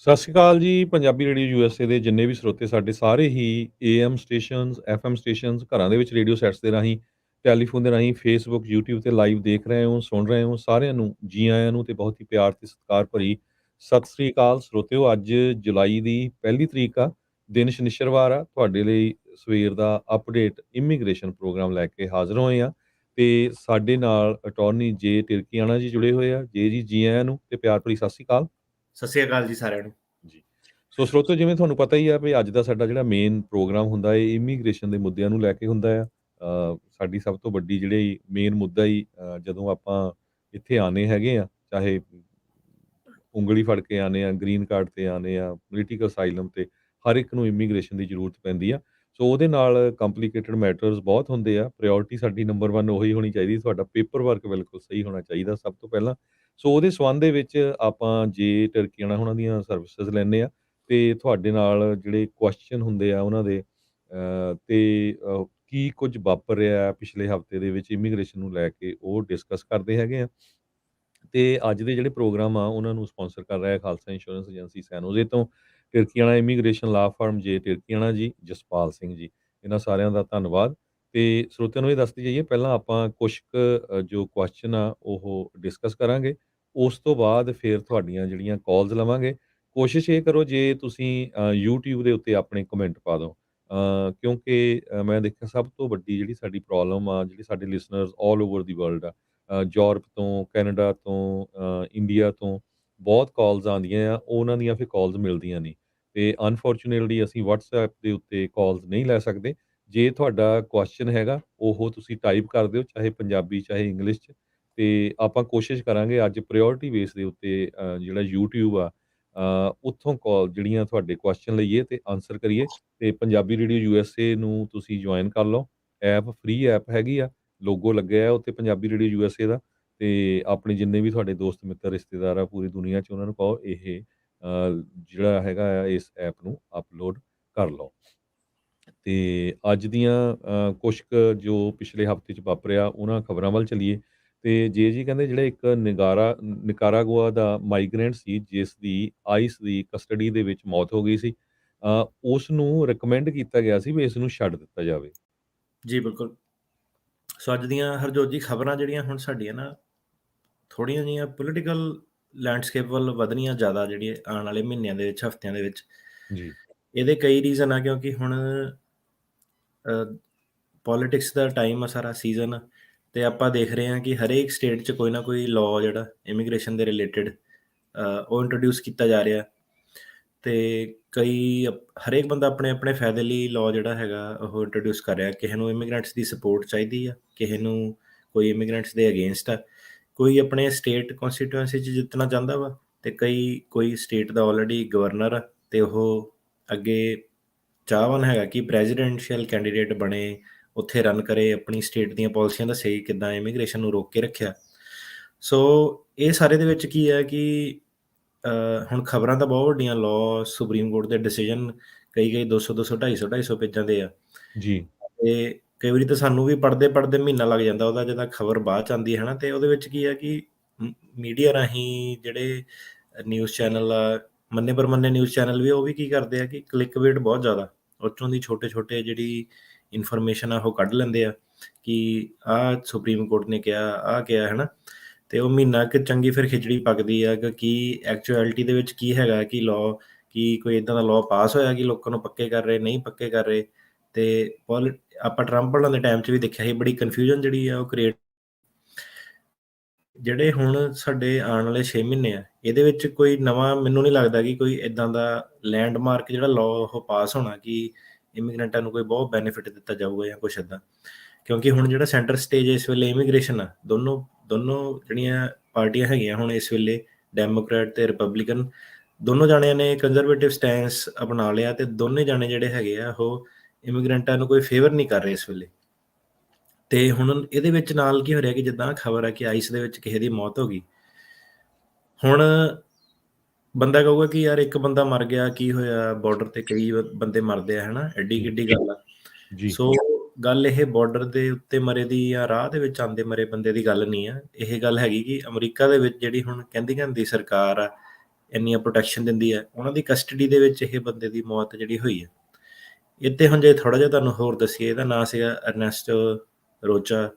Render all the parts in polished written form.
ਸਤਿ ਸ਼੍ਰੀ ਅਕਾਲ ਜੀ। Punjabi radio USA ਦੇ ਜਿੰਨੇ ਵੀ ਸਰੋਤੇ ਸਾਡੇ ਸਾਰੇ ਹੀ ਏਐਮ ਸਟੇਸ਼ਨਸ, ਐਫਐਮ ਸਟੇਸ਼ਨਸ, ਘਰਾਂ ਦੇ ਵਿੱਚ ਰੇਡੀਓ ਸੈਟਸ ਦੇ ਰਾਹੀਂ, ਟੈਲੀਫੋਨ ਦੇ ਰਾਹੀਂ, ਫੇਸਬੁੱਕ, ਯੂਟਿਊਬ ਤੇ ਲਾਈਵ ਦੇਖ ਰਹੇ ਹੋ, ਸੁਣ ਰਹੇ ਹੋ, ਸਾਰਿਆਂ ਨੂੰ ਜੀ ਆਇਆਂ ਨੂੰ ਤੇ ਬਹੁਤ ਹੀ ਪਿਆਰ ਤੇ ਸਤਿਕਾਰ ਭਰੀ ਸਤਿ ਸ਼੍ਰੀ ਅਕਾਲ ਸਰੋਤਿਓ। ਅੱਜ ਜੁਲਾਈ ਦੀ ਪਹਿਲੀ ਤਰੀਕ ਆ, ਦਿਨ ਸ਼ਨਿਚਰਵਾਰ ਆ। ਤੁਹਾਡੇ ਲਈ ਸਵੇਰ ਦਾ ਅਪਡੇਟ ਇਮੀਗ੍ਰੇਸ਼ਨ ਪ੍ਰੋਗਰਾਮ ਲੈ ਕੇ ਹਾਜ਼ਰ ਹੋਏ ਆ ਤੇ ਸਾਡੇ ਨਾਲ ਅਟਾਰਨੀ ਜੇ ਤਿਰਕੀਆਣਾ ਜੀ ਜੁੜੇ ਹੋਏ ਆ। ਜੀ ਆਇਆਂ ਨੂੰ ਤੇ ਪਿਆਰ ਭਰੀ ਸਤਿ ਸ਼੍ਰੀ ਅਕਾਲ। ਸਤਿ ਸ਼੍ਰੀ ਅਕਾਲ ਜੀ ਸਾਰਿਆਂ ਨੂੰ। ਜੀ। ਸੋ ਸਰੋਤਿਓ, ਜਿਵੇਂ ਤੁਹਾਨੂੰ ਪਤਾ ਹੀ ਆ ਵੀ ਅੱਜ ਦਾ ਸਾਡਾ ਜਿਹੜਾ ਮੇਨ ਪ੍ਰੋਗਰਾਮ ਹੁੰਦਾ ਹੈ ਇਮੀਗ੍ਰੇਸ਼ਨ ਦੇ ਮੁੱਦਿਆਂ ਨੂੰ ਲੈ ਕੇ ਹੁੰਦਾ ਆ। ਸਾਡੀ ਸਭ ਤੋਂ ਵੱਡੀ ਜਿਹੜੀ ਮੇਨ ਮੁੱਦਾ ਹੀ ਜਦੋਂ ਆਪਾਂ ਇੱਥੇ ਆਨੇ ਹੈਗੇ ਆ, ਚਾਹੇ ਉਂਗਲੀ ਫੜ ਕੇ ਆਨੇ ਆ, ਗ੍ਰੀਨ ਕਾਰਡ ਤੇ ਆਨੇ ਆ, ਪੋਲੀਟੀਕਲ ਅਸਾਈਲਮ ਤੇ, ਹਰ ਇੱਕ ਨੂੰ ਇਮੀਗ੍ਰੇਸ਼ਨ ਦੀ ਜ਼ਰੂਰਤ ਪੈਂਦੀ ਆ। ਸੋ ਉਹਦੇ ਨਾਲ ਕੰਪਲਿਕੇਟਡ ਮੈਟਰਸ ਬਹੁਤ ਹੁੰਦੇ ਆ। ਪ੍ਰਾਇਓਰਟੀ ਸਾਡੀ ਨੰਬਰ 1 ਉਹੀ ਹੋਣੀ ਚਾਹੀਦੀ, ਤੁਹਾਡਾ ਪੇਪਰ ਵਰਕ ਬਿਲਕੁਲ ਸਹੀ ਹੋਣਾ ਚਾਹੀਦਾ ਸਭ ਤੋਂ ਪਹਿਲਾਂ। ਸੋ ਉਹਦੇ ਸੰਬੰਧ ਦੇ ਵਿੱਚ ਆਪਾਂ ਜੇ ਟਰਕੀਆਣਾ ਉਹਨਾਂ ਦੀਆਂ ਸਰਵਿਸਿਜ਼ ਲੈਂਦੇ ਆ ਤੇ ਤੁਹਾਡੇ ਨਾਲ ਜਿਹੜੇ ਕੁਐਸਚਨ ਹੁੰਦੇ ਆ ਉਹਨਾਂ ਦੇ ਕੀ ਕੁਝ ਵਾਪਰ ਰਿਹਾ ਪਿਛਲੇ ਹਫ਼ਤੇ ਦੇ ਵਿੱਚ ਇਮੀਗ੍ਰੇਸ਼ਨ ਨੂੰ ਲੈ ਕੇ, ਉਹ ਡਿਸਕਸ ਕਰਦੇ ਹੈਗੇ ਆ। ਤੇ ਅੱਜ ਦੇ ਜਿਹੜੇ ਪ੍ਰੋਗਰਾਮ ਆ ਉਹਨਾਂ ਨੂੰ ਸਪਾਂਸਰ ਕਰ ਰਿਹਾ ਖਾਲਸਾ ਇੰਸ਼ੋਰੈਂਸ ਏਜੰਸੀ ਸੈਨੋਜ਼ੇ ਤੋਂ ਟਿਰਕੀਆਣਾ ਇਮੀਗ੍ਰੇਸ਼ਨ ਲਾ ਫਰਮ ਜੇ ਟਿਰਕੀਆਣਾ ਜੀ, ਜਸਪਾਲ ਸਿੰਘ ਜੀ, ਇਹਨਾਂ ਸਾਰਿਆਂ ਦਾ ਧੰਨਵਾਦ। ਤੇ ਸਰੋਤਿਆਂ ਨੂੰ ਇਹ ਦੱਸਦੀ ਜਾਈਏ, ਪਹਿਲਾਂ ਆਪਾਂ ਕੁਛ ਕੁ ਜੋ ਕੁਐਸਚਨ ਆ ਉਹ ਡਿਸਕਸ ਕਰਾਂਗੇ। ਉਸ ਤੋਂ ਬਾਅਦ ਫਿਰ ਤੁਹਾਡੀਆਂ ਜਿਹੜੀਆਂ ਕਾਲਸ ਲਵਾਂਗੇ। ਕੋਸ਼ਿਸ਼ ਇਹ ਕਰੋ ਜੇ ਤੁਸੀਂ YouTube ਦੇ ਉੱਤੇ ਆਪਣੇ ਕਮੈਂਟ ਪਾ ਦਿਓ, ਕਿਉਂਕਿ ਮੈਂ ਦੇਖਿਆ ਸਭ ਤੋਂ ਵੱਡੀ ਜਿਹੜੀ ਸਾਡੀ ਪ੍ਰੋਬਲਮ ਆ, ਜਿਹੜੇ ਸਾਡੇ ਲਿਸਨਰਸ ਆਲ ਓਵਰ ਦੀ ਵਰਲਡ ਆ, ਯੂਰਪ ਤੋਂ, ਕੈਨੇਡਾ ਤੋਂ, ਇੰਡੀਆ ਤੋਂ ਬਹੁਤ ਕਾਲਸ ਆਉਂਦੀਆਂ ਆ। ਉਹਨਾਂ ਦੀਆਂ ਫਿਰ ਕਾਲਸ ਮਿਲਦੀਆਂ ਨਹੀਂ ਤੇ ਅਨਫੋਰਚੂਨੇਟਲੀ ਅਸੀਂ WhatsApp ਦੇ ਉੱਤੇ ਕਾਲਸ ਨਹੀਂ ਲੈ ਸਕਦੇ। ਜੇ ਤੁਹਾਡਾ ਕੁਐਸਚਨ ਹੈਗਾ ਉਹ ਤੁਸੀਂ ਟਾਈਪ ਕਰ ਦਿਓ, ਚਾਹੇ ਪੰਜਾਬੀ ਚਾਹੇ ਇੰਗਲਿਸ਼ 'ਚ, ਤੇ ਆਪਾਂ ਕੋਸ਼ਿਸ਼ ਕਰਾਂਗੇ ਅੱਜ ਪ੍ਰਾਇਓਰਟੀ ਬੇਸ ਦੇ ਉੱਤੇ ਜਿਹੜਾ YouTube ਆ ਉੱਥੋਂ ਕਾਲ ਜਿਹੜੀਆਂ ਤੁਹਾਡੇ ਕੁਐਸਚਨ ਲਈਏ ਤੇ ਆਨਸਰ ਕਰੀਏ। ਤੇ ਪੰਜਾਬੀ ਰੇਡੀਓ ਯੂਐਸਏ ਨੂੰ ਤੁਸੀਂ ਜੁਆਇਨ ਕਰ ਲਓ। ਐਪ ਫ੍ਰੀ ਐਪ ਹੈਗੀ ਆ, ਲੋਗੋ ਲੱਗਿਆ ਉੱਤੇ ਪੰਜਾਬੀ ਰੇਡੀਓ ਯੂਐਸਏ ਦਾ। ਤੇ ਆਪਣੇ ਜਿੰਨੇ ਵੀ ਤੁਹਾਡੇ ਦੋਸਤ ਮਿੱਤਰ ਰਿਸ਼ਤੇਦਾਰ ਆ ਪੂਰੀ ਦੁਨੀਆ 'ਚ, ਉਹਨਾਂ ਨੂੰ ਕਹੋ ਇਹ ਜਿਹੜਾ ਹੈਗਾ ਆ ਇਸ ਐਪ ਨੂੰ ਅਪਲੋਡ ਕਰ ਲਓ। ਤੇ ਅੱਜ ਦੀਆਂ ਕੁਛ ਕੁ ਜੋ ਪਿਛਲੇ ਹਫ਼ਤੇ 'ਚ ਵਾਪਰਿਆ ਉਹਨਾਂ ਖਬਰਾਂ ਵੱਲ ਚੱਲੀਏ। ਤੇ ਜੀ ਕਹਿੰਦੇ ਜਿਹੜਾ ਇੱਕ ਨਿਕਾਰਾਗੁਆ ਦਾ ਮਾਈਗਰੈਂਟ ਸੀ ਜਿਸ ਦੀ ਆਈਸ ਦੀ ਕਸਟਡੀ ਦੇ ਵਿੱਚ ਮੌਤ ਹੋ ਗਈ ਸੀ, ਉਸ ਨੂੰ ਰਿਕਮੈਂਡ ਕੀਤਾ ਗਿਆ ਸੀ ਵੀ ਇਸ ਨੂੰ ਛੱਡ ਦਿੱਤਾ ਜਾਵੇ। ਜੀ ਬਿਲਕੁਲ। ਸੋ ਅੱਜ ਦੀਆਂ ਹਰਜੋਤ ਜੀ ਖਬਰਾਂ ਜਿਹੜੀਆਂ ਹੁਣ ਸਾਡੀਆਂ ਨਾ ਥੋੜ੍ਹੀਆਂ ਜਿਹੀਆਂ ਪੋਲੀਟੀਕਲ ਲੈਂਡਸਕੇਪ ਵੱਲ ਵਧਣੀਆਂ ਜ਼ਿਆਦਾ, ਜਿਹੜੀਆਂ ਆਉਣ ਵਾਲੇ ਮਹੀਨਿਆਂ ਦੇ ਵਿੱਚ, ਹਫ਼ਤਿਆਂ ਦੇ ਵਿੱਚ। ਜੀ। ਇਹਦੇ ਕਈ ਰੀਜ਼ਨ ਆ, ਕਿਉਂਕਿ ਹੁਣ ਪੋਲੀਟਿਕਸ ਦਾ ਟਾਈਮ ਆ, ਸਾਰਾ ਸੀਜ਼ਨ, ਤੇ ਆਪਾਂ ਦੇਖ ਰਹੇ ਹਾਂ ਕਿ ਹਰੇਕ ਸਟੇਟ 'ਚ ਕੋਈ ਨਾ ਕੋਈ ਲਾਅ ਜਿਹੜਾ ਇਮੀਗ੍ਰੇਸ਼ਨ ਦੇ ਰਿਲੇਟਿਡ ਉਹ ਇੰਟਰੋਡਿਊਸ ਕੀਤਾ ਜਾ ਰਿਹਾ। ਤੇ ਹਰੇਕ ਬੰਦਾ ਆਪਣੇ ਆਪਣੇ ਫਾਇਦੇ ਲਈ ਲਾਅ ਜਿਹੜਾ ਹੈਗਾ ਉਹ ਇੰਟਰੋਡਿਊਸ ਕਰ ਰਿਹਾ। ਕਿਸੇ ਨੂੰ ਇਮੀਗ੍ਰੈਂਟਸ ਦੀ ਸਪੋਰਟ ਚਾਹੀਦੀ ਆ, ਕਿਸੇ ਨੂੰ ਕੋਈ ਇਮੀਗ੍ਰੈਂਟਸ ਦੇ ਅਗੇਂਸਟ ਆ, ਕੋਈ ਆਪਣੇ ਸਟੇਟ ਕੌਂਸਟੀਟੂਐਂਸੀ 'ਚ ਜਿੱਤਣਾ ਚਾਹੁੰਦਾ ਵਾ, ਤੇ ਕੋਈ ਸਟੇਟ ਦਾ ਆਲਰੇਡੀ ਗਵਰਨਰ ਆ ਤੇ ਉਹ ਅੱਗੇ ਚਾਹਵਾਨ ਹੈਗਾ ਕਿ ਪ੍ਰੈਜ਼ੀਡੈਂਸ਼ੀਅਲ ਕੈਂਡੀਡੇਟ ਬਣੇ, ਉੱਥੇ ਰਨ ਕਰੇ, ਆਪਣੀ ਸਟੇਟ ਦੀਆਂ ਪਾਲਿਸੀਆਂ ਦੱਸੇ ਕਿੱਦਾਂ ਇਮੀਗ੍ਰੇਸ਼ਨ ਨੂੰ ਰੋਕ ਕੇ ਰੱਖਿਆ। ਸੋ ਇਹ ਸਾਰੇ ਦੇ ਵਿੱਚ ਕੀ ਹੈ ਕਿ ਹੁਣ ਖਬਰਾਂ ਤਾਂ ਬਹੁਤ ਵੱਡੀਆਂ, ਲਾਅ, ਸੁਪਰੀਮ ਕੋਰਟ ਦੇ ਡਿਸੀਜਨ ਕਈ 200 250 ਪੇਜਾਂ ਦੇ ਆ। ਜੀ। ਤੇ ਕਈ ਵਾਰੀ ਤਾਂ ਸਾਨੂੰ ਵੀ ਪੜ੍ਹਦੇ ਮਹੀਨਾ ਲੱਗ ਜਾਂਦਾ ਉਹਦਾ, ਜਦੋਂ ਖਬਰ ਬਾਅਦ 'ਚ ਆਉਂਦੀ ਹੈ ਨਾ। ਤੇ ਉਹਦੇ ਵਿੱਚ ਕੀ ਹੈ ਕਿ ਮੀਡੀਆ ਰਾਹੀਂ ਜਿਹੜੇ ਨਿਊਜ਼ ਚੈਨਲ ਆ, ਮੰਨੇ ਪ੍ਰਮੰਨੇ ਨਿਊਜ਼ ਚੈਨਲ ਵੀ, ਉਹ ਵੀ ਕੀ ਕਰਦੇ ਆ ਕਿ ਕਲਿੱਕ ਵੇਟ ਬਹੁਤ ਜ਼ਿਆਦਾ, ਉੱਥੋਂ ਦੀ ਛੋਟੇ ਜਿਹੜੀ ਇਨਫੋਰਮੇਸ਼ਨ ਆ ਉਹ ਕੱਢ ਲੈਂਦੇ ਆ ਕਿ ਆਹ ਸੁਪਰੀਮ ਕੋਰਟ ਨੇ ਕਿਹਾ, ਆਹ ਕਿਹਾ, ਹੈ ਨਾ। ਤੇ ਉਹ ਮਹੀਨਾ ਕਿ ਚੰਗੀ ਫਿਰ ਖਿਚੜੀ ਪੱਕਦੀ ਆ ਕਿ ਕੀ ਐਕਚੁਅਲਿਟੀ ਦੇ ਵਿੱਚ ਕੀ ਹੈਗਾ, ਕਿ ਲਾਅ, ਕੀ ਕੋਈ ਇੱਦਾਂ ਦਾ ਲਾਅ ਪਾਸ ਹੋਇਆ ਕਿ ਲੋਕਾਂ ਨੂੰ ਪੱਕੇ ਕਰ ਰਹੇ, ਨਹੀਂ ਪੱਕੇ ਕਰ ਰਹੇ। ਤੇ ਆਪਾਂ ਟਰੰਪ ਵਾਲਿਆਂ ਦੇ ਟਾਈਮ 'ਚ ਵੀ ਦੇਖਿਆ ਸੀ, ਬੜੀ ਕਨਫਿਊਜ਼ਨ ਜਿਹੜੀ ਆ ਉਹ ਕ੍ਰੀਏਟ। ਜਿਹੜੇ ਹੁਣ ਸਾਡੇ ਆਉਣ ਵਾਲੇ 6 ਮਹੀਨੇ ਆ, ਇਹਦੇ ਵਿੱਚ ਕੋਈ ਨਵਾਂ ਮੈਨੂੰ ਨਹੀਂ ਲੱਗਦਾ ਕਿ ਕੋਈ ਇੱਦਾਂ ਦਾ ਲੈਂਡਮਾਰਕ ਜਿਹੜਾ ਲਾਅ ਉਹ ਪਾਸ ਹੋਣਾ ਕਿ ਇਮੀਗ੍ਰੈਂਟਾਂ ਨੂੰ ਕੋਈ ਬਹੁਤ ਬੈਨੀਫਿਟ ਦਿੱਤਾ ਜਾਊਗਾ ਜਾਂ ਕੁਛ ਇੱਦਾਂ। ਕਿਉਂਕਿ ਹੁਣ ਜਿਹੜਾ ਸੈਂਟਰ ਸਟੇਜ ਇਸ ਵੇਲੇ ਇਮੀਗ੍ਰੇਸ਼ਨ ਆ, ਦੋਨੋਂ ਜਿਹੜੀਆਂ ਪਾਰਟੀਆਂ ਹੈਗੀਆਂ ਹੁਣ ਇਸ ਵੇਲੇ, ਡੈਮੋਕ੍ਰੈਟ ਤੇ ਰਿਪਬਲਿਕਨ, ਦੋਨੋਂ ਜਾਣਿਆਂ ਨੇ ਕੰਜ਼ਰਵੇਟਿਵ ਸਟੈਂਸ ਅਪਣਾ ਲਿਆ ਤੇ ਦੋਨੇ ਜਾਣੇ ਜਿਹੜੇ ਹੈਗੇ ਆ ਉਹ ਇਮੀਗ੍ਰੈਂਟਾਂ ਨੂੰ ਕੋਈ ਫੇਵਰ ਨਹੀਂ ਕਰ ਰਹੇ ਇਸ ਵੇਲੇ। ਤੇ ਹੁਣ ਇਹਦੇ ਵਿੱਚ ਨਾਲ ਕੀ ਹੋ ਰਿਹਾ ਕਿ ਜਿੱਦਾਂ ਖਬਰ ਹੈ ਕਿ ਆਈਸ ਦੇ ਵਿੱਚ ਕਿਸੇ ਦੀ ਮੌਤ ਹੋ ਗਈ। ਹੁਣ ਬੰਦਾ ਕਹੂਗਾ ਕਿ ਯਾਰ ਇੱਕ ਬੰਦਾ ਮਰ ਗਿਆ, ਕੀ ਹੋਇਆ, ਬਾਰਡਰ ਤੇ ਕਈ ਬੰਦੇ ਮਰਦੇ ਆ, ਹੈ ਨਾ, ਐਡੀ ਕਿੱਡੀ ਗੱਲ ਆ। ਜੀ। ਸੋ ਗੱਲ ਇਹ ਬਾਰਡਰ ਦੇ ਉੱਤੇ ਮਰੇ ਦੀ ਜਾਂ ਰਾਹ ਦੇ ਵਿੱਚ ਆਉਂਦੇ ਮਰੇ ਬੰਦੇ ਦੀ ਗੱਲ ਨਹੀਂ ਆ। ਇਹ ਗੱਲ ਹੈਗੀ ਕਿ ਅਮਰੀਕਾ ਦੇ ਵਿੱਚ ਜਿਹੜੀ ਹੁਣ ਕਹਿੰਦੀ ਸਰਕਾਰ ਆ ਇੰਨੀਆਂ ਪ੍ਰੋਟੈਕਸ਼ਨ ਦਿੰਦੀ ਹੈ, ਉਹਨਾਂ ਦੀ ਕਸਟਡੀ ਦੇ ਵਿੱਚ ਇਹ ਬੰਦੇ ਦੀ ਮੌਤ ਜਿਹੜੀ ਹੋਈ ਹੈ। ਇਹ 'ਤੇ ਹੁਣ ਜੇ ਥੋੜ੍ਹਾ ਜਿਹਾ ਤੁਹਾਨੂੰ ਹੋਰ ਦੱਸੀਏ, ਇਹਦਾ ਨਾਂ ਸੀਗਾ ਅਰਨੈਸਟੋ ਰੋਚਾ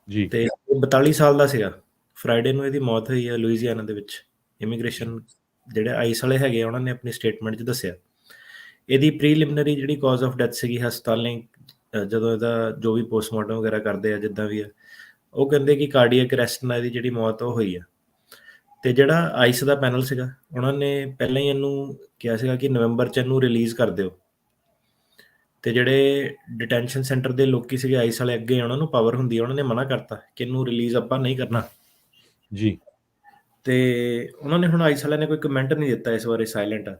ਜੀ, ਤੇ ਇਹ 42 ਸਾਲ ਦਾ ਸੀਗਾ। ਫਰਾਈਡੇ ਨੂੰ ਇਹਦੀ ਮੌਤ ਹੋਈ ਹੈ ਲੁਈਜ਼ੀਆਨਾ ਦੇ ਵਿੱਚ। ਇਮੀਗ੍ਰੇਸ਼ਨ ਜਿਹੜੇ ਆਈਸ ਵਾਲੇ ਹੈਗੇ ਆ, ਉਹਨਾਂ ਨੇ ਆਪਣੀ ਸਟੇਟਮੈਂਟ 'ਚ ਦੱਸਿਆ। ਇਹਦੀ ਪ੍ਰੀਲਿਮਿਨਰੀ ਜਿਹੜੀ ਕਾਜ਼ ਆਫ ਡੈਥ ਸੀਗੀ ਹਸਪਤਾਲ ਨੇ ਜਦੋਂ ਇਹਦਾ ਜੋ ਵੀ ਪੋਸਟਮਾਰਟਮ ਵਗੈਰਾ ਕਰਦੇ ਆ ਜਿੱਦਾਂ ਵੀ ਆ, ਉਹ ਕਹਿੰਦੇ ਕਿ ਕਾਰਡੀਅਕ ਅਰੈਸਟ ਨਾਲ ਇਹਦੀ ਜਿਹੜੀ ਮੌਤ ਉਹ ਹੋਈ ਆ। ਤੇ ਜਿਹੜਾ ਆਈਸ ਦਾ ਪੈਨਲ ਸੀਗਾ, ਉਹਨਾਂ ਨੇ ਪਹਿਲਾਂ ਹੀ ਇਹਨੂੰ ਕਿਹਾ ਸੀਗਾ ਕਿ ਨਵੰਬਰ 'ਚ ਇਹਨੂੰ ਰਿਲੀਜ਼ ਕਰ ਦਿਓ। ਤੇ ਜਿਹੜੇ ਡਿਟੈਂਸ਼ਨ ਸੈਂਟਰ ਦੇ ਲੋਕੀ ਸੀਗੇ ਆਈਸ ਵਾਲੇ, ਅੱਗੇ ਉਹਨਾਂ ਨੂੰ ਪਾਵਰ ਹੁੰਦੀ ਆ, ਉਹਨਾਂ ਨੇ ਮਨਾ ਕਰਤਾ ਕਿ ਇਹਨੂੰ ਰਿਲੀਜ਼ ਆਪਾਂ ਨਹੀਂ ਕਰਨਾ। ਜੀ, ਤੇ ਉਹਨਾਂ ਨੇ ਹੁਣ ਆਈਸ ਵਾਲਿਆਂ ਨੇ ਕੋਈ ਕਮੈਂਟ ਨਹੀਂ ਦਿੱਤਾ ਇਸ ਬਾਰੇ, ਸਾਇਲੈਂਟ ਆ।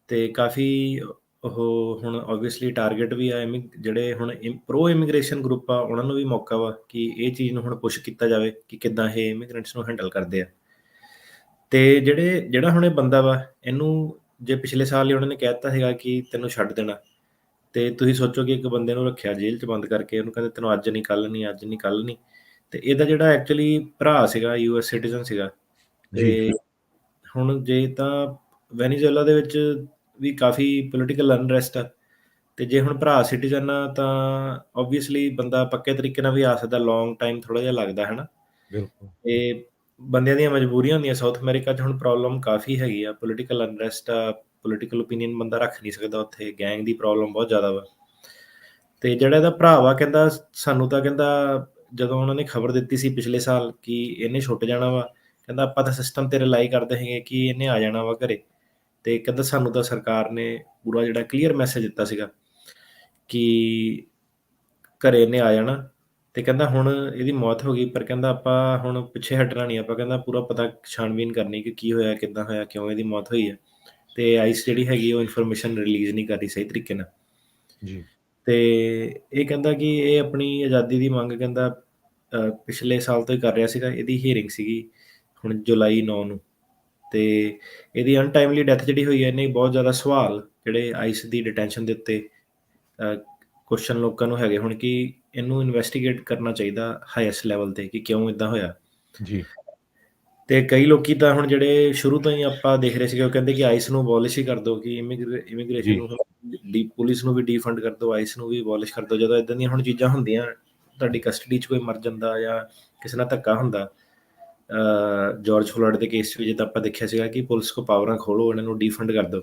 ਤੇ ਕਾਫੀ ਉਹ ਹੁਣ ਆਬਵੀਅਸਲੀ ਟਾਰਗੇਟ ਵੀ ਆ ਜਿਹੜੇ ਹੁਣ ਪ੍ਰੋ ਇਮੀਗ੍ਰੇਸ਼ਨ ਗਰੁੱਪ ਆ, ਉਹਨਾਂ ਨੂੰ ਵੀ ਮੌਕਾ ਵਾ ਕਿ ਇਹ ਚੀਜ਼ ਨੂੰ ਹੁਣ ਪੁਸ਼ ਕੀਤਾ ਜਾਵੇ ਕਿ ਕਿੱਦਾਂ ਇਹ ਇਮੀਗ੍ਰੈਂਟਸ ਨੂੰ ਹੈਂਡਲ ਕਰਦੇ ਆ। ਤੇ ਜਿਹੜਾ ਹੁਣ ਇਹ ਬੰਦਾ ਵਾ, ਇਹਨੂੰ ਜੇ ਪਿਛਲੇ ਸਾਲ ਹੀ ਉਹਨਾਂ ਨੇ ਕਹਿ ਦਿੱਤਾ ਸੀਗਾ ਕਿ ਤੈਨੂੰ ਛੱਡ ਦੇਣਾ, ਤੇ ਤੁਸੀਂ ਸੋਚੋ ਕਿ ਇੱਕ ਬੰਦੇ ਨੂੰ ਰੱਖਿਆ ਜੇਲ੍ਹ 'ਚ ਬੰਦ ਕਰਕੇ, ਉਹਨੂੰ ਕਹਿੰਦੇ ਤੈਨੂੰ ਅੱਜ ਨਹੀਂ ਕੱਲ੍ਹ ਨਹੀਂ, ਅੱਜ ਨਹੀਂ ਕੱਲ੍ਹ ਨਹੀਂ। ਤੇ ਇਹਦਾ ਜਿਹੜਾ ਐਕਚੁਅਲੀ ਭਰਾ ਸੀਗਾ ਯੂਐਸ ਸਿਟੀਜ਼ਨ ਸੀਗਾ। ਜੀ, ਤੇ ਹੁਣ ਜੇ ਤਾਂ ਵੈਨੀਜ਼ੁਏਲਾ ਦੇ ਵਿੱਚ ਵੀ ਕਾਫੀ ਪੋਲੀਟੀਕਲ ਅਨਰੈਸਟ ਆ, ਤੇ ਜੇ ਹੁਣ ਭਰਾ ਸਿਟੀਜ਼ਨ ਆ ਤਾਂ ਆਬਵੀਅਸਲੀ ਬੰਦਾ ਪੱਕੇ ਤਰੀਕੇ ਨਾਲ ਵੀ ਆ ਸਕਦਾ। ਲੌਂਗ ਟਾਈਮ ਥੋੜ੍ਹਾ ਜਿਹਾ ਲੱਗਦਾ ਹੈ ਨਾ। ਬਿਲਕੁਲ। ਇਹ ਬੰਦਿਆਂ ਦੀਆਂ ਮਜਬੂਰੀਆਂ ਹੁੰਦੀਆਂ। ਸਾਊਥ ਅਮਰੀਕਾ 'ਚ ਹੁਣ ਪ੍ਰੋਬਲਮ ਕਾਫੀ ਹੈਗੀ ਆ, ਪੋਲੀਟੀਕਲ ਅਨਰੈਸਟ ਆ, ਪੋਲੀਟੀਕਲ ਓਪੀਨੀਅਨ ਬੰਦਾ ਰੱਖ ਨਹੀਂ ਸਕਦਾ ਉੱਥੇ, ਗੈਂਗ ਦੀ ਪ੍ਰੋਬਲਮ ਬਹੁਤ ਜ਼ਿਆਦਾ ਵਾ। ਤੇ ਜਿਹੜਾ ਇਹਦਾ ਭਰਾ ਵਾ, ਕਹਿੰਦਾ ਸਾਨੂੰ ਤਾਂ ਕਹਿੰਦਾ ਜਦੋਂ ਉਹਨਾਂ ਨੇ ਖਬਰ ਦਿੱਤੀ ਸੀ ਪਿਛਲੇ ਸਾਲ ਕਿ ਇਹਨੇ ਛੁੱਟ ਜਾਣਾ ਵਾ, ਕਹਿੰਦਾ ਆਪਾਂ ਤਾਂ ਸਿਸਟਮ ਤੇ ਰਿਲਾਈ ਕਰਦੇ ਹੈਗੇ ਕਿ ਇਹਨੇ ਆ ਜਾਣਾ ਵਾ ਘਰੇ। ਤੇ ਕਹਿੰਦਾ ਸਾਨੂੰ ਤਾਂ ਸਰਕਾਰ ਨੇ ਪੂਰਾ ਜਿਹੜਾ ਕਲੀਅਰ ਮੈਸੇਜ ਦਿੱਤਾ ਸੀਗਾ ਕਿ ਘਰੇ ਇਹਨੇ ਆ ਜਾਣਾ। ਤੇ ਕਹਿੰਦਾ ਹੁਣ ਇਹਦੀ ਮੌਤ ਹੋ ਗਈ, ਪਰ ਕਹਿੰਦਾ ਆਪਾਂ ਹੁਣ ਪਿੱਛੇ ਹਟਣਾ ਨਹੀਂ, ਆਪਾਂ ਕਹਿੰਦਾ ਪੂਰਾ ਪਤਾ ਛਾਣਬੀਨ ਕਰਨੀ ਕਿ ਕੀ ਹੋਇਆ, ਕਿੱਦਾਂ ਹੋਇਆ, ਕਿਉਂ ਇਹਦੀ ਮੌਤ ਹੋਈ ਹੈ। ਤੇ ਆਈਸ ਜਿਹੜੀ ਹੈਗੀ ਉਹ ਇਨਫੋਰਮੇਸ਼ਨ ਰਿਲੀਜ਼ ਨਹੀਂ ਕਰ ਰਹੀ ਸਹੀ ਤਰੀਕੇ ਨਾਲ। ਜੀ, ਤੇ ਇਹ ਕਹਿੰਦਾ ਕਿ ਇਹ ਆਪਣੀ ਆਜ਼ਾਦੀ ਦੀ ਮੰਗ ਕਹਿੰਦਾ ਪਿਛਲੇ ਸਾਲ ਤੋਂ ਹੀ ਕਰ ਰਿਹਾ ਸੀਗਾ। ਇਹਦੀ ਹੀਅਰਿੰਗ ਸੀਗੀ ਹੁਣ ਜੁਲਾਈ 9 ਨੂੰ। ਤੇ ਇਹਦੀ ਅਨਟਾਈਮਲੀ ਡੈਥ ਜਿਹੜੀ ਹੋਈ ਹੈ, ਇਹਨੇ ਬਹੁਤ ਜ਼ਿਆਦਾ ਸਵਾਲ ਜਿਹੜੇ ਆਈਸ ਦੀ ਡਿਟੈਂਸ਼ਨ ਦੇ ਉੱਤੇ ਕੁਐਸਚਨ ਲੋਕਾਂ ਨੂੰ ਹੈਗੇ ਹੁਣ ਕਿ ਇਹਨੂੰ ਇਨਵੈਸਟੀਗੇਟ ਕਰਨਾ ਚਾਹੀਦਾ ਹਾਈਐਸਟ ਲੈਵਲ ਤੇ ਕਿ ਕਿਉਂ ਇਦਾਂ ਹੋਇਆ। ਜੀ, ਤੇ ਕਈ ਲੋਕੀ ਤਾਂ ਹੁਣ ਜਿਹੜੇ ਸ਼ੁਰੂ ਤੋਂ ਹੀ ਆਪਾਂ ਦੇਖ ਰਹੇ ਸੀਗੇ, ਉਹ ਕਹਿੰਦੇ ਕਿ ਆਈਸ ਨੂੰ ਅਬੋਲਿਸ਼ ਹੀ ਕਰ ਦਿਓ, ਕਿ ਇਮੀਗ੍ਰੇਸ਼ਨ ਜੀ, ਨੂੰ ਪੁਲਿਸ ਨੂੰ ਵੀ ਡੀਫੰਡ ਕਰ ਦਿਓ, ਆਈਸ ਨੂੰ ਵੀ ਅਬੋਲਿਸ਼ ਕਰ ਦਿਓ। ਜਦੋਂ ਇਦਾਂ ਦੀਆਂ ਹੁਣ ਚੀਜ਼ਾਂ ਹੁੰਦੀਆਂ, ਤੁਹਾਡੀ ਕਸਟਡੀ 'ਚ ਕੋਈ ਮਰ ਜਾਂਦਾ ਜਾਂ ਕਿਸੇ ਨਾਲ ਧੱਕਾ ਹੁੰਦਾ, ਜਾਰਜ ਫਲੋਇਡ ਦੇ ਕੇਸ 'ਚ ਵੀ ਜਿੱਦਾਂ ਆਪਾਂ ਦੇਖਿਆ ਸੀਗਾ ਕਿ ਪੁਲਿਸ ਕੋ ਪਾਵਰਾਂ ਖੋਲੋ, ਇਹਨਾਂ ਨੂੰ ਡੀਫੰਡ ਕਰ ਦਿਓ।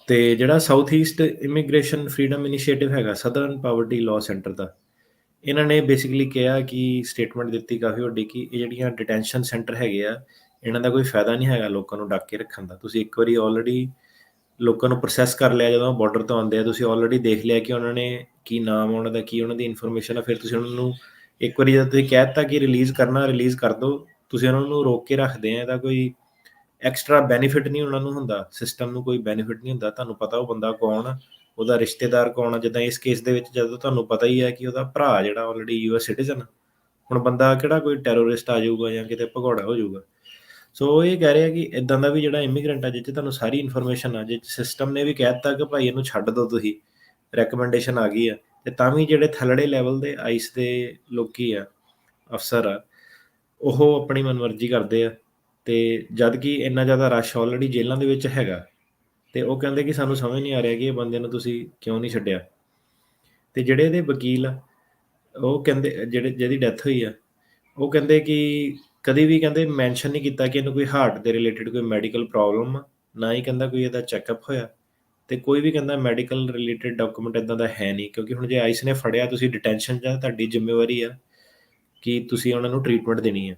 ਤੇ ਜਿਹੜਾ south East immigration freedom initiative ਹੈਗਾ, ਸਦਰਨ ਪਾਵਰਟੀ ਲਾਅ ਸੈਂਟਰ ਦਾ, ਇਹਨਾਂ ਨੇ ਬੇਸਿਕਲੀ ਕਿਹਾ ਕਿ ਸਟੇਟਮੈਂਟ ਦਿੱਤੀ ਕਾਫੀ ਵੱਡੀ ਕਿ ਇਹ ਜਿਹੜੀਆਂ ਡਿਟੈਂਸ਼ਨ ਸੈਂਟਰ ਹੈਗੇ ਆ, ਇਹਨਾਂ ਦਾ ਕੋਈ ਫਾਇਦਾ ਨਹੀਂ ਹੈਗਾ ਲੋਕਾਂ ਨੂੰ ਡੱਕ ਕੇ ਰੱਖਣ ਦਾ। ਤੁਸੀਂ ਇੱਕ ਵਾਰੀ ਆਲਰੇਡੀ ਲੋਕਾਂ ਨੂੰ ਪ੍ਰੋਸੈਸ ਕਰ ਲਿਆ, ਜਦੋਂ ਬਾਰਡਰ ਤੋਂ ਆਉਂਦੇ ਆ ਤੁਸੀਂ ਆਲਰੇਡੀ ਦੇਖ ਲਿਆ ਕਿ ਉਹਨਾਂ ਨੇ ਕੀ ਨਾਮ, ਉਹਨਾਂ ਦਾ ਕੀ, ਉਹਨਾਂ ਦੀ ਇਨਫੋਰਮੇਸ਼ਨ ਆ। ਫਿਰ ਤੁਸੀਂ ਉਹਨਾਂ ਨੂੰ ਇੱਕ ਵਾਰੀ ਜਦੋਂ ਤੁਸੀਂ ਕਹਿ ਦਿੱਤਾ ਕਿ ਰਿਲੀਜ਼ ਕਰਨਾ, ਰਿਲੀਜ਼ ਕਰ ਦਿਓ, ਤੁਸੀਂ ਉਹਨਾਂ ਨੂੰ ਰੋਕ ਕੇ ਰੱਖਦੇ ਆ, ਇਹਦਾ ਕੋਈ ਐਕਸਟਰਾ ਬੈਨੀਫਿਟ ਨਹੀਂ ਉਹਨਾਂ ਨੂੰ ਹੁੰਦਾ, ਸਿਸਟਮ ਨੂੰ ਕੋਈ ਬੈਨੀਫਿਟ ਨਹੀਂ ਹੁੰਦਾ। ਤੁਹਾਨੂੰ ਪਤਾ ਉਹ ਬੰਦਾ ਕੌਣ ਆ, ਉਹਦਾ ਰਿਸ਼ਤੇਦਾਰ ਕੌਣ ਆ। ਜਿੱਦਾਂ ਇਸ ਕੇਸ ਦੇ ਵਿੱਚ ਜਦੋਂ ਤੁਹਾਨੂੰ ਪਤਾ ਹੀ ਹੈ ਕਿ ਉਹਦਾ ਭਰਾ ਜਿਹੜਾ ਆਲਰੇਡੀ ਯੂਐਸ ਸਿਟੀਜ਼ਨ, ਹੁਣ ਬੰਦਾ ਕਿਹੜਾ ਕੋਈ ਟੈਰੋਰਿਸਟ ਆ ਜਾਊਗਾ ਜਾਂ ਕਿਤੇ ਭਗੌੜਾ ਹੋ ਜਾਊਗਾ। ਸੋ ਇਹ ਕਹਿ ਰਿਹਾ ਕਿ ਇਦਾਂ ਦਾ ਵੀ ਜਿਹੜਾ ਇਮੀਗ੍ਰੈਂਟ ਆ, ਜਿਹ 'ਚ ਤੁਹਾਨੂੰ ਸਾਰੀ ਇਨਫੋਰਮੇਸ਼ਨ ਆ, ਜੇ ਸਿਸਟਮ ਨੇ ਵੀ ਕਹਿ ਦਿੱਤਾ ਕਿ ਭਾਈ ਇਹਨੂੰ ਛੱਡ ਦਿਓ, ਤੁਸੀਂ ਰეკਮੈਂਡੇਸ਼ਨ ਆ ਗਈ ਆ, ਤੇ ਤਾਂ ਵੀ ਜਿਹੜੇ ਥੱਲੜੇ ਲੈਵਲ ਦੇ ਆਈਸ ਦੇ ਲੋਕੀ ਆ, ਅਫਸਰ ਆ, ਉਹ ਆਪਣੀ ਮਨਮਰਜ਼ੀ ਕਰਦੇ ਆ। ਤੇ ਜਦ ਕਿ ਇੰਨਾ ਜ਼ਿਆਦਾ ਰਸ਼ ਆਲਰੇਡੀ ਜੇਲ੍ਹਾਂ ਦੇ ਵਿੱਚ ਹੈਗਾ, ਤੇ ਉਹ ਕਹਿੰਦੇ ਕਿ ਸਾਨੂੰ ਸਮਝ ਨਹੀਂ ਆ ਰਿਹਾ ਕਿ ਇਹ ਬੰਦੇ ਨੂੰ ਤੁਸੀਂ ਕਿਉਂ ਨਹੀਂ ਛੱਡਿਆ। ਤੇ ਜਿਹੜੇ ਇਹਦੇ ਵਕੀਲ ਆ, ਉਹ ਕਹਿੰਦੇ ਜਿਹਦੀ ਡੈਥ ਹੋਈ ਆ, ਉਹ ਕਹਿੰਦੇ ਕਿ ਕਦੇ ਵੀ ਕਹਿੰਦੇ ਮੈਂਸ਼ਨ ਨਹੀਂ ਕੀਤਾ ਕਿ ਇਹਨੂੰ ਕੋਈ ਹਾਰਟ ਦੇ ਰਿਲੇਟਡ ਕੋਈ ਮੈਡੀਕਲ ਪ੍ਰੋਬਲਮ ਆ, ਨਾ ਹੀ ਕਹਿੰਦਾ ਕੋਈ ਇਹਦਾ ਚੈੱਕਅਪ ਹੋਇਆ, ਤੇ ਕੋਈ ਵੀ ਕਹਿੰਦਾ ਮੈਡੀਕਲ ਰਿਲੇਟਡ ਡਾਕੂਮੈਂਟ ਇਦਾਂ ਦਾ ਹੈ ਨਹੀਂ। ਕਿਉਂਕਿ ਹੁਣ ਜੇ ਆਈਸ ਨੇ ਫੜਿਆ, ਤੁਸੀਂ ਡਿਟੈਂਸ਼ਨ 'ਚ ਆ, ਤੁਹਾਡੀ ਜ਼ਿੰਮੇਵਾਰੀ ਆ ਕਿ ਤੁਸੀਂ ਉਹਨਾਂ ਨੂੰ ਟ੍ਰੀਟਮੈਂਟ ਦੇਣੀ ਹੈ।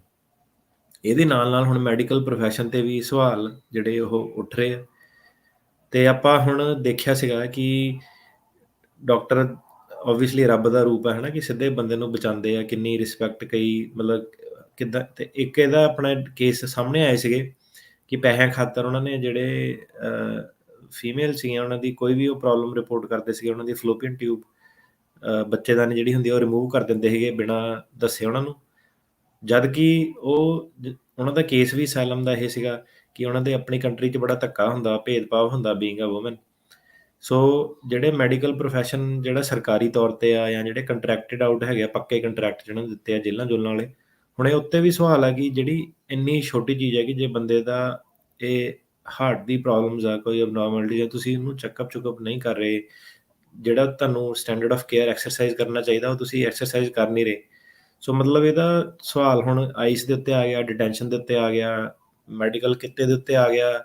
ਇਹਦੇ ਨਾਲ ਨਾਲ ਹੁਣ ਮੈਡੀਕਲ ਪ੍ਰੋਫੈਸ਼ਨ ਤੇ ਵੀ ਸਵਾਲ ਜਿਹੜੇ ਉਹ ਉੱਠ ਰਹੇ ਆ। ਤੇ ਆਪਾਂ ਹੁਣ ਦੇਖਿਆ ਸੀਗਾ ਕਿ ਡਾਕਟਰ ਆਬਵੀਅਸਲੀ ਰੱਬ ਦਾ ਰੂਪ ਹੈ ਨਾ, ਕਿ ਸਿੱਧੇ ਬੰਦੇ ਨੂੰ ਬਚਾਉਂਦੇ ਆ, ਕਿੰਨੀ ਰਿਸਪੈਕਟ, ਕਈ ਮਤਲਬ ਕਿੱਦਾਂ। ਤੇ ਇੱਕ ਇਹਦਾ ਆਪਣਾ ਕੇਸ ਸਾਹਮਣੇ ਆਏ ਸੀਗੇ ਕਿ ਪੈਸਿਆਂ ਖਾਤਰ ਉਹਨਾਂ ਨੇ ਜਿਹੜੇ ਫੀਮੇਲ ਸੀਗੀਆਂ, ਉਹਨਾਂ ਦੀ ਕੋਈ ਵੀ ਉਹ ਪ੍ਰੋਬਲਮ ਰਿਪੋਰਟ ਕਰਦੇ ਸੀਗੇ, ਉਹਨਾਂ ਦੀ ਫਲੋਪੀਅਨ ਟਿਊਬ ਬੱਚੇਦਾਨੀ ਜਿਹੜੀ ਹੁੰਦੀ ਆ ਉਹ ਰਿਮੂਵ ਕਰ ਦਿੰਦੇ ਸੀਗੇ ਬਿਨਾਂ ਦੱਸੇ ਉਹਨਾਂ ਨੂੰ। ਜਦ ਕਿ ਉਹਨਾਂ ਦਾ ਕੇਸ ਵੀ ਅਸਾਈਲਮ ਦਾ ਇਹ ਸੀਗਾ ਕਿ ਉਹਨਾਂ ਦੇ ਆਪਣੀ ਕੰਟਰੀ 'ਚ ਬੜਾ ਧੱਕਾ ਹੁੰਦਾ, ਭੇਦਭਾਵ ਹੁੰਦਾ ਬੀਇੰਗ ਅ ਵੂਮਨ। ਸੋ ਜਿਹੜੇ ਮੈਡੀਕਲ ਪ੍ਰੋਫੈਸ਼ਨ ਜਿਹੜਾ ਸਰਕਾਰੀ ਤੌਰ ਤੇ ਆ, ਜਾਂ ਜਿਹੜੇ ਕੰਟਰੈਕਟਡ ਆਊਟ ਹੈਗੇ ਆ, ਪੱਕੇ ਕੰਟਰੈਕਟ ਜਿਹਨਾਂ ਨੂੰ ਦਿੱਤੇ ਆ ਜੇਲ੍ਹਾਂ ਜੁਲ੍ਹਾਂ ਵਾਲੇ, ਹੁਣ ਇਹ ਉੱਤੇ ਵੀ ਸਵਾਲ ਹੈ ਕਿ ਜਿਹੜੀ ਇੰਨੀ ਛੋਟੀ ਚੀਜ਼ ਹੈ ਕਿ ਜੇ ਬੰਦੇ ਦਾ ਇਹ ਹਾਰਟ ਦੀ ਪ੍ਰੋਬਲਮਸ ਆ, ਕੋਈ ਅਬਨੋਰਮੈਲਿਟੀ ਆ, ਤੁਸੀਂ ਉਹਨੂੰ ਚੈੱਕਅਪ ਨਹੀਂ ਕਰ ਰਹੇ, ਜਿਹੜਾ ਤੁਹਾਨੂੰ ਸਟੈਂਡਰਡ ਆਫ ਕੇਅਰ ਐਕਸਰਸਾਈਜ਼ ਕਰਨਾ ਚਾਹੀਦਾ ਉਹ ਤੁਸੀਂ ਐਕਸਰਸਾਈਜ਼ ਕਰ ਨਹੀਂ ਰਹੇ। ਸੋ ਮਤਲਬ ਇਹਦਾ ਸਵਾਲ ਹੁਣ ਆਈਸ ਦੇ ਉੱਤੇ ਆ ਗਿਆ, ਡਿਟੈਂਸ਼ਨ ਦੇ ਉੱਤੇ ਆ ਗਿਆ, ਮੈਡੀਕਲ ਕਿੱਤੇ ਦੇ ਉੱਤੇ ਆ ਗਿਆ,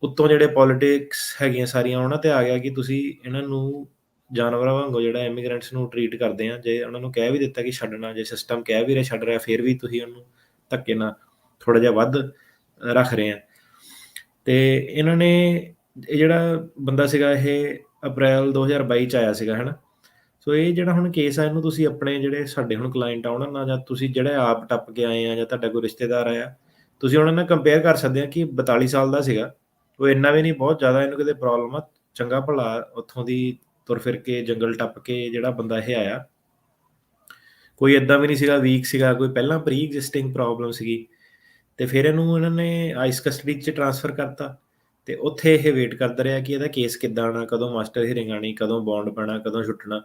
ਉੱਤੋਂ ਜਿਹੜੇ ਪੋਲੀਟਿਕਸ ਹੈਗੀਆਂ ਸਾਰੀਆਂ ਉਹਨਾਂ ਤੇ ਆ ਗਿਆ ਕਿ ਤੁਸੀਂ ਇਹਨਾਂ ਨੂੰ ਜਾਨਵਰਾਂ ਵਾਂਗੂ ਜਿਹੜਾ ਇਮੀਗ੍ਰੈਂਟਸ ਨੂੰ ਟਰੀਟ ਕਰਦੇ ਆ। ਜੇ ਉਹਨਾਂ ਨੂੰ ਕਹਿ ਵੀ ਦਿੱਤਾ ਕਿ ਛੱਡਣਾ, ਜੇ ਸਿਸਟਮ ਕਹਿ ਵੀ ਰਿਹਾ ਛੱਡ ਰਿਹਾ, ਫਿਰ ਵੀ ਤੁਸੀਂ ਉਹਨੂੰ ਧੱਕੇ ਨਾਲ ਥੋੜ੍ਹਾ ਜਿਹਾ ਵੱਧ ਰੱਖ ਰਹੇ ਆ। ਤੇ ਇਹਨਾਂ ਨੇ ਇਹ ਜਿਹੜਾ ਬੰਦਾ ਸੀਗਾ ਇਹ ਅਪ੍ਰੈਲ 2022 ਚ ਆਇਆ ਸੀਗਾ, ਹੈ ਨਾ। ਸੋ ਇਹ ਜਿਹੜਾ ਹੁਣ ਕੇਸ ਆ ਇਹਨੂੰ ਤੁਸੀਂ ਆਪਣੇ ਜਿਹੜੇ ਸਾਡੇ ਹੁਣ ਕਲਾਇੰਟ ਆ ਉਹਨਾਂ ਨਾਲ, ਜਾਂ ਤੁਸੀਂ ਜਿਹੜੇ ਆਪ ਟੱਪ ਕੇ ਆਏ ਆ, ਜਾਂ ਤੁਹਾਡਾ ਕੋਈ ਰਿਸ਼ਤੇਦਾਰ ਆਇਆ, ਤੁਸੀਂ ਉਹਨਾਂ ਨਾਲ ਕੰਪੇਅਰ ਕਰ ਸਕਦੇ ਆ ਕਿ 42 ਸਾਲ ਦਾ ਸੀਗਾ, ਉਹ ਇੰਨਾ ਵੀ ਨਹੀਂ ਬਹੁਤ ਜ਼ਿਆਦਾ ਇਹਨੂੰ ਕਿਤੇ ਪ੍ਰੋਬਲਮ ਆ, ਚੰਗਾ ਭਲਾ ਉੱਥੋਂ ਦੀ ਤੁਰ ਫਿਰ ਕੇ ਜੰਗਲ ਟੱਪ ਕੇ ਜਿਹੜਾ ਬੰਦਾ ਇਹ ਆਇਆ, ਕੋਈ ਏਦਾਂ ਵੀ ਨਹੀਂ ਸੀਗਾ ਵੀਕ ਸੀਗਾ, ਕੋਈ ਪਹਿਲਾਂ ਪ੍ਰੀ ਐਗਜ਼ਿਸਟਿੰਗ ਪ੍ਰੋਬਲਮ ਸੀਗੀ। ਤੇ ਫਿਰ ਇਹਨੂੰ ਇਹਨਾਂ ਨੇ ਆਈਸ ਕਸਟਡੀ 'ਚ ਟ੍ਰਾਂਸਫਰ ਕਰਤਾ ਤੇ ਉੱਥੇ ਇਹ ਵੇਟ ਕਰਦਾ ਰਿਹਾ ਕਿ ਇਹਦਾ ਕੇਸ ਕਿੱਦਾਂ ਆਉਣਾ, ਕਦੋਂ ਮਾਸਟਰ ਹੀਰਿੰਗ ਆਉਣੀ, ਕਦੋਂ ਬੌਂਡ ਪੈਣਾ, ਕਦੋਂ ਛੁੱਟਣਾ।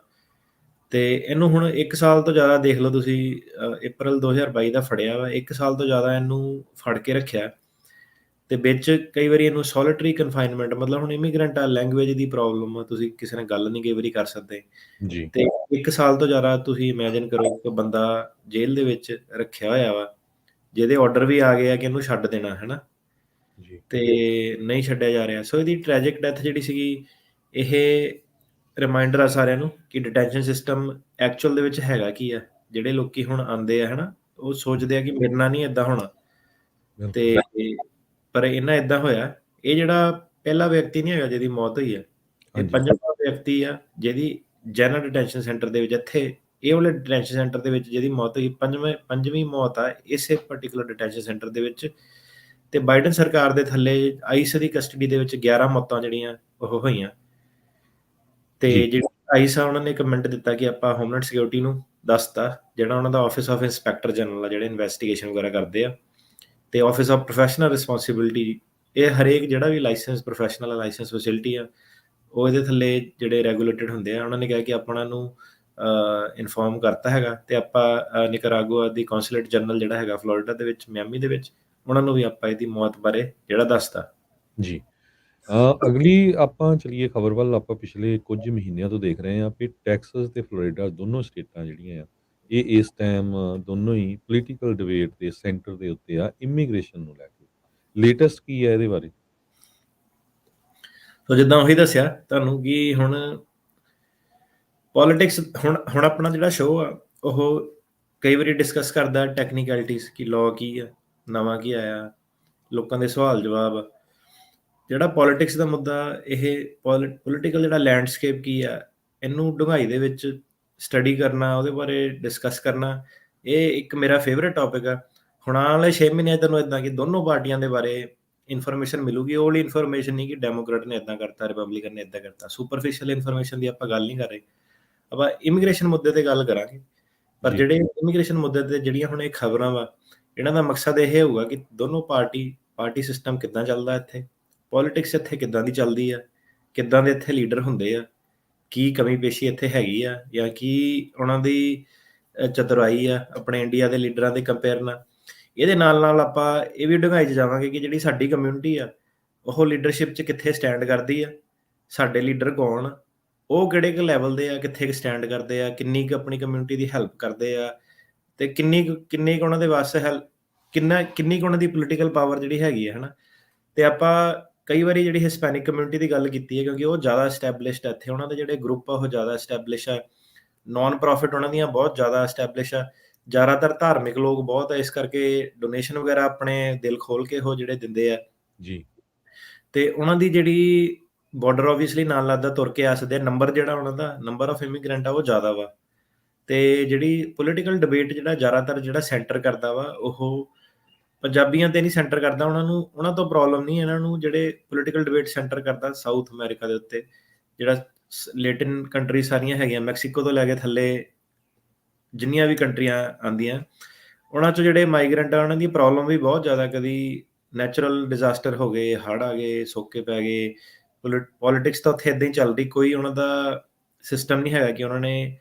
ਤੇ ਇਹਨੂੰ ਹੁਣ 1 ਸਾਲ ਤੋਂ ਜ਼ਿਆਦਾ ਦੇਖ ਲਓ ਤੁਸੀਂ, ਅਪ੍ਰੈਲ 2022 ਦਾ ਫੜਿਆ ਵਾ, 1 ਸਾਲ ਤੋਂ ਜ਼ਿਆਦਾ ਇਹਨੂੰ ਫੜ ਕੇ ਰੱਖਿਆ। ਤੇ ਵਿੱਚ ਕਈ ਵਾਰੀ ਇਹਨੂੰ ਸੋਲਿਟਰੀ ਕਨਫਾਈਨਮੈਂਟ, ਮਤਲਬ ਹੁਣ ਇਮੀਗ੍ਰੈਂਟ ਆ, ਲੈਂਗੁਏਜ ਦੀ ਪ੍ਰੋਬਲਮ ਆ, ਤੁਸੀਂ ਕਿਸੇ ਨਾਲ ਗੱਲ ਨਹੀਂ ਕਈ ਵਾਰੀ ਕਰ ਸਕਦੇ। ਜੀ ਤੇ 1 ਸਾਲ ਤੋਂ ਜ਼ਿਆਦਾ ਤੁਸੀਂ ਇਮੈਜਿਨ ਕਰੋ ਕਿ ਬੰਦਾ ਜੇਲ੍ਹ ਦੇ ਵਿੱਚ ਰੱਖਿਆ ਹੋਇਆ ਵਾ, ਜਿਹਦੇ ਆਰਡਰ ਵੀ ਆ ਗਏ ਆ ਕਿ ਇਹਨੂੰ ਛੱਡ ਦੇਣਾ, ਹੈ ਨਾ, ਜੀ ਤੇ ਨਹੀਂ ਛੱਡਿਆ ਜਾ ਰਿਹਾ। ਸੋ ਇਹਦੀ ਟ੍ਰੈਜਿਕ ਡੈਥ ਜਿਹੜੀ ਸੀਗੀ, ਇਹ ਰਿਮਾਈਂਡਰ ਆ ਸਾਰਿਆਂ ਨੂੰ ਕਿ ਡਿਟੈਂਸ਼ਨ ਸਿਸਟਮ ਐਕਚੁਅਲ ਦੇ ਵਿੱਚ ਹੈਗਾ ਕੀ ਆ। ਜਿਹੜੇ ਲੋਕੀ ਹੁਣ ਆਉਂਦੇ ਆ, ਹੈ ਨਾ, ਉਹ ਸੋਚਦੇ ਆ ਕਿ ਮੇਰੇ ਨਾਲ ਨਹੀਂ ਏਦਾਂ ਹੋਣਾ, ਬਿਲਕੁਲ ਤੇ ਪਰ ਇਹਨਾਂ ਏਦਾਂ ਹੋਇਆ। ਇਹ ਜਿਹੜਾ ਪਹਿਲਾ ਵਿਅਕਤੀ ਨਹੀਂ ਹੈਗਾ ਜਿਹਦੀ ਮੌਤ ਹੋਈ ਹੈ, ਇਹ ਹਾਂਜੀ 5ਵਾਂ ਵਿਅਕਤੀ ਆ ਜਿਹਦੀ ਜੈਨਾ ਡਿਟੈਂਸ਼ਨ ਸੈਂਟਰ ਦੇ ਵਿੱਚ, ਇੱਥੇ ਇਹ ਵਾਲੇ ਡਿਟੈਂਸ਼ਨ ਸੈਂਟਰ ਦੇ ਵਿੱਚ ਜਿਹਦੀ ਮੌਤ ਹੋਈ, ਪੰਜਵੀਂ ਮੌਤ ਆ ਇਸੇ ਪਾਰਟਿਕੂਲਰ ਡਿਟੈਂਸ਼ਨ ਸੈਂਟਰ ਦੇ ਵਿੱਚ। ਤੇ ਬਾਈਡਨ ਸਰਕਾਰ ਦੇ ਥੱਲੇ ਆਈਸ ਦੀ ਕਸਟਡੀ ਦੇ ਵਿੱਚ 11 ਮੌਤਾਂ ਜਿਹੜੀਆਂ ਉਹ ਹੋਈਆਂ। ਤੇ ਜੀ ਜਿਹੜੀ ਆਈਸ ਆ ਉਹਨਾਂ ਨੇ ਕਮੈਂਟ ਦਿੱਤਾ ਕਿ ਆਪਾਂ ਹੋਮਲੈਂਡ ਸਿਕਿਉਰਿਟੀ ਨੂੰ ਦੱਸਤਾ, ਜਿਹੜਾ ਉਹਨਾਂ ਦਾ ਆਫਿਸ ਆਫ ਇੰਸਪੈਕਟਰ ਜਨਰਲ ਆ ਜਿਹੜੇ ਇਨਵੈਸਟੀਗੇਸ਼ਨ ਵਗੈਰਾ ਕਰਦੇ ਆ, ਤੇ ਆਫਿਸ ਆਫ ਪ੍ਰੋਫੈਸ਼ਨਲ ਰਿਸਪੌਂਸਿਬਿਲਿਟੀ, ਇਹ ਹਰੇਕ ਜਿਹੜਾ ਵੀ ਲਾਇਸੈਂਸ ਪ੍ਰੋਫੈਸ਼ਨਲ ਲਾਇਸੈਂਸ ਫੈਸਿਲਿਟੀ ਆ ਉਹ ਇਹਦੇ ਥੱਲੇ ਜਿਹੜੇ ਰੈਗੂਲੇਟਡ ਹੁੰਦੇ ਆ। ਉਹਨਾਂ ਨੇ ਕਿਹਾ ਕਿ ਆਪਾਂ ਨੂੰ ਇਨਫੋਰਮ ਕਰਤਾ ਹੈਗਾ, ਤੇ ਆਪਾਂ ਨਿਕਰਾਗੁਆ ਦੀ ਕੌਂਸੂਲੇਟ ਜਨਰਲ ਜਿਹੜਾ ਹੈਗਾ ਫਲੋਰੀਡਾ ਦੇ ਵਿੱਚ, ਮਿਆਮੀ ਦੇ ਵਿੱਚ, ਉਹਨਾਂ ਨੂੰ ਵੀ ਆਪਾਂ ਇਹਦੀ ਮੌਤ ਬਾਰੇ ਜਿਹੜਾ ਦੱਸਤਾ। ਜੀ ਅਗਲੀ ਆਪਾਂ ਚਲੀਏ ਖਬਰ ਵੱਲ। ਆਪਾਂ ਪਿਛਲੇ ਕੁਝ ਮਹੀਨਿਆਂ ਤੋਂ ਦੇਖ ਰਹੇ ਹਾਂ ਕਿ ਟੈਕਸਸ ਤੇ ਫਲੋਰੀਡਾ ਦੋਨੋਂ ਸਟੇਟਾਂ ਜਿਹੜੀਆਂ ਆ ਇਹ ਇਸ ਟਾਈਮ ਦੋਨੋਂ ਹੀ ਪੋਲੀਟੀਕਲ ਡਿਬੇਟ ਦੇ ਸੈਂਟਰ ਦੇ ਉੱਤੇ ਆ ਇਮੀਗ੍ਰੇਸ਼ਨ ਨੂੰ ਲੈ ਕੇ। ਲੇਟੈਸਟ ਕੀ ਹੈ ਇਹਦੇ ਬਾਰੇ? ਸੋ ਜਿੱਦਾਂ ਉਹੀ ਦੱਸਿਆ ਤੁਹਾਨੂੰ ਕਿ ਹੁਣ ਪੋਲੀਟਿਕਸ, ਹੁਣ ਆਪਣਾ ਜਿਹੜਾ ਸ਼ੋਅ ਆ ਉਹ ਕਈ ਵਾਰੀ ਡਿਸਕਸ ਕਰਦਾ ਟੈਕਨੀਕੈਲਿਟੀਜ਼ ਕਿ ਲਾਅ ਕੀ ਆ, ਨਵਾਂ ਕੀ ਆਇਆ, ਲੋਕਾਂ ਦੇ ਸਵਾਲ ਜਵਾਬ। ਜਿਹੜਾ ਪੋਲੀਟਿਕਸ ਦਾ ਮੁੱਦਾ, ਇਹ ਪੋਲੀਟੀਕਲ ਜਿਹੜਾ ਲੈਂਡਸਕੇਪ ਕੀ ਆ, ਇਹਨੂੰ ਡੂੰਘਾਈ ਦੇ ਵਿੱਚ ਸਟੱਡੀ ਕਰਨਾ, ਉਹਦੇ ਬਾਰੇ ਡਿਸਕਸ ਕਰਨਾ, ਇਹ ਇੱਕ ਮੇਰਾ ਫੇਵਰੇਟ ਟੌਪਿਕ ਆ। ਹੁਣ ਆਉਣ ਵਾਲੇ 6 ਮਹੀਨਿਆਂ ਤੁਹਾਨੂੰ ਇਦਾਂ ਕਿ ਦੋਨੋਂ ਪਾਰਟੀਆਂ ਦੇ ਬਾਰੇ ਇਨਫੋਰਮੇਸ਼ਨ ਮਿਲੂਗੀ। ਉਹ ਵਾਲੀ ਇਨਫੋਰਮੇਸ਼ਨ ਨਹੀਂ ਕਿ ਡੈਮੋਕ੍ਰੇਟ ਨੇ ਇਦਾਂ ਕਰਤਾ, ਰਿਪਬਲਿਕਨ ਨੇ ਇਦਾਂ ਕਰਤਾ। ਸੁਪਰਫਿਸ਼ੀਅਲ ਇਨਫੋਰਮੇਸ਼ਨ ਦੀ ਆਪਾਂ ਗੱਲ ਨਹੀਂ ਕਰ ਰਹੇ, ਆਪਾਂ ਇਮੀਗ੍ਰੇਸ਼ਨ ਮੁੱਦੇ ਤੇ ਗੱਲ ਕਰਾਂਗੇ। ਪਰ ਜੀ ਜਿਹੜੇ ਇਮੀਗ੍ਰੇਸ਼ਨ ਮੁੱਦੇ ਤੇ ਜਿਹੜੀਆਂ ਹੁਣ ਇਹ ਖਬਰਾਂ ਵਾ, ਇਹਨਾਂ ਦਾ ਮਕਸਦ ਇਹ ਹੋਊਗਾ ਕਿ ਦੋਨੋਂ ਪਾਰਟੀ ਸਿਸਟਮ ਕਿੱਦਾਂ ਚੱਲਦਾ ਇੱਥੇ, ਪੋਲੀਟਿਕਸ ਇੱਥੇ ਕਿੱਦਾਂ ਦੀ ਚੱਲਦੀ ਆ, ਕਿੱਦਾਂ ਦੇ ਇੱਥੇ ਲੀਡਰ ਹੁੰਦੇ ਆ, ਕੀ ਕਮੀ ਪੇਸ਼ੀ ਇੱਥੇ ਹੈਗੀ ਆ, ਜਾਂ ਕੀ ਉਹਨਾਂ ਦੀ ਚਤੁਰਾਈ ਆ ਆਪਣੇ ਇੰਡੀਆ ਦੇ ਲੀਡਰਾਂ ਦੇ ਕੰਪੇਅਰ ਨਾਲ। ਇਹਦੇ ਨਾਲ ਨਾਲ ਆਪਾਂ ਇਹ ਵੀ ਡੂੰਘਾਈ 'ਚ ਜਾਵਾਂਗੇ ਕਿ ਜਿਹੜੀ ਸਾਡੀ ਕਮਿਊਨਿਟੀ ਆ ਉਹ ਲੀਡਰਸ਼ਿਪ 'ਚ ਕਿੱਥੇ ਸਟੈਂਡ ਕਰਦੀ ਆ, ਸਾਡੇ ਲੀਡਰ ਕੌਣ ਆ, ਉਹ ਕਿਹੜੇ ਕੁ ਲੈਵਲ ਦੇ ਆ, ਕਿੱਥੇ ਕੁ ਸਟੈਂਡ ਕਰਦੇ ਆ, ਕਿੰਨੀ ਕੁ ਆਪਣੀ ਕਮਿਊਨਿਟੀ ਦੀ ਹੈਲਪ ਕਰਦੇ ਆ, ਤੇ ਕਿੰਨੀ ਕੁ ਉਹਨਾਂ ਦੇ ਵਾਸਤੇ ਕਿੰਨੀ ਕੁ ਉਹਨਾਂ ਦੀ ਪੋਲੀਟੀਕਲ ਪਾਵਰ ਜਿਹੜੀ ਹੈਗੀ ਆ, ਹੈ ਨਾ। ਤੇ ਆਪਾਂ ਕਈ ਵਾਰੀ ਜਿਹੜੀ ਹਿਸਪੈਨਿਕ ਕਮਿਊਨਿਟੀ ਦੀ ਗੱਲ ਕੀਤੀ ਹੈ ਕਿਉਂਕਿ ਉਹ ਜ਼ਿਆਦਾ ਐਸਟੈਬਲਿਸ਼ਡ ਆ ਇੱਥੇ, ਉਹਨਾਂ ਦੇ ਜਿਹੜੇ ਗਰੁੱਪ ਆ ਉਹ ਜ਼ਿਆਦਾ ਐਸਟੈਬਲਿਸ਼ ਆ, ਨਾਨ ਪ੍ਰੋਫਿਟ ਉਹਨਾਂ ਦੀਆਂ ਬਹੁਤ ਜ਼ਿਆਦਾ ਐਸਟੈਬਲਿਸ਼ ਆ, ਜ਼ਿਆਦਾਤਰ ਧਾਰਮਿਕ ਲੋਕ ਬਹੁਤ ਆ, ਇਸ ਕਰਕੇ ਡੋਨੇਸ਼ਨ ਵਗੈਰਾ ਆਪਣੇ ਦਿਲ ਖੋਲ ਕੇ ਉਹ ਜਿਹੜੇ ਦਿੰਦੇ ਆ। ਜੀ ਤੇ ਉਹਨਾਂ ਦੀ ਜਿਹੜੀ ਬਾਰਡਰ ਆਬਵੀਅਸਲੀ ਨਾਲ ਲੱਗਦਾ ਤੁਰ ਕੇ ਆ ਸਕਦੇ ਆ, ਨੰਬਰ ਜਿਹੜਾ ਉਹਨਾਂ ਦਾ ਨੰਬਰ ਆਫ ਇਮੀਗ੍ਰੈਂਟ ਆ ਉਹ ਜ਼ਿਆਦਾ ਵਾ। ਤੇ ਜਿਹੜੀ ਪੋਲੀਟੀਕਲ ਡਿਬੇਟ ਜਿਹੜਾ ਜ਼ਿਆਦਾਤਰ ਜਿਹੜਾ ਸੈਂਟਰ ਕਰਦਾ ਵਾ ਉਹ ਪੰਜਾਬੀਆਂ ਤੇ ਨਹੀਂ ਸੈਂਟਰ ਕਰਦਾ। ਉਹਨਾਂ ਤੋਂ ਪ੍ਰੋਬਲਮ ਨਹੀਂ, ਇਹਨਾਂ ਨੂੰ ਜਿਹੜੇ ਪੋਲੀਟੀਕਲ ਡਿਬੇਟ ਸੈਂਟਰ ਕਰਦਾ ਸਾਊਥ ਅਮਰੀਕਾ ਦੇ ਉੱਤੇ, ਜਿਹੜਾ ਲੈਟਿਨ ਕੰਟਰੀ ਸਾਰੀਆਂ ਹੈਗੀਆਂ, ਮੈਕਸੀਕੋ ਤੋਂ ਲੈ ਕੇ ਥੱਲੇ ਜਿੰਨੀਆਂ ਵੀ ਕੰਟਰੀਆਂ ਆਉਂਦੀਆਂ, ਉਹਨਾਂ 'ਚ ਜਿਹੜੇ ਮਾਈਗ੍ਰੈਂਟ ਆ ਉਹਨਾਂ ਦੀ ਪ੍ਰੋਬਲਮ ਵੀ ਬਹੁਤ ਜ਼ਿਆਦਾ। ਕਦੀ ਨੈਚੁਰਲ ਡਿਜ਼ਾਸਟਰ ਹੋ ਗਏ, ਹੜ੍ਹ ਆ ਗਏ, ਸੋਕੇ ਪੈ ਗਏ, ਪੋਲੀਟਿਕਸ ਤਾਂ ਉੱਥੇ ਏਦਾਂ ਹੀ ਚੱਲਦੀ, ਕੋਈ ਉਹਨਾਂ ਦਾ ਸਿਸਟਮ ਨਹੀਂ ਹੈਗਾ ਕਿ ਉਹਨਾਂ ਨੇ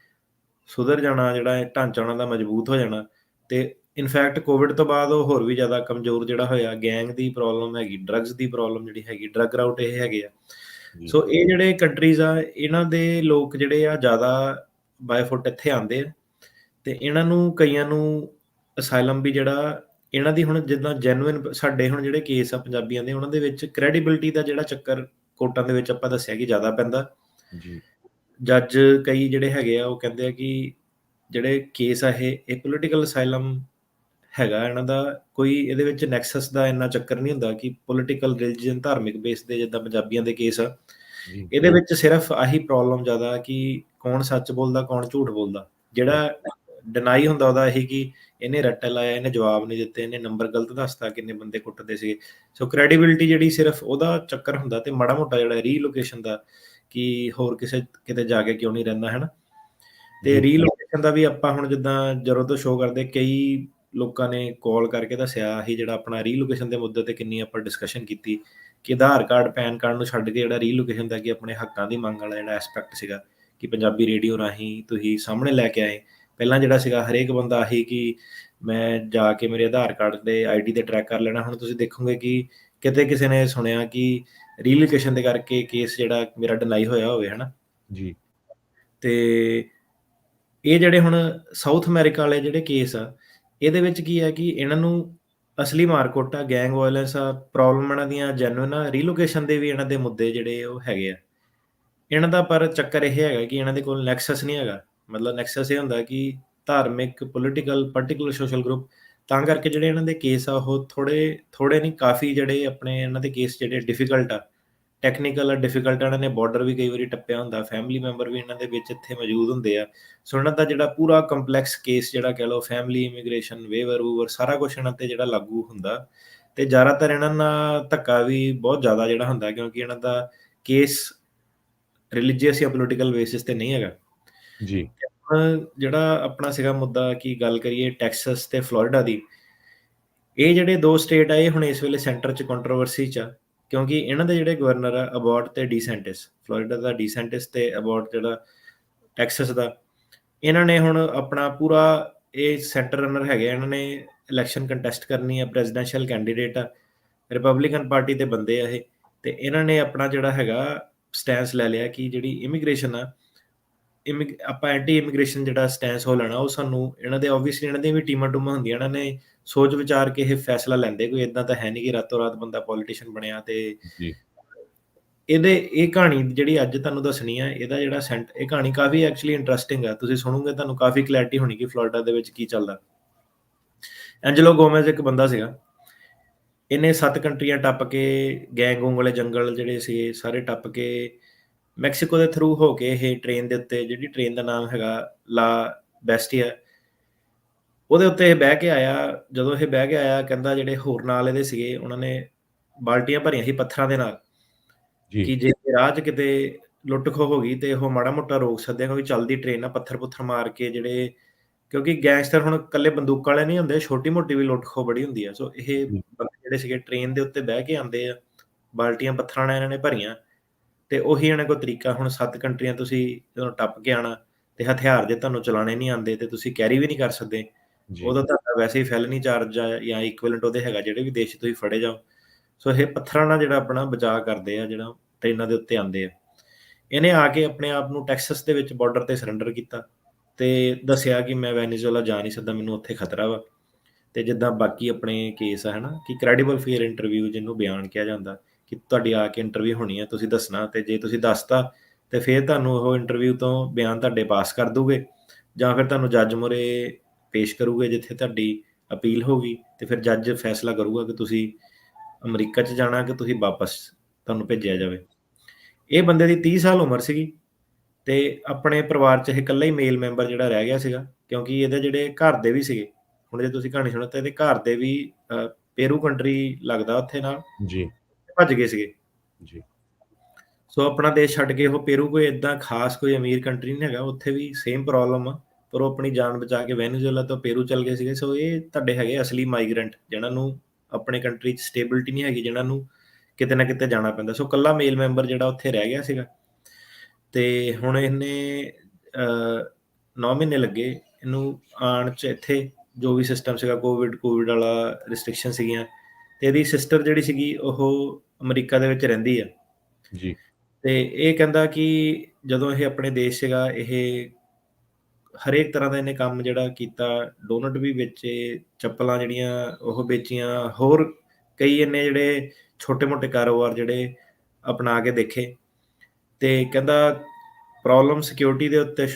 ਸੁਧਰ ਜਾਣਾ, ਜਿਹੜਾ ਢਾਂਚਾ ਉਹਨਾਂ ਦਾ ਮਜ਼ਬੂਤ ਹੋ ਜਾਣਾ। ਤੇ ਇਨਫੈਕਟ ਕੋਵਿਡ ਤੋਂ ਬਾਅਦ ਉਹ ਹੋਰ ਵੀ ਜ਼ਿਆਦਾ ਕਮਜ਼ੋਰ ਜਿਹੜਾ ਹੋਇਆ। ਗੈਂਗ ਦੀ ਪ੍ਰੋਬਲਮ ਹੈਗੀ, ਡਰੱਗਸ ਦੀ ਪ੍ਰੋਬਲਮ ਜਿਹੜੀ ਹੈਗੀ, ਡਰੱਗ ਰਾਊਟ ਇਹ ਹੈਗੇ ਆ। ਜੀ, ਸੋ ਇਹ ਜਿਹੜੇ ਕੰਟਰੀਜ਼ ਆ, ਇਹਨਾਂ ਦੇ ਲੋਕ ਜਿਹੜੇ ਆ ਜ਼ਿਆਦਾ ਬਾਏ ਫੁੱਟ ਇੱਥੇ ਆਉਂਦੇ ਆ, ਤੇ ਇਹਨਾਂ ਨੂੰ ਕਈਆਂ ਨੂੰ ਅਸਾਈਲਮ ਵੀ ਜਿਹੜਾ ਇਹਨਾਂ ਦੀ ਹੁਣ ਜਿੱਦਾਂ ਜੈਨੂਇਨ ਸਾਡੇ ਹੁਣ ਜਿਹੜੇ ਕੇਸ ਆ ਪੰਜਾਬੀਆਂ ਦੇ, ਉਹਨਾਂ ਦੇ ਵਿੱਚ ਕ੍ਰੈਡੀਬਿਲਿਟੀ ਦਾ ਜਿਹੜਾ ਚੱਕਰ ਕੋਰਟਾਂ ਦੇ ਵਿੱਚ ਆਪਾਂ ਦੱਸਿਆ ਕਿ ਜ਼ਿਆਦਾ ਪੈਂਦਾ। ਜੀ, ਜੱਜ ਕਈ ਜਿਹੜੇ ਹੈਗੇ ਆ ਉਹ ਕਹਿੰਦੇ ਆ ਕਿ ਜਿਹੜੇ ਕੇਸ ਆ ਇਹ ਪੋਲੀਟੀਕਲ ਅਸਾਈਲਮ ਹੈਗਾ ਇਹਨਾਂ ਦਾ, ਕੋਈ ਇਹਦੇ ਵਿੱਚ ਨੈਕਸਸ ਦਾ ਇੰਨਾ ਚੱਕਰ ਨਹੀਂ ਹੁੰਦਾ ਕਿ ਪੋਲੀਟੀਕਲ ਰਿਲੀਜੀਅਨ ਧਾਰਮਿਕ ਬੇਸ ਦੇ ਜਿੱਦਾਂ ਪੰਜਾਬੀਆਂ ਦੇ ਕੇਸ ਆ। ਜੀ, ਇਹਦੇ ਵਿੱਚ ਸਿਰਫ ਆਹੀ ਪ੍ਰੋਬਲਮ ਜ਼ਿਆਦਾ ਕਿ ਕੌਣ ਸੱਚ ਬੋਲਦਾ, ਕੌਣ ਝੂਠ ਬੋਲਦਾ। ਜਿਹੜਾ ਡਿਨਾਈ ਹੁੰਦਾ ਉਹਦਾ ਇਹੀ ਕਿ ਇਹਨੇ ਰੱਟਾ ਲਾਇਆ, ਇਹਨੇ ਜਵਾਬ ਨਹੀਂ ਦਿੱਤੇ, ਇਹਨੇ ਨੰਬਰ ਗਲਤ ਦੱਸਤਾ, ਕਿੰਨੇ ਬੰਦੇ ਕੁੱਟਦੇ ਸੀਗੇ। ਸੋ ਕ੍ਰੈਡੀਬਿਲਿਟੀ ਜਿਹੜੀ ਸਿਰਫ ਉਹਦਾ ਚੱਕਰ ਹੁੰਦਾ, ਤੇ ਮਾੜਾ ਮੋਟਾ ਜਿਹੜਾ ਰੀਲੋਕੇਸ਼ਨ ਦਾ ਕਿ ਹੋਰ ਕਿਸੇ ਕਿਤੇ ਜਾ ਕੇ ਕਿਉਂ ਨਹੀਂ ਰਹਿੰਦਾ, ਹੈ ਨਾ। ਤੇ ਜੀ, ਰੀਲੋਕੇਸ਼ਨ ਦਾ ਵੀ ਆਪਾਂ ਹੁਣ ਜਿੱਦਾਂ ਜਦੋਂ ਤੋਂ ਸ਼ੋਅ ਕਰਦੇ, ਕਈ ਲੋਕਾਂ ਨੇ ਕਾਲ ਕਰਕੇ ਦੱਸਿਆ ਸੀ ਜਿਹੜਾ ਆਪਣਾ ਰੀਲੋਕੇਸ਼ਨ ਦੇ ਮੁੱਦੇ ਤੇ ਕਿੰਨੀ ਆਪਾਂ ਡਿਸਕਸ਼ਨ ਕੀਤੀ ਕਿ ਆਧਾਰ ਕਾਰਡ, ਪੈਨ ਕਾਰਡ ਨੂੰ ਛੱਡ ਕੇ ਜਿਹੜਾ ਰੀਲੋਕੇਸ਼ਨ ਦਾ ਕਿ ਆਪਣੇ ਹੱਕਾਂ ਦੀ ਮੰਗ ਵਾਲਾ ਜਿਹੜਾ ਐਸਪੈਕਟ ਸੀਗਾ ਕਿ ਪੰਜਾਬੀ ਰੇਡੀਓ ਰਾਹੀਂ ਤੁਸੀਂ ਸਾਹਮਣੇ ਲੈ ਕੇ ਆਏ। ਪਹਿਲਾਂ ਜਿਹੜਾ ਸੀਗਾ ਹਰੇਕ ਬੰਦਾ ਆਹੀ ਕਿ ਮੈਂ ਜਾ ਕੇ ਮੇਰੇ ਆਧਾਰ ਕਾਰਡ ਦੇ ਆਈਡੀ ਤੇ ਟਰੈਕ ਕਰ ਲੈਣਾ। ਹੁਣ ਤੁਸੀਂ ਦੇਖੋਗੇ ਕਿ ਕਿਤੇ ਕਿਸੇ ਨੇ ਸੁਣਿਆ ਕਿ ਰੀਲੋਕੇਸ਼ਨ ਦੇ ਕਰਕੇ ਕੇਸ ਜਿਹੜਾ ਮੇਰਾ ਡਿਨਾਈ ਹੋਇਆ ਹੋਵੇ, ਹੈ ਨਾ। ਜੀ, ਤੇ ਇਹ ਜਿਹੜੇ ਹੁਣ ਸਾਊਥ ਅਮਰੀਕਾ ਵਾਲੇ ਜਿਹੜੇ ਕੇਸ ਆ, ਇਹਦੇ ਵਿੱਚ ਕੀ ਹੈ ਕਿ ਇਹਨਾਂ ਨੂੰ ਅਸਲੀ ਮਾਰਕੁੱਟ ਆ, ਗੈਂਗ ਵਾਇਲੈਂਸ ਆ, ਪ੍ਰੋਬਲਮ ਇਹਨਾਂ ਦੀਆਂ ਜੈਨੂਇਨ ਆ। ਰੀਲੋਕੇਸ਼ਨ ਦੇ ਵੀ ਇਹਨਾਂ ਦੇ ਮੁੱਦੇ ਜਿਹੜੇ ਉਹ ਹੈਗੇ ਆ ਇਹਨਾਂ ਦਾ, ਪਰ ਚੱਕਰ ਇਹ ਹੈਗਾ ਕਿ ਇਹਨਾਂ ਦੇ ਕੋਲ ਨੈਕਸਸ ਨਹੀਂ ਹੈਗਾ। ਮਤਲਬ ਨੈਕਸਸ ਇਹ ਹੁੰਦਾ ਕਿ ਧਾਰਮਿਕ, ਪੋਲੀਟੀਕਲ, ਪਾਰਟੀਕੂਲਰ ਸੋਸ਼ਲ ਗਰੁੱਪ, ਤਾਂ ਕਰਕੇ ਜਿਹੜੇ ਇਹਨਾਂ ਦੇ ਕੇਸ ਆ ਉਹ ਥੋੜੇ ਨਹੀਂ, ਕਾਫੀ ਜਿਹੜੇ ਆਪਣੇ ਇਹਨਾਂ ਦੇ ਕੇਸ ਜਿਹੜੇ ਡਿਫਿਕਲਟ ਆ, ਟੈਕਨੀਕਲ ਡਿਫਿਕਲਟ। ਇਹਨਾਂ ਨੇ ਬਾਰਡਰ ਵੀ ਕਈ ਵਾਰੀ ਟੱਪਿਆ ਹੁੰਦਾ, ਫੈਮਿਲੀ ਮੈਂਬਰ ਵੀ ਇਹਨਾਂ ਦੇ ਵਿੱਚ ਇੱਥੇ ਮੌਜੂਦ ਹੁੰਦੇ ਆ। ਸੋ ਇਹਨਾਂ ਦਾ ਜਿਹੜਾ ਪੂਰਾ ਕੰਪਲੈਕਸ ਕੇਸ ਜਿਹੜਾ ਕਹਿ ਲਓ, ਫੈਮਿਲੀ, ਇਮੀਗ੍ਰੇਸ਼ਨ, ਵੇਵਰ ਵੂਵਰ, ਸਾਰਾ ਕੁਝ ਇਹਨਾਂ ਤੇ ਜਿਹੜਾ ਲਾਗੂ ਹੁੰਦਾ। ਤੇ ਜ਼ਿਆਦਾਤਰ ਇਹਨਾਂ ਨਾਲ ਧੱਕਾ ਵੀ ਬਹੁਤ ਜ਼ਿਆਦਾ ਜਿਹੜਾ ਹੁੰਦਾ, ਕਿਉਂਕਿ ਇਹਨਾਂ ਦਾ ਕੇਸ ਰਿਲੀਜੀਅਸ ਜਾਂ ਪੋਲੀਟੀਕਲ ਬੇਸਿਸ ਤੇ ਨਹੀਂ ਹੈਗਾ। ਜੀ, ਜਿਹੜਾ ਆਪਣਾ ਸੀਗਾ ਮੁੱਦਾ ਕਿ ਗੱਲ ਕਰੀਏ ਟੈਕਸਸ ਤੇ ਫਲੋਰੀਡਾ ਦੀ, ਇਹ ਜਿਹੜੇ ਦੋ ਸਟੇਟ ਆ, ਇਹ ਹੁਣ ਇਸ ਵੇਲੇ ਸੈਂਟਰ 'ਚ ਕੰਟਰੋਵਰਸੀ 'ਚ ਆ, ਕਿਉਂਕਿ ਇਹਨਾਂ ਦੇ ਜਿਹੜੇ ਗਵਰਨਰ ਆ ਅਬੋਟ ਤੇ ਡੀਸੈਂਟਿਸ, ਫਲੋਰੀਡਾ ਦਾ ਡੀਸੈਂਟਿਸ ਤੇ ਅਬੋਟ ਜਿਹੜਾ ਟੈਕਸਸ ਦਾ, ਇਹਨਾਂ ਨੇ ਹੁਣ ਆਪਣਾ ਪੂਰਾ, ਇਹ ਸੈਂਟਰ ਰਨਰ ਹੈਗੇ, ਇਹਨਾਂ ਨੇ ਇਲੈਕਸ਼ਨ ਕੰਟੈਸਟ ਕਰਨੀ ਆ, ਪ੍ਰੈਜ਼ੀਡੈਂਸ਼ੀਅਲ ਕੈਂਡੀਡੇਟ ਆ, ਰਿਪਬਲਿਕਨ ਪਾਰਟੀ ਦੇ ਬੰਦੇ ਆ ਇਹ। ਤੇ ਇਹਨਾਂ ਨੇ ਆਪਣਾ ਜਿਹੜਾ ਹੈਗਾ ਸਟੈਂਸ ਲੈ ਲਿਆ ਕਿ ਜਿਹੜੀ ਇਮੀਗ੍ਰੇਸ਼ਨ ਆ, ਆਪਾਂ ਐਂਟੀ ਇਮੀਗ੍ਰੇਸ਼ਨ ਜਿਹੜਾ ਸਟੈਂਸ ਹੋ ਲੈਣਾ, ਉਹ ਸਾਨੂੰ ਇਹਨਾਂ ਦੇ ਓਬਵੀਅਸਲੀ ਇਹਨਾਂ ਦੀਆਂ ਵੀ ਟੀਮਾਂ ਟੂਮਾਂ ਹੁੰਦੀਆਂ, ਇਹਨਾਂ ਨੇ ਸੋਚ ਵਿਚਾਰ ਕੇ ਇਹ ਫੈਸਲਾ ਲੈਂਦੇ। ਕੋਈ ਇਦਾਂ ਤਾਂ ਹੈ ਨਹੀਂ ਕਿ ਰਾਤੋਂ ਰਾਤ ਬੰਦਾ ਪੋਲੀਟੀਸ਼ੀਅਨ ਬਣਿਆ। ਤੇ ਜੀ, ਇਹ ਕਹਾਣੀ ਜਿਹੜੀ ਅੱਜ ਤੁਹਾਨੂੰ ਦੱਸਣੀ ਆ, ਇਹਦਾ ਜਿਹੜਾ ਇਹ ਕਹਾਣੀ ਕਾਫੀ ਐਕਚੁਅਲੀ ਇੰਟਰਸਟਿੰਗ ਆ। ਤੁਸੀਂ ਸੁਣੋਗੇ ਤੁਹਾਨੂੰ ਕਾਫੀ ਕਲੈਰਿਟੀ ਹੋਣੀ ਕਿ ਫਲੋਰੀਡਾ ਦੇ ਵਿੱਚ ਕੀ ਚੱਲਦਾ। ਐਂਜਲੋ ਗੋਮez ਇੱਕ ਬੰਦਾ ਸੀਗਾ, ਇਹਨੇ 7 ਕੰਟਰੀਆਂ ਟੱਪ ਕੇ, ਗੈਂਗੋਂਗ ਵਾਲੇ ਜੰਗਲ ਜਿਹੜੇ ਸੀ ਸਾਰੇ ਟੱਪ ਕੇ, ਮੈਕਸੀਕੋ ਦੇ ਥਰੂ ਹੋ ਕੇ ਇਹ ਟ੍ਰੇਨ ਦੇ ਉੱਤੇ, ਜਿਹੜੀ ਟ੍ਰੇਨ ਦਾ ਨਾਮ ਹੈਗਾ ਲਾ ਬੈਸਟੀਆ, ਉਹਦੇ ਉੱਤੇ ਇਹ ਬਹਿ ਕੇ ਆਇਆ। ਜਦੋਂ ਇਹ ਬਹਿ ਕੇ ਆਇਆ, ਕਹਿੰਦਾ ਜਿਹੜੇ ਹੋਰ ਨਾਲ ਇਹਦੇ ਸੀਗੇ, ਉਹਨਾਂ ਨੇ ਬਾਲਟੀਆਂ ਭਰੀਆਂ ਸੀ ਪੱਥਰਾਂ ਦੇ ਨਾਲ ਕਿ ਜੀ, ਜੇ ਰਾਹ 'ਚ ਕਿਤੇ ਲੁੱਟ ਖੋਹ ਹੋ ਗਈ ਤੇ ਉਹ ਮਾੜਾ ਮੋਟਾ ਰੋਕ ਸਕਦੇ ਆ, ਕਿਉਂਕਿ ਚੱਲਦੀ ਟ੍ਰੇਨ ਆ। ਪੱਥਰ ਪੁੱਥਰ ਮਾਰ ਕੇ ਜਿਹੜੇ, ਕਿਉਂਕਿ ਗੈਂਗਸਟਰ ਹੁਣ ਇਕੱਲੇ ਬੰਦੂਕਾਂ ਵਾਲੇ ਨਹੀਂ ਹੁੰਦੇ, ਛੋਟੀ ਮੋਟੀ ਵੀ ਲੁੱਟ ਖੋਹ ਬੜੀ ਹੁੰਦੀ ਆ। ਸੋ ਇਹ ਜੀ, ਬੰਦੇ ਜਿਹੜੇ ਸੀਗੇ ਟ੍ਰੇਨ ਦੇ ਉੱਤੇ ਬਹਿ ਕੇ ਆਉਂਦੇ ਆ, ਬਾਲਟੀਆਂ ਪੱਥਰਾਂ ਨਾਲ ਇਹਨਾਂ ਨੇ ਭਰੀਆਂ, ਤੇ ਉਹੀ ਇਹਨਾਂ ਕੋਲ ਤਰੀਕਾ। ਹੁਣ 7 ਕੰਟਰੀਆਂ ਤੁਸੀਂ ਜਦੋਂ ਟੱਪ ਕੇ ਆਉਣਾ, ਤੇ ਹਥਿਆਰ ਜੇ ਤੁਹਾਨੂੰ ਚਲਾਉਣੇ ਨਹੀਂ ਆਉਂਦੇ ਤੇ ਤੁਸੀਂ ਕੈਰੀ ਵੀ ਨਹੀਂ ਕਰ ਸਕਦੇ, ਜੀ, ਉਹਦਾ ਤੁਹਾਡਾ ਵੈਸੇ ਹੀ ਫੈਲਨੀ ਚਾਰਜ ਜਾਂ ਇਕੁਇਵਲੈਂਟ ਉਹਦੇ ਹੈਗਾ ਜਿਹੜੇ ਵੀ ਦੇਸ਼ 'ਚ ਤੁਸੀਂ ਫੜੇ ਜਾਓ। ਸੋ ਇਹ ਪੱਥਰਾਂ ਨਾਲ ਜਿਹੜਾ ਆਪਣਾ ਬਚਾਅ ਕਰਦੇ ਆ, ਜਿਹੜਾ ਟ੍ਰੇਨਾਂ ਦੇ ਉੱਤੇ ਆਉਂਦੇ ਆ। ਇਹਨੇ ਆ ਕੇ ਆਪਣੇ ਆਪ ਨੂੰ ਟੈਕਸਸ ਦੇ ਵਿੱਚ ਬਾਰਡਰ ਤੇ ਸਰੈਂਡਰ ਕੀਤਾ ਤੇ ਦੱਸਿਆ ਕਿ ਮੈਂ ਵੈਨੇਜ਼ੁਏਲਾ ਜਾ ਨਹੀਂ ਸਕਦਾ, ਮੈਨੂੰ ਉੱਥੇ ਖਤਰਾ ਵਾ। ਤੇ ਜਿੱਦਾਂ ਬਾਕੀ ਆਪਣੇ ਕੇਸ ਆ, ਹੈ ਨਾ, ਕਿ ਕ੍ਰੈਡੀਬਲ ਫੇਅਰ ਇੰਟਰਵਿਊ ਜਿਹਨੂੰ ਬਿਆਨ ਕਿਹਾ ਜਾਂਦਾ, ਕਿ ਤੁਹਾਡੀ ਆ ਕੇ ਇੰਟਰਵਿਊ ਹੋਣੀ ਹੈ, ਤੁਸੀਂ ਦੱਸਣਾ, ਤੇ ਜੇ ਤੁਸੀਂ ਦੱਸਤਾ ਤੇ ਫਿਰ ਤੁਹਾਨੂੰ ਉਹ ਇੰਟਰਵਿਊ ਤੋਂ ਬਿਆਨ ਤੁਹਾਡੇ ਪਾਸ ਕਰ ਦੂਗੇ, ਜਾਂ ਫਿਰ ਤੁਹਾਨੂੰ ਜੱਜ ਮੂਹਰੇ ਪੇਸ਼ ਕਰੂਗੇ ਜਿੱਥੇ ਤੁਹਾਡੀ ਅਪੀਲ ਹੋਊਗੀ, ਤੇ ਫਿਰ ਜੱਜ ਫੈਸਲਾ ਕਰੂਗਾ ਕਿ ਤੁਸੀਂ ਅਮਰੀਕਾ 'ਚ ਜਾਣਾ ਕਿ ਤੁਸੀਂ ਵਾਪਸ ਤੁਹਾਨੂੰ ਭੇਜਿਆ ਜਾਵੇ। ਇਹ ਬੰਦੇ ਦੀ 30 ਸਾਲ ਉਮਰ ਸੀਗੀ, ਤੇ ਆਪਣੇ ਪਰਿਵਾਰ 'ਚ ਇਹ ਇਕੱਲਾ ਹੀ ਮੇਲ ਮੈਂਬਰ ਜਿਹੜਾ ਰਹਿ ਗਿਆ ਸੀਗਾ, ਕਿਉਂਕਿ ਇਹਦੇ ਜਿਹੜੇ ਘਰ ਦੇ ਵੀ ਸੀਗੇ। ਹੁਣ ਜੇ ਤੁਸੀਂ ਕਹਾਣੀ ਸੁਣੋ ਤਾਂ ਇਹਦੇ ਘਰ ਦੇ ਵੀ ਪੇਰੂ ਕੰਟਰੀ ਲੱਗਦਾ ਉੱਥੇ ਨਾਲ, ਜੀ, ਭੱਜ ਗਏ ਸੀਗੇ। ਜੀ, ਸੋ ਆਪਣਾ ਦੇਸ਼ ਛੱਡ ਕੇ ਉਹ ਪੇਰੂ, ਕੋਈ ਏਦਾਂ ਖਾਸ ਕੋਈ ਅਮੀਰ ਕੰਟਰੀ ਨਹੀਂ ਹੈਗਾ, ਉੱਥੇ ਵੀ ਸੇਮ ਪ੍ਰੋਬਲਮ ਆ, ਪਰ ਉਹ ਆਪਣੀ ਜਾਨ ਬਚਾ ਕੇ ਵੈਨੇਜ਼ੁਏਲਾ ਤੋਂ ਪੇਰੂ ਚਲ ਗਏ ਸੀਗੇ। ਸੋ ਇਹ ਤੁਹਾਡੇ ਹੈਗੇ ਅਸਲੀ ਮਾਈਗ੍ਰੈਂਟ, ਜਿਹਨਾਂ ਨੂੰ ਆਪਣੇ ਕੰਟਰੀ 'ਚ ਸਟੇਬਿਲਿਟੀ ਨਹੀਂ ਹੈਗੀ, ਜਿਹਨਾਂ ਨੂੰ ਕਿਤੇ ਨਾ ਕਿਤੇ ਜਾਣਾ ਪੈਂਦਾ। ਸੋ ਇਕੱਲਾ ਮੇਲ ਮੈਂਬਰ ਜਿਹੜਾ ਉੱਥੇ ਰਹਿ ਗਿਆ ਸੀਗਾ। ਤੇ ਹੁਣ ਇਹਨੇ 9 ਮਹੀਨੇ ਲੱਗੇ ਇਹਨੂੰ ਆਉਣ 'ਚ ਇੱਥੇ, ਜੋ ਵੀ ਸਿਸਟਮ ਸੀਗਾ ਕੋਵਿਡ ਵਾਲਾ ਰਿਸਟ੍ਰਿਕਸ਼ਨ ਸੀਗੀਆਂ, ਤੇ ਇਹਦੀ ਸਿਸਟਰ ਜਿਹੜੀ ਸੀਗੀ ਉਹ ਅਮਰੀਕਾ ਦੇ ਵਿੱਚ ਰਹਿੰਦੀ ਆ। ਜੀ, ਤੇ ਇਹ ਕਹਿੰਦਾ ਕਿ ਜਦੋਂ ਇਹ ਆਪਣੇ ਦੇਸ਼ ਸੀਗਾ, ਇਹ ਹਰੇਕ ਤਰ੍ਹਾਂ ਦਾ ਇਹਨੇ ਕੰਮ ਜਿਹੜਾ ਕੀਤਾ, ਡੋਨਟ ਵੀ ਵੇਚੇ, ਚੱਪਲਾਂ ਜਿਹੜੀਆਂ ਉਹ ਵੇਚੀਆਂ, ਹੋਰ ਕਈ ਇਹਨੇ ਜਿਹੜੇ ਛੋਟੇ-ਮੋਟੇ ਕਾਰੋਬਾਰ ਜਿਹੜੇ ਅਪਣਾ ਕੇ ਦੇਖੇ। ਤੇ ਕਹਿੰਦਾ ਪ੍ਰੋਬਲਮ ਸਿਕਿਉਰਿਟੀ ਦੇ ਉੱਤੇ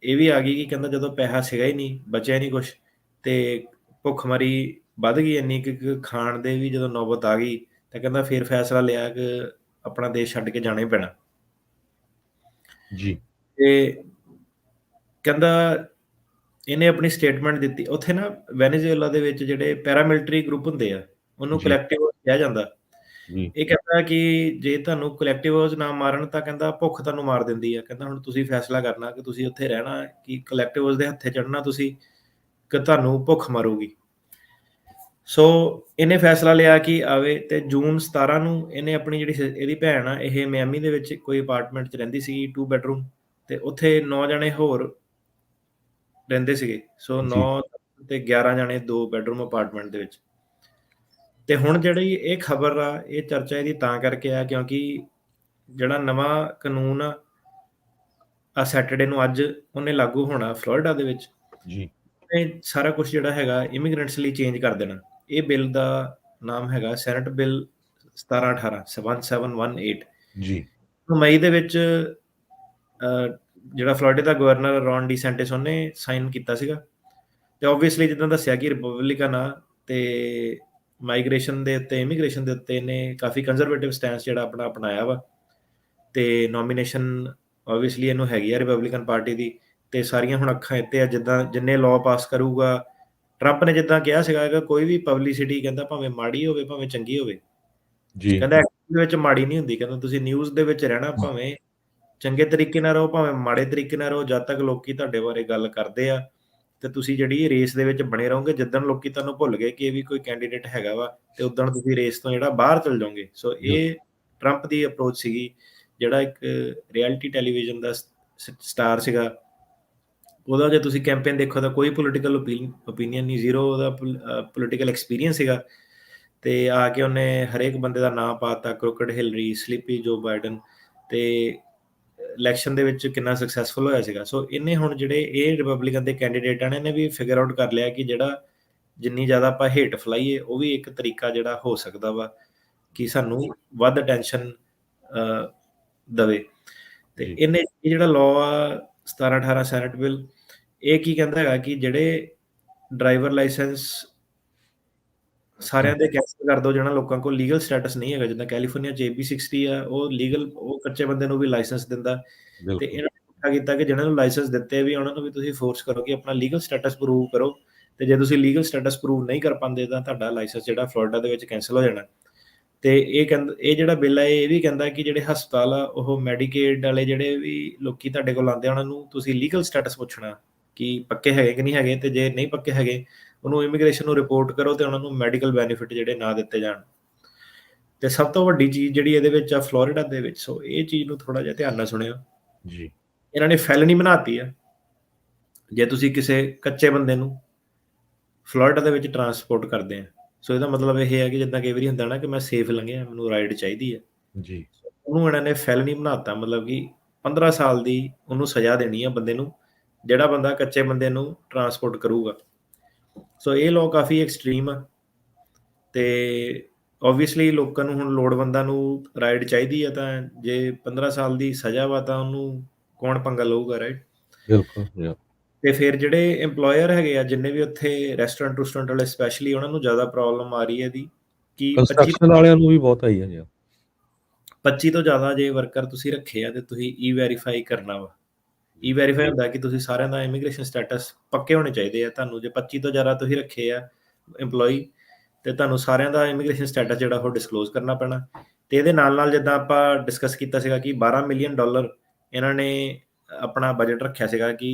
ਇਹ ਵੀ ਆ ਗਈ ਕਿ ਕਹਿੰਦਾ ਜਦੋਂ ਪੈਸਾ ਸੀਗਾ ਹੀ ਨਹੀਂ, ਬਚਿਆ ਨਹੀਂ ਕੁਛ, ਤੇ ਭੁੱਖਮਰੀ ਵੱਧ ਗਈ ਇੰਨੀ ਕਿ ਖਾਣ ਦੇ ਵੀ ਜਦੋਂ ਨੌਬਤ ਆ ਗਈ, ਤਾਂ ਕਹਿੰਦਾ ਫਿਰ ਫੈਸਲਾ ਲਿਆ ਕਿ ਆਪਣਾ ਦੇਸ਼ ਛੱਡ ਕੇ ਜਾਣਾ ਹੀ ਪੈਣਾ। ਜੀ, ਤੇ ਕਹਿੰਦਾ ਇਹਨੇ ਆਪਣੀ ਸਟੇਟਮੈਂਟ ਦਿੱਤੀ। ਉੱਥੇ ਨਾ ਵੈਨੇਜ਼ੁਏਲਾ ਦੇ ਵਿੱਚ ਜਿਹੜੇ ਪੈਰਾਮਿਲਟਰੀ ਗਰੁੱਪ ਹੁੰਦੇ ਆ, ਉਹਨੂੰ ਜੀ, ਕਲੈਕਟਿਵ ਕਿਹਾ ਜਾਂਦਾ। ਜੀ, ਇਹ ਕਹਿੰਦਾ ਕਿ ਜੇ ਤੁਹਾਨੂੰ ਕਲੈਕਟਿਵ ਨਾ ਮਾਰਨ ਤਾਂ ਕਹਿੰਦਾ ਭੁੱਖ ਤੁਹਾਨੂੰ ਮਾਰ ਦਿੰਦੀ ਆ। ਕਹਿੰਦਾ ਹੁਣ ਤੁਸੀਂ ਫੈਸਲਾ ਕਰਨਾ ਕਿ ਤੁਸੀਂ ਉੱਥੇ ਰਹਿਣਾ ਕਿ ਕਲੈਕਟਿਵ ਦੇ ਹੱਥੇ ਚੜ੍ਹਨਾ ਤੁਸੀਂ, ਕਿ ਤੁਹਾਨੂੰ ਭੁੱਖ ਮਾਰੂਗੀ। ਸੋ ਇਹਨੇ ਫੈਸਲਾ ਲਿਆ ਕਿ ਆਵੇ, ਤੇ ਜੂਨ 17 ਨੂੰ ਇਹਨੇ ਆਪਣੀ ਜਿਹੜੀ ਇਹਦੀ ਭੈਣ ਆ, ਇਹ ਮਿਆਮੀ ਦੇ ਵਿੱਚ ਕੋਈ ਅਪਾਰਟਮੈਂਟ 'ਚ ਰਹਿੰਦੀ ਸੀਗੀ 2 ਬੈਡਰੂਮ, ਤੇ ਉੱਥੇ 9 ਜਣੇ ਹੋਰ ਰਹਿੰਦੇ ਸੀਗੇ। ਸੋ ਜੀ, 9 ਤੇ 11 ਜਣੇ 2 ਬੈਡਰੂਮ ਅਪਾਰਟਮੈਂਟ ਦੇ ਵਿੱਚ। ਤੇ ਹੁਣ ਜਿਹੜੀ ਇਹ ਖਬਰ ਆ, ਇਹ ਚਰਚਾ ਇਹਦੀ ਤਾਂ ਕਰਕੇ ਆ ਕਿਉਂਕਿ ਜਿਹੜਾ ਨਵਾਂ ਕਾਨੂੰਨ ਆ ਸੈਟਰਡੇ ਨੂੰ ਅੱਜ ਉਹਨੇ ਲਾਗੂ ਹੋਣਾ ਫਲੋਰੀਡਾ ਦੇ ਵਿੱਚ। ਜੀ, ਇਹ ਸਾਰਾ ਕੁਝ ਜਿਹੜਾ ਹੈਗਾ ਇਮੀਗ੍ਰੈਂਟਸ ਲਈ ਚੇਂਜ ਕਰ ਦੇਣਾ। ਇਹ ਬਿੱਲ ਦਾ ਨਾਮ ਹੈਗਾ ਸੈਨੇਟ ਬਿੱਲ 1718 1718। ਜੀ, ਮਈ ਦੇ ਵਿੱਚ ਜਿਹੜਾ ਫਲੋਰੀਡਾ ਦਾ ਗਵਰਨਰ ਰੌਨ ਡੀਸੈਂਟਿਸ ਉਹਨੇ ਸਾਈਨ ਕੀਤਾ ਸੀਗਾ। ਤੇ ਆਬਵੀਅਸਲੀ ਜਿੱਦਾਂ ਦੱਸਿਆ ਕਿ ਰਿਪਬਲਿਕਨ ਆ, ਤੇ ਮਾਈਗ੍ਰੇਸ਼ਨ ਦੇ ਉੱਤੇ, ਇਮੀਗ੍ਰੇਸ਼ਨ ਦੇ ਉੱਤੇ ਇਹਨੇ ਕਾਫੀ ਕੰਜ਼ਰਵੇਟਿਵ ਸਟੈਂਸ ਜਿਹੜਾ ਆਪਣਾ ਅਪਣਾਇਆ ਵਾ। ਤੇ ਨੋਮੀਨੇਸ਼ਨ ਆਬਵੀਅਸਲੀ ਇਹਨੂੰ ਹੈਗੀ ਆ ਰਿਪਬਲਿਕਨ ਪਾਰਟੀ ਦੀ, ਤੇ ਸਾਰੀਆਂ ਹੁਣ ਅੱਖਾਂ ਇੱਥੇ ਆ। ਜਿੱਦਾਂ ਜਿੰਨੇ ਲਾਅ ਪਾਸ ਕਰੂਗਾ, ਟਰੰਪ ਨੇ ਜਿੱਦਾਂ ਕਿਹਾ ਸੀਗਾ ਕਿ ਕੋਈ ਵੀ ਪਬਲਿਸਿਟੀ ਕਹਿੰਦਾ ਭਾਵੇਂ ਮਾੜੀ ਹੋਵੇ ਭਾਵੇਂ ਚੰਗੀ ਹੋਵੇ, ਜੀ, ਕਹਿੰਦਾ ਐਕਚੁਅਲ ਵਿੱਚ ਮਾੜੀ ਨਹੀਂ ਹੁੰਦੀ। ਕਹਿੰਦਾ ਤੁਸੀਂ ਨਿਊਜ਼ ਦੇ ਵਿੱਚ ਰਹਿਣਾ, ਭਾਵੇਂ ਚੰਗੇ ਤਰੀਕੇ ਨਾਲ ਰਹੋ ਭਾਵੇਂ ਮਾੜੇ ਤਰੀਕੇ ਨਾਲ ਰਹੋ, ਜਦ ਤੱਕ ਲੋਕੀ ਤੁਹਾਡੇ ਬਾਰੇ ਗੱਲ ਕਰਦੇ ਆ ਤੇ ਤੁਸੀਂ ਜਿਹੜੀ ਰੇਸ ਦੇ ਵਿੱਚ ਬਣੇ ਰਹੋਗੇ। ਜਿੱਦਣ ਲੋਕੀ ਤੁਹਾਨੂੰ ਭੁੱਲ ਗਏ ਕਿ ਇਹ ਵੀ ਕੋਈ ਕੈਂਡੀਡੇਟ ਹੈਗਾ ਵਾ, ਤੇ ਉਦਣ ਤੁਸੀਂ ਰੇਸ ਤੋਂ ਜਿਹੜਾ ਬਾਹਰ ਚਲ ਜਾਓਗੇ। ਸੋ ਇਹ ਟਰੰਪ ਦੀ ਅਪਰੋਚ ਸੀਗੀ, ਜਿਹੜਾ ਇੱਕ ਰਿਐਲਿਟੀ ਟੈਲੀਵਿਜ਼ਨ ਦਾ ਸਟਾਰ ਸੀਗਾ। ਉਹਦਾ ਜੇ ਤੁਸੀਂ ਕੈਂਪੇਨ ਦੇਖੋ ਤਾਂ ਕੋਈ ਪੋਲੀਟੀਕਲ ਓਪੀਨੀਅਨ ਨਹੀਂ, ਜ਼ੀਰੋ ਉਹਦਾ ਪੋਲੀਟੀਕਲ ਐਕਸਪੀਰੀਅੰਸ ਸੀਗਾ। ਤੇ ਆ ਕੇ ਉਹਨੇ ਹਰੇਕ ਬੰਦੇ ਦਾ ਨਾਂ ਪਾਤਾ, ਕ੍ਰੋਕਡ ਹਿਲਰੀ, ਸਲੀਪੀ ਜੋ ਬਾਈਡਨ, ਤੇ ਇਲੈਕਸ਼ਨ ਦੇ ਵਿੱਚ ਕਿੰਨਾ ਸਕਸੈਸਫੁਲ ਹੋਇਆ ਸੀਗਾ। ਸੋ ਇਹਨੇ ਹੁਣ ਜਿਹੜੇ ਇਹ ਰਿਪਬਲਿਕਨ ਦੇ ਕੈਂਡੀਡੇਟਾਂ ਨੇ ਵੀ ਫਿਗਰ ਆਊਟ ਕਰ ਲਿਆ ਕਿ ਜਿਹੜਾ ਜਿੰਨੀ ਜ਼ਿਆਦਾ ਆਪਾਂ ਹੇਟ ਫਲਾਈਏ, ਉਹ ਵੀ ਇੱਕ ਤਰੀਕਾ ਜਿਹੜਾ ਹੋ ਸਕਦਾ ਵਾ ਕਿ ਸਾਨੂੰ ਵੱਧ ਅਟੈਂਸ਼ਨ ਦਵੇ। ਤੇ ਇਹਨੇ ਇਹ ਜਿਹੜਾ ਲਾਅ ਆ 1718 ਸੈਨੇਟ ਬਿੱਲ, ਇਹ ਕੀ ਕਹਿੰਦਾ ਹੈਗਾ ਕਿ ਜਿਹੜੇ ਡਰਾਈਵਰ ਲਾਇਸੈਂਸ ਸਾਰਿਆਂ ਦੇ ਕੈਂਸਲ ਕਰ ਦੋ, ਜਿਹਨਾਂ ਲੋਕਾਂ ਕੋਲ ਲੀਗਲ ਸਟੇਟਸ ਨਹੀਂ ਹੈਗਾ। ਜਿੱਦਾਂ ਕੈਲੀਫੋਰਨੀਆ 'ਚ AB60 ਆ, ਉਹ ਲੀਗਲ, ਉਹ ਕੱਚੇ ਬੰਦੇ ਨੂੰ ਵੀ ਲਾਇਸੈਂਸ ਦਿੰਦਾ। ਤੇ ਇਹਨਾਂ ਨੇ ਪੁੱਠਾ ਕੀਤਾ ਕਿ ਜਿਹਨਾਂ ਨੂੰ ਲਾਇਸੈਂਸ ਦਿੱਤੇ ਵੀ, ਉਹਨਾਂ ਨੂੰ ਵੀ ਤੁਸੀਂ ਫੋਰਸ ਕਰੋ ਕਿ ਆਪਣਾ ਲੀਗਲ ਸਟੇਟਸ ਪ੍ਰੂਵ ਕਰੋ। ਤੇ ਜੇ ਤੁਸੀਂ ਲੀਗਲ ਸਟੇਟਸ ਪ੍ਰੂਵ ਨਹੀਂ ਕਰ ਪਾਉਂਦੇ ਤਾਂ ਤੁਹਾਡਾ ਲਾਇਸੈਂਸ ਜਿਹੜਾ ਫਲੋਰੀਡਾ ਦੇ ਵਿੱਚ ਕੈਂਸਲ ਹੋ ਜਾਣਾ। ਤੇ ਇਹ ਕਹਿੰਦਾ, ਇਹ ਜਿਹੜਾ ਬਿੱਲ ਹੈ ਇਹ ਵੀ ਕਹਿੰਦਾ ਕਿ ਜਿਹੜੇ ਹਸਪਤਾਲ ਆ, ਉਹ ਮੈਡੀਕੇਡ ਵਾਲੇ ਜਿਹੜੇ ਵੀ ਲੋਕੀ ਤੁਹਾਡੇ ਕੋਲ ਆਉਂਦੇ ਆ, ਉਹਨਾਂ ਨੂੰ ਤੁਸੀਂ ਲੀਗਲ ਸਟੇਟਸ ਪੁੱਛਣਾ ਕਿ ਪੱਕੇ ਹੈਗੇ ਕਿ ਨਹੀਂ ਹੈਗੇ। ਤੇ ਜੇ ਨਹੀਂ ਪੱਕੇ ਹੈਗੇ, ਉਹਨੂੰ ਇਮੀਗ੍ਰੇਸ਼ਨ ਨੂੰ ਰਿਪੋਰਟ ਕਰੋ ਤੇ ਉਹਨਾਂ ਨੂੰ ਮੈਡੀਕਲ ਬੈਨੀਫਿਟ ਜਿਹੜੇ ਨਾ ਦਿੱਤੇ ਜਾਣ। ਤੇ ਸਭ ਤੋਂ ਵੱਡੀ ਚੀਜ਼ ਜਿਹੜੀ ਇਹਦੇ ਵਿੱਚ ਆ ਫਲੋਰੀਡਾ ਦੇ ਵਿੱਚ, ਸੋ ਇਹ ਚੀਜ਼ ਨੂੰ ਥੋੜਾ ਜਿਹਾ ਧਿਆਨ ਨਾਲ ਸੁਣਿਓ ਜੀ। ਇਹਨਾਂ ਨੇ ਫੈਲਨੀ ਬਣਾਤੀ ਆ ਜੇ ਤੁਸੀਂ ਕਿਸੇ ਕੱਚੇ ਬੰਦੇ ਨੂੰ ਫਲੋਰੀਡਾ ਦੇ ਵਿੱਚ ਟਰਾਂਸਪੋਰਟ ਕਰਦੇ ਆ। ਸੋ ਇਹਦਾ ਮਤਲਬ ਇਹ ਹੈ ਕਿ ਜਿੱਦਾਂ ਕਈ ਵਾਰੀ ਹੁੰਦਾ ਨਾ ਕਿ ਮੈਂ ਸੇਫ ਲੰਘਿਆ, ਮੈਨੂੰ ਰਾਈਡ ਚਾਹੀਦੀ ਹੈ, ਜੀ, ਉਹਨੂੰ ਇਹਨਾਂ ਨੇ ਫੈਲਨੀ ਬਣਾਤਾ। ਮਤਲਬ ਕਿ 15 ਸਾਲ ਦੀ ਉਹਨੂੰ ਸਜ਼ਾ ਦੇਣੀ ਆ ਬੰਦੇ ਨੂੰ, ਜਿਹੜਾ ਬੰਦਾ ਕੱਚੇ ਬੰਦੇ ਨੂੰ ਟਰਾਂਸਪੋਰਟ ਕਰੂਗਾ। ਸੋ ਇਹ ਲਾਅ ਕਾਫੀ ਐਕਸਟ੍ਰੀਮ ਆ। ਤੇ ਆਬਵੀਅਸਲੀ ਲੋਕਾਂ ਨੂੰ ਹੁਣ ਲੋੜਵੰਦਾਂ ਨੂੰ ਰਾਈਡ ਚਾਹੀਦੀ ਆ, ਤਾਂ ਜੇ 15 ਸਾਲ ਦੀ ਸਜ਼ਾ ਵਾ ਤਾਂ ਉਹਨੂੰ ਕੌਣ ਪੰਗਾ ਲਊਗਾ, ਰਾਈਟ? ਬਿਲਕੁਲ। ਤੇ ਫਿਰ ਜਿਹੜੇ EMPLOYER ਹੈਗੇ ਆ, ਜਿੰਨੇ ਵੀ ਉੱਥੇ ਰੈਸਟੋਰੈਂਟ ਵਾਲੇ ਸਪੈਸ਼ਲੀ, ਉਹਨਾਂ ਨੂੰ ਜ਼ਿਆਦਾ ਪ੍ਰੋਬਲਮ ਆ ਰਹੀ ਹੈ ਇਹਦੀ ਕਿ 25 ਕੰਸਟਰਕਸ਼ਨ ਵਾਲਿਆਂ ਨੂੰ ਵੀ ਬਹੁਤ ਆਈ ਹੈ ਜੀ। 25 ਤੋਂ ਜ਼ਿਆਦਾ ਜੇ ਵਰਕਰ ਤੁਸੀਂ ਰੱਖੇ ਆ ਤੇ ਤੁਸੀਂ E-ਵੈਰੀਫਾਈ ਕਰਨਾ ਵਾ। E-ਵੈਰੀਫਾਈ ਹੁੰਦਾ ਕਿ ਤੁਸੀਂ ਸਾਰਿਆਂ ਦਾ ਇਮੀਗ੍ਰੇਸ਼ਨ ਸਟੇਟਸ ਪੱਕੇ ਹੋਣੇ ਚਾਹੀਦੇ ਆ। ਤੁਹਾਨੂੰ ਜੇ 25 ਤੋਂ ਜ਼ਿਆਦਾ ਤੁਸੀਂ ਰੱਖੇ ਆ EMPLOYE, ਤੇ ਤੁਹਾਨੂੰ ਸਾਰਿਆਂ ਦਾ ਇਮੀਗ੍ਰੇਸ਼ਨ ਸਟੇਟਸ ਜਿਹੜਾ ਉਹ ਡਿਸਕਲੋਜ਼ ਕਰਨਾ ਪੈਣਾ। ਤੇ ਇਹਦੇ ਨਾਲ ਜਿੱਦਾਂ ਆਪਾਂ ਡਿਸਕਸ ਕੀਤਾ ਸੀਗਾ ਕਿ $12 ਮਿਲੀਅਨ ਇਹਨਾਂ ਨੇ ਆਪਣਾ ਬਜਟ ਰੱਖਿਆ ਸੀਗਾ ਕਿ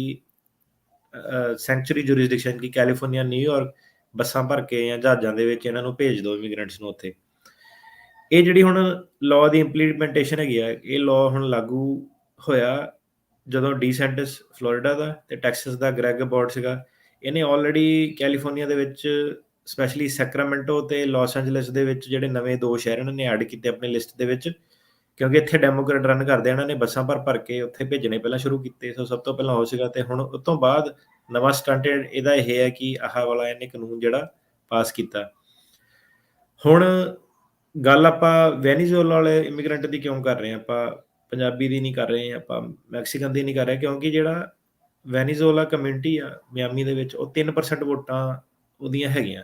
ਸੈਂਚੁਰੀ ਜੂਰਿਸਡਿਕਸ਼ਨ, ਕਿ ਕੈਲੀਫੋਰਨੀਆ, ਨਿਊਯਾਰਕ ਬੱਸਾਂ ਭਰ ਕੇ ਜਾਂ ਜਹਾਜ਼ਾਂ ਦੇ ਵਿੱਚ ਇਹਨਾਂ ਨੂੰ ਭੇਜ ਦਿਓ ਇਮੀਗ੍ਰੈਂਟਸ ਨੂੰ ਉੱਥੇ। ਇਹ ਜਿਹੜੀ ਹੁਣ ਲਾਅ ਦੀ ਇੰਪਲੀਮੈਂਟੇਸ਼ਨ ਹੈਗੀ ਆ, ਇਹ ਲਾਅ ਹੁਣ ਲਾਗੂ ਹੋਇਆ ਜਦੋਂ ਡੀਸੈਂਟਿਸ ਫਲੋਰੀਡਾ ਦਾ ਤੇ ਟੈਕਸਸ ਦਾ ਗ੍ਰੈਗ ਅਬੋਟ ਸੀਗਾ। ਇਹਨੇ ਆਲਰੇਡੀ ਕੈਲੀਫੋਰਨੀਆ ਦੇ ਵਿੱਚ ਸਪੈਸ਼ਲੀ ਸੈਕਰਾਮੈਂਟੋ ਤੇ ਲਾਸ ਐਂਜਲਸ ਦੇ ਵਿੱਚ ਜਿਹੜੇ ਨਵੇਂ 2 ਸ਼ਹਿਰ ਇਹਨਾਂ ਨੇ ਐਡ ਕੀਤੇ ਆਪਣੀ ਲਿਸਟ ਦੇ ਵਿੱਚ, ਕਿਉਂਕਿ ਇੱਥੇ ਡੈਮੋਕ੍ਰੇਟ ਰਨ ਕਰਦੇ ਆ, ਇਹਨਾਂ ਨੇ ਬੱਸਾਂ ਭਰ ਕੇ ਉੱਥੇ ਭੇਜਣੇ ਪਹਿਲਾਂ ਸ਼ੁਰੂ ਕੀਤੇ। ਸੋ ਸਭ ਤੋਂ ਪਹਿਲਾਂ ਉਹ ਸੀਗਾ, ਤੇ ਹੁਣ ਉਸ ਤੋਂ ਬਾਅਦ ਨਵਾਂ ਸਟੰਟ ਇਹਦਾ ਇਹ ਹੈ ਕਿ ਆਹ ਵਾਲਾ ਇਹਨੇ ਕਾਨੂੰਨ ਜਿਹੜਾ ਪਾਸ ਕੀਤਾ। ਹੁਣ ਗੱਲ ਆਪਾਂ ਵੈਨੀਜ਼ੁਏਲਾ ਵਾਲੇ ਇਮੀਗ੍ਰੈਂਟ ਦੀ ਕਿਉਂ ਕਰ ਰਹੇ ਹਾਂ, ਆਪਾਂ ਪੰਜਾਬੀ ਦੀ ਨਹੀਂ ਕਰ ਰਹੇ, ਆਪਾਂ ਮੈਕਸੀਕਨ ਦੀ ਨਹੀਂ ਕਰ ਰਹੇ, ਕਿਉਂਕਿ ਜਿਹੜਾ ਵੈਨੀਜ਼ੁਏਲਾ ਕਮਿਊਨਿਟੀ ਆ ਮਿਆਮੀ ਦੇ ਵਿੱਚ, ਉਹ 3% ਵੋਟਾਂ ਉਹਦੀਆਂ ਹੈਗੀਆਂ।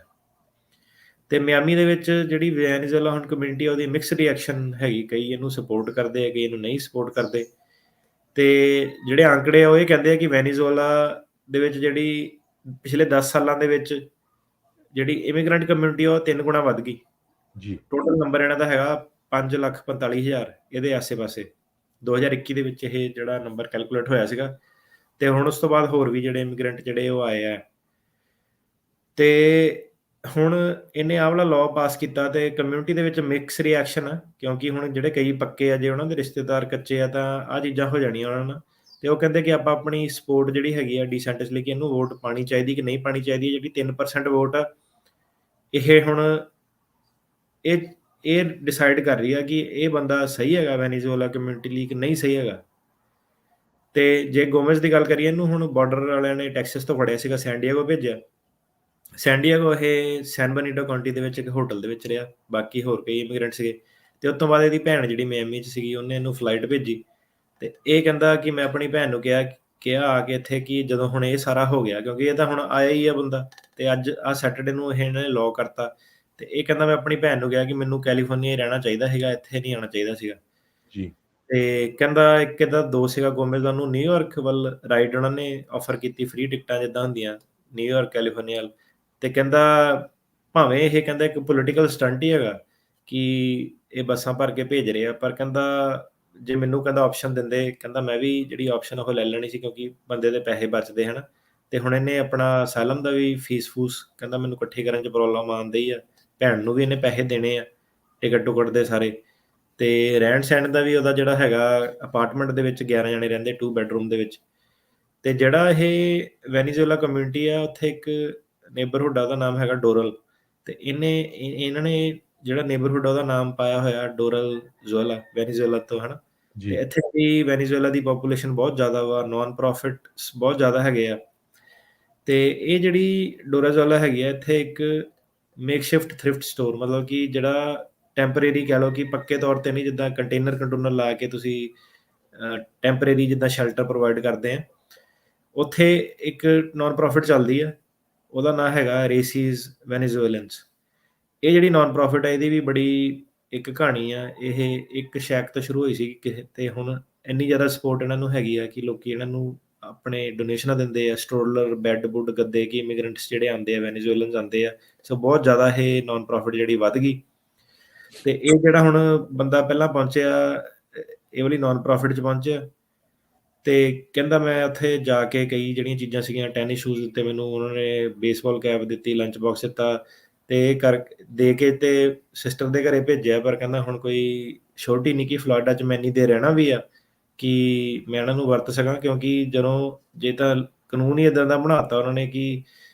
ਤੇ ਮਿਆਮੀ ਦੇ ਵਿੱਚ ਜਿਹੜੀ ਵੈਨੀਜ਼ੁਏਲਾ ਹੁਣ ਕਮਿਊਨਿਟੀ ਆ, ਉਹਦੀ ਮਿਕਸ ਰਿਐਕਸ਼ਨ ਹੈਗੀ, ਕਈ ਇਹਨੂੰ ਸਪੋਰਟ ਕਰਦੇ ਆ, ਕਈ ਇਹਨੂੰ ਨਹੀਂ ਸਪੋਰਟ ਕਰਦੇ। ਤੇ ਜਿਹੜੇ ਆંકੜੇ ਆ ਉਹ ਇਹ ਕਹਿੰਦੇ ਆ ਕਿ ਵੈਨੀਜ਼ੁਏਲਾ ਦੇ ਵਿੱਚ ਜਿਹੜੀ ਪਿਛਲੇ 10 ਸਾਲਾਂ ਦੇ ਵਿੱਚ ਜਿਹੜੀ ਇਮੀਗ੍ਰੈਂਟ ਕਮਿਊਨਿਟੀ ਆ ਉਹ 3 ਗੁਣਾ ਵੱਧ ਗਈ। ਜੀ ਟੋਟਲ ਨੰਬਰ ਇਹਨਾਂ ਦਾ ਹੈਗਾ 5,45,000 ਇਹਦੇ ਆਸੇ-ਪਾਸੇ। 2021 ਦੇ ਵਿੱਚ ਇਹ ਜਿਹੜਾ ਨੰਬਰ ਕੈਲਕੂਲੇਟ ਹੋਇਆ ਸੀਗਾ, ਤੇ ਹੁਣ ਉਸ ਤੋਂ ਬਾਅਦ ਹੋਰ ਵੀ ਜਿਹੜੇ ਇਮੀਗ੍ਰੈਂਟ ਜਿਹੜੇ ਉਹ ਆਏ ਆ। ਤੇ ਹੁਣ ਇਹਨੇ ਆਹ ਵਾਲਾ ਲਾਅ ਪਾਸ ਕੀਤਾ, ਤੇ ਕਮਿਊਨਿਟੀ ਦੇ ਵਿੱਚ ਮਿਕਸ ਰਿਐਕਸ਼ਨ ਆ, ਕਿਉਂਕਿ ਹੁਣ ਜਿਹੜੇ ਕਈ ਪੱਕੇ ਆ, ਜੇ ਉਹਨਾਂ ਦੇ ਰਿਸ਼ਤੇਦਾਰ ਕੱਚੇ ਆ ਤਾਂ ਆਹ ਚੀਜ਼ਾਂ ਹੋ ਜਾਣੀਆਂ ਉਹਨਾਂ ਨਾਲ। ਤੇ ਉਹ ਕਹਿੰਦੇ ਕਿ ਆਪਾਂ ਆਪਣੀ ਸਪੋਰਟ ਜਿਹੜੀ ਹੈਗੀ ਆ ਡੀਸੈਂਟਿਸ ਲਈ, ਕਿ ਇਹਨੂੰ ਵੋਟ ਪਾਣੀ ਚਾਹੀਦੀ ਕਿ ਨਹੀਂ ਪਾਣੀ ਚਾਹੀਦੀ। ਜਿਹੜੀ 3% ਵੋਟ ਆ, ਇਹ ਹੁਣ ਇਹ ਡਿਸਾਈਡ ਕਰ ਰਹੀ ਆ ਕਿ ਇਹ ਬੰਦਾ ਸਹੀ ਹੈਗਾ ਵੈਨੀਜ਼ੁਏਲਾ ਕਮਿਊਨਿਟੀ ਲਈ ਕਿ ਨਹੀਂ ਸਹੀ ਹੈਗਾ। ਤੇ ਜੇ ਗੋਮez ਦੀ ਗੱਲ ਕਰੀਏ, ਇਹਨੂੰ ਹੁਣ ਬਾਰਡਰ ਵਾਲਿਆਂ ਨੇ ਟੈਕਸਸ ਤੋਂ ਫੜਿਆ ਸੀਗਾ, ਸੈਨ ਡਿਏਗੋ ਭੇਜਿਆ। ਸੈਨ ਡਿਏਗੋ ਇਹ ਸੈਨ ਬਰਨੀਟੋ ਕਾਉਂਟੀ ਦੇ ਵਿੱਚ ਇੱਕ ਹੋਟਲ ਦੇ ਵਿੱਚ ਰਿਹਾ, ਬਾਕੀ ਹੋਰ ਕਈ ਇਮੀਗ੍ਰੈਂਟ ਸੀਗੇ। ਤੇ ਉਸ ਤੋਂ ਬਾਅਦ ਇਹਦੀ ਭੈਣ ਜਿਹੜੀ ਮਿਆਮੀ 'ਚ ਸੀਗੀ, ਉਹਨੇ ਇਹਨੂੰ ਫਲਾਈਟ ਭੇਜੀ। ਤੇ ਇਹ ਕਹਿੰਦਾ ਕਿ ਮੈਂ ਆਪਣੀ ਭੈਣ ਨੂੰ ਕਿਹਾ ਆ ਕੇ ਇੱਥੇ ਕਿ ਜਦੋਂ ਹੁਣ ਇਹ ਸਾਰਾ ਹੋ ਗਿਆ, ਕਿਉਂਕਿ ਇਹ ਤਾਂ ਹੁਣ ਆਇਆ ਹੀ ਆ ਬੰਦਾ, ਤੇ ਅੱਜ ਆਹ ਸੈਟਰਡੇ ਨੂੰ ਇਹਨਾਂ ਨੇ ਲਾਅ ਕਰਤਾ। ਤੇ ਇਹ ਕਹਿੰਦਾ ਮੈਂ ਆਪਣੀ ਭੈਣ ਨੂੰ ਕਿਹਾ ਕਿ ਮੈਨੂੰ ਕੈਲੀਫੋਰਨੀਆ ਹੀ ਰਹਿਣਾ ਚਾਹੀਦਾ ਹੈਗਾ, ਇੱਥੇ ਨਹੀਂ ਆਉਣਾ ਚਾਹੀਦਾ ਸੀਗਾ। ਜੀ ਤੇ ਕਹਿੰਦਾ ਇੱਕ ਇਹਦਾ ਦੋਸਤ ਸੀਗਾ ਗੋਮez, ਉਹਨੂੰ ਨਿਊਯਾਰਕ ਵੱਲ ਰਾਈਡ ਉਹਨਾਂ ਨੇ ਆਫਰ ਕੀਤੀ, ਫ੍ਰੀ ਟਿਕਟਾਂ ਜਿੱਦਾਂ ਹੁੰਦੀਆਂ ਨਿਊਯਾਰਕ ਕੈਲੀਫੋਰਨੀਆ ਵੱਲ। ਤੇ ਕਹਿੰਦਾ ਭਾਵੇਂ ਇਹ ਕਹਿੰਦਾ ਇੱਕ ਪੋਲੀਟੀਕਲ ਸਟੰਟ ਹੀ ਹੈਗਾ ਕਿ ਇਹ ਬੱਸਾਂ ਭਰ ਕੇ ਭੇਜ ਰਹੇ ਆ, ਪਰ ਕਹਿੰਦਾ ਜੇ ਮੈਨੂੰ ਕਹਿੰਦਾ ਆਪਸ਼ਨ ਦਿੰਦੇ, ਕਹਿੰਦਾ ਮੈਂ ਵੀ ਜਿਹੜੀ ਆਪਸ਼ਨ ਉਹ ਲੈ ਲੈਣੀ ਸੀ, ਕਿਉਂਕਿ ਬੰਦੇ ਦੇ ਪੈਸੇ ਬਚਦੇ ਹਨ। ਤੇ ਹੁਣ ਇਹਨੇ ਆਪਣਾ ਅਸਾਈਲਮ ਦਾ ਵੀ ਫੀਸ ਫੂਸ ਕਹਿੰਦਾ ਮੈਨੂੰ ਇਕੱਠੀ ਕਰਨ 'ਚ ਪ੍ਰੋਬਲਮ ਆਉਂਦੀ ਆ, ਭੈਣ ਨੂੰ ਵੀ ਇਹਨੇ ਪੈਸੇ ਦੇਣੇ ਆ ਟਿਕਟ ਟੁਕਟ ਦੇ ਸਾਰੇ, ਤੇ ਰਹਿਣ ਸਹਿਣ ਦਾ ਵੀ ਉਹਦਾ ਜਿਹੜਾ ਹੈਗਾ ਅਪਾਰਟਮੈਂਟ ਦੇ ਵਿੱਚ 11 ਜਣੇ ਰਹਿੰਦੇ 2 ਬੈਡਰੂਮ ਦੇ ਵਿੱਚ। ਤੇ ਜਿਹੜਾ ਇਹ ਵੈਨੀਜ਼ੁਏਲਾ ਕਮਿਊਨਿਟੀ ਆ, ਉੱਥੇ ਇੱਕ ਨੇਬਰਹੁੱਡ ਆ, ਉਹਦਾ ਨਾਮ ਹੈਗਾ ਡੋਰਲ। ਤੇ ਇਹਨਾਂ ਨੇ ਜਿਹੜਾ ਨੇਬਰਹੁੱਡ ਆ ਉਹਦਾ ਨਾਮ ਪਾਇਆ ਹੋਇਆ ਡੋਰਲ ਜ਼ੁਏਲਾ, ਵੈਨੀਜ਼ੁਏਲਾ ਤੋਂ, ਹਨਾ। ਤੇ ਜੀ ਇੱਥੇ ਵੀ ਵੈਨੀਜ਼ੁਏਲਾ ਦੀ ਪੋਪੂਲੇਸ਼ਨ ਬਹੁਤ ਜ਼ਿਆਦਾ ਵਾ, ਨੋਨ ਪ੍ਰੋਫਿਟਸ ਬਹੁਤ ਜ਼ਿਆਦਾ ਹੈਗੇ ਆ। ਤੇ ਇਹ ਜਿਹੜੀ ਡੋਰਾਜ਼ੁਏਲਾ ਹੈਗੀ ਆ, ਇੱਥੇ ਇੱਕ ਮੇਕਸ਼ਿਫਟ ਥ੍ਰਿਫਟ ਸਟੋਰ, ਮਤਲਬ ਕਿ ਜਿਹੜਾ ਟੈਂਪਰੇਰੀ ਕਹਿ ਲਓ, ਕਿ ਪੱਕੇ ਤੌਰ ਤੇ ਨਹੀਂ, ਜਿੱਦਾਂ ਕੰਟੇਨਰ ਲਾ ਕੇ ਤੁਸੀਂ ਟੈਂਪਰੇਰੀ ਜਿੱਦਾਂ ਸ਼ੈਲਟਰ ਪ੍ਰੋਵਾਈਡ ਕਰਦੇ ਆ, ਉੱਥੇ ਇੱਕ ਨੋਨ ਪ੍ਰੋਫਿਟ ਚੱਲਦੀ ਆ, ਉਹਦਾ ਨਾਂ ਹੈਗਾ ਰੇਸੀਜ਼ ਵੈਨੀਜ਼ੁਏਲਨਸ। ਇਹ ਜਿਹੜੀ ਨੋਨ ਪ੍ਰੋਫਿਟ ਹੈ, ਇਹਦੀ ਵੀ ਬੜੀ ਇੱਕ ਕਹਾਣੀ ਆ। ਇਹ ਇੱਕ ਸ਼ੈਕ ਤੋਂ ਸ਼ੁਰੂ ਹੋਈ ਸੀ ਕਿਸੇ, ਤੇ ਹੁਣ ਇੰਨੀ ਜ਼ਿਆਦਾ ਸਪੋਰਟ ਇਹਨਾਂ ਨੂੰ ਹੈਗੀ ਆ ਕਿ ਲੋਕੀ ਇਹਨਾਂ ਨੂੰ ਆਪਣੇ ਡੋਨੇਸ਼ਨਾਂ ਦਿੰਦੇ ਆ, ਸਟ੍ਰੋਲਰ, ਬੈੱਡ ਬੁੱਡ, ਗੱਦੇ, ਕਿ ਇਮੀਗ੍ਰੈਂਟਸ ਜਿਹੜੇ ਆਉਂਦੇ ਆ ਵੈਨੀਜ਼ੁਏਲਨਸ ਆਉਂਦੇ ਆ। ਸੋ ਬਹੁਤ ਜ਼ਿਆਦਾ ਇਹ ਨੋਨ ਪ੍ਰੋਫਿਟ ਜਿਹੜੀ ਵੱਧ ਗਈ। ਤੇ ਇਹ ਜਿਹੜਾ ਹੁਣ ਬੰਦਾ ਪਹਿਲਾਂ ਪਹੁੰਚਿਆ, ਇਹ ਵਾਲੀ ਨੋਨ ਪ੍ਰੋਫਿਟ 'ਚ ਪਹੁੰਚਿਆ, ਤੇ ਕਹਿੰਦਾ ਮੈਂ ਉੱਥੇ ਜਾ ਕੇ ਕਈ ਜਿਹੜੀਆਂ ਚੀਜ਼ਾਂ ਸੀਗੀਆਂ, ਟੈਨਿਸ ਸ਼ੂਜ਼ ਦਿੱਤੇ ਮੈਨੂੰ ਉਹਨਾਂ ਨੇ, ਬੇਸਬਾਲ ਕੈਪ ਦਿੱਤੀ, ਲੰਚ ਬਾਕਸ ਦਿੱਤਾ, ਤੇ ਇਹ ਦੇ ਕੇ ਤੇ ਸਿਸਟਰ ਦੇ ਘਰੇ ਭੇਜਿਆ। ਪਰ ਕਹਿੰਦਾ ਹੁਣ ਕੋਈ ਛੋਟੀ ਨਹੀਂ ਕਿ ਫਲੋਰੀਡਾ 'ਚ ਮੈਂ ਇੰਨੀ ਦੇਰ ਰਹਿਣਾ ਵੀ ਆ ਕਿ ਮੈਂ ਇਹਨਾਂ ਨੂੰ ਵਰਤ ਸਕਾਂ, ਕਿਉਂਕਿ ਜਦੋਂ ਜੇ ਤਾਂ ਕਾਨੂੰਨ ਹੀ ਇੱਦਾਂ ਦਾ ਬਣਾਤਾ ਉਹਨਾਂ ਨੇ ਕਿ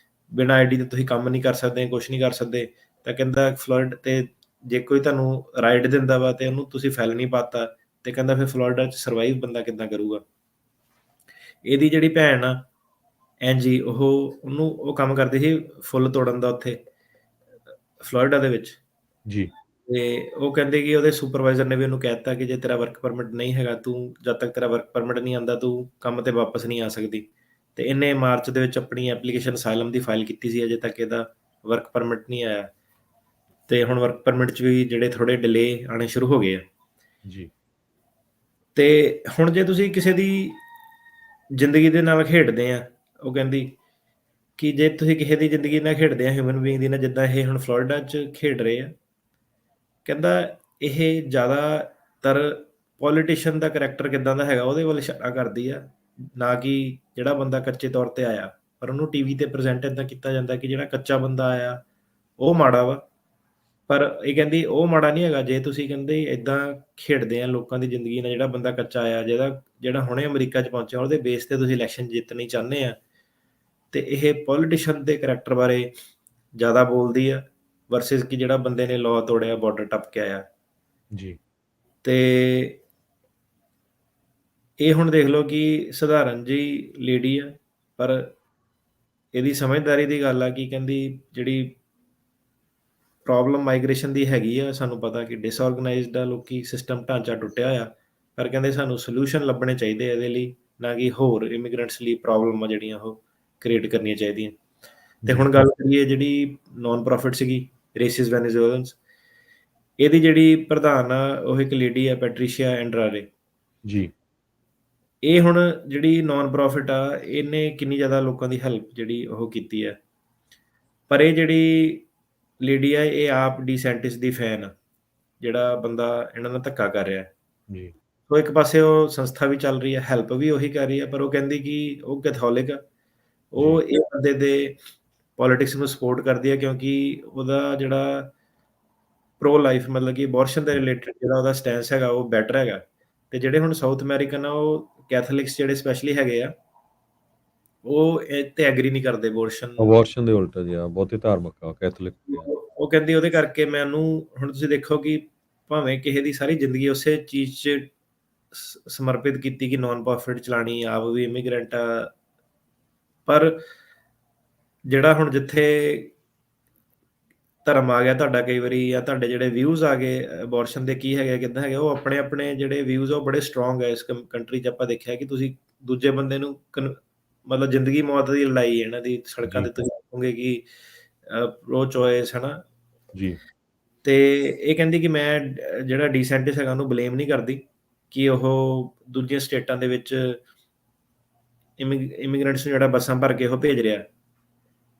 ਬਿਨਾਂ ਆਈਡੀ ਦੇ ਤੁਸੀਂ ਕੰਮ ਨਹੀਂ ਕਰ ਸਕਦੇ, ਕੁਛ ਨਹੀਂ ਕਰ ਸਕਦੇ, ਤਾਂ ਕਹਿੰਦਾ ਫਲੋਰੀਡਾ ਤੇ ਜੇ ਕੋਈ ਤੁਹਾਨੂੰ ਰਾਈਟ ਦਿੰਦਾ ਵਾ ਤੇ ਉਹਨੂੰ ਤੁਸੀਂ ਫੈਲਨੀ ਪਾਤਾ, ਤੇ ਕਹਿੰਦਾ ਫਿਰ ਫਲੋਰੀਡਾ 'ਚ ਸਰਵਾਈਵ ਬੰਦਾ ਕਿੱਦਾਂ ਕਰੂਗਾ। ਇਹਦੀ ਜਿਹੜੀ ਭੈਣ ਆ ਐਂਜੀ, ਉਹ ਕੰਮ ਕਰਦੀ ਸੀ ਫੁੱਲ ਤੋੜਨ ਦਾ ਉੱਥੇ ਫਲੋਰੀਡਾ ਦੇ ਵਿੱਚ। ਜੀ ਤੇ ਉਹ ਕਹਿੰਦੇ ਕਿ ਉਹਦੇ ਸੁਪਰਵਾਈਜ਼ਰ ਨੇ ਵੀ ਉਹਨੂੰ ਕਹਿ ਦਿੱਤਾ ਕਿ ਜੇ ਤੇਰਾ ਵਰਕ ਪਰਮਿਟ ਨਹੀਂ ਹੈਗਾ, ਤੂੰ ਜਦ ਤੱਕ ਤੇਰਾ ਵਰਕ ਪਰਮਿਟ ਨਹੀਂ ਆਉਂਦਾ, ਤੂੰ ਕੰਮ ਤੇ ਵਾਪਸ ਨਹੀਂ ਆ ਸਕਦੀ। ਤੇ ਇਹਨੇ ਮਾਰਚ ਦੇ ਵਿੱਚ ਆਪਣੀ ਐਪਲੀਕੇਸ਼ਨ ਅਸਾਈਲਮ ਦੀ ਫਾਈਲ ਕੀਤੀ ਸੀ, ਅਜੇ ਤੱਕ ਇਹਦਾ ਵਰਕ ਪਰਮਿਟ ਨਹੀਂ ਆਇਆ। ਤੇ ਹੁਣ ਵਰਕ ਪਰਮਿਟ 'ਚ ਵੀ ਜਿਹੜੇ ਥੋੜੇ ਡਿਲੇ ਆਉਣੇ ਸ਼ੁਰੂ ਹੋ ਗਏ ਆ। ਜੀ ਤੇ ਹੁਣ ਜੇ ਤੁਸੀਂ ਕਿਸੇ ਦੀ ਜ਼ਿੰਦਗੀ ਦੇ ਨਾਲ ਖੇਡਦੇ ਆ, ਉਹ ਕਹਿੰਦੀ ਕਿ ਜੇ ਤੁਸੀਂ ਕਿਸੇ ਦੀ ਜ਼ਿੰਦਗੀ ਨਾਲ ਖੇਡਦੇ ਆ, ਹਿਊਮਨ ਬੀਇੰਗ ਦੀ ਨਾਲ, ਜਿੱਦਾਂ ਇਹ ਹੁਣ ਫਲੋਰੀਡਾ 'ਚ ਖੇਡ ਰਹੇ ਆ, ਕਹਿੰਦਾ ਇਹ ਜ਼ਿਆਦਾਤਰ ਪੋਲੀਟੀਸ਼ੀਅਨ ਦਾ ਕਰੈਕਟਰ ਕਿੱਦਾਂ ਦਾ ਹੈਗਾ ਉਹਦੇ ਵੱਲ ਇਸ਼ਾਰਾ ਕਰਦੀ ਆ, ਨਾ ਕਿ ਜਿਹੜਾ ਬੰਦਾ ਕੱਚੇ ਤੌਰ ਤੇ ਆਇਆ। ਪਰ ਉਹਨੂੰ ਟੀਵੀ ਤੇ ਪ੍ਰੈਜ਼ੈਂਟ ਇੱਦਾਂ ਕੀਤਾ ਜਾਂਦਾ ਕਿ ਜਿਹੜਾ ਕੱਚਾ ਬੰਦਾ ਆਇਆ ਉਹ ਮਾੜਾ ਵਾ। ਪਰ ਇਹ ਕਹਿੰਦੀ ਉਹ ਮਾੜਾ ਨਹੀਂ ਹੈਗਾ, ਜੇ ਤੁਸੀਂ ਕਹਿੰਦੇ ਇੱਦਾਂ ਖੇਡਦੇ ਆ ਲੋਕਾਂ ਦੀ ਜ਼ਿੰਦਗੀ ਨਾਲ, ਜਿਹੜਾ ਬੰਦਾ ਕੱਚਾ ਆਇਆ, ਜਿਹੜਾ ਹੁਣੇ ਅਮਰੀਕਾ 'ਚ ਪਹੁੰਚਿਆ, ਉਹਦੇ ਬੇਸ ਤੇ ਤੁਸੀਂ ਇਲੈਕਸ਼ਨ ਜਿੱਤਣੀ ਚਾਹੁੰਦੇ ਆ, ਤੇ ਇਹ ਪੋਲੀਟੀਸ਼ੀਅਨ ਦੇ ਕਰੈਕਟਰ ਬਾਰੇ ਜ਼ਿਆਦਾ ਬੋਲਦੀ ਆ ਵਰਸਿਸ ਕਿ ਜਿਹੜਾ ਬੰਦੇ ਨੇ ਲਾਅ ਤੋੜਿਆ, ਬਾਰਡਰ ਟੱਪ ਕੇ ਆਇਆ। ਜੀ, ਤੇ ਇਹ ਹੁਣ ਦੇਖ ਲਓ ਕਿ ਸਧਾਰਨ ਜਿਹੀ ਲੇਡੀ ਆ, ਪਰ ਇਹਦੀ ਸਮਝਦਾਰੀ ਦੀ ਗੱਲ ਆ ਕਿ ਕਹਿੰਦੀ ਜਿਹੜੀ ਪ੍ਰੋਬਲਮ ਮਾਈਗ੍ਰੇਸ਼ਨ ਦੀ ਹੈਗੀ ਆ, ਸਾਨੂੰ ਪਤਾ ਕਿ ਡਿਸਆਰਗਨਾਈਜ਼ਡ ਆ, ਲੋਕੀ ਸਿਸਟਮ ਢਾਂਚਾ ਟੁੱਟਿਆ ਹੋਇਆ, ਪਰ ਕਹਿੰਦੇ ਸਾਨੂੰ ਸੋਲਿਊਸ਼ਨ ਲੱਭਣੇ ਚਾਹੀਦੇ ਆ ਇਹਦੇ ਲਈ, ਨਾ ਕਿ ਹੋਰ ਇਮੀਗ੍ਰੈਂਟਸ ਲਈ ਪ੍ਰੋਬਲਮ ਆ ਜਿਹੜੀਆਂ ਉਹ ਕ੍ਰੀਏਟ ਕਰਨੀਆਂ ਚਾਹੀਦੀਆਂ। ਤੇ ਜੀ, ਹੁਣ ਗੱਲ ਕਰੀਏ ਜਿਹੜੀ ਨਾਨ ਪ੍ਰੋਫਿਟ ਸੀਗੀ ਰੇਸਿਸ ਵੈਨੇਜ਼ੁਏਲਨਸ, ਇਹਦੀ ਜਿਹੜੀ ਪ੍ਰਧਾਨ ਆ ਉਹ ਇੱਕ ਲੇਡੀ ਆ, ਪੈਟਰੀਸ਼ੀਆ ਐਂਡਰਾਰੇ। ਜੀ, ਇਹ ਹੁਣ ਜਿਹੜੀ ਨਾਨ ਪ੍ਰੋਫਿਟ ਆ, ਇਹਨੇ ਕਿੰਨੀ ਜ਼ਿਆਦਾ ਲੋਕਾਂ ਦੀ ਹੈਲਪ ਜਿਹੜੀ ਉਹ ਕੀਤੀ ਹੈ। ਪਰ ਇਹ ਜਿਹੜੀ ਲੇਡੀ ਆ, ਇਹ ਆਪ ਡੀਸੈਂਟਿਸ ਦੀ ਫੈਨ ਆ, ਜਿਹੜਾ ਬੰਦਾ ਇਹਨਾਂ ਨਾਲ ਧੱਕਾ ਕਰ ਰਿਹਾ। ਜੀ, ਸੋ ਇੱਕ ਪਾਸੇ ਉਹ ਸੰਸਥਾ ਵੀ ਚੱਲ ਰਹੀ ਹੈ, ਹੈਲਪ ਵੀ ਉਹੀ ਕਰ ਰਹੀ ਹੈ, ਪਰ ਉਹ ਕਹਿੰਦੀ ਕਿ ਉਹ ਕੈਥੋਲਿਕ ਆ, ਜੀ, ਉਹ ਇਹ ਬੰਦੇ ਦੇ ਪੋਲਿਟਿਕਸ ਨੂੰ ਸਪੋਰਟ ਕਰਦੀ ਹੈ, ਕਿਉਂਕਿ ਉਹਦਾ ਜਿਹੜਾ ਪ੍ਰੋ ਲਾਈਫ ਮਤਲਬ ਕਿ ਅਬੋਰਸ਼ਨ ਦੇ ਰਿਲੇਟਡ ਜਿਹੜਾ ਉਹਦਾ ਸਟੈਂਸ ਹੈਗਾ ਉਹ ਬੈਟਰ ਹੈਗਾ। ਤੇ ਜਿਹੜੇ ਹੁਣ ਸਾਊਥ ਅਮਰੀਕਨ ਆ, ਉਹ ਕੈਥੋਲਿਕਸ ਜਿਹੜੇ ਸਪੈਸ਼ਲੀ ਹੈਗੇ ਆ, ਉਹ ਇਹ ਤੇ ਐਗਰੀ ਨਹੀਂ ਕਰਦੇ ਅਬੋਰਸ਼ਨ। ਅਬੋਰਸ਼ਨ ਦੇ ਉਲਟ ਜੀ ਆ, ਬਹੁਤੇ ਧਾਰਮਿਕ ਆ, ਕੈਥੋਲਿਕ ਆ। ਉਹ ਕਹਿੰਦੀ ਉਹਦੇ ਕਰਕੇ ਮੈਨੂੰ ਹੁਣ ਤੁਸੀਂ ਦੇਖੋ ਕਿ ਭਾਵੇਂ ਕਿਸੇ ਦੀ ਸਾਰੀ ਜ਼ਿੰਦਗੀ ਉਸੇ ਚੀਜ਼ 'ਚ ਸਮਰਪਿਤ ਕੀਤੀ ਕਿ ਨਾਨ ਪ੍ਰੋਫਿਟ ਚਲਾਣੀ, ਆਪ ਵੀ ਇਮੀਗ੍ਰੈਂਟ ਆ, ਪਰ ਜਿਹੜਾ ਹੁਣ ਜਿੱਥੇ ਧਰਮ ਆ ਗਿਆ ਤੁਹਾਡਾ ਕਈ ਵਾਰੀ, ਜਾਂ ਤੁਹਾਡੇ ਜਿਹੜੇ ਵਿਊਜ਼ ਆ ਗਏ ਅਬੋਰਸ਼ਨ ਦੇ ਕੀ ਹੈਗੇ, ਕਿੱਦਾਂ ਹੈਗੇ, ਉਹ ਆਪਣੇ ਜਿਹੜੇ ਵਿਊਜ਼ ਆ ਉਹ ਬੜੇ ਸਟਰੋਂਗ ਹੈ ਇਸ ਕੰਟਰੀ 'ਚ। ਆਪਾਂ ਦੇਖਿਆ ਕਿ ਤੁਸੀਂ ਦੂਜੇ ਬੰਦੇ ਨੂੰ ਮਤਲਬ ਜ਼ਿੰਦਗੀ ਮੌਤ ਦੀ ਲੜਾਈ ਹੈ ਇਹਨਾਂ ਦੀ, ਸੜਕਾਂ ਜੀ, ਤੇ ਤੁਸੀਂ ਦੇਖੋਗੇ ਕਿ ਪ੍ਰੋ ਚੋਇਸ ਹੈ ਨਾ। ਜੀ, ਤੇ ਇਹ ਕਹਿੰਦੀ ਕਿ ਮੈਂ ਜਿਹੜਾ ਡੀਸੈਂਟਿਸ ਹੈਗਾ ਉਹਨੂੰ ਬਲੇਮ ਨਹੀਂ ਕਰਦੀ ਕਿ ਉਹ ਦੂਜੀਆਂ ਸਟੇਟਾਂ ਦੇ ਵਿੱਚ ਇਮੀਗ੍ਰੈਂਟਸ ਨੂੰ ਜਿਹੜਾ ਬੱਸਾਂ ਭਰ ਕੇ ਉਹ ਭੇਜ ਰਿਹਾ।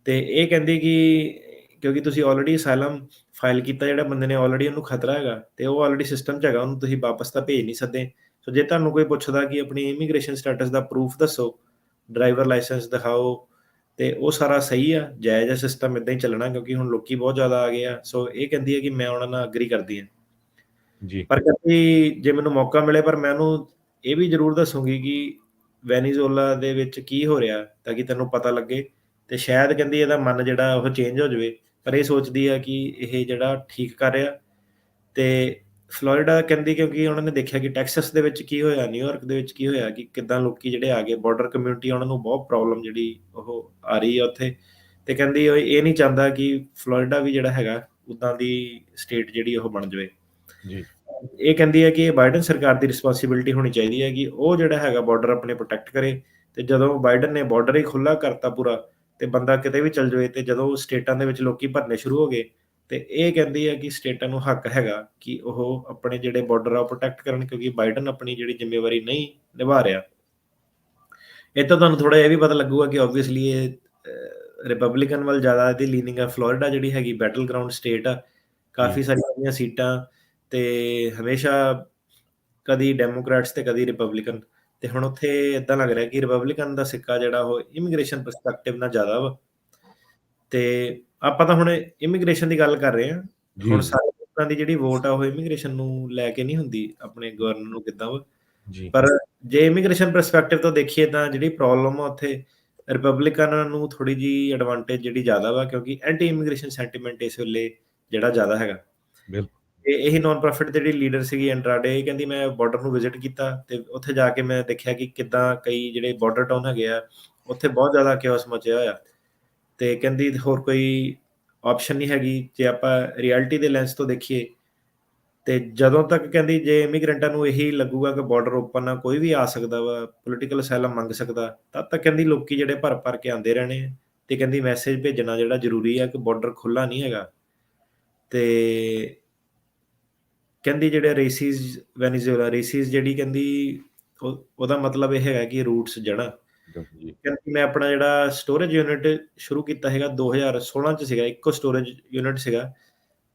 ਤੇ ਇਹ ਕਹਿੰਦੀ ਕਿ ਕਿਉਂਕਿ ਤੁਸੀਂ ਆਲਰੇਡੀ ਅਸਾਈਲਮ ਫਾਈਲ ਕੀਤਾ, ਜਿਹੜਾ ਬੰਦੇ ਨੇ ਆਲਰੇਡੀ ਉਹਨੂੰ ਖਤਰਾ ਹੈਗਾ, ਤੇ ਉਹ ਆਲਰੇਡੀ ਸਿਸਟਮ 'ਚ ਹੈਗਾ, ਉਹਨੂੰ ਤੁਸੀਂ ਵਾਪਸ ਤਾਂ ਭੇਜ ਨਹੀਂ ਸਕਦੇ। ਸੋ ਜੇ ਤੁਹਾਨੂੰ ਕੋਈ ਪੁੱਛਦਾ ਕਿ ਆਪਣੀ ਇਮੀਗ੍ਰੇਸ਼ਨ ਸਟੇਟਸ ਦਾ ਪ੍ਰੂਫ ਦੱਸੋ, ਡਰਾਈਵਰ ਲਾਇਸੈਂਸ ਦਿਖਾਓ, ਤੇ ਉਹ ਸਾਰਾ ਸਹੀ ਆ, ਜਾਇਜ਼ ਆ, ਸਿਸਟਮ ਇੱਦਾਂ ਹੀ ਚੱਲਣਾ, ਕਿਉਂਕਿ ਹੁਣ ਲੋਕੀ ਬਹੁਤ ਜ਼ਿਆਦਾ ਆ ਗਏ ਆ। ਸੋ ਇਹ ਕਹਿੰਦੀ ਹੈ ਕਿ ਮੈਂ ਉਹਨਾਂ ਨਾਲ ਐਗਰੀ ਕਰਦੀ ਹਾਂ। ਜੀ, ਪਰ ਕਹਿੰਦੀ ਜੇ ਮੈਨੂੰ ਮੌਕਾ ਮਿਲੇ, ਪਰ ਮੈਂ ਉਹਨੂੰ ਇਹ ਵੀ ਜ਼ਰੂਰ ਦੱਸੂਗੀ ਕਿ ਵੈਨੀਜ਼ੁਏਲਾ ਦੇ ਵਿੱਚ ਕੀ ਹੋ ਰਿਹਾ, ਤਾਂ ਕਿ ਤੈਨੂੰ ਪਤਾ ਲੱਗੇ। ਤੇ ਸ਼ਾਇਦ ਕਹਿੰਦੀ ਇਹਦਾ ਮਨ ਜਿਹੜਾ ਉਹ ਚੇਂਜ ਹੋ ਜਾਵੇ, ਪਰ ਇਹ ਸੋਚਦੀ ਆ ਕਿ ਇਹ ਜਿਹੜਾ ਠੀਕ ਕਰ ਰਿਹਾ। ਤੇ ਫਲੋਰੀਡਾ ਕਹਿੰਦੀ ਕਿਉਂਕਿ ਉਹਨਾਂ ਨੇ ਦੇਖਿਆ ਕਿ ਟੈਕਸਸ ਦੇ ਵਿੱਚ ਕੀ ਹੋਇਆ, ਨਿਊਯਾਰਕ ਦੇ ਵਿੱਚ ਕੀ ਹੋਇਆ, ਕਿ ਕਿੱਦਾਂ ਲੋਕੀ ਜਿਹੜੇ ਆ ਗਏ, ਬਾਰਡਰ ਕਮਿਊਨਿਟੀ, ਉਹਨਾਂ ਨੂੰ ਬਹੁਤ ਪ੍ਰੋਬਲਮ ਜਿਹੜੀ ਉਹ ਆ ਰਹੀ ਆ ਉੱਥੇ। ਤੇ ਕਹਿੰਦੀ ਉਹ ਇਹ ਨਹੀਂ ਚਾਹੁੰਦਾ ਕਿ ਫਲੋਰੀਡਾ ਵੀ ਜਿਹੜਾ ਹੈਗਾ ਉੱਦਾਂ ਦੀ ਸਟੇਟ ਜਿਹੜੀ ਉਹ ਬਣ ਜਾਵੇ। ਜੀ, ਇਹ ਕਹਿੰਦੀ ਹੈ ਕਿ ਇਹ ਬਾਈਡਨ ਸਰਕਾਰ ਦੀ ਰਿਸਪੌਂਸਿਬਿਲਿਟੀ ਹੋਣੀ ਚਾਹੀਦੀ ਹੈ ਕਿ ਉਹ ਜਿਹੜਾ ਹੈਗਾ ਬਾਰਡਰ ਆਪਣੇ ਪ੍ਰੋਟੈਕਟ ਕਰੇ। ਤੇ ਜਦੋਂ ਬਾਈਡਨ ਨੇ ਬਾਰਡਰ ਹੀ ਖੁੱਲ੍ਹਾ ਕਰਤਾ ਪੂਰਾ, ਤੇ ਬੰਦਾ ਕਿਤੇ ਵੀ ਚੱਲ ਜਾਵੇ, ਤੇ ਜਦੋਂ ਸਟੇਟਾਂ ਦੇ ਵਿੱਚ ਲੋਕੀ ਭਰਨੇ ਸ਼ੁਰੂ ਹੋ ਗਏ, ਤੇ ਇਹ ਕਹਿੰਦੀ ਹੈ ਕਿ ਸਟੇਟਾਂ ਨੂੰ ਹੱਕ ਹੈਗਾ ਕਿ ਉਹ ਆਪਣੇ ਜਿਹੜੇ ਬਾਰਡਰ ਆ ਉਹ ਪ੍ਰੋਟੈਕਟ ਕਰਨ, ਕਿਉਂਕਿ ਬਾਈਡਨ ਆਪਣੀ ਜਿਹੜੀ ਜ਼ਿੰਮੇਵਾਰੀ ਨਹੀਂ ਨਿਭਾ ਰਿਹਾ। ਇਹ ਤਾਂ ਤੁਹਾਨੂੰ ਥੋੜਾ ਇਹ ਵੀ ਪਤਾ ਲੱਗੂਗਾ ਕਿ ਆਬਵੀਅਸਲੀ ਇਹ ਰਿਪਬਲਿਕਨ ਵੱਲ ਜ਼ਿਆਦਾ ਇਹਦੀ ਲੀਨਿੰਗ ਆ। ਫਲੋਰੀਡਾ ਜਿਹੜੀ ਹੈਗੀ ਬੈਟਲ ਗਰਾਊਂਡ ਸਟੇਟ ਆ, ਜੀ, ਕਾਫੀ ਸਾਰੀਆਂ ਸੀਟਾਂ, ਤੇ ਹਮੇਸ਼ਾ ਕਦੀ ਡੈਮੋਕ੍ਰੈਟਸ ਤੇ ਕਦੀ ਰਿਪਬਲਿਕਨ। ਤੇ ਹੁਣ ਉੱਥੇ ਇਦਾਂ ਲੱਗ ਰਿਹਾ ਕਿ ਰਿਪਬਲਿਕਨ ਦਾ ਸਿੱਕਾ ਜਿਹੜਾ ਉਹ ਇਮੀਗ੍ਰੇਸ਼ਨ ਪਰਸਪੈਕਟਿਵ ਨਾਲ ਜ਼ਿਆਦਾ ਵਾ। ਤੇ ਆਪਾਂ ਤਾਂ ਹੁਣ ਇਮੀਗ੍ਰੇਸ਼ਨ ਦੀ ਗੱਲ ਕਰ ਰਹੇ ਹਾਂ। ਹੁਣ ਜੀ, ਸਾਰੇ ਲੋਕਾਂ ਦੀ ਜਿਹੜੀ ਵੋਟ ਆ ਉਹ ਇਮੀਗ੍ਰੇਸ਼ਨ ਨੂੰ ਲੈ ਕੇ ਨਹੀਂ ਹੁੰਦੀ, ਆਪਣੇ ਗਵਰਨਰ ਨੂੰ ਕਿੱਦਾਂ ਵਾ। ਜੀ, ਪਰ ਜੇ ਇਮੀਗ੍ਰੇਸ਼ਨ ਪਰਸਪੈਕਟਿਵ ਤੋਂ ਦੇਖੀਏ ਤਾਂ ਜਿਹੜੀ ਪ੍ਰੋਬਲਮ ਆ ਉੱਥੇ ਰਿਪਬਲਿਕਨ ਨੂੰ ਥੋੜੀ ਜੀ ਐਡਵਾਂਟੇਜ ਜਿਹੜੀ ਜ਼ਿਆਦਾ ਵਾ, ਕਿਉਂਕਿ ਐਂਟੀ ਇਮੀਗ੍ਰੇਸ਼ਨ ਸੈਂਟੀਮੈਂਟ ਇਸ ਵੇਲੇ ਜਿਹੜਾ ਜ਼ਿਆਦਾ ਹੈਗਾ। ਬਿਲਕੁਲ, ਤੇ ਇਹੀ ਨਾਨ ਪ੍ਰੋਫਿਟ ਦੀ ਜਿਹੜੀ ਲੀਡਰ ਸੀਗੀ ਐਂਡਰਾਡੇ, ਇਹ ਕਹਿੰਦੀ ਮੈਂ ਬਾਰਡਰ ਨੂੰ ਵਿਜ਼ਿਟ ਕੀਤਾ, ਤੇ ਉੱਥੇ ਜਾ ਕੇ ਮੈਂ ਦੇਖਿਆ ਕਿ ਕਿੱਦਾਂ ਕਈ ਜਿਹੜੇ ਬਾਰਡਰ ਟਾਊਨ ਹੈਗੇ ਆ, ਉੱਥੇ ਬਹੁਤ ਜ਼ਿਆਦਾ ਕਿਓਸ ਮਚਿਆ ਹੋਇਆ। ਤੇ ਕਹਿੰਦੀ ਹੋਰ ਕੋਈ ਆਪਸ਼ਨ ਨਹੀਂ ਹੈਗੀ ਜੇ ਆਪਾਂ ਰਿਐਲਿਟੀ ਦੇ ਲੈਂਸ ਤੋਂ ਦੇਖੀਏ। ਤੇ ਜਦੋਂ ਤੱਕ ਕਹਿੰਦੀ ਜੇ ਇਮੀਗ੍ਰੈਂਟਾਂ ਨੂੰ ਇਹੀ ਲੱਗੂਗਾ ਕਿ ਬਾਰਡਰ ਓਪਨ ਆ, ਕੋਈ ਵੀ ਆ ਸਕਦਾ ਵਾ, ਪੋਲੀਟੀਕਲ ਅਸਾਈਲਮ ਮੰਗ ਸਕਦਾ, ਤਦ ਤੱਕ ਕਹਿੰਦੀ ਲੋਕੀ ਜਿਹੜੇ ਭਰ ਕੇ ਆਉਂਦੇ ਰਹਿਣੇ ਆ। ਤੇ ਕਹਿੰਦੀ ਮੈਸੇਜ ਭੇਜਣਾ ਜਿਹੜਾ ਜ਼ਰੂਰੀ ਆ ਕਿ ਬਾਰਡਰ ਖੁੱਲ੍ਹਾ ਨਹੀਂ ਹੈਗਾ। ਤੇ ਕਹਿੰਦੀ ਜਿਹੜੇ ਰੇਸਿਸ ਵੈਨੀਜ਼ੁਏਲਾ ਰੇਸਿਸ ਜਿਹੜੀ ਕਹਿੰਦੀ ਉਹਦਾ ਮਤਲਬ ਇਹ ਹੈਗਾ ਕਿ ਰੂਟਸ ਜੜ੍ਹਾਂ। ਜੀ, ਕਹਿੰਦੀ ਮੈਂ ਆਪਣਾ ਜਿਹੜਾ ਸਟੋਰੇਜ ਯੂਨਿਟ ਸ਼ੁਰੂ ਕੀਤਾ ਹੈਗਾ 2016 ਚ ਸੀਗਾ, ਇੱਕੋ ਸਟੋਰੇਜ ਯੂਨਿਟ ਸੀਗਾ,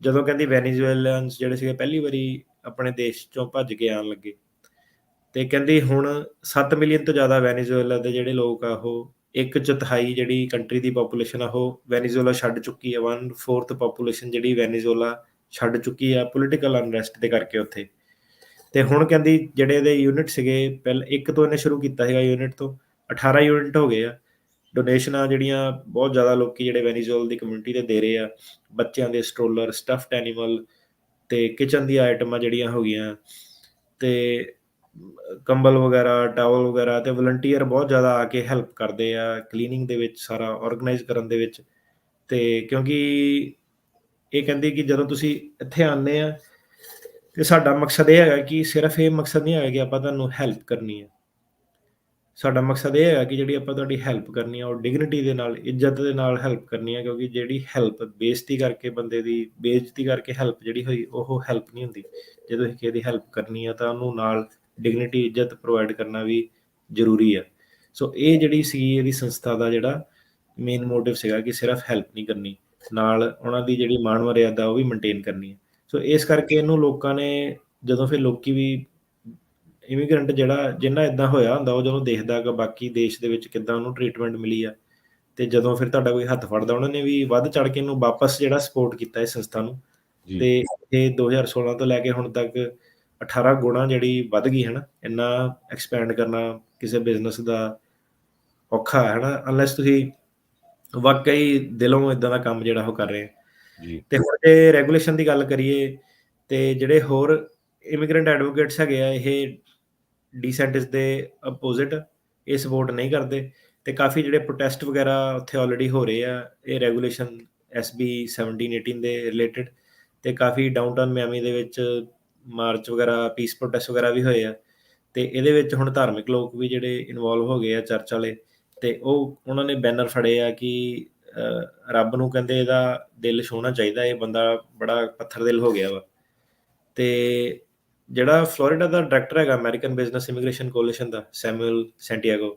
ਜਦੋਂ ਕਹਿੰਦੀ ਵੈਨੀਜ਼ੁਏਲਨਸ ਜਿਹੜੇ ਸੀਗੇ ਪਹਿਲੀ ਵਾਰੀ ਆਪਣੇ ਦੇਸ਼ ਚੋਂ ਭੱਜ ਕੇ ਆਉਣ ਲੱਗੇ। ਤੇ ਕਹਿੰਦੀ ਹੁਣ 7 ਮਿਲੀਅਨ ਤੋਂ ਜ਼ਿਆਦਾ ਵੈਨੀਜ਼ੁਏਲਾ ਦੇ ਜਿਹੜੇ ਲੋਕ ਆ, ਉਹ 1/4 ਜਿਹੜੀ ਕੰਟਰੀ ਦੀ ਪਾਪੂਲੇਸ਼ਨ ਆ ਉਹ ਵੈਨੀਜ਼ੁਏਲਾ ਛੱਡ ਚੁੱਕੀ ਆ। 1/4 ਪਾਪੂਲੇਸ਼ਨ ਜਿਹੜੀ ਵੈਨੀਜ਼ੁਏਲਾ ਛੱਡ ਚੁੱਕੀ ਆ ਪੋਲੀਟੀਕਲ ਅਨਰੈਸਟ ਦੇ ਕਰਕੇ ਉੱਥੇ। ਤੇ ਹੁਣ ਕਹਿੰਦੀ ਜਿਹੜੇ ਇਹਦੇ ਯੂਨਿਟ ਸੀਗੇ, ਪਹਿਲਾਂ ਇੱਕ ਤੋਂ ਇਹਨੇ ਸ਼ੁਰੂ ਕੀਤਾ ਸੀਗਾ ਯੂਨਿਟ ਤੋਂ 18 ਯੂਨਿਟ ਹੋ ਗਏ ਆ। ਡੋਨੇਸ਼ਨਾਂ ਜਿਹੜੀਆਂ ਬਹੁਤ ਜ਼ਿਆਦਾ ਲੋਕੀ ਜਿਹੜੇ ਵੈਨੀਜ਼ੁਏਲਾ ਦੀ ਕਮਿਊਨਿਟੀ ਦੇ ਦੇ ਰਹੇ ਆ, ਬੱਚਿਆਂ ਦੇ ਸਟਰੋਲਰ, ਸਟਫਡ ਐਨੀਮਲ ਤੇ ਕਿਚਨ ਦੀਆਂ ਆਈਟਮਾਂ ਜਿਹੜੀਆਂ ਹੋ ਗਈਆਂ, ਤੇ ਕੰਬਲ ਵਗੈਰਾ, ਟਾਵਲ ਵਗੈਰਾ, ਤੇ ਵਲੰਟੀਅਰ ਬਹੁਤ ਜ਼ਿਆਦਾ ਆ ਕੇ ਹੈਲਪ ਕਰਦੇ ਆ ਕਲੀਨਿੰਗ ਦੇ ਵਿੱਚ, ਸਾਰਾ ਆਰਗੇਨਾਈਜ਼ ਕਰਨ ਦੇ ਵਿੱਚ। ਤੇ ਕਿਉਂਕਿ ਇਹ ਕਹਿੰਦੇ ਕਿ ਜਦੋਂ ਤੁਸੀਂ ਇੱਥੇ ਆਉਂਦੇ ਆ, ਤੇ ਸਾਡਾ ਮਕਸਦ ਇਹ ਹੈਗਾ ਕਿ ਸਿਰਫ ਇਹ ਮਕਸਦ ਨਹੀਂ ਹੈਗਾ ਕਿ ਆਪਾਂ ਤੁਹਾਨੂੰ ਹੈਲਪ ਕਰਨੀ ਹੈ। ਸਾਡਾ ਮਕਸਦ ਇਹ ਹੈਗਾ ਕਿ ਜਿਹੜੀ ਆਪਾਂ ਤੁਹਾਡੀ ਹੈਲਪ ਕਰਨੀ ਆ, ਉਹ ਡਿਗਨਿਟੀ ਦੇ ਨਾਲ, ਇੱਜ਼ਤ ਦੇ ਨਾਲ ਹੈਲਪ ਕਰਨੀ ਆ, ਕਿਉਂਕਿ ਜਿਹੜੀ ਹੈਲਪ ਬੇਇੱਜ਼ਤੀ ਕਰਕੇ, ਬੰਦੇ ਦੀ ਬੇਇੱਜ਼ਤੀ ਕਰਕੇ ਹੈਲਪ ਜਿਹੜੀ ਹੋਈ, ਉਹ ਹੈਲਪ ਨਹੀਂ ਹੁੰਦੀ। ਜੇ ਤੁਸੀਂ ਕਿਸੇ ਦੀ ਹੈਲਪ ਕਰਨੀ ਆ ਤਾਂ ਉਹਨੂੰ ਨਾਲ ਡਿਗਨਿਟੀ, ਇੱਜ਼ਤ ਪ੍ਰੋਵਾਈਡ ਕਰਨਾ ਵੀ ਜ਼ਰੂਰੀ ਆ। ਸੋ ਇਹ ਜਿਹੜੀ ਸੀ ਇਹਦੀ ਸੰਸਥਾ ਦਾ ਜਿਹੜਾ ਮੇਨ ਮੋਟਿਵ ਸੀਗਾ ਕਿ ਸਿਰਫ ਹੈਲਪ ਨਹੀਂ ਕਰਨੀ, ਨਾਲ ਉਹਨਾਂ ਦੀ ਜਿਹੜੀ ਮਾਣ ਮਰਿਆਦਾ ਉਹ ਵੀ ਮੇਨਟੇਨ ਕਰਨੀ ਹੈ। ਸੋ ਇਸ ਕਰਕੇ ਇਹਨੂੰ ਲੋਕਾਂ ਨੇ, ਜਦੋਂ ਫਿਰ ਲੋਕੀ ਵੀ ਇਮੀਗ੍ਰੈਂਟ ਜਿਹੜਾ ਜਿੰਨਾ ਇਦਾਂ ਹੋਇਆ ਹੁੰਦਾ, ਉਹ ਜਦੋਂ ਦੇਖਦਾ ਕਿ ਬਾਕੀ ਦੇਸ਼ ਦੇ ਵਿੱਚ ਕਿੱਦਾਂ ਉਹਨੂੰ ਟ੍ਰੀਟਮੈਂਟ ਮਿਲੀ ਆ, ਤੇ ਜਦੋਂ ਫਿਰ ਤੁਹਾਡਾ ਕੋਈ ਹੱਥ ਫੜਦਾ, ਉਹਨਾਂ ਨੇ ਵੀ ਵੱਧ ਚੜ ਕੇ ਇਹਨੂੰ ਵਾਪਸ ਜਿਹੜਾ ਸਪੋਰਟ ਕੀਤਾ ਇਸ ਸੰਸਥਾ ਨੂੰ। ਜੀ, ਤੇ ਇਹ 2016 ਤੋਂ ਲੈ ਕੇ ਹੁਣ ਤੱਕ 18 ਗੁਣਾ ਜਿਹੜੀ ਵੱਧ ਗਈ ਹੈ ਨਾ। ਇੰਨਾ ਐਕਸਪੈਂਡ ਕਰਨਾ ਕਿਸੇ ਬਿਜ਼ਨਸ ਦਾ ਔਖਾ ਹੈ ਨਾ, ਅਨਲੈਸ ਤੁਸੀਂ ਵਾਕਈ ਦਿਲੋਂ ਇਦਾਂ ਦਾ ਕੰਮ ਜਿਹੜਾ ਉਹ ਕਰ ਰਹੇ ਆ। ਜੀ, ਤੇ ਹੁਣ ਜੇ ਰੈਗੂਲੇਸ਼ਨ ਦੀ ਗੱਲ ਕਰੀਏ, ਤੇ ਜਿਹੜੇ ਹੋਰ ਇਮੀਗ੍ਰੈਂਟ ਐਡਵੋਕੇਟਸ ਹੈਗੇ ਆ, ਇਹ ਡੀਸੈਂਟਿਸ ਦੇ ਅਪੋਜ਼ਿਟ, ਇਹ ਸਪੋਰਟ ਨਹੀਂ ਕਰਦੇ। ਤੇ ਕਾਫੀ ਜਿਹੜੇ ਪ੍ਰੋਟੈਸਟ ਵਗੈਰਾ ਉੱਥੇ ਆਲਰੇਡੀ ਹੋ ਰਹੇ ਆ ਇਹ ਰੈਗੂਲੇਸ਼ਨ SB 1718 ਦੇ ਰਿਲੇਟਡ। ਤੇ ਕਾਫੀ ਡਾਊਨਟਾਊਨ ਮਿਆਮੀ ਦੇ ਵਿੱਚ ਮਾਰਚ ਵਗੈਰਾ, ਪੀਸ ਪ੍ਰੋਟੈਸਟ ਵਗੈਰਾ ਵੀ ਹੋਏ ਆ। ਤੇ ਇਹਦੇ ਵਿੱਚ ਹੁਣ ਧਾਰਮਿਕ ਲੋਕ ਵੀ ਜਿਹੜੇ ਇਨਵੋਲਵ ਹੋ ਗਏ ਆ, ਚਰਚ ਵਾਲੇ, ਤੇ ਉਹਨਾਂ ਨੇ ਬੈਨਰ ਫੜੇ ਆ ਕਿ ਰੱਬ ਨੂੰ ਕਹਿੰਦੇ ਇਹਦਾ ਦਿਲ ਛੂਹਣਾ ਚਾਹੀਦਾ, ਇਹ ਬੰਦਾ ਬੜਾ ਪੱਥਰ ਦਿਲ ਹੋ ਗਿਆ ਵਾ। ਤੇ ਜਿਹੜਾ ਫਲੋਰੀਡਾ ਦਾ ਡਾਇਰੈਕਟਰ ਹੈਗਾ ਅਮਰੀਕਨ ਬਿਜ਼ਨਸ ਇਮੀਗ੍ਰੇਸ਼ਨ ਕੋਲੀਸ਼ਨ ਦਾ, ਸੈਮੂਅਲ ਸੈਂਟੀਆਗੋ,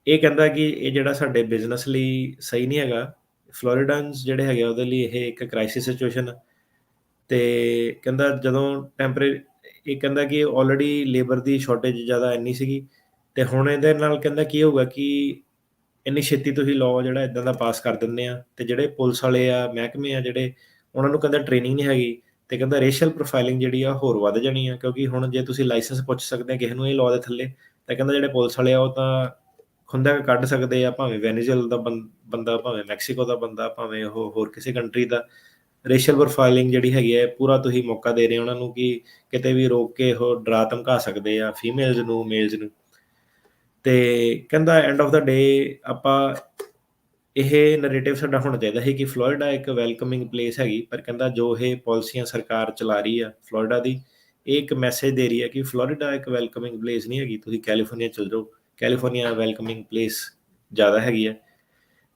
ਇਹ ਕਹਿੰਦਾ ਕਿ ਇਹ ਜਿਹੜਾ ਸਾਡੇ ਬਿਜ਼ਨਸ ਲਈ ਸਹੀ ਨਹੀਂ ਹੈਗਾ। ਫਲੋਰੀਡਨਸ ਜਿਹੜੇ ਹੈਗੇ ਉਹਦੇ ਲਈ ਇਹ ਇੱਕ ਕ੍ਰਾਈਸਿਸ ਸਿਚੁਏਸ਼ਨ ਆ। ਤੇ ਕਹਿੰਦਾ ਜਦੋਂ ਇਹ ਕਹਿੰਦਾ ਕਿ ਆਲਰੇਡੀ ਲੇਬਰ ਦੀ ਸ਼ਾਰਟੇਜ ਜ਼ਿਆਦਾ ਇੰਨੀ ਸੀਗੀ, ਤੇ ਹੁਣ ਇਹਦੇ ਨਾਲ ਕਹਿੰਦਾ ਕੀ ਹੋਊਗਾ ਕਿ ਇੰਨੀ ਛੇਤੀ ਤੁਸੀਂ ਲਾਅ ਜਿਹੜਾ ਇਦਾਂ ਦਾ ਪਾਸ ਕਰ ਦਿੰਦੇ ਆ, ਤੇ ਜਿਹੜੇ ਪੁਲਿਸ ਵਾਲੇ ਆ, ਮਹਿਕਮੇ ਆ ਜਿਹੜੇ, ਉਹਨਾਂ ਨੂੰ ਕਹਿੰਦਾ ਟ੍ਰੇਨਿੰਗ ਨਹੀਂ ਹੈਗੀ। ਤੇ ਕਹਿੰਦਾ ਰੇਸ਼ੀਅਲ ਪ੍ਰੋਫਾਈਲਿੰਗ ਜਿਹੜੀ ਆ ਹੋਰ ਵੱਧ ਜਾਣੀ ਆ, ਕਿਉਂਕਿ ਹੁਣ ਜੇ ਤੁਸੀਂ ਲਾਇਸੈਂਸ ਪੁੱਛ ਸਕਦੇ ਆ ਕਿਸੇ ਨੂੰ ਇਹ ਲਾਅ ਦੇ ਥੱਲੇ, ਤਾਂ ਕਹਿੰਦਾ ਜਿਹੜੇ ਪੁਲਿਸ ਵਾਲੇ ਆ ਉਹ ਤਾਂ ਖੁੰਦਕ ਕੱਢ ਸਕਦੇ ਆ, ਭਾਵੇਂ ਵੈਨੀਜ਼ੁਏਲਾ ਦਾ ਬੰਦਾ, ਭਾਵੇਂ ਮੈਕਸੀਕੋ ਦਾ ਬੰਦਾ, ਭਾਵੇਂ ਉਹ ਹੋਰ ਕਿਸੇ ਕੰਟਰੀ ਦਾ। ਰੇਸ਼ੀਅਲ ਪ੍ਰੋਫਾਈਲਿੰਗ ਜਿਹੜੀ ਹੈਗੀ ਹੈ, ਪੂਰਾ ਤੁਸੀਂ ਮੌਕਾ ਦੇ ਰਹੇ ਹੋ ਉਹਨਾਂ ਨੂੰ ਕਿ ਕਿਤੇ ਵੀ ਰੋਕ ਕੇ ਉਹ ਡਰਾ ਧਮਕਾ ਸਕਦੇ ਆ ਫੀਮੇਲਸ ਨੂੰ, ਮੇਲਸ ਨੂੰ। ਤੇ ਕਹਿੰਦਾ ਐਂਡ ਆਫ ਦਾ ਡੇ ਆਪਾਂ ਇਹ ਨੈਰੇਟਿਵ ਸਾਡਾ ਹੋਣਾ ਚਾਹੀਦਾ ਹੈ ਕਿ ਫਲੋਰੀਡਾ ਇੱਕ ਵੈਲਕਮਿੰਗ ਪਲੇਸ ਹੈਗੀ, ਪਰ ਕਹਿੰਦਾ ਜੋ ਇਹ ਪਾਲਿਸੀਆਂ ਸਰਕਾਰ ਚਲਾ ਰਹੀ ਆ ਫਲੋਰੀਡਾ ਦੀ, ਇਹ ਇੱਕ ਮੈਸੇਜ ਦੇ ਰਹੀ ਹੈ ਕਿ ਫਲੋਰੀਡਾ ਇੱਕ ਵੈਲਕਮਿੰਗ ਪਲੇਸ ਨਹੀਂ ਹੈਗੀ, ਤੁਸੀਂ ਕੈਲੀਫੋਰਨੀਆ ਚਲ ਜਾਓ, ਕੈਲੀਫੋਰਨੀਆ ਵੈਲਕਮਿੰਗ ਪਲੇਸ ਜ਼ਿਆਦਾ ਹੈਗੀ ਹੈ।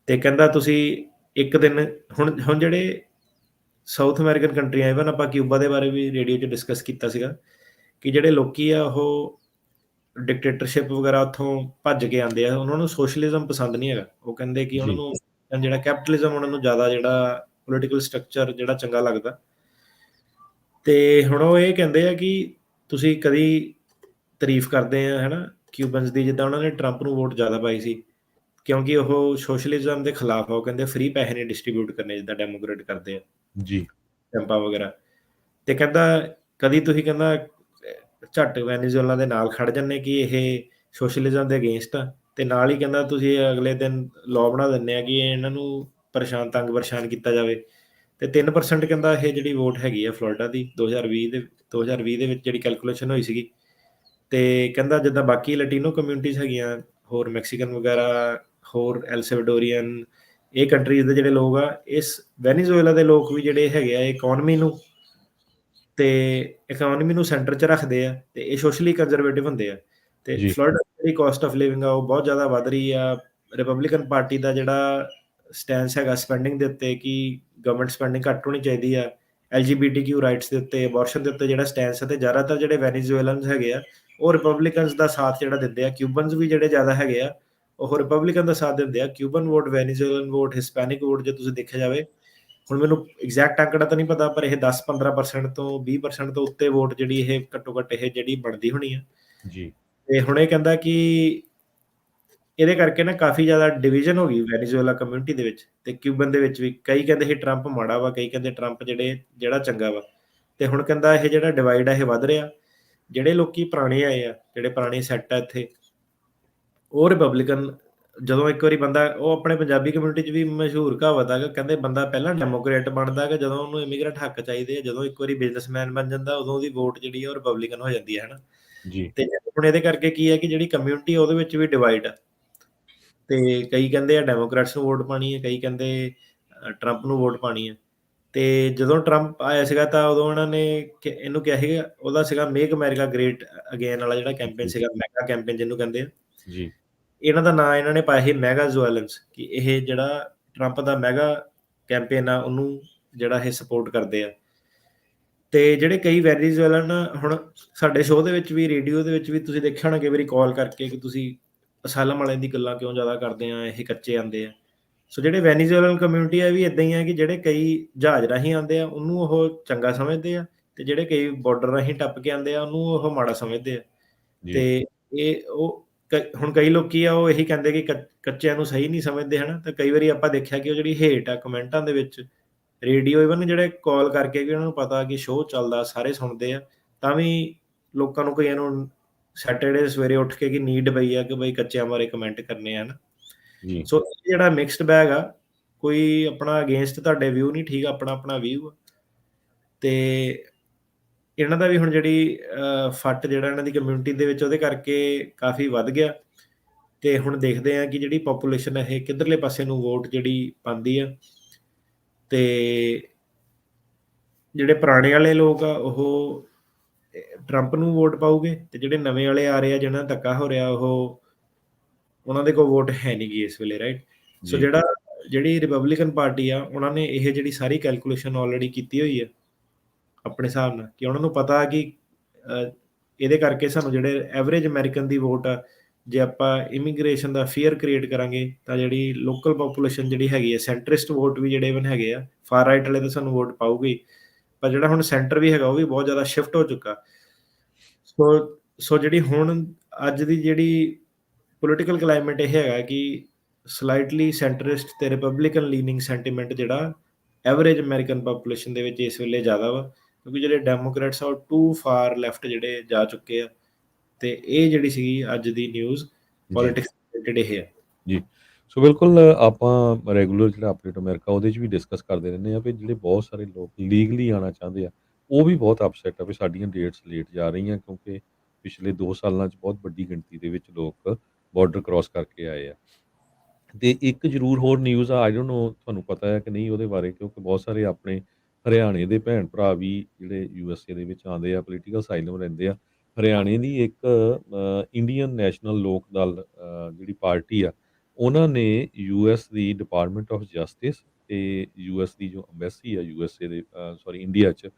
ਤੇ ਕਹਿੰਦਾ ਤੁਸੀਂ ਇੱਕ ਦਿਨ, ਹੁਣ ਜਿਹੜੇ ਸਾਊਥ ਅਮਰੀਕਨ ਕੰਟਰੀਆਂ, ਇਵਨ ਆਪਾਂ ਕਿਊਬਾ ਦੇ ਬਾਰੇ ਵੀ ਰੇਡੀਓ 'ਚ ਡਿਸਕਸ ਕੀਤਾ ਸੀਗਾ, ਕਿ ਜਿਹੜੇ ਲੋਕੀ ਆ ਉਹ ਡਿਕਟੇਟਰਸ਼ਿਪ ਵਗੈਰਾ ਉੱਥੋਂ ਭੱਜ ਕੇ ਆਉਂਦੇ ਆ, ਉਹਨਾਂ ਨੂੰ ਸੋਸ਼ਲਿਜ਼ਮ ਪਸੰਦ ਨਹੀਂ ਹੈਗਾ। ਉਹ ਕਹਿੰਦੇ ਕਿ ਉਹਨਾਂ ਜੀ, ਨੂੰ ਜਿਹੜਾ ਕੈਪੀਟਲਿਜ਼ਮ, ਉਹਨਾਂ ਨੂੰ ਜ਼ਿਆਦਾ ਜਿਹੜਾ ਪੋਲੀਟੀਕਲ ਸਟਰਕਚਰ ਜਿਹੜਾ ਚੰਗਾ ਲੱਗਦਾ। ਤੇ ਹੁਣ ਉਹ ਇਹ ਕਹਿੰਦੇ ਆ ਕਿ ਤੁਸੀਂ ਕਦੀ ਤਾਰੀਫ ਕਰਦੇ ਆ, ਹੈ ਨਾ, ਕਿਊਬਨਸ ਦੀ, ਜਿੱਦਾਂ ਉਹਨਾਂ ਨੇ ਟਰੰਪ ਨੂੰ ਵੋਟ ਜ਼ਿਆਦਾ ਪਾਈ ਸੀ, ਕਿਉਂਕਿ ਉਹ ਸੋਸ਼ਲਿਜ਼ਮ ਦੇ ਖਿਲਾਫ ਆ। ਉਹ ਕਹਿੰਦੇ ਫ੍ਰੀ ਪੈਸੇ ਨਹੀਂ ਡਿਸਟਰੀਬਿਊਟ ਕਰਨੇ ਜਿੱਦਾਂ ਡੈਮੋਕ੍ਰੇਟ ਕਰਦੇ ਆ, ਜੀ, ਟੈਂਪਾ ਵਗੈਰਾ। ਤੇ ਕਹਿੰਦਾ ਕਦੀ ਤੁਸੀਂ, ਕਹਿੰਦਾ ਝੱਟ ਵੈਨੀਜ਼ੁਏਲਾ ਦੇ ਨਾਲ ਖੜ ਜਾਂਦੇ ਕਿ ਇਹ ਸੋਸ਼ਲਿਜ਼ਮ ਦੇ ਅਗੇਂਸਟ ਆ, ਤੇ ਨਾਲ ਹੀ ਕਹਿੰਦਾ ਤੁਸੀਂ ਅਗਲੇ ਦਿਨ ਲਾਅ ਬਣਾ ਦਿੰਦੇ ਆ ਕਿ ਇਹਨਾਂ ਨੂੰ ਤੰਗ ਪਰੇਸ਼ਾਨ ਕੀਤਾ ਜਾਵੇ। ਤੇ 3% ਕਹਿੰਦਾ ਇਹ ਜਿਹੜੀ ਵੋਟ ਹੈਗੀ ਆ ਫਲੋਰੀਡਾ ਦੀ 2020 ਦੇ ਵਿੱਚ ਜਿਹੜੀ ਕੈਲਕੂਲੇਸ਼ਨ ਹੋਈ ਸੀਗੀ। ਤੇ ਕਹਿੰਦਾ ਜਿੱਦਾਂ ਬਾਕੀ ਲੈਟੀਨੋ ਕਮਿਊਨਿਟੀਜ਼ ਹੈਗੀਆਂ, ਹੋਰ ਮੈਕਸੀਕਨ ਵਗੈਰਾ, ਹੋਰ ਐਲਸਾਵਡੋਰੀਅਨ, ਇਹ ਕੰਟਰੀਜ਼ ਦੇ ਜਿਹੜੇ ਲੋਕ ਆ, ਇਸ ਵੈਨੀਜ਼ੁਏਲਾ ਦੇ ਲੋਕ ਵੀ ਜਿਹੜੇ ਹੈਗੇ ਆ, ਇਕਨੋਮੀ ਨੂੰ ਸੈਂਟਰ 'ਚ ਰੱਖਦੇ ਆ, ਤੇ ਇਹ ਸੋਸ਼ਲੀ ਕੰਜ਼ਰਵੇਟਿਵ ਹੁੰਦੇ ਆ। ਤੇ ਜੀ, ਫਲੋਰੀਡਾ ਦੀ ਜਿਹੜੀ ਕਾਸਟ ਆਫ ਲਿਵਿੰਗ ਆ ਉਹ ਬਹੁਤ ਜ਼ਿਆਦਾ ਵੱਧ ਰਹੀ ਆ। ਰਿਪਬਲਿਕਨ ਪਾਰਟੀ ਦਾ ਜਿਹੜਾ ਸਟੈਂਸ ਹੈਗਾ ਸਪੈਂਡਿੰਗ ਦੇ ਉੱਤੇ, ਕਿ ਗਵਰਨਮੈਂਟ ਸਪੈਂਡਿੰਗ ਘੱਟ ਹੋਣੀ ਚਾਹੀਦੀ ਆ, LGBTQ ਰਾਈਟਸ ਦੇ ਉੱਤੇ, ਅਬੋਰਸ਼ਨ ਦੇ ਉੱਤੇ ਜਿਹੜਾ ਸਟੈਂਸ ਹੈ, ਤੇ ਜ਼ਿਆਦਾਤਰ ਜਿਹੜੇ ਵੈਨੀਜ਼ੁਏਲਨਸ ਹੈਗੇ ਆ ਉਹ ਰਿਪਬਲਿਕਨਸ ਦਾ ਸਾਥ ਜਿਹੜਾ ਦਿੰਦੇ ਆ। ਕਿਊਬਨਸ ਵੀ ਜਿਹੜੇ ਜ਼ਿਆਦਾ ਹੈਗੇ ਆ ਉਹ ਰਿਪਬਲਿਕਨ ਦਾ ਸਾਥ ਦਿੰਦੇ ਆ। Cuban vote, ਵੈਨੀਜ਼ੁਏਲਨ vote, Hispanic vote ਜੇ ਤੁਸੀਂ ਦੇਖਿਆ ਜਾਵੇ, ਹੁਣ ਮੈਨੂੰ ਐਗਜ਼ੈਕਟ ਅੰਕੜਾ ਤਾਂ ਨਹੀਂ ਪਤਾ, ਪਰ ਇਹ 10-15% ਤੋਂ 20% ਤੋਂ ਉੱਤੇ ਵੋਟ ਜਿਹੜੀ ਇਹ ਘੱਟੋ ਘੱਟ ਇਹ ਜਿਹੜੀ ਬਣਦੀ ਹੋਣੀ ਆ। ਜੀ, ਤੇ ਹੁਣ ਇਹ ਕਹਿੰਦਾ ਕਿ ਇਹਦੇ ਕਰਕੇ ਨਾ ਕਾਫੀ ਜ਼ਿਆਦਾ ਡਿਵੀਜ਼ਨ ਹੋ ਗਈ ਵੈਨੀਜ਼ੁਏਲਾ ਕਮਿਊਨਿਟੀ ਦੇ ਵਿੱਚ, ਤੇ ਕਿਊਬਨ ਦੇ ਵਿੱਚ ਵੀ। ਕਈ ਕਹਿੰਦੇ ਇਹ ਟਰੰਪ ਮਾੜਾ ਵਾ, ਕਈ ਕਹਿੰਦੇ ਟਰੰਪ ਜਿਹੜਾ ਚੰਗਾ ਵਾ। ਤੇ ਹੁਣ ਕਹਿੰਦਾ ਇਹ ਜਿਹੜਾ ਡਿਵਾਈਡ ਆ ਇਹ ਵੱਧ ਰਿਹਾ। ਜਿਹੜੇ ਲੋਕੀ ਪੁਰਾਣੇ ਆਏ ਆ, ਜਿਹੜੇ ਪੁਰਾਣੇ ਸੈੱਟ ਆ ਇੱਥੇ, ਉਹ ਰਿਪਬਲਿਕਨ ਜਦੋਂ ਇੱਕ ਵਾਰੀ ਬੰਦਾ, ਉਹ ਆਪਣੇ ਪੰਜਾਬੀ ਕਮਿਊਨਿਟੀ 'ਚ ਵੀ ਮਸ਼ਹੂਰ ਕਹਾਵਤ ਆ ਕਿ ਕਹਿੰਦੇ ਬੰਦਾ ਪਹਿਲਾਂ ਡੈਮੋਕ੍ਰੇਟ ਬਣਦਾ ਕਿ ਜਦੋਂ ਉਹਨੂੰ ਇਮੀਗ੍ਰੈਂਟ ਹੱਕ ਚਾਹੀਦੇ ਆ, ਜਦੋਂ ਇੱਕ ਵਾਰੀ ਬਿਜ਼ਨਸਮੈਨ ਬਣ ਜਾਂਦਾ ਉਦੋਂ ਉਹਦੀ ਵੋਟ ਜਿਹੜੀ ਆ ਉਹ ਰਿਪਬਲਿਕਨ ਹੋ ਜਾਂਦੀ ਹੈ ਹਨਾ। ਜੀ, ਤੇ ਹੁਣ ਇਹਦੇ ਕਰਕੇ ਕੀ ਹੈ ਕਿ ਜਿਹੜੀ ਕਮਿਊਨਿਟੀ ਆ ਉਹਦੇ ਵਿੱਚ ਵੀ ਡਿਵਾਈਡ ਆ, ਤੇ ਕਈ ਕਹਿੰਦੇ ਆ ਡੈਮੋਕ੍ਰੈਟਸ ਨੂੰ ਵੋਟ ਪਾਣੀ ਹੈ, ਕਈ ਕਹਿੰਦੇ ਟਰੰਪ ਨੂੰ ਵੋਟ ਪਾਣੀ ਹੈ। ਤੇ ਜਦੋਂ ਟਰੰਪ ਆਇਆ ਸੀਗਾ ਤਾਂ ਉਦੋਂ ਉਹਨਾਂ ਨੇ ਇਹਨੂੰ ਕਿਹਾ ਸੀਗਾ, ਉਹਦਾ ਸੀਗਾ ਮੇਕ ਅਮਰੀਕਾ ਗ੍ਰੇਟ ਅਗੇਨ ਵਾਲਾ ਜਿਹੜਾ ਕੈਂਪੇਨ ਜੀ, ਸੀਗਾ, ਮੈਗਾ ਕੈਂਪੇਨ ਜਿਹਨੂੰ ਕਹਿੰਦੇ ਆ। ਜੀ, ਇਹਨਾਂ ਦਾ ਨਾਂ ਇਹਨਾਂ ਨੇ ਪਾਇਆ ਸੀ ਮੈਗਾ ਜ਼ੁਐਲੈਂਸ, ਕਿ ਇਹ ਜਿਹੜਾ ਟਰੰਪ ਦਾ ਮੈਗਾ ਕੈਂਪੇਨ ਆ ਉਹਨੂੰ ਜਿਹੜਾ ਇਹ ਸਪੋਰਟ ਕਰਦੇ ਆ। ਤੇ ਜਿਹੜੇ ਕਈ ਵੈਨੇਜ਼ੁਏਲਨ ਹੁਣ ਸਾਡੇ ਸ਼ੋਅ ਦੇ ਵਿੱਚ ਵੀ, ਰੇਡੀਓ ਦੇ ਵਿੱਚ ਵੀ ਤੁਸੀਂ ਦੇਖਿਆ ਹੋਣਾ ਕਈ ਵਾਰੀ ਕਾਲ ਕਰਕੇ ਕਿ ਤੁਸੀਂ ਅਸਾਲਮ ਵਾਲਿਆਂ ਦੀ ਗੱਲਾਂ ਕਿਉਂ ਜ਼ਿਆਦਾ ਕਰਦੇ ਆ, ਇਹ ਕੱਚੇ ਆਉਂਦੇ ਆ। ਸੋ ਜਿਹੜੇ ਵੈਨੇਜ਼ੁਏਲਨ ਕਮਿਊਨਿਟੀ ਆ ਵੀ ਇਦਾਂ ਹੀ ਆ ਕਿ ਜਿਹੜੇ ਕਈ ਜਹਾਜ਼ ਰਾਹੀਂ ਆਉਂਦੇ ਆ ਉਹਨੂੰ ਉਹ ਚੰਗਾ ਸਮਝਦੇ ਆ, ਤੇ ਜਿਹੜੇ ਕਈ ਬਾਰਡਰ ਰਾਹੀਂ ਟੱਪ ਕੇ ਆਉਂਦੇ ਆ ਉਹਨੂੰ ਉਹ ਮਾੜਾ ਸਮਝਦੇ ਆ। ਜੀ, ਤੇ ਇਹ ਉਹ ਹੁਣ ਕਈ ਲੋਕੀ ਆ ਉਹ ਇਹੀ ਕਹਿੰਦੇ ਕਿ ਕੱਚਿਆਂ ਨੂੰ ਸਹੀ ਨਹੀਂ ਸਮਝਦੇ ਹਨਾ। ਤਾਂ ਕਈ ਵਾਰੀ ਆਪਾਂ ਦੇਖਿਆ ਕਿ ਉਹ ਜਿਹੜੀ ਹੇਟ ਆ ਕਮੈਂਟਾਂ ਦੇ ਵਿੱਚ, ਰੇਡੀਓ ਇਵਨ ਜਿਹੜੇ ਕਾਲ ਕਰਕੇ ਕਿ ਉਹਨਾਂ ਨੂੰ ਪਤਾ ਕਿ ਸ਼ੋਅ ਚੱਲਦਾ ਸਾਰੇ ਸੁਣਦੇ ਆ, ਤਾਂ ਵੀ ਲੋਕਾਂ ਨੂੰ ਕਈਆਂ ਨੂੰ ਸੈਟਰਡੇ ਸਵੇਰੇ ਉੱਠ ਕੇ ਕਿ ਨੀਡ ਪਈ ਆ ਕਿ ਬਈ ਕੱਚਿਆਂ ਬਾਰੇ ਕਮੈਂਟ ਕਰਨੇ ਆ ਨਾ। ਜੀ, ਸੋ ਇਹ ਜਿਹੜਾ ਮਿਕਸਡ ਬੈਗ ਆ, ਕੋਈ ਆਪਣਾ ਅਗੇਂਸਟ ਤੁਹਾਡੇ ਵਿਊ ਨਹੀਂ, ਠੀਕ ਆ, ਆਪਣਾ ਆਪਣਾ ਵਿਊ ਆ। ਤੇ ਇਹਨਾਂ ਦਾ ਵੀ ਹੁਣ ਜਿਹੜੀ ਫੱਟ ਜਿਹੜਾ ਇਹਨਾਂ ਦੀ ਕਮਿਊਨਿਟੀ ਦੇ ਵਿੱਚ ਉਹਦੇ ਕਰਕੇ ਕਾਫੀ ਵੱਧ ਗਿਆ। ਤੇ ਹੁਣ ਦੇਖਦੇ ਆ ਕਿ ਜਿਹੜੀ ਪਾਪੂਲੇਸ਼ਨ ਹੈ ਇਹ ਕਿੱਧਰਲੇ ਪਾਸੇ ਨੂੰ ਵੋਟ ਜਿਹੜੀ ਪਾਉਂਦੀ ਆ। ਤੇ ਜਿਹੜੇ ਪੁਰਾਣੇ ਵਾਲੇ ਲੋਕ ਆ ਉਹ ਟਰੰਪ ਨੂੰ ਵੋਟ ਪਾਉਗੇ, ਤੇ ਜਿਹੜੇ ਨਵੇਂ ਵਾਲੇ ਆ ਰਹੇ ਆ ਜਿਹਨਾਂ ਦਾ ਧੱਕਾ ਹੋ ਰਿਹਾ ਉਹ, ਉਹਨਾਂ ਦੇ ਕੋਲ ਵੋਟ ਹੈ ਨਹੀਂ ਗੀ ਇਸ ਵੇਲੇ, ਰਾਈਟ। ਸੋ ਜੀ, ਜਿਹੜੀ ਰਿਪਬਲਿਕਨ ਪਾਰਟੀ ਆ ਉਹਨਾਂ ਨੇ ਇਹ ਜਿਹੜੀ ਸਾਰੀ ਕੈਲਕੂਲੇਸ਼ਨ ਆਲਰੇਡੀ ਕੀਤੀ ਹੋਈ ਆ ਆਪਣੇ ਹਿਸਾਬ ਨਾਲ, ਕਿ ਉਹਨਾਂ ਨੂੰ ਪਤਾ ਕਿ ਇਹਦੇ ਕਰਕੇ ਸਾਨੂੰ ਜਿਹੜੇ ਐਵਰੇਜ ਅਮਰੀਕਨ ਦੀ ਵੋਟ ਆ, ਜੇ ਆਪਾਂ ਇਮੀਗ੍ਰੇਸ਼ਨ ਦਾ ਫੀਅਰ ਕ੍ਰੀਏਟ ਕਰਾਂਗੇ ਤਾਂ ਜਿਹੜੀ ਲੋਕਲ ਪਾਪੂਲੇਸ਼ਨ ਜਿਹੜੀ ਹੈਗੀ ਹੈ, ਸੈਂਟਰਿਸਟ ਵੋਟ ਵੀ ਜਿਹੜੇ ਇਵਨ ਹੈਗੇ ਆ, ਫਾਰ ਰਾਈਟ ਵਾਲੇ ਤਾਂ ਸਾਨੂੰ ਵੋਟ ਪਾਊਗੀ, ਪਰ ਜਿਹੜਾ ਹੁਣ ਸੈਂਟਰ ਵੀ ਹੈਗਾ ਉਹ ਵੀ ਬਹੁਤ ਜ਼ਿਆਦਾ ਸ਼ਿਫਟ ਹੋ ਚੁੱਕਾ। ਸੋ ਜਿਹੜੀ ਹੁਣ ਅੱਜ ਦੀ ਜਿਹੜੀ ਪੋਲੀਟੀਕਲ ਕਲਾਈਮੇਟ ਇਹ ਹੈਗਾ ਕਿ ਸਲਾਈਟਲੀ ਸੈਂਟਰਿਸਟ ਤੇ ਰਿਪਬਲਿਕਨ ਲੀਨਿੰਗ ਸੈਂਟੀਮੈਂਟ ਜਿਹੜਾ ਐਵਰੇਜ ਅਮਰੀਕਨ ਪਾਪੂਲੇਸ਼ਨ ਦੇ ਵਿੱਚ ਇਸ ਵੇਲੇ ਜ਼ਿਆਦਾ ਵਾ, ਕਿਉਂਕਿ ਜਿਹੜੇ ਡੈਮੋਕ੍ਰੇਟਸ ਆ ਉਹ ਟੂ ਫਾਰ ਲੈਫਟ ਜਿਹੜੇ ਜਾ ਚੁੱਕੇ ਆ। ਤੇ ਇਹ ਜਿਹੜੀ ਸੀਗੀ ਅੱਜ ਦੀ ਨਿਊਜ਼ ਜੀ, ਪੋਲਿਟਿਕਸ ਰਿਲੇਟਡ ਇਹ ਆ। ਜੀ। ਸੋ ਬਿਲਕੁਲ ਆਪਾਂ ਰੈਗੂਲਰ ਜਿਹੜਾ ਅਪਡੇਟ ਅਮਰੀਕਾ ਉਹਦੇ 'ਚ ਵੀ ਡਿਸਕਸ ਕਰਦੇ ਰਹਿੰਦੇ ਆ ਵੀ ਜਿਹੜੇ ਬਹੁਤ ਸਾਰੇ ਲੋਕ ਲੀਗਲੀ ਆਉਣਾ ਚਾਹੁੰਦੇ ਆ, ਉਹ ਵੀ ਬਹੁਤ ਅਪਸੈਟ ਆ ਵੀ ਸਾਡੀਆਂ ਡੇਟਸ ਲੇਟ ਜਾ ਰਹੀਆਂ, ਕਿਉਂਕਿ ਪਿਛਲੇ 2 ਸਾਲਾਂ 'ਚ ਬਹੁਤ ਵੱਡੀ ਗਿਣਤੀ ਦੇ ਵਿੱਚ ਲੋਕ ਬਾਰਡਰ ਕ੍ਰਾਸ ਕਰਕੇ ਆਏ ਆ। ਤੇ ਇੱਕ ਜ਼ਰੂਰ ਹੋਰ ਨਿਊਜ਼ ਆ, ਆਈ ਡੋਂਟ ਨੋ ਤੁਹਾਨੂੰ ਪਤਾ ਹੈ ਕਿ ਨਹੀਂ ਉਹਦੇ ਬਾਰੇ, ਕਿਉਂਕਿ ਬਹੁਤ ਸਾਰੇ ਆਪਣੇ ਹਰਿਆਣੇ ਦੇ ਭੈਣ ਭਰਾ ਵੀ ਜਿਹੜੇ USA ਦੇ ਵਿੱਚ ਆਉਂਦੇ ਆ, ਪੋਲੀਟੀਕਲ ਅਸਾਈਲਮ ਰਹਿੰਦੇ ਆ। ਹਰਿਆਣੇ ਦੀ ਇੱਕ ਇੰਡੀਅਨ ਨੈਸ਼ਨਲ ਲੋਕ ਦਲ ਜਿਹੜੀ ਪਾਰਟੀ ਆ, ਉਹਨਾਂ ਨੇ US the department of justice ਤੇ US ਦੀ ਜੋ ਅੰਬੈਸੀ ਆ USA ਦੇ ਸੌਰੀ ਇੰਡੀਆ 'ਚ,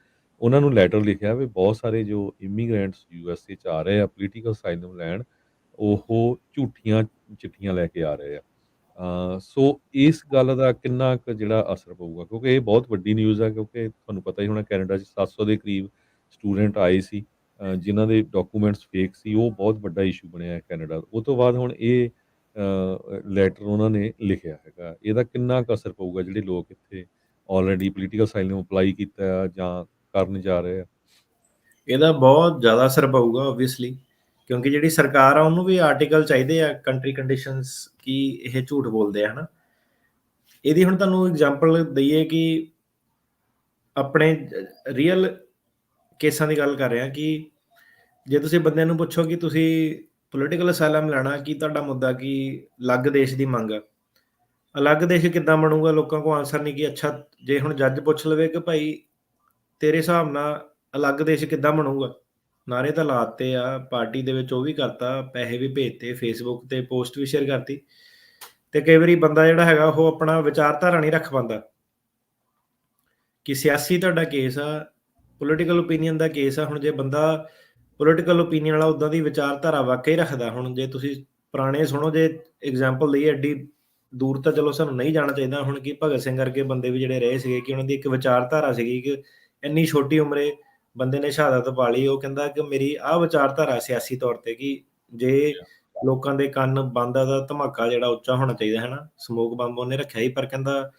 ਉਹਨਾਂ ਨੂੰ ਲੈਟਰ ਲਿਖਿਆ ਵੀ ਬਹੁਤ ਸਾਰੇ ਜੋ ਇਮੀਗ੍ਰੈਂਟਸ USA 'ਚ ਆ ਰਹੇ ਆ ਪੋਲੀਟੀਕਲ ਅਸਾਈਲਮ ਲੈਣ, ਉਹ ਝੂਠੀਆਂ ਚਿੱਠੀਆਂ ਲੈ ਕੇ ਆ ਰਹੇ ਆ। ਸੋ ਇਸ ਗੱਲ ਦਾ ਕਿੰਨਾ ਕੁ ਜਿਹੜਾ ਅਸਰ ਪਊਗਾ, ਕਿਉਂਕਿ ਇਹ ਬਹੁਤ ਵੱਡੀ ਨਿਊਜ਼ ਹੈ, ਕਿਉਂਕਿ ਤੁਹਾਨੂੰ ਪਤਾ ਹੀ ਹੋਣਾ ਕੈਨੇਡਾ 'ਚ 700 ਦੇ ਕਰੀਬ ਸਟੂਡੈਂਟ ਆਏ ਸੀ, ਜਿਨ੍ਹਾਂ ਦੇ ਡਾਕੂਮੈਂਟਸ ਫੇਕ ਸੀ, ਉਹ ਬਹੁਤ ਵੱਡਾ ਇਸ਼ੂ ਬਣਿਆ ਹੈ ਕੈਨੇਡਾ ਦਾ। ਉਹ ਤੋਂ ਬਾਅਦ ਹੁਣ ਇਹ ਲੈਟਰ ਉਹਨਾਂ ਨੇ ਲਿਖਿਆ ਹੈਗਾ, ਇਹਦਾ ਕਿੰਨਾ ਕੁ ਅਸਰ ਪਊਗਾ ਜਿਹੜੇ ਲੋਕ ਇੱਥੇ ਆਲਰੇਡੀ ਪੋਲੀਟੀਕਲ ਅਸਾਈਲਮ ਅਪਲਾਈ ਕੀਤਾ ਆ ਜਾਂ ਕਰਨ ਜਾ ਰਹੇ ਆ? ਇਹਦਾ ਬਹੁਤ ਜ਼ਿਆਦਾ ਅਸਰ ਪਊਗਾ ਓਬਵੀਅਸਲੀ, ਕਿਉਂਕਿ ਜਿਹੜੀ ਸਰਕਾਰ ਆ ਉਹਨੂੰ ਵੀ ਆਰਟੀਕਲ ਚਾਹੀਦੇ ਆ ਕੰਟਰੀ ਕੰਡੀਸ਼ਨਸ, ਕੀ ਇਹ ਝੂਠ ਬੋਲਦੇ ਆ ਹਨਾ। ਇਹਦੀ ਹੁਣ ਤੁਹਾਨੂੰ ਐਗਜ਼ਾਮਪਲ ਦਈਏ ਕਿ ਆਪਣੇ ਰੀਅਲ ਕੇਸਾਂ ਦੀ ਗੱਲ ਕਰ ਰਹੇ ਹਾਂ ਕਿ ਜੇ ਤੁਸੀਂ ਬੰਦਿਆਂ ਨੂੰ ਪੁੱਛੋ ਕਿ ਤੁਸੀਂ ਪੋਲੀਟੀਕਲ ਅਸਾਈਲਮ ਲੈਣਾ, ਕੀ ਤੁਹਾਡਾ ਮੁੱਦਾ, ਕੀ ਅਲੱਗ ਦੇਸ਼ ਦੀ ਮੰਗ ਆ, ਅਲੱਗ ਦੇਸ਼ ਕਿੱਦਾਂ ਬਣੂਗਾ, ਲੋਕਾਂ ਕੋਲ ਆਨਸਰ ਨਹੀਂ ਕਿ ਅੱਛਾ, ਜੇ ਹੁਣ ਜੱਜ ਪੁੱਛ ਲਵੇ ਕਿ ਭਾਈ ਤੇਰੇ ਹਿਸਾਬ ਨਾਲ ਅਲੱਗ ਦੇਸ਼ ਕਿੱਦਾਂ ਬਣੂਗਾ, ਨਾਰੇ ਤਾਂ ਲਾਤੇ ਆ ਪਾਰਟੀ ਦੇ ਵਿੱਚ, ਉਹ ਵੀ ਕਰਤਾ, ਪੈਸੇ ਵੀ ਭੇਜਤੇ, ਫੇਸਬੁੱਕ ਤੇ ਪੋਸਟ ਵੀ ਸ਼ੇਅਰ ਕਰਤੀ, ਤੇ ਕਈ ਵਾਰੀ ਬੰਦਾ ਜਿਹੜਾ ਹੈਗਾ ਉਹ ਆਪਣਾ ਵਿਚਾਰਧਾਰਾ ਨਹੀਂ ਰੱਖ ਪਾਉਂਦਾ ਕਿ ਸਿਆਸੀ ਤੁਹਾਡਾ ਕੇਸ ਆ, ਪੋਲੀਟੀਕਲ ਓਪੀਨੀਅਨ ਦਾ ਕੇਸ ਆ। ਹੁਣ ਜੇ ਬੰਦਾ ਪੋਲੀਟੀਕਲ ਓਪੀਨੀਅਨ ਵਾਲਾ ਉਦਾਂ ਦੀ ਵਿਚਾਰਧਾਰਾ ਵਾਕਈ ਰੱਖਦਾ, ਹੁਣ ਜੇ ਤੁਸੀਂ ਪੁਰਾਣੇ ਸੁਣੋ, ਜੇ ਐਗਜ਼ਾਮਪਲ ਦਈਏ ਐਡੀ ਦੂਰ ਤਾਂ ਚਲੋ ਸਾਨੂੰ ਨਹੀਂ ਜਾਣਾ ਚਾਹੀਦਾ, ਹੁਣ ਕਿ ਭਗਤ ਸਿੰਘ ਵਰਗੇ ਬੰਦੇ ਵੀ ਜਿਹੜੇ ਰਹੇ ਸੀਗੇ ਕਿ ਉਹਨਾਂ ਦੀ ਇੱਕ ਵਿਚਾਰਧਾਰਾ ਸੀਗੀ ਕਿ ਇੰਨੀ ਛੋਟੀ ਉਮਰੇ ਬੰਦੇ ਨੇ ਸ਼ਹਾਦਤ ਪਾ ਲਈ, ਉਹ ਕਹਿੰਦਾ ਕਿ ਮੇਰੀ ਆਹ ਵਿਚਾਰਧਾਰਾ ਸਿਆਸੀ ਤੌਰ ਤੇ ਕਿ ਜੇ ਲੋਕਾਂ ਦੇ ਕੰਨ ਬੰਦ ਆ ਤਾਂ ਧਮਾਕਾ ਜਿਹੜਾ ਉੱਚਾ ਹੋਣਾ ਚਾਹੀਦਾ ਹੈ ਨਾ, ਸਮੋਕ ਬੰਬ ਉਹਨੇ ਰੱਖਿਆ ਹੀ, ਪਰ ਕਹਿੰਦਾ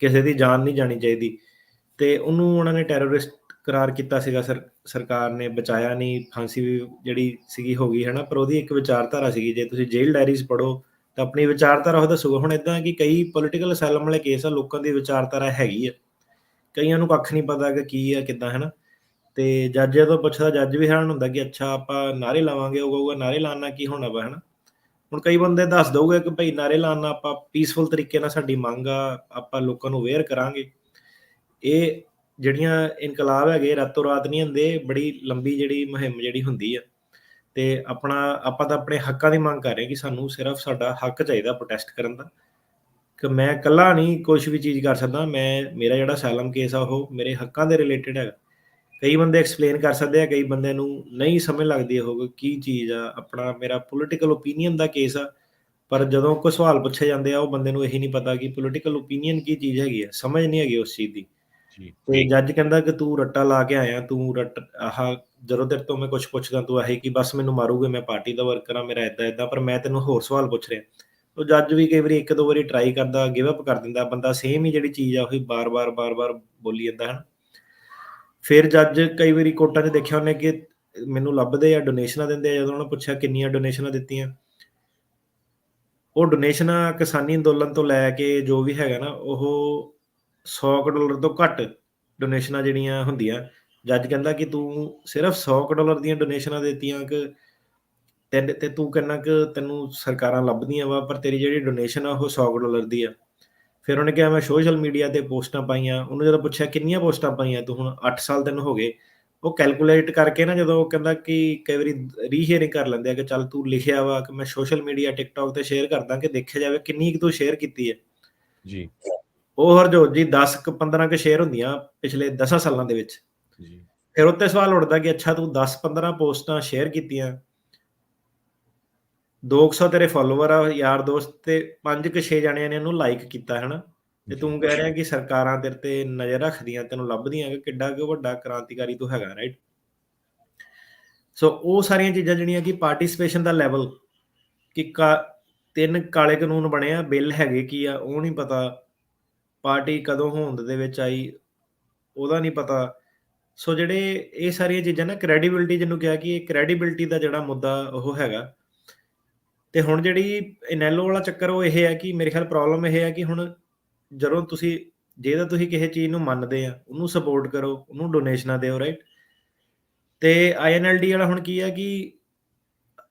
ਕਿਸੇ ਦੀ ਜਾਨ ਨਹੀਂ ਜਾਣੀ ਚਾਹੀਦੀ, ਤੇ ਉਹਨੂੰ ਉਹਨਾਂ ਨੇ ਟੈਰਰਿਸਟ ਕਰਾਰ ਕੀਤਾ ਸੀਗਾ ਸਰਕਾਰ ਨੇ, ਬਚਾਇਆ ਨਹੀਂ, ਫਾਂਸੀ ਵੀ ਜਿਹੜੀ ਸੀਗੀ ਹੋ ਗਈ ਹੈ ਨਾ, ਪਰ ਉਹਦੀ ਇੱਕ ਵਿਚਾਰਧਾਰਾ ਸੀਗੀ। ਜੇ ਤੁਸੀਂ ਜੇਲ੍ਹ ਡਾਇਰੀਜ਼ ਪੜ੍ਹੋ ਤਾਂ ਆਪਣੀ ਵਿਚਾਰਧਾਰਾ ਉਹ ਦੱਸੂਗਾ। ਹੁਣ ਇੱਦਾਂ ਕਿ ਕਈ ਪੋਲੀਟੀਕਲ ਅਸਾਈਲਮ ਵਾਲੇ ਕੇਸ ਆ, ਲੋਕਾਂ ਦੀ ਵਿਚਾਰਧਾਰਾ ਹੈਗੀ ਆ, ਕਈਆਂ ਨੂੰ ਕੱਖ ਨਹੀਂ ਪਤਾ ਕਿ ਕੀ ਆ ਕਿੱਦਾਂ, ਹੈ ਨਾ। ਤੇ ਜੱਜ ਜਦੋਂ ਪੁੱਛਦਾ, ਜੱਜ ਵੀ ਹੈਰਾਨ ਹੁੰਦਾ ਕਿ ਅੱਛਾ ਆਪਾਂ ਨਾਅਰੇ ਲਾਵਾਂਗੇ, ਉਹ ਕਹੂਗਾ ਨਾਅਰੇ ਲਾਉਣ ਨਾਲ ਕੀ ਹੋਣਾ ਵਾ, ਹੈ ਨਾ। ਹੁਣ ਕਈ ਬੰਦੇ ਦੱਸ ਦਊਗੇ ਕਿ ਭਾਈ ਨਾਅਰੇ ਲਾਉਣ ਨਾਲ ਆਪਾਂ ਪੀਸਫੁਲ ਤਰੀਕੇ ਨਾਲ, ਸਾਡੀ ਮੰਗ ਆ, ਆਪਾਂ ਲੋਕਾਂ ਨੂੰ ਅਵੇਅਰ ਕਰਾਂਗੇ। ਇਹ ਜਿਹੜੀਆਂ ਇਨਕਲਾਬ ਹੈਗੇ ਰਾਤੋਂ ਰਾਤ ਨਹੀਂ ਹੁੰਦੇ, ਬੜੀ ਲੰਬੀ ਜਿਹੜੀ ਮੁਹਿੰਮ ਜਿਹੜੀ ਹੁੰਦੀ ਆ। ਤੇ ਆਪਾਂ ਤਾਂ ਆਪਣੇ ਹੱਕਾਂ ਦੀ ਮੰਗ ਕਰ ਰਹੇ ਕਿ ਸਾਨੂੰ ਸਿਰਫ ਸਾਡਾ ਹੱਕ ਚਾਹੀਦਾ ਪ੍ਰੋਟੈਸਟ ਕਰਨ ਦਾ, ਕਿ ਮੈਂ ਇਕੱਲਾ ਨਹੀਂ ਕੁਛ ਵੀ ਚੀਜ਼ ਕਰ ਸਕਦਾ। ਮੇਰਾ ਜਿਹੜਾ ਅਸਾਈਲਮ ਕੇਸ ਆ ਉਹ ਮੇਰੇ ਹੱਕਾਂ ਦੇ ਰਿਲੇਟਡ ਹੈਗਾ। ਕਈ ਬੰਦੇ ਐਕਸਪਲੇਨ ਕਰ ਸਕਦੇ ਆ, ਕਈ ਬੰਦੇ ਨੂੰ ਨਹੀਂ ਸਮਝ ਲੱਗਦੀ ਉਹ ਕੀ ਚੀਜ਼ ਆ। ਮੇਰਾ ਪੋਲੀਟੀਕਲ ਓਪੀਨੀਅਨ ਦਾ ਕੇਸ ਆ, ਪਰ ਜਦੋਂ ਕੋਈ ਸਵਾਲ ਪੁੱਛੇ ਜਾਂਦੇ ਆ, ਉਹ ਬੰਦੇ ਨੂੰ ਇਹੀ ਨਹੀਂ ਪਤਾ ਕਿ ਪੋਲੀਟੀਕਲ ਓਪੀਨੀਅਨ ਕੀ ਚੀਜ਼ ਹੈਗੀ ਆ, ਸਮਝ ਨਹੀਂ ਹੈਗੀ ਉਸ ਚੀਜ਼ ਦੀ। ਜੀ। ਤੇ ਜੱਜ ਕਹਿੰਦਾ ਕਿ ਤੂੰ ਰੱਟਾ ਲਾ ਕੇ ਆਇਆ, ਤੂੰ ਜਦੋਂ ਤੇਰੇ ਤੋਂ ਮੈਂ ਕੁਛ ਪੁੱਛਦਾ ਤੂੰ ਇਹੀ ਕਿ ਬਸ ਮੈਨੂੰ ਮਾਰੂਗੇ, ਮੈਂ ਪਾਰਟੀ ਦਾ ਵਰਕਰ ਹਾਂ, ਮੇਰਾ ਏਦਾਂ, ਪਰ ਮੈਂ ਤੈਨੂੰ ਹੋਰ ਸਵਾਲ ਪੁੱਛ ਰਿਹਾ। ਉਹ ਜੱਜ ਵੀ ਕਈ ਵਾਰੀ 1-2 ਵਾਰੀ ਟਰਾਈ ਕਰਦਾ, ਗਿਵ ਅਪ ਕਰ ਦਿੰਦਾ, ਬੰਦਾ ਸੇਮ ਹੀ ਜਿਹੜੀ ਚੀਜ਼ ਆ ਉਹੀ ਬਾਰ-ਬਾਰ ਬੋਲੀ ਜਾਂਦਾ, ਹੈ। ਫਿਰ ਜੱਜ ਕਈ ਵਾਰੀ ਕੋਰਟਾਂ 'ਚ ਦੇਖਿਆ ਉਹਨੇ ਕਿ ਮੈਨੂੰ ਲੱਭਦੇ ਆ, ਡੋਨੇਸ਼ਨਾਂ ਦਿੰਦੇ ਆ। ਜਦੋਂ ਉਹਨੇ ਪੁੱਛਿਆ ਕਿੰਨੀਆਂ ਡੋਨੇਸ਼ਨਾਂ ਦਿੱਤੀਆਂ, ਉਹ ਡੋਨੇਸ਼ਨਾਂ ਕਿਸਾਨੀ ਅੰਦੋਲਨ ਤੋਂ ਲੈ ਕੇ ਜੋ ਵੀ ਹੈਗਾ ਨਾ, ਉਹ $100 ਤੋਂ ਘੱਟ ਡੋਨੇਸ਼ਨਾਂ ਜਿਹੜੀਆਂ ਹੁੰਦੀਆਂ। ਜੱਜ ਕਹਿੰਦਾ ਕਿ ਤੂੰ ਸਿਰਫ $100 ਦੀਆਂ ਡੋਨੇਸ਼ਨਾਂ ਦਿੱਤੀਆਂ, ਕਿ ਤੇ ਤੂੰ ਕਹਿੰਦਾ ਕਿ ਤੈਨੂੰ ਸਰਕਾਰਾਂ ਲੱਭਦੀਆਂ ਵਾ, ਪਰ ਤੇਰੀ ਜਿਹੜੀ ਡੋਨੇਸ਼ਨ ਆ ਉਹ $100 ਦੀ ਆ। ਫਿਰ ਉਹਨੇ ਕਿਹਾ ਮੈਂ ਸੋਸ਼ਲ ਮੀਡੀਆ ਤੇ ਪੋਸਟਾਂ ਪਾਈਆਂ। ਉਹਨੂੰ ਜਦੋਂ ਪੁੱਛਿਆ ਕਿੰਨੀਆਂ ਪੋਸਟਾਂ ਪਾਈਆਂ ਤੂੰ, ਹੁਣ 8 ਸਾਲ ਤੈਨੂੰ ਹੋ ਗਏ, ਉਹ ਕੈਲਕੂਲੇਟ ਕਰਕੇ ਨਾ, ਜਦੋਂ ਉਹ ਕਹਿੰਦਾ ਕਿ ਕਈ ਵਾਰੀ ਰੀਹੀਅਰਿੰਗ ਕਰ ਲੈਂਦੇ ਆ ਕਿ ਚੱਲ ਤੂੰ ਲਿਖਿਆ ਵਾ ਕਿ ਮੈਂ ਸੋਸ਼ਲ ਮੀਡੀਆ ਟਿਕਟੌਕ ਤੇ ਸ਼ੇਅਰ ਕਰਦਾ, ਕਿ ਦੇਖਿਆ ਜਾਵੇ ਕਿੰਨੀ ਕੁ ਤੂੰ ਸ਼ੇਅਰ ਕੀਤੀ ਹੈ। ਜੀ। ਉਹ ਹਰਜੋਤ ਜੀ 10-15 ਸ਼ੇਅਰ ਹੁੰਦੀਆਂ ਪਿਛਲੇ 10 ਸਾਲਾਂ ਦੇ ਵਿੱਚ। ਜੀ। ਫਿਰ ਉੱਤੇ ਸਵਾਲ ਉੱਠਦਾ ਕਿ ਅੱਛਾ ਤੂੰ 10-15 ਪੋਸਟਾਂ ਸ਼ੇਅਰ ਕੀਤੀਆਂ, 200 ਤੇਰੇ ਫਾਲੋਵਰ ਆ ਯਾਰ ਦੋਸਤ, ਤੇ 5-6 ਜਣਿਆਂ ਨੇ ਉਹਨੂੰ ਲਾਈਕ ਕੀਤਾ, ਹੈ ਨਾ। ਤੇ ਤੂੰ ਜੀ। ਕਹਿ ਰਿਹਾ ਕਿ ਸਰਕਾਰਾਂ ਤੇਰੇ ਤੇ ਨਜ਼ਰ ਰੱਖਦੀਆਂ, ਤੈਨੂੰ ਲੱਭਦੀਆਂ, ਕਿ ਕਿੱਡਾ ਕੁ ਵੱਡਾ ਕ੍ਰਾਂਤੀਕਾਰੀ ਤੂੰ ਹੈਗਾ, ਰਾਈਟ। ਸੋ ਉਹ ਸਾਰੀਆਂ ਚੀਜ਼ਾਂ ਜਿਹੜੀਆਂ ਕਿ ਪਾਰਟਿਸਿਪੇਸ਼ਨ ਦਾ ਲੈਵਲ, ਕਿ 3 ਕਾਲੇ ਕਾਨੂੰਨ ਬਣੇ ਆ, ਬਿੱਲ ਹੈਗੇ ਕੀ ਆ ਉਹ ਨਹੀਂ ਪਤਾ, ਪਾਰਟੀ ਕਦੋਂ ਹੋਂਦ ਦੇ ਵਿੱਚ ਆਈ ਉਹਦਾ ਨਹੀਂ ਪਤਾ। ਸੋ ਜਿਹੜੇ ਇਹ ਸਾਰੀਆਂ ਚੀਜ਼ਾਂ ਨਾ, ਕ੍ਰੈਡੀਬਿਲਿਟੀ ਜਿਹਨੂੰ ਕਿਹਾ ਕਿ ਇਹ ਕ੍ਰੈਡੀਬਿਲਿਟੀ ਦਾ ਜਿਹੜਾ ਮੁੱਦਾ ਉਹ ਹੈਗਾ। ਤੇ ਹੁਣ ਜਿਹੜੀ ਇਨੈਲੋ ਵਾਲਾ ਚੱਕਰ ਉਹ ਇਹ ਹੈ ਕਿ ਮੇਰੇ ਖਿਆਲ ਪ੍ਰੋਬਲਮ ਇਹ ਹੈ ਕਿ ਹੁਣ ਜਦੋਂ ਜੇ ਤਾਂ ਤੁਸੀਂ ਕਿਸੇ ਚੀਜ਼ ਨੂੰ ਮੰਨਦੇ ਆ, ਉਹਨੂੰ ਸਪੋਰਟ ਕਰੋ, ਉਹਨੂੰ ਡੋਨੇਸ਼ਨਾਂ ਦਿਓ, ਰਾਈਟ। ਤੇ INLD ਵਾਲਾ ਹੁਣ ਕੀ ਹੈ ਕਿ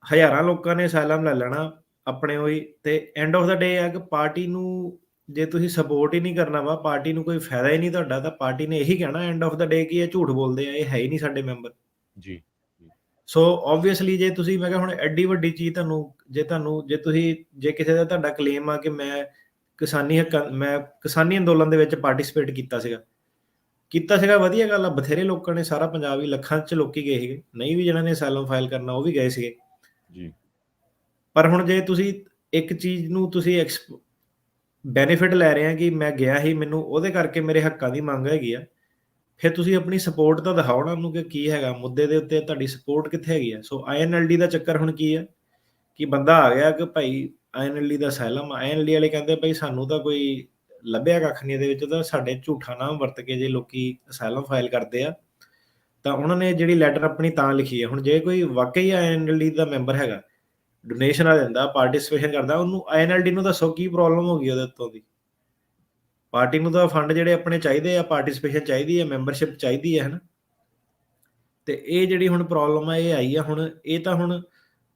ਹਜ਼ਾਰਾਂ ਲੋਕਾਂ ਨੇ ਅਸਾਈਲਮ ਲੈ ਲੈਣਾ ਆਪਣੇ ਉਹੀ, ਤੇ ਐਂਡ ਆਫ ਦਾ ਡੇ ਹੈ ਕਿ ਪਾਰਟੀ ਨੂੰ ਜੇ ਤੁਸੀਂ ਸਪੋਰਟ ਹੀ ਨਹੀਂ ਕਰਨਾ ਵਾ, ਪਾਰਟੀ ਨੂੰ ਕੋਈ ਫਾਇਦਾ ਹੀ ਨਹੀਂ ਤੁਹਾਡਾ, ਤਾਂ ਪਾਰਟੀ ਨੇ ਇਹੀ ਕਹਿਣਾ ਐਂਡ ਆਫ ਦਾ ਡੇ ਕਿ ਇਹ ਝੂਠ ਬੋਲਦੇ ਆ, ਇਹ ਹੈ ਹੀ ਨਹੀਂ ਸਾਡੇ ਮੈਂਬਰ। ਜੀ। ਜੀ। ਸੋ ਆਬਵੀਅਸਲੀ ਜੇ ਤੁਸੀਂ, ਮੈਂ ਕਿਹਾ ਹੁਣ ਐਡੀ ਵੱਡੀ ਚੀਜ਼ ਜੇ ਕਿਸੇ ਦਾ ਤੁਹਾਡਾ ਕਲੇਮ ਆ ਕਿ ਮੈਂ ਕਿਸਾਨੀ ਅੰਦੋਲਨ ਦੇ ਵਿੱਚ ਪਾਰਟਿਸਿਪੇਟ ਕੀਤਾ ਸੀਗਾ, ਵਧੀਆ ਗੱਲ ਆ, ਬਥੇਰੇ ਲੋਕਾਂ ਨੇ, ਸਾਰਾ ਪੰਜਾਬ ਹੀ, ਲੱਖਾਂ 'ਚ ਲੋਕੀ ਗਏ ਸੀਗੇ, ਨਹੀਂ ਵੀ ਜਿਹਨਾਂ ਨੇ ਅਸਾਈਲਮ ਫਾਈਲ ਕਰਨਾ ਉਹ ਵੀ ਗਏ ਸੀਗੇ। ਜੀ। ਪਰ ਹੁਣ ਜੇ ਤੁਸੀਂ ਇੱਕ ਚੀਜ਼ ਨੂੰ ਤੁਸੀਂ ਬੈਨੀਫਿਟ ਲੈ ਰਹੇ ਆ ਕਿ ਮੈਂ ਗਿਆ ਸੀ, ਮੈਨੂੰ ਉਹਦੇ ਕਰਕੇ ਮੇਰੇ ਹੱਕਾਂ ਦੀ ਮੰਗ ਹੈਗੀ ਆ, ਫਿਰ ਤੁਸੀਂ ਆਪਣੀ ਸਪੋਰਟ ਤਾਂ ਦਿਖਾਓ ਨਾ ਉਹਨੂੰ ਕਿ ਕੀ ਹੈਗਾ ਮੁੱਦੇ ਦੇ ਉੱਤੇ, ਤੁਹਾਡੀ ਸਪੋਰਟ ਕਿੱਥੇ ਹੈਗੀ ਆ। ਸੋ INLD ਦਾ ਚੱਕਰ ਹੁਣ ਕੀ ਆ ਕਿ ਬੰਦਾ ਆ ਗਿਆ ਕਿ ਭਾਈ INLD ਦਾ ਅਸਾਈਲਮ, INLD ਵਾਲੇ ਕਹਿੰਦੇ ਭਾਈ ਸਾਨੂੰ ਤਾਂ ਕੋਈ ਲੱਭਿਆ ਕੱਖ ਨਹੀਂ ਇਹਦੇ ਵਿੱਚ, ਤਾਂ ਸਾਡੇ ਝੂਠਾ ਨਾਮ ਵਰਤ ਕੇ ਜੇ ਲੋਕੀ ਅਸਾਈਲਮ ਫਾਈਲ ਕਰਦੇ ਆ, ਤਾਂ ਉਹਨਾਂ ਨੇ ਜਿਹੜੀ ਲੈਟਰ ਆਪਣੀ ਤਾਂ ਲਿਖੀ ਹੈ। ਹੁਣ ਜੇ ਕੋਈ ਵਾਕਈ INLD ਦਾ ਮੈਂਬਰ ਹੈਗਾ, ਡੋਨੇਸ਼ਨਾਂ ਦਿੰਦਾ, ਪਾਰਟਿਸਿਪੇਸ਼ਨ ਕਰਦਾ, ਉਹਨੂੰ INLD ਨੂੰ ਦੱਸੋ ਕੀ ਪ੍ਰੋਬਲਮ ਹੋ ਗਈ ਉਹਦੇ ਉੱਤੋਂ ਦੀ। ਪਾਰਟੀ ਨੂੰ ਤਾਂ ਫੰਡ ਜਿਹੜੇ ਆਪਣੇ ਚਾਹੀਦੇ ਆ, ਪਾਰਟਿਸਿਪੇਸ਼ਨ ਚਾਹੀਦੀ ਹੈ, ਮੈਂਬਰਸ਼ਿਪ ਚਾਹੀਦੀ ਹੈ, ਹਨਾ। ਤੇ ਇਹ ਜਿਹੜੀ ਹੁਣ ਪ੍ਰੋਬਲਮ ਆ ਇਹ ਆਈ ਆ, ਹੁਣ ਇਹ ਤਾਂ ਹੁਣ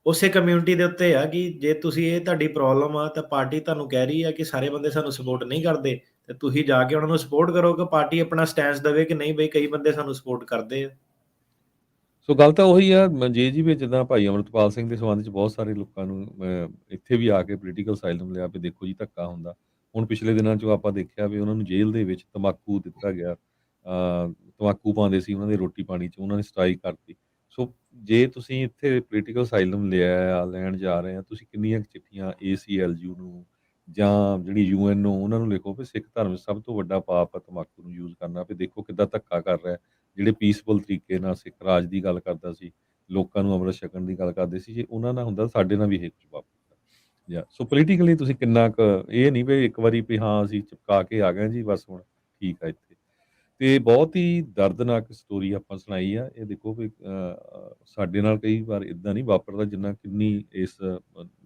ਉਸੇ ਕਮਿਊਨਿਟੀ ਦੇ ਉੱਤੇ ਆ ਕਿ ਜੇ ਤੁਸੀਂ, ਇਹ ਤੁਹਾਡੀ ਪ੍ਰੋਬਲਮ ਆ, ਤਾਂ ਪਾਰਟੀ ਤੁਹਾਨੂੰ ਕਹਿ ਰਹੀ ਆ ਕਿ ਸਾਰੇ ਬੰਦੇ ਸਾਨੂੰ ਸਪੋਰਟ ਨਹੀਂ ਕਰਦੇ, ਤੇ ਤੁਸੀਂ ਜਾ ਕੇ ਉਹਨਾਂ ਨੂੰ ਸਪੋਰਟ ਕਰੋ ਕਿ ਪਾਰਟੀ ਆਪਣਾ ਸਟੈਂਸ ਦੇਵੇ ਕਿ ਨਹੀਂ ਬਈ ਕਈ ਬੰਦੇ ਸਾਨੂੰ ਸਪੋਰਟ ਕਰਦੇ ਆ। ਸੋ ਗੱਲ ਤਾਂ ਉਹੀ ਆ, ਜੇ ਵੀ ਜਿੱਦਾਂ ਭਾਈ ਅਮਰਤਪਾਲ ਸਿੰਘ ਦੇ ਸੰਬੰਧ 'ਚ ਬਹੁਤ ਸਾਰੇ ਲੋਕਾਂ ਨੂੰ ਇੱਥੇ ਵੀ ਆ ਕੇ ਪੋਲੀਟੀਕਲ ਅਸਾਈਲਮ ਲਿਆ ਵੀ ਦੇਖੋ ਜੀ ਧੱਕਾ ਹੁੰਦਾ। ਹੁਣ ਪਿਛਲੇ ਦਿਨਾਂ 'ਚੋਂ ਆਪਾਂ ਦੇਖਿਆ ਵੀ ਉਹਨਾਂ ਨੂੰ ਜੇਲ੍ਹ ਦੇ ਵਿੱਚ ਤੰਬਾਕੂ ਦਿੱਤਾ ਗਿਆ। ਤੰਬਾਕੂ ਪਾਉਂਦੇ ਸੀ ਉਹਨਾਂ ਦੇ ਰੋਟੀ ਪਾਣੀ 'ਚ, ਉਹਨਾਂ ਨੇ ਸਟ੍ਰਾਈਕ ਕਰਤੀ। ਸੋ ਜੇ ਤੁਸੀਂ ਇੱਥੇ ਪੋਲੀਟੀਕਲ ਅਸਾਈਲਮ ਲੈਣ ਜਾ ਰਹੇ ਆ, ਤੁਸੀਂ ਕਿੰਨੀਆਂ ਕੁ ਚਿੱਠੀਆਂ ACLU ਨੂੰ ਜਾਂ ਜਿਹੜੀ UN ਉਹਨਾਂ ਨੂੰ ਲਿਖੋ ਵੀ ਸਿੱਖ ਧਰਮ 'ਚ ਸਭ ਤੋਂ ਵੱਡਾ ਪਾਪ ਆ ਤੰਬਾਕੂ ਨੂੰ ਯੂਜ਼ ਕਰਨਾ, ਵੀ ਦੇਖੋ ਕਿੱਦਾਂ ਧੱਕਾ ਕਰ ਰਿਹਾ। ਜਿਹੜੇ ਪੀਸਫੁਲ ਤਰੀਕੇ ਨਾਲ ਸਿੱਖ ਰਾਜ ਦੀ ਗੱਲ ਕਰਦਾ ਸੀ, ਲੋਕਾਂ ਨੂੰ ਅੰਮ੍ਰਿਤ ਛਕਣ ਦੀ ਗੱਲ ਕਰਦੇ ਸੀ, ਜੇ ਉਹਨਾਂ ਨਾਲ ਹੁੰਦਾ ਸਾਡੇ ਨਾਲ ਵੀ ਇਹ ਕੁਝ ਵਾਪਰਦਾ। ਸੋ ਪੋਲੀਟੀਕਲੀ ਤੁਸੀਂ ਕਿੰਨਾ ਕੁ, ਇਹ ਨਹੀਂ ਵੀ ਇੱਕ ਵਾਰੀ ਵੀ ਹਾਂ ਅਸੀਂ ਚਿਪਕਾ ਕੇ ਆ ਗਏ ਜੀ ਬਸ ਹੁਣ ਠੀਕ ਆ ਇੱਥੇ। ਤੇ ਬਹੁਤ ਹੀ ਦਰਦਨਾਕ ਸਟੋਰੀ ਆਪਾਂ ਸੁਣਾਈ ਆ। ਇਹ ਦੇਖੋ ਵੀ ਸਾਡੇ ਨਾਲ ਕਈ ਵਾਰ ਇਦਾਂ ਨਹੀਂ ਵਾਪਰਦਾ ਜਿੰਨਾ ਕਿੰਨੀ ਇਸ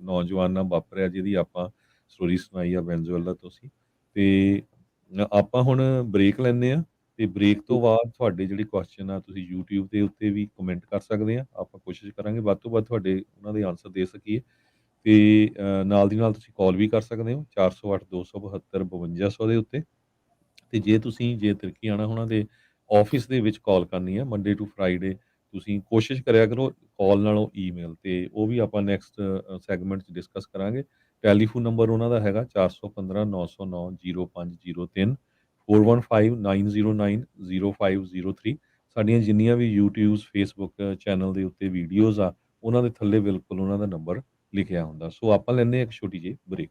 ਨੌਜਵਾਨ ਨਾਲ ਵਾਪਰਿਆ ਜਿਹਦੀ ਆਪਾਂ ਸਟੋਰੀ ਸੁਣਾਈ ਆ ਵੈਨਜ਼ੂਏਲਾ ਤੋਂ ਸੀ। ਤੇ ਆਪਾਂ ਹੁਣ ਬ੍ਰੇਕ ਲੈਂਦੇ ਆ ਤੇ ਬ੍ਰੇਕ ਤੋਂ ਬਾਅਦ ਤੁਹਾਡੇ ਜਿਹੜੇ ਕੁਐਸਚਨ ਆ ਤੁਸੀਂ YouTube ਦੇ ਉੱਤੇ ਵੀ ਕਮੈਂਟ ਕਰ ਸਕਦੇ ਆ। ਆਪਾਂ ਕੋਸ਼ਿਸ਼ ਕਰਾਂਗੇ ਵੱਧ ਤੋਂ ਵੱਧ ਤੁਹਾਡੇ ਉਹਨਾਂ ਦੇ ਆਨਸਰ ਦੇ ਸਕੀਏ। ਤੇ ਨਾਲ ਦੀ ਨਾਲ ਤੁਸੀਂ ਕਾਲ ਵੀ ਕਰ ਸਕਦੇ ਹੋ 408 272 5200 ਦੇ ਉੱਤੇ। ਤੇ ਜੇ ਤਿਰਕੀ ਆਣਾ ਉਹਨਾਂ ਦੇ ਆਫਿਸ ਦੇ ਵਿੱਚ ਕਾਲ ਕਰਨੀ ਹੈ ਮੰਡੇ ਟੂ ਫਰਾਈਡੇ, ਤੁਸੀਂ ਕੋਸ਼ਿਸ਼ ਕਰਿਆ ਕਰੋ ਕਾਲ ਨਾਲੋਂ ਈਮੇਲ, ਤੇ ਉਹ ਵੀ ਆਪਾਂ ਨੈਕਸਟ ਸੈਗਮੈਂਟ 'ਚ ਡਿਸਕਸ ਕਰਾਂਗੇ। ਟੈਲੀਫੋਨ ਨੰਬਰ ਉਹਨਾਂ ਦਾ ਹੈਗਾ 415 909 0503 415909 0503। ਸਾਡੀਆਂ ਜਿੰਨੀਆਂ ਵੀ ਯੂਟਿਊਬ ਫੇਸਬੁੱਕ ਚੈਨਲ ਦੇ ਉੱਤੇ ਵੀਡੀਓਜ਼ ਆ ਉਹਨਾਂ ਦੇ ਥੱਲੇ ਬਿਲਕੁਲ ਉਹਨਾਂ ਦਾ ਨੰਬਰ ਲਿਖਿਆ ਹੁੰਦਾ। ਸੋ ਆਪਾਂ ਲੈਂਦੇ ਹਾਂ ਇੱਕ ਛੋਟੀ ਜਿਹੀ ਬ੍ਰੇਕ।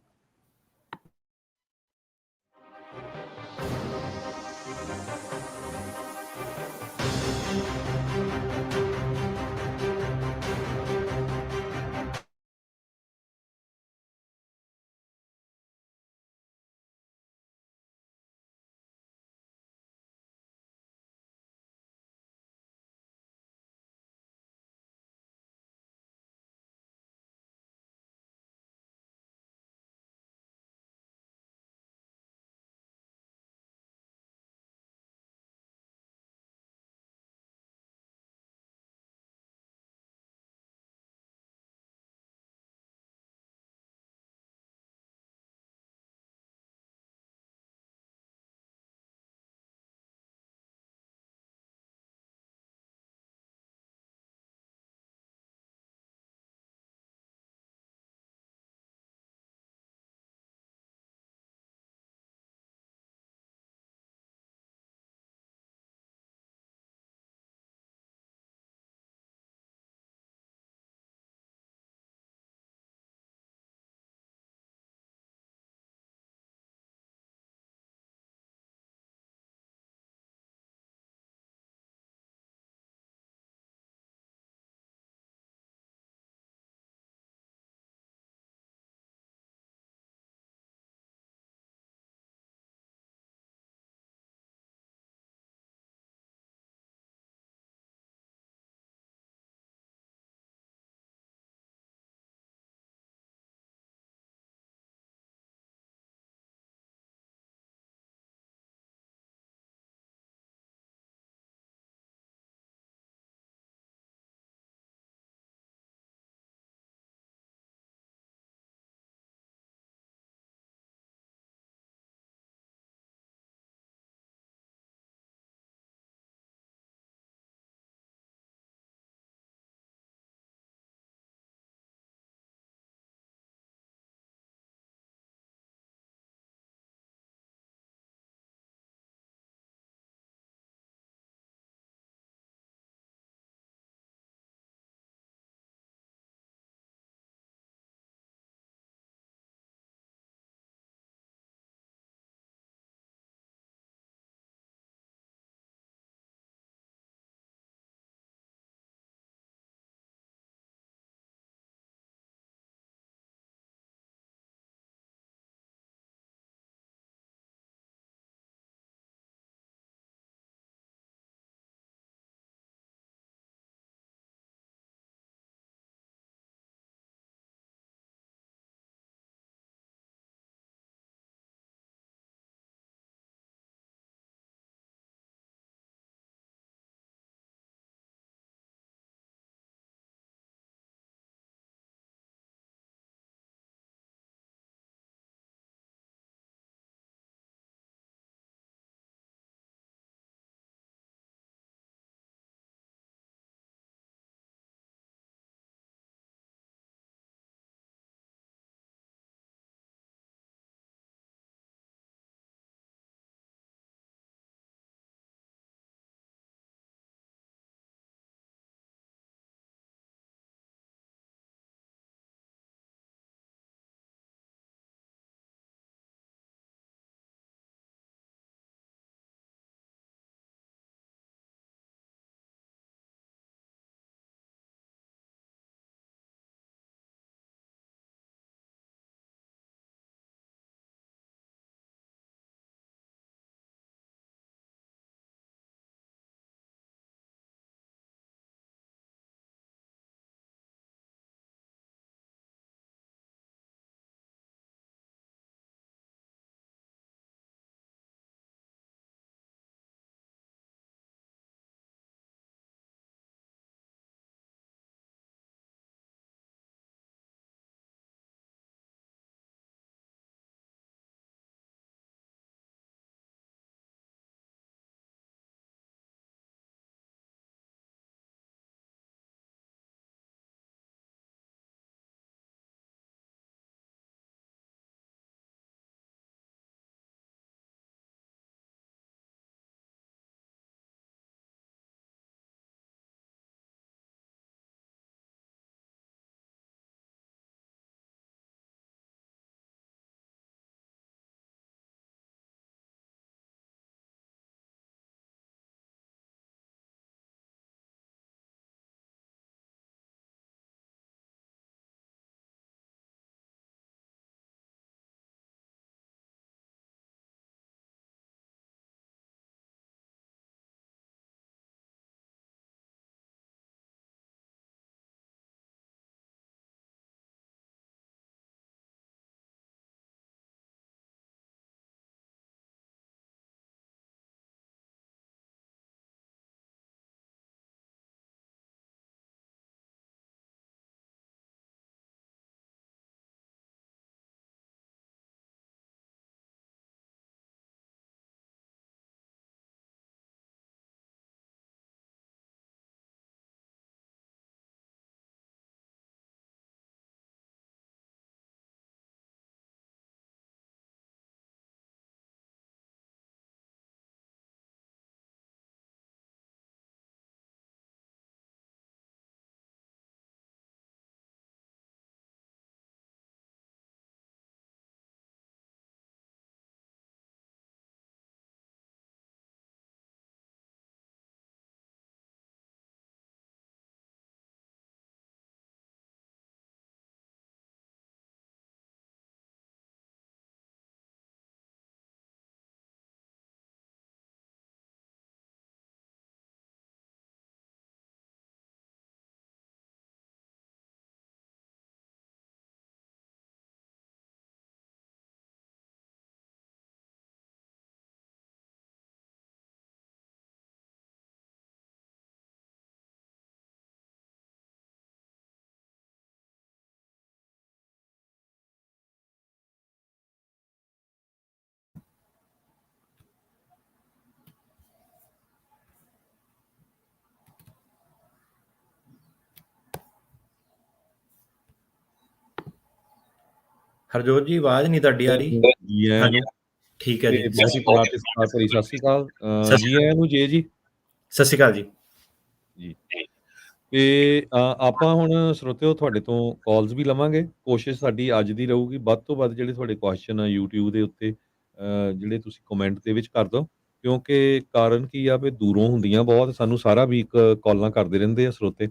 ਹਰਜੋਤ ਜੀ ਆਵਾਜ਼ ਨਹੀਂ ਤੁਹਾਡੀ ਆ ਰਹੀ। ਜੀ ਆਇਆਂ ਹਾਂਜੀ, ਨੂੰ ਠੀਕ ਹੈ ਜੀ। ਤੇ ਬਹੁਤ ਹੀ ਪਿਆਰ ਤੇ ਸਤਿਕਾਰ ਭਰੀ ਸਤਿ ਸ਼੍ਰੀ ਅਕਾਲ। ਸਤਿ ਜੀ ਸ਼੍ਰੀ ਆਇਆਂ ਨੂੰ ਜੀ ਸਤਿ ਸ਼੍ਰੀ ਅਕਾਲ ਜੀ। ਜੀ। ਤੇ ਆਪਾਂ ਹੁਣ ਸਰੋਤਿਓ ਤੁਹਾਡੇ ਤੋਂ ਕਾਲਸ ਵੀ ਲਵਾਂਗੇ। ਕੋਸ਼ਿਸ਼ ਸਾਡੀ ਅੱਜ ਦੀ ਰਹੂਗੀ ਵੱਧ ਤੋਂ ਵੱਧ ਜਿਹੜੇ ਤੁਹਾਡੇ ਕੁਐਸਚਨ ਆ YouTube ਦੇ ਉੱਤੇ ਜਿਹੜੇ ਤੁਸੀਂ ਕਮੈਂਟ ਦੇ ਵਿੱਚ ਕਰ ਦਿਓ, ਕਿਉਂਕਿ ਕਾਰਨ ਕੀ ਆ ਵੀ ਦੂਰੋਂ ਹੁੰਦੀਆਂ ਬਹੁਤ, ਸਾਨੂੰ ਸਾਰਾ ਵੀਕ ਕਾਲਾਂ ਕਰਦੇ ਰਹਿੰਦੇ ਆ ਸਰੋਤੇ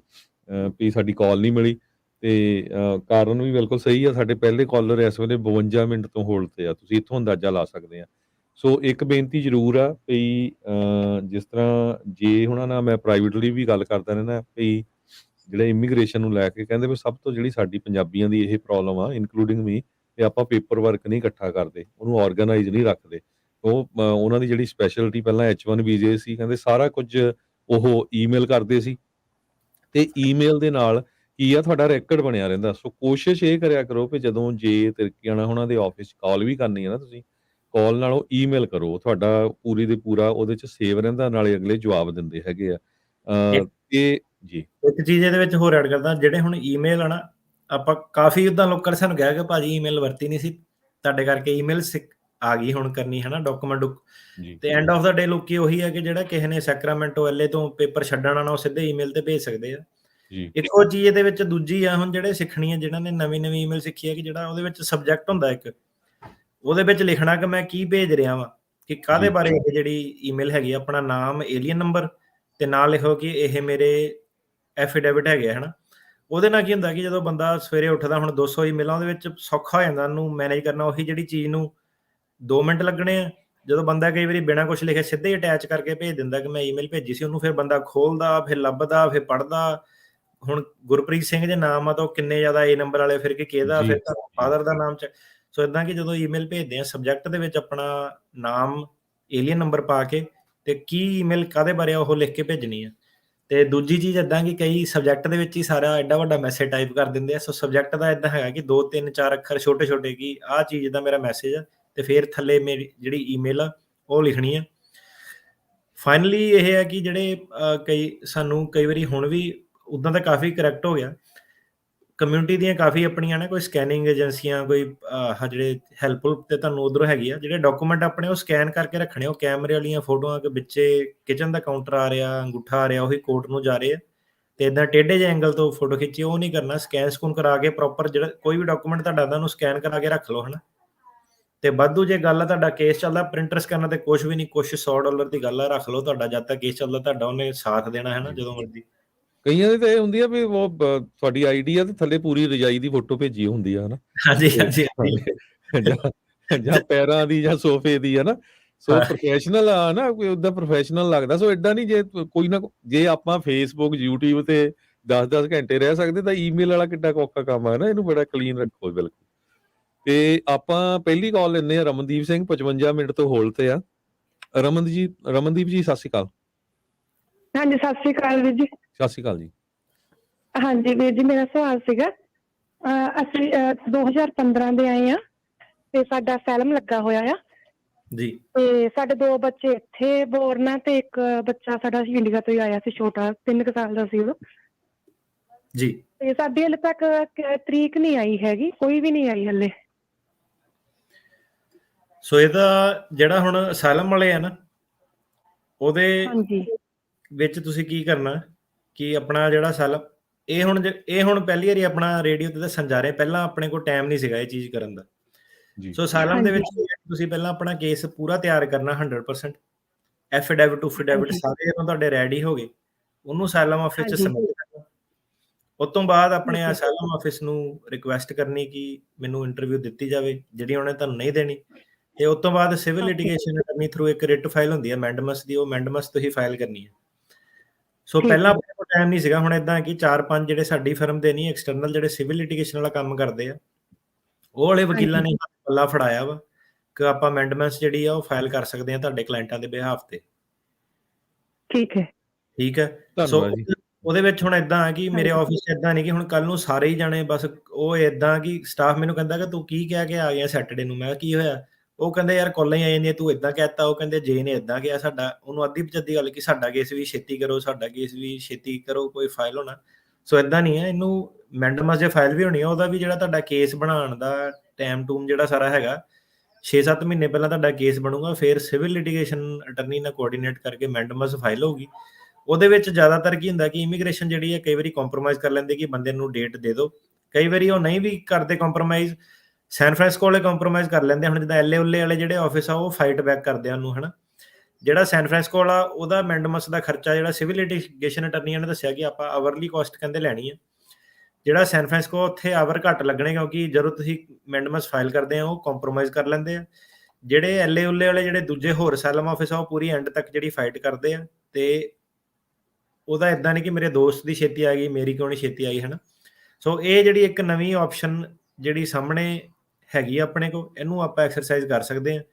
ਵੀ ਸਾਡੀ ਕਾਲ ਨਹੀਂ ਮਿਲੀ। ਤੇ ਕਾਰਨ ਵੀ ਬਿਲਕੁਲ ਸਹੀ ਆ, ਸਾਡੇ ਪਹਿਲੇ ਕਾਲਰ ਇਸ ਵੇਲੇ 52 ਮਿੰਟ ਤੋਂ ਹੋਲਡ ਤੇ ਆ, ਤੁਸੀਂ ਇੱਥੋਂ ਅੰਦਾਜ਼ਾ ਲਾ ਸਕਦੇ ਆ। ਸੋ ਇੱਕ ਬੇਨਤੀ ਜ਼ਰੂਰ ਆ ਵੀ ਜਿਸ ਤਰ੍ਹਾਂ ਜੇ ਹੁਣ ਨਾ ਮੈਂ ਪ੍ਰਾਈਵੇਟਲੀ ਵੀ ਗੱਲ ਕਰਦਾ ਰਹਿੰਦਾ ਵੀ ਜਿਹੜੇ ਇਮੀਗ੍ਰੇਸ਼ਨ ਨੂੰ ਲੈ ਕੇ ਕਹਿੰਦੇ ਵੀ ਸਭ ਤੋਂ ਜਿਹੜੀ ਸਾਡੀ ਪੰਜਾਬੀਆਂ ਦੀ ਇਹ ਪ੍ਰੋਬਲਮ ਆ ਇਨਕਲੂਡਿੰਗ ਮੀ, ਤੇ ਆਪਾਂ ਪੇਪਰ ਵਰਕ ਨਹੀਂ ਇਕੱਠਾ ਕਰਦੇ, ਉਹਨੂੰ ਆਰਗੇਨਾਈਜ਼ ਨਹੀਂ ਰੱਖਦੇ। ਉਹ ਉਹਨਾਂ ਦੀ ਜਿਹੜੀ ਸਪੈਸ਼ਲਿਟੀ ਪਹਿਲਾਂ H1 ਵੀਜ਼ੇ ਸੀ, ਕਹਿੰਦੇ ਸਾਰਾ ਕੁਝ ਉਹ ਈਮੇਲ ਕਰਦੇ ਸੀ, ਤੇ ਈਮੇਲ ਦੇ ਨਾਲ ਕੀ ਆ ਤੁਹਾਡਾ ਰੈਕਡ ਬਣਿਆ ਰਹਿੰਦਾ। ਸੋ ਕੋਸ਼ਿਸ਼ ਇਹ ਕਰਿਆ ਕਰੋ ਕਿ ਜਦੋਂ ਜੇ ਤਿਰਕੀਆਣਾ ਉਹਨਾਂ ਦੇ ਆਫਿਸ 'ਚ ਕਾਲ ਵੀ ਕਰਨੀ ਹੈ ਨਾ, ਤੁਸੀਂ ਕਾਲ ਨਾਲੋਂ ਈਮੇਲ ਕਰੋ, ਤੁਹਾਡਾ ਪੂਰੀ ਦੇ ਪੂਰਾ ਉਹਦੇ 'ਚ ਸੇਵ ਰਹਿੰਦਾ, ਨਾਲੇ ਅਗਲੇ ਜਵਾਬ ਦਿੰਦੇ ਹੈਗੇ ਆ। ਇਹ ਜੀ ਇੱਕ ਚੀਜ਼ ਇਹਦੇ ਵਿੱਚ ਹੋਰ ਐਡ ਕਰਦਾ, ਜਿਹੜੇ ਹੁਣ ਈਮੇਲ ਆ ਨਾ, ਆਪਾਂ ਕਾਫੀ ਉਦਾਂ ਲੋਕਾਂ ਨੇ ਸਾਨੂੰ ਕਿਹਾ ਕਿ ਭਾਜੀ ਈਮੇਲ ਵਰਤੀ ਨਹੀਂ ਸੀ, ਤੁਹਾਡੇ ਕਰਕੇ ਈਮੇਲ ਆ ਗਈ ਹੁਣ ਕਰਨੀ ਹੈ ਨਾ ਡਾਕੂਮੈਂਟ। ਜੀ ਤੇ ਐਂਡ ਆਫ ਦਾ ਡੇ ਲੋਕੀ ਉਹੀ ਹੈ ਕਿ ਜਿਹੜਾ ਕਿਸੇ ਨੇ ਸੈਕਰਾਮੈਂਟੋ ਐਲਏ ਤੋਂ ਪੇਪਰ ਛੱਡਣਾ ਨਾ, ਉਹ ਸਿੱਧੇ ਈਮੇਲ ਤੇ ਭੇਜ ਸਕਦੇ ਆ। ਜੀ ਇੱਕ ਉਹ ਚੀਜ਼ ਇਹਦੇ ਵਿੱਚ ਦੂਜੀ ਆ, ਹੁਣ ਜਿਹੜੇ ਸਿੱਖਣੀ ਹੈ, ਜਿਹਨਾਂ ਨੇ ਨਵੀਂ ਈਮੇਲ ਸਿੱਖੀ ਹੈ, ਕਿ ਜਿਹੜਾ ਉਹਦੇ ਵਿੱਚ ਸਬਜੈਕਟ ਹੁੰਦਾ ਇੱਕ, ਉਹਦੇ ਵਿੱਚ ਲਿਖਣਾ ਕਿ ਮੈਂ ਕੀ ਭੇਜ ਰਿਹਾ ਵਾਂ, ਕਿ ਕਾਹਦੇ ਜੀ ਬਾਰੇ ਇਹ ਜਿਹੜੀ ਈਮੇਲ ਹੈਗੀ, ਆਪਣਾ ਨਾਮ, ਏਲੀਅਨ ਨੰਬਰ, ਤੇ ਨਾਲ ਲਿਖੋ ਕਿ ਇਹ ਮੇਰੇ ਐਫੀਡੇਵਿਟ ਹੈਗੇ ਹਨਾ। ਉਹਦੇ ਨਾਲ ਕੀ ਹੁੰਦਾ ਕਿ ਜਦੋਂ ਬੰਦਾ ਸਵੇਰੇ ਉੱਠਦਾ, ਹੁਣ 200 ਈਮੇਲਾਂ ਉਹਦੇ ਵਿੱਚ ਸੌਖਾ ਹੋ ਜਾਂਦਾ ਉਹਨੂੰ ਮੈਨੇਜ ਕਰਨਾ। ਉਹੀ ਜਿਹੜੀ ਚੀਜ਼ ਨੂੰ 2 ਮਿੰਟ ਲੱਗਣੇ ਆ, ਜਦੋਂ ਬੰਦਾ ਕਈ ਵਾਰੀ ਬਿਨਾਂ ਕੁਝ ਲਿਖੇ ਸਿੱਧੇ ਹੀ ਅਟੈਚ ਕਰਕੇ ਭੇਜ ਦਿੰਦਾ ਕਿ ਮੈਂ ਈਮੇਲ ਭੇਜੀ ਸੀ, ਉਹਨੂੰ ਫਿਰ ਬੰਦਾ ਖੋਲਦਾ, ਫਿਰ ਲੱਭਦਾ, ਫਿਰ ਪੜ੍ਹਦਾ। ਹੁਣ ਗੁਰਪ੍ਰੀਤ ਸਿੰਘ ਦੇ ਨਾਮ ਆ ਤਾਂ ਉਹ ਕਿੰਨੇ ਜ਼ਿਆਦਾ ਏ ਨੰਬਰ ਵਾਲੇ, ਫਿਰ ਕਿ ਕਿਹਦਾ, ਜੀ ਫਿਰ ਜੀ ਫਾਦਰ ਦਾ ਨਾਮ ਚ। ਸੋ ਇਦਾਂ ਕਿ ਜਦੋਂ ਈਮੇਲ ਭੇਜਦੇ ਆ, ਸਬਜੈਕਟ ਦੇ ਵਿੱਚ ਆਪਣਾ ਨਾਮ, ਏਲੀਅਨ ਨੰਬਰ ਪਾ ਕੇ, ਤੇ ਕੀ ਈਮੇਲ ਕਾਹਦੇ ਬਾਰੇ ਉਹ ਲਿਖ ਕੇ ਭੇਜਣੀ ਆ। ਤੇ ਦੂਜੀ ਚੀਜ਼ ਇਦਾਂ ਕਿ ਕਈ ਸਬਜੈਕਟ ਦੇ ਵਿੱਚ ਹੀ ਸਾਰਾ ਐਡਾ ਵੱਡਾ ਮੈਸੇਜ ਟਾਈਪ ਕਰ ਦਿੰਦੇ ਆ। ਸੋ ਸਬਜੈਕਟ ਦਾ ਇਦਾਂ ਹੈਗਾ ਕਿ 2 3 4 ਅੱਖਰ ਛੋਟੇ ਛੋਟੇ, ਕਿ ਆਹ ਚੀਜ਼ ਦਾ ਮੇਰਾ ਮੈਸੇਜ ਆ, ਤੇ ਫਿਰ ਥੱਲੇ ਮੇਰੀ ਜਿਹੜੀ ਈਮੇਲ ਆ ਉਹ ਲਿਖਣੀ ਆ। ਫਾਈਨਲੀ ਇਹ ਹੈ ਕਿ ਜਿਹੜੇ ਸਾਨੂੰ ਕਈ ਵਾਰੀ ਹੁਣ ਵੀ ਉਦਾਂ ਤਾਂ ਕਾਫੀ ਕਰੈਕਟ ਹੋ ਗਿਆ, ਕਮਿਊਨਿਟੀ ਦੀਆਂ ਕਾਫੀ ਆਪਣੀਆਂ ਨਾ ਕੋਈ ਸਕੈਨਿੰਗ ਏਜੰਸੀਆਂ, ਕੋਈ ਜਿਹੜੇ ਹੈਲਪਫੁਲ ਤੇ ਤੁਹਾਨੂੰ ਉਧਰੋਂ ਹੈਗੀ ਆ, ਜਿਹੜੇ ਡਾਕੂਮੈਂਟ ਆਪਣੇ ਉਹ ਸਕੈਨ ਕਰਕੇ ਰੱਖਣੇ, ਉਹ ਕੈਮਰੇ ਵਾਲੀਆਂ ਫੋਟੋਆਂ ਕਿ ਵਿੱਚੇ ਕਿਚਨ ਦਾ ਕਾਊਂਟਰ ਆ ਰਿਹਾ, ਅੰਗੂਠਾ ਆ ਰਿਹਾ, ਉਹੀ ਕੋਰਟ ਨੂੰ ਜਾ ਰਹੇ ਆ, ਤੇ ਇਦਾਂ ਟੇਢੇ ਜਿਹੇ ਐਂਗਲ ਤੋਂ ਫੋਟੋ ਖਿੱਚੀ, ਉਹ ਨਹੀਂ ਕਰਨਾ। ਸਕੈਨ ਸਕੂਨ ਕਰਾ ਕੇ ਪ੍ਰੋਪਰ, ਜਿਹੜਾ ਕੋਈ ਵੀ ਡਾਕੂਮੈਂਟ ਤੁਹਾਡਾ ਦਾ ਉਹਨੂੰ ਸਕੈਨ ਕਰਾ ਕੇ ਰੱਖ ਲਓ ਹਨਾ। ਤੇ ਵਾਧੂ ਜੇ ਗੱਲ ਆ, ਤੁਹਾਡਾ ਕੇਸ ਚੱਲਦਾ, ਪ੍ਰਿੰਟਰਸ ਕਰਨਾ ਤੇ ਕੁਝ ਵੀ ਨਹੀਂ, ਕੁਛ $100 ਦੀ ਗੱਲ ਆ, ਰੱਖ ਲਓ, ਤੁਹਾਡਾ ਜਦ ਤੱਕ ਕੇਸ ਚੱਲਦਾ ਤੁਹਾਡਾ ਉਹਨੇ ਸਾਥ ਦੇਣਾ ਹੈ ਨਾ, ਜੀ ਜਦੋਂ ਮਰਜ਼ੀ। ਕਈਆਂ ਦੀ ਤਾਂ ਇਹ ਹੁੰਦੀ ਆ ਵੀ ਉਹ ਤੁਹਾਡੀ ਆਈਡੀ ਆ ਤੇ ਥੱਲੇ ਪੂਰੀ ਰਜਾਈ ਦੀ ਫੋਟੋ ਭੇਜੀ ਹੁੰਦੀ ਆ ਹਨਾ, ਹਾਂਜੀ ਤੇ ਹਾਂਜੀ ਹਾਂਜੀ। ਜਾਂ ਪੈਰਾਂ ਦੀ ਜਾਂ ਸੋਫੇ ਦੀ ਹੈ ਨਾ। ਸੋ ਹਾਂ ਪ੍ਰੋਫੈਸ਼ਨਲ ਆ ਨਾ, ਕੋਈ ਉਦਾਂ ਪ੍ਰੋਫੈਸ਼ਨਲ ਲੱਗਦਾ। ਸੋ ਏਦਾਂ ਨਹੀਂ, ਜੇ ਕੋਈ ਨਾ ਜੇ ਆਪਾਂ ਫੇਸਬੁੱਕ YouTube ਤੇ 10-10 ਘੰਟੇ ਰਹਿ ਸਕਦੇ, ਤਾਂ ਈਮੇਲ ਵਾਲਾ ਕਿੱਡਾ ਔਖਾ ਕੰਮ ਆ ਨਾ, ਇਹਨੂੰ ਬੜਾ ਕਲੀਨ ਰੱਖੋ। ਬਿਲਕੁਲ। ਤੇ ਆਪਾਂ ਪਹਿਲੀ ਕਾਲ ਲੈਂਦੇ ਆ ਰਮਨਦੀਪ ਸਿੰਘ, 55 ਮਿੰਟ ਤੋਂ ਹੋਲਡ ਤੇ ਆ। ਰਮਨਦੀਪ ਜੀ ਸਤਿ ਸ਼੍ਰੀ ਅਕਾਲ। ਹਾਂਜੀ, ਸਤਿ ਸ੍ਰੀ ਅਕਾਲ ਵੀਰ ਜੀ। ਸਤਿ ਸ਼੍ਰੀ ਅਕਾਲ ਜੀ। ਹਾਂਜੀ ਵੀਰ ਜੀ, ਮੇਰਾ ਸਵਾਲ ਸੀਗਾ, ਅਸੀਂ 2015 ਦੇ ਆਏ ਆ, ਤੇ ਸਾਡਾ ਅਸਾਈਲਮ ਲੱਗਾ ਹੋਇਆ ਆ ਜੀ। ਤੇ ਸਾਡੇ 2 ਬੱਚੇ ਇੱਥੇ ਬੋਰਨ ਆ, ਤੇ ਇੱਕ ਬੱਚਾ ਸਾਡਾ ਇੰਡੀਆ ਤੋਂ ਹੀ ਆਇਆ ਸੀ, ਛੋਟਾ 3 ਸਾਲ ਦਾ ਸੀ ਉਹ। ਜੀ। ਤੇ ਸਾਡੀ ਹਲੇ ਤੱਕ ਤਰੀਕ ਨਹੀਂ ਆਈ ਹੈਗੀ, ਕੋਈ ਵੀ ਨਹੀਂ ਆਈ ਹਲੇ। ਸੋ ਇਹਦਾ ਜਿਹੜਾ ਹੁਣ ਅਸਾਈਲਮ ਵਾਲੇ ਆ ਨਾ, ਉਹਦੇ ਹਾਂਜੀ ਵਿੱਚ ਤੁਸੀਂ ਕੀ ਕਰਨਾ ਕਿ ਆਪਣਾ ਜਿਹੜਾ ਅਸਾਈਲਮ, ਇਹ ਹੁਣ ਪਹਿਲੀ ਵਾਰੀ ਆਪਣਾ ਰੇਡੀਓ ਤੇ ਦੱਸਣ ਜਾ ਰਹੇ, ਪਹਿਲਾਂ ਆਪਣੇ ਕੋਲ ਟਾਈਮ ਨਹੀਂ ਸੀਗਾ ਇਹ ਚੀਜ਼ ਕਰਨ ਦਾ। ਜੀ ਸੋ ਅਸਾਈਲਮ ਦੇ ਹਾਂਜੀ ਵਿੱਚ ਤੁਸੀਂ ਪਹਿਲਾਂ ਆਪਣਾ ਕੇਸ ਪੂਰਾ ਤਿਆਰ ਕਰਨਾ 100%, ਐਫੀਡੇਵਿਟ ਉਫੀਡੇਵਿਟ ਹਾਂਜੀ ਸਾਰੇ ਜਦੋਂ ਤੁਹਾਡੇ ਰੈਡੀ ਹੋ ਗਏ, ਉਹਨੂੰ ਅਸਾਈਲਮ ਆਫਿਸ 'ਚ ਹਾਂਜੀ ਸਬਮਿਟ ਕਰਨਾ। ਉਸ ਤੋਂ ਬਾਅਦ ਆਪਣੇ ਠੀਕ ਹੈ ਅਸਾਈਲਮ ਆਫਿਸ ਨੂੰ ਰਿਕੁਐਸਟ ਕਰਨੀ ਕਿ ਮੈਨੂੰ ਇੰਟਰਵਿਊ ਦਿੱਤੀ ਜਾਵੇ, ਜਿਹੜੀ ਉਹਨੇ ਤੁਹਾਨੂੰ ਨਹੀਂ ਦੇਣੀ। ਤੇ ਉਸ ਤੋਂ ਬਾਅਦ civil okay litigation attorney through ਇੱਕ ਰਿਟ ਫਾਈਲ ਹੁੰਦੀ ਹੈ ਮੈਂਡਮਸ ਦੀ, ਉਹ ਮੈਂਡਮਸ ਤੁਸੀਂ ਫਾਈਲ ਕਰਨੀ ਹੈ। ਸੋ ਠੀਕ ਪਹਿਲਾਂ ਹੈ ਆਪਣੇ ਕੋਲ ਟਾਈਮ ਨਹੀਂ ਸੀਗਾ, ਹੁਣ ਇਦਾਂ ਕਿ 4-5 ਜਿਹੜੇ ਸਾਡੀ ਫਰਮ ਦੇ ਨਹੀਂ, ਐਕਸਟਰਨਲ ਜਿਹੜੇ ਸਿਵਲ ਲਿਟੀਗੇਸ਼ਨ ਵਾਲਾ ਕੰਮ ਕਰਦੇ ਆ, ਉਹ ਵਾਲੇ ਵਕੀਲਾਂ ਹਾਂਜੀ ਨੇ ਪੱਲਾ ਫੜਾਇਆ ਵਾ ਕਿ ਆਪਾਂ ਮੈਂਡਮਸ ਜਿਹੜੀ ਆ ਉਹ ਫਾਈਲ ਕਰ ਸਕਦੇ ਆ ਤੁਹਾਡੇ ਕਲਾਇੰਟਾਂ ਦੇ ਬਿਹਾਫ ਤੇ। ਠੀਕ ਹੈ ਠੀਕ ਹੈ। ਸੋ ਧੰਨਵਾਦ ਜੀ। ਉਹਦੇ ਵਿੱਚ ਹੁਣ ਇਦਾਂ ਆ ਕਿ ਮੇਰੇ ਹਾਂਜੀ ਆਫਿਸ 'ਚ ਇਦਾਂ ਨਹੀਂ ਕਿ ਹੁਣ ਕੱਲ ਨੂੰ ਸਾਰੇ ਹੀ ਜਾਣੇ ਬਸ, ਉਹ ਇਦਾਂ ਕਿ ਸਟਾਫ ਮੈਨੂੰ ਕਹਿੰਦਾ ਕਿ ਤੂੰ ਕੀ ਕਹਿ ਕੇ ਆ ਗਿਆ ਸੈਟਰਡੇ ਨੂੰ। ਮੈਂ ਕਿਹਾ ਕੀ ਹੋਇਆ? ਉਹ ਕਹਿੰਦੇ ਯਾਰ ਕਾਲਾਂ ਹੀ ਆ ਜਾਂਦੀਆਂ, ਤੂੰ ਇਦਾਂ ਕਹਿਤਾ। ਉਹ ਕਹਿੰਦੇ ਜੇ ਨੇ ਇਦਾਂ ਕਿਹਾ, ਸਾਡਾ ਉਹਨੂੰ ਅੱਧੀ ਪਚੱਧੀ ਗੱਲ ਕਿ ਸਾਡਾ ਕੇਸ ਵੀ ਛੇਤੀ ਕਰੋ, ਸਾਡਾ ਕੇਸ ਵੀ ਛੇਤੀ ਕਰੋ, ਕੋਈ ਫਾਈਲ ਹੋਣਾ। ਸੋ ਇਦਾਂ ਨਹੀਂ ਹੈ, ਇਹਨੂੰ ਮੈਂਡਮਸ ਜੇ ਫਾਈਲ ਵੀ ਹੋਣੀ ਆ, ਉਹਦਾ ਵੀ ਜਿਹੜਾ ਤੁਹਾਡਾ ਕੇਸ ਬਣਾਉਣ ਦਾ ਟਾਈਮ ਟੂਮ ਜਿਹੜਾ ਸਾਰਾ ਹੈਗਾ 6-7 ਮਹੀਨੇ ਪਹਿਲਾਂ ਤੁਹਾਡਾ ਕੇਸ ਬਣੂਗਾ, ਫਿਰ ਸਿਵਲ ਲਿਟੀਗੇਸ਼ਨ ਅਟਰਨੀ ਨਾਲ ਕੋਆਰਡੀਨੇਟ ਕਰਕੇ ਮੈਂਡਮਸ ਫਾਈਲ ਹੋਊਗੀ। ਉਹਦੇ ਵਿੱਚ ਜ਼ਿਆਦਾਤਰ ਕੀ ਹੁੰਦਾ ਕਿ ਇਮੀਗ੍ਰੇਸ਼ਨ ਜਿਹੜੀ ਹੈ ਕਈ ਵਾਰੀ ਕੰਪਰੋਮਾਈਜ਼ ਕਰ ਲੈਂਦੇ ਕਿ ਬੰਦੇ ਨੂੰ ਡੇਟ ਦੇ ਦਿਓ, ਕਈ ਵਾਰੀ ਉਹ ਨਹੀਂ ਵੀ ਕਰਦੇ ਕੰਪਰੋਮਾਈਜ਼। ਸੈਨ ਫਰਾਂਸਿਸਕੋ ਵਾਲੇ ਕੰਪਰੋਮਾਈਜ਼ ਕਰ ਲੈਂਦੇ, ਹੁਣ ਜਿੱਦਾਂ ਐਲਏ ਉੱਲੇ ਵਾਲੇ ਜਿਹੜੇ ਆਫਿਸ ਆ ਉਹ ਫਾਈਟ ਬੈਕ ਕਰਦੇ ਆ ਉਹਨੂੰ, ਹਨਾ। ਜਿਹੜਾ ਸੈਨ ਫਰਾਂਸਿਸਕੋ ਵਾਲਾ ਉਹਦਾ ਮੈਂਡਮਸ ਦਾ ਖਰਚਾ ਜਿਹੜਾ ਸਿਵਲ ਲਿਟੀਗੇਸ਼ਨ ਅਟਰਨੀਆਂ ਨੇ ਦੱਸਿਆ ਕਿ ਆਪਾਂ ਆਵਰਲੀ ਕਾਸਟ ਕਹਿੰਦੇ ਲੈਣੀ ਹੈ। ਜਿਹੜਾ ਸੈਨ ਫਰਾਂਸਿਸਕੋ ਉੱਥੇ ਆਵਰ ਘੱਟ ਲੱਗਣੇ, ਕਿਉਂਕਿ ਜਦੋਂ ਤੁਸੀਂ ਮੈਂਡਮਸ ਫਾਈਲ ਕਰਦੇ ਆ ਉਹ ਕੰਪਰੋਮਾਈਜ਼ ਕਰ ਲੈਂਦੇ ਆ। ਜਿਹੜੇ ਐਲਏ ਉੱਲੇ ਵਾਲੇ ਜਿਹੜੇ ਦੂਜੇ ਹੋਰ ਅਸਾਈਲਮ ਆਫਿਸ ਆ ਉਹ ਪੂਰੀ ਐਂਡ ਤੱਕ ਜਿਹੜੀ ਫਾਈਟ ਕਰਦੇ ਆ। ਤੇ ਉਹਦਾ ਇਦਾਂ ਨਹੀਂ ਕਿ ਮੇਰੇ ਦੋਸਤ ਦੀ ਛੇਤੀ ਆ ਗਈ, ਮੇਰੀ ਕਿਉਂ ਨਹੀਂ ਛੇਤੀ ਆਈ, ਹਨਾ। ਸੋ ਇਹ ਜਿਹੜੀ ਇੱਕ ਨਵੀਂ ਆਪਸ਼ਨ ਜਿਹੜੀ ਸਾਹਮਣੇ ਹੈਗੀ ਆ ਆਪਣੇ ਕੋਲ, ਇਹਨੂੰ ਆਪਾਂ ਐਕਸਰਸਾਈਜ਼ ਕਰ ਸਕਦੇ ਹਾਂ।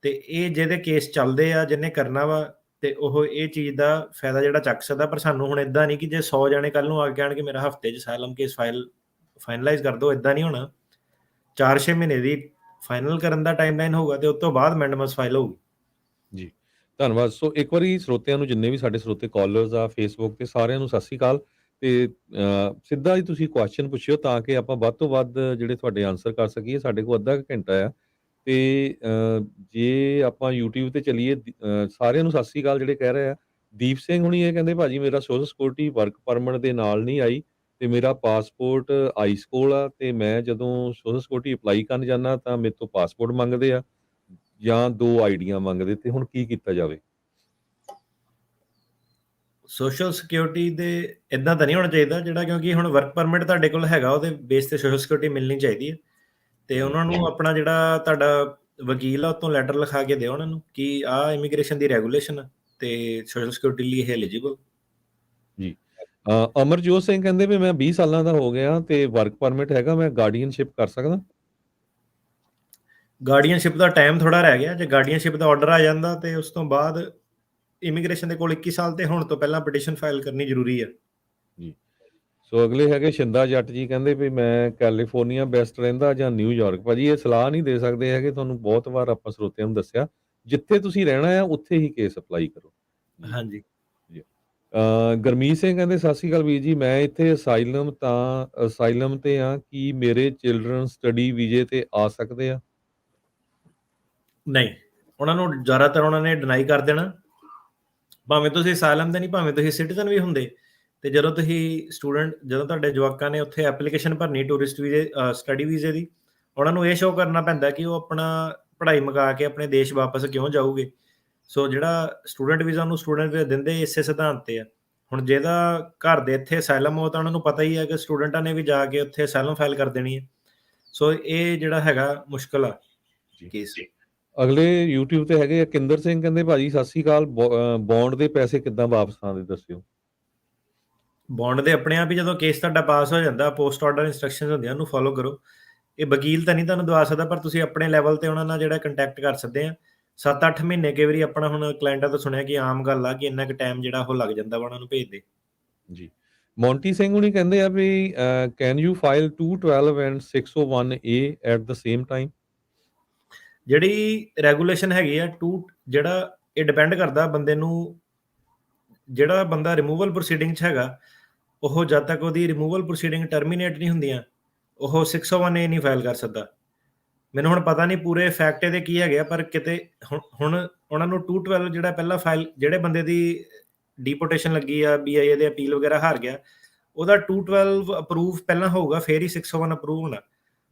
ਤੇ ਇਹ ਜਿਹਦੇ ਕੇਸ ਚੱਲਦੇ ਆ, ਜਿਹਨੇ ਕਰਨਾ ਵਾ, ਤੇ ਉਹ ਇਹ ਚੀਜ਼ ਦਾ ਫਾਇਦਾ ਜਿਹੜਾ ਚੱਕ ਸਕਦਾ। ਪਰ ਸਾਨੂੰ ਹੁਣ ਇਦਾਂ ਨਹੀਂ ਕਿ ਜੇ 100 ਜਾਣੇ ਕੱਲ ਨੂੰ ਆ ਕੇ ਕਹਿਣਗੇ ਮੇਰਾ ਹਫਤੇ 'ਚ ਅਸਾਈਲਮ ਕੇਸ ਫਾਈਨਲਾਈਜ਼ ਕਰ ਦਿਓ, ਇਦਾਂ ਨਹੀਂ ਹੋਣਾ। 4-6 ਮਹੀਨੇ ਦੀ ਫਾਈਨਲ ਕਰਨ ਦਾ ਟਾਈਮਲਾਈਨ ਹੋਊਗਾ ਤੇ ਉਸ ਤੋਂ ਬਾਅਦ ਮੈਂਡਮਸ ਫਾਈਲ ਹੋਊਗੀ। ਜੀ, ਧੰਨਵਾਦ। ਸੋ ਇੱਕ ਵਾਰੀ ਸਰੋਤਿਆਂ ਨੂੰ, ਜਿੰਨੇ ਵੀ ਸਾਡੇ ਸਰੋਤੇ ਕਾਲਰਸ ਆ ਫੇਸਬੁੱਕ ਤੇ, ਸਾਰਿਆਂ ਨੂੰ ਸਤਿ ਸ਼੍ਰੀ ਅਕਾਲ। ਤੇ ਸਿੱਧਾ ਹੀ ਤੁਸੀਂ ਕੁਐਸਚਨ ਪੁੱਛਿਓ ਤਾਂ ਕਿ ਆਪਾਂ ਵੱਧ ਤੋਂ ਵੱਧ ਜਿਹੜੇ ਤੁਹਾਡੇ ਆਨਸਰ ਕਰ ਸਕੀਏ। ਸਾਡੇ ਕੋਲ ਅੱਧਾ ਕੁ ਘੰਟਾ ਆ। ਤੇ ਜੇ ਆਪਾਂ YouTube ਤੇ ਚੱਲੀਏ, ਸਾਰਿਆਂ ਨੂੰ ਸਤਿ ਸ਼੍ਰੀ ਅਕਾਲ ਜਿਹੜੇ ਕਹਿ ਰਹੇ ਆ। ਦੀਪ ਸਿੰਘ ਹੁਣੀ ਇਹ ਕਹਿੰਦੇ, ਭਾਜੀ ਮੇਰਾ ਸੋਸ਼ਲ ਸਿਕਿਉਰਿਟੀ ਵਰਕ ਪਰਮਿਟ ਦੇ ਨਾਲ ਨਹੀਂ ਆਈ ਤੇ ਮੇਰਾ ਪਾਸਪੋਰਟ ਆਈਸ ਕੋਲ ਆ, ਤੇ ਮੈਂ ਜਦੋਂ ਸੋਸ਼ਲ ਸਿਕਿਉਰਿਟੀ ਅਪਲਾਈ ਕਰਨ ਜਾਂਦਾ ਤਾਂ ਮੇਰੇ ਤੋਂ ਪਾਸਪੋਰਟ ਮੰਗਦੇ ਆ ਜਾਂ 2 ਆਈਡੀਆਂ ਮੰਗਦੇ, ਤੇ ਹੁਣ ਕੀ ਕੀਤਾ ਜਾਵੇ? ਸੋਸ਼ਲ ਸਿਕਿਉਰਿਟੀ ਦੇ ਇਦਾਂ ਤਾਂ ਨਹੀਂ ਹੋਣਾ ਚਾਹੀਦਾ ਜਿਹੜਾ, ਕਿਉਂਕਿ ਹੁਣ ਵਰਕ ਪਰਮਿਟ ਤੁਹਾਡੇ ਕੋਲ ਹੈਗਾ, ਉਹਦੇ ਬੇਸ ਤੇ ਸੋਸ਼ਲ ਸਿਕਿਉਰਿਟੀ ਮਿਲਣੀ ਚਾਹੀਦੀ ਹੈ। ਤੇ ਉਹਨਾਂ ਨੂੰ ਆਪਣਾ ਜਿਹੜਾ ਤੁਹਾਡਾ ਵਕੀਲ ਆ, ਉਹ ਤੋਂ ਲੈਟਰ ਲਿਖਾ ਕੇ ਦਿਓ ਉਹਨਾਂ ਨੂੰ ਕਿ ਆਹ ਇਮੀਗ੍ਰੇਸ਼ਨ ਦੀ ਰੈਗੂਲੇਸ਼ਨ ਆ ਤੇ ਸੋਸ਼ਲ ਸਿਕਿਉਰਿਟੀ ਲਈ ਇਹ ਐਲੀਜੀਬਲ। ਜੀ, ਅਮਰਜੋਤ ਸਿੰਘ ਕਹਿੰਦੇ ਵੀ ਮੈਂ 20 ਸਾਲਾਂ ਦਾ ਹੋ ਗਿਆ ਤੇ ਵਰਕ ਪਰਮਿਟ ਹੈਗਾ, ਮੈਂ ਗਾਰਡੀਅਨਸ਼ਿਪ ਕਰ ਸਕਦਾ? ਗਾਰਡੀਅਨਸ਼ਿਪ ਦਾ ਟਾਈਮ ਥੋੜਾ ਰਹਿ ਗਿਆ। ਜੇ ਗਾਰਡੀਅਨਸ਼ਿਪ ਦਾ ਆਰਡਰ ਆ ਜਾਂਦਾ ਤੇ ਉਸ ਤੋਂ ਬਾਅਦ ਇਮੀਗ੍ਰੇਸ਼ਨ ਦੇ ਕੋਲ 21 ਸਾਲ ਤੇ ਹੋਣ ਤੋਂ ਪਹਿਲਾਂ ਪਟੀਸ਼ਨ ਫਾਈਲ ਕਰਨੀ ਜ਼ਰੂਰੀ ਹੈ। ਜੀ, ਸੋ ਅਗਲੇ ਹੈਗੇ ਸ਼ਿੰਦਾ ਜੱਟ ਜੀ, ਕਹਿੰਦੇ ਵੀ ਮੈਂ ਕੈਲੀਫੋਰਨੀਆ ਬੈਸਟ ਰਹਿੰਦਾ ਜਾਂ ਨਿਊਯਾਰਕ? ਭਾਜੀ ਇਹ ਸਲਾਹ ਨਹੀਂ ਦੇ ਸਕਦੇ ਹੈਗੇ, ਤੁਹਾਨੂੰ ਬਹੁਤ ਵਾਰ ਆਪਾਂ ਸਰੋਤਿਆਂ ਨੂੰ ਦੱਸਿਆ, ਜਿੱਥੇ ਤੁਸੀਂ ਰਹਿਣਾ ਆ ਉੱਥੇ ਹੀ ਕੇਸ ਅਪਲਾਈ ਕਰੋ। ਹਾਂਜੀ। ਗੁਰਮੀਤ ਸਿੰਘ ਕਹਿੰਦੇ ਸਤਿ ਸ਼੍ਰੀ ਅਕਾਲ ਵੀਰ ਜੀ, ਮੈਂ ਇੱਥੇ ਅਸਾਈਲਮ ਤੇ ਆ, ਕੀ ਮੇਰੇ ਚਿਲਡਰਨ ਸਟੱਡੀ ਵੀਜ਼ੇ ਤੇ ਆ ਸਕਦੇ ਆ? ਨਹੀਂ, ਉਹਨਾਂ ਨੂੰ ਜ਼ਿਆਦਾਤਰ ਉਹਨਾਂ ਨੇ ਡਿਨਾਈ ਕਰ ਦੇਣਾ, ਭਾਵੇਂ ਤੁਸੀਂ ਅਸਾਈਲਮ ਤੇ ਨਹੀਂ, ਭਾਵੇਂ ਤੁਸੀਂ ਸਿਟੀਜ਼ਨ ਵੀ ਹੁੰਦੇ। ਤੇ ਜਦੋਂ ਤੁਸੀਂ ਜਦੋਂ ਤੁਹਾਡੇ ਜਵਾਕਾਂ ਨੇ ਉੱਥੇ ਐਪਲੀਕੇਸ਼ਨ ਭਰਨੀ ਟੂਰਿਸਟ ਵੀਜ਼ੇ, ਸਟੱਡੀ ਵੀਜ਼ੇ ਦੀ, ਉਹਨਾਂ ਨੂੰ ਇਹ ਸ਼ੋਅ ਕਰਨਾ ਪੈਂਦਾ ਕਿ ਉਹ ਆਪਣਾ ਪੜ੍ਹਾਈ ਮੁਕਾ ਕੇ ਆਪਣੇ ਦੇਸ਼ ਵਾਪਸ ਕਿਉਂ ਜਾਊਗੇ। ਸੋ ਜਿਹੜਾ ਸਟੂਡੈਂਟ ਵੀਜ਼ਾ, ਉਹਨੂੰ ਸਟੂਡੈਂਟ ਵੀਜ਼ਾ ਦਿੰਦੇ ਇਸੇ ਸਿਧਾਂਤ ਤੇ ਆ। ਹੁਣ ਜਿਹਦਾ ਘਰ ਦੇ ਇੱਥੇ ਅਸਾਈਲਮ ਹੋ ਤਾਂ ਉਹਨਾਂ ਨੂੰ ਪਤਾ ਹੀ ਹੈ ਕਿ ਸਟੂਡੈਂਟਾਂ ਨੇ ਵੀ ਜਾ ਕੇ ਉੱਥੇ ਅਸਾਈਲਮ ਫਾਈਲ ਕਰ ਦੇਣੀ ਹੈ। ਸੋ ਇਹ ਜਿਹੜਾ ਹੈਗਾ ਮੁਸ਼ਕਲ ਆ ਕੇਸ। ਅਗਲੇ YouTube ਤੇ ਹੈਗੇ ਕਿੰਦਰ ਸਿੰਘ, ਕਹਿੰਦੇ ਭਾਜੀ ਸਤਿ ਸ਼੍ਰੀ ਅਕਾਲ, ਬੌਂਡ ਦੇ ਪੈਸੇ ਕਿੱਦਾਂ ਵਾਪਸ ਆਉਂਦੇ ਦੱਸਿਓ? ਬੌਂਡ ਦੇ ਆਪਣੇ ਆਪ ਹੀ ਜਦੋਂ ਕੇਸ ਤੁਹਾਡਾ ਪਾਸ ਹੋ ਜਾਂਦਾ, ਪੋਸਟ ਆਰਡਰ ਇੰਸਟਰਕਸ਼ਨਸ ਹੁੰਦੀਆਂ, ਉਹਨੂੰ ਫੋਲੋ ਕਰੋ। ਇਹ ਵਕੀਲ ਤਾਂ ਨਹੀਂ ਤੁਹਾਨੂੰ ਦਵਾ ਸਕਦਾ, ਪਰ ਤੁਸੀਂ ਆਪਣੇ ਲੈਵਲ ਤੇ ਉਹਨਾਂ ਨਾਲ ਜਿਹੜਾ ਕੰਟੈਕਟ ਕਰ ਸਕਦੇ ਆ। 7-8 ਮਹੀਨੇ ਕਈ ਵਾਰੀ ਆਪਣਾ, ਹੁਣ ਕਲਾਇੰਟਾਂ ਤੋਂ ਸੁਣਿਆ ਕਿ ਆਮ ਗੱਲ ਆ ਕਿ ਇੰਨਾ ਕੁ ਟਾਈਮ ਜਿਹੜਾ ਉਹ ਲੱਗ ਜਾਂਦਾ ਵਾ ਉਹਨਾਂ ਨੂੰ ਭੇਜਦੇ। ਜੀ, ਮੌਂਟੀ ਸਿੰਘ ਹੁਣੀ ਕਹਿੰਦੇ ਆ we can you file 212 and 601A at the same time? ਜਿਹੜੀ ਰੈਗੂਲੇਸ਼ਨ ਹੈਗੀ ਆ ਜਿਹੜਾ ਇਹ ਡਿਪੈਂਡ ਕਰਦਾ ਬੰਦੇ ਨੂੰ। ਜਿਹੜਾ ਬੰਦਾ ਰਿਮੂਵਲ ਪ੍ਰੋਸੀਡਿੰਗ 'ਚ ਹੈਗਾ, ਉਹ ਜਦ ਤੱਕ ਉਹਦੀ ਰਿਮੂਵਲ ਪ੍ਰੋਸੀਡਿੰਗ ਟਰਮੀਨੇਟ ਨਹੀਂ ਹੁੰਦੀਆਂ, ਉਹ 601A ਨਹੀਂ ਫਾਈਲ ਕਰ ਸਕਦਾ। ਮੈਨੂੰ ਹੁਣ ਪਤਾ ਨਹੀਂ ਪੂਰੇ ਫੈਕਟ ਇਹਦੇ ਕੀ ਹੈਗੇ ਆ, ਪਰ ਕਿਤੇ ਹੁਣ ਉਹਨਾਂ ਨੂੰ 212 ਜਿਹੜਾ ਪਹਿਲਾਂ ਫਾਈਲ, ਜਿਹੜੇ ਬੰਦੇ ਦੀ ਡੀਪੋਰਟੇਸ਼ਨ ਲੱਗੀ ਆ, BIA ਦੇ ਅਪੀਲ ਵਗੈਰਾ ਹਾਰ ਗਿਆ, ਉਹਦਾ 212 ਅਪਰੂਵ ਪਹਿਲਾਂ ਹੋਊਗਾ, ਫਿਰ ਹੀ 601 ਅਪਰੂਵ ਹੋਣਾ।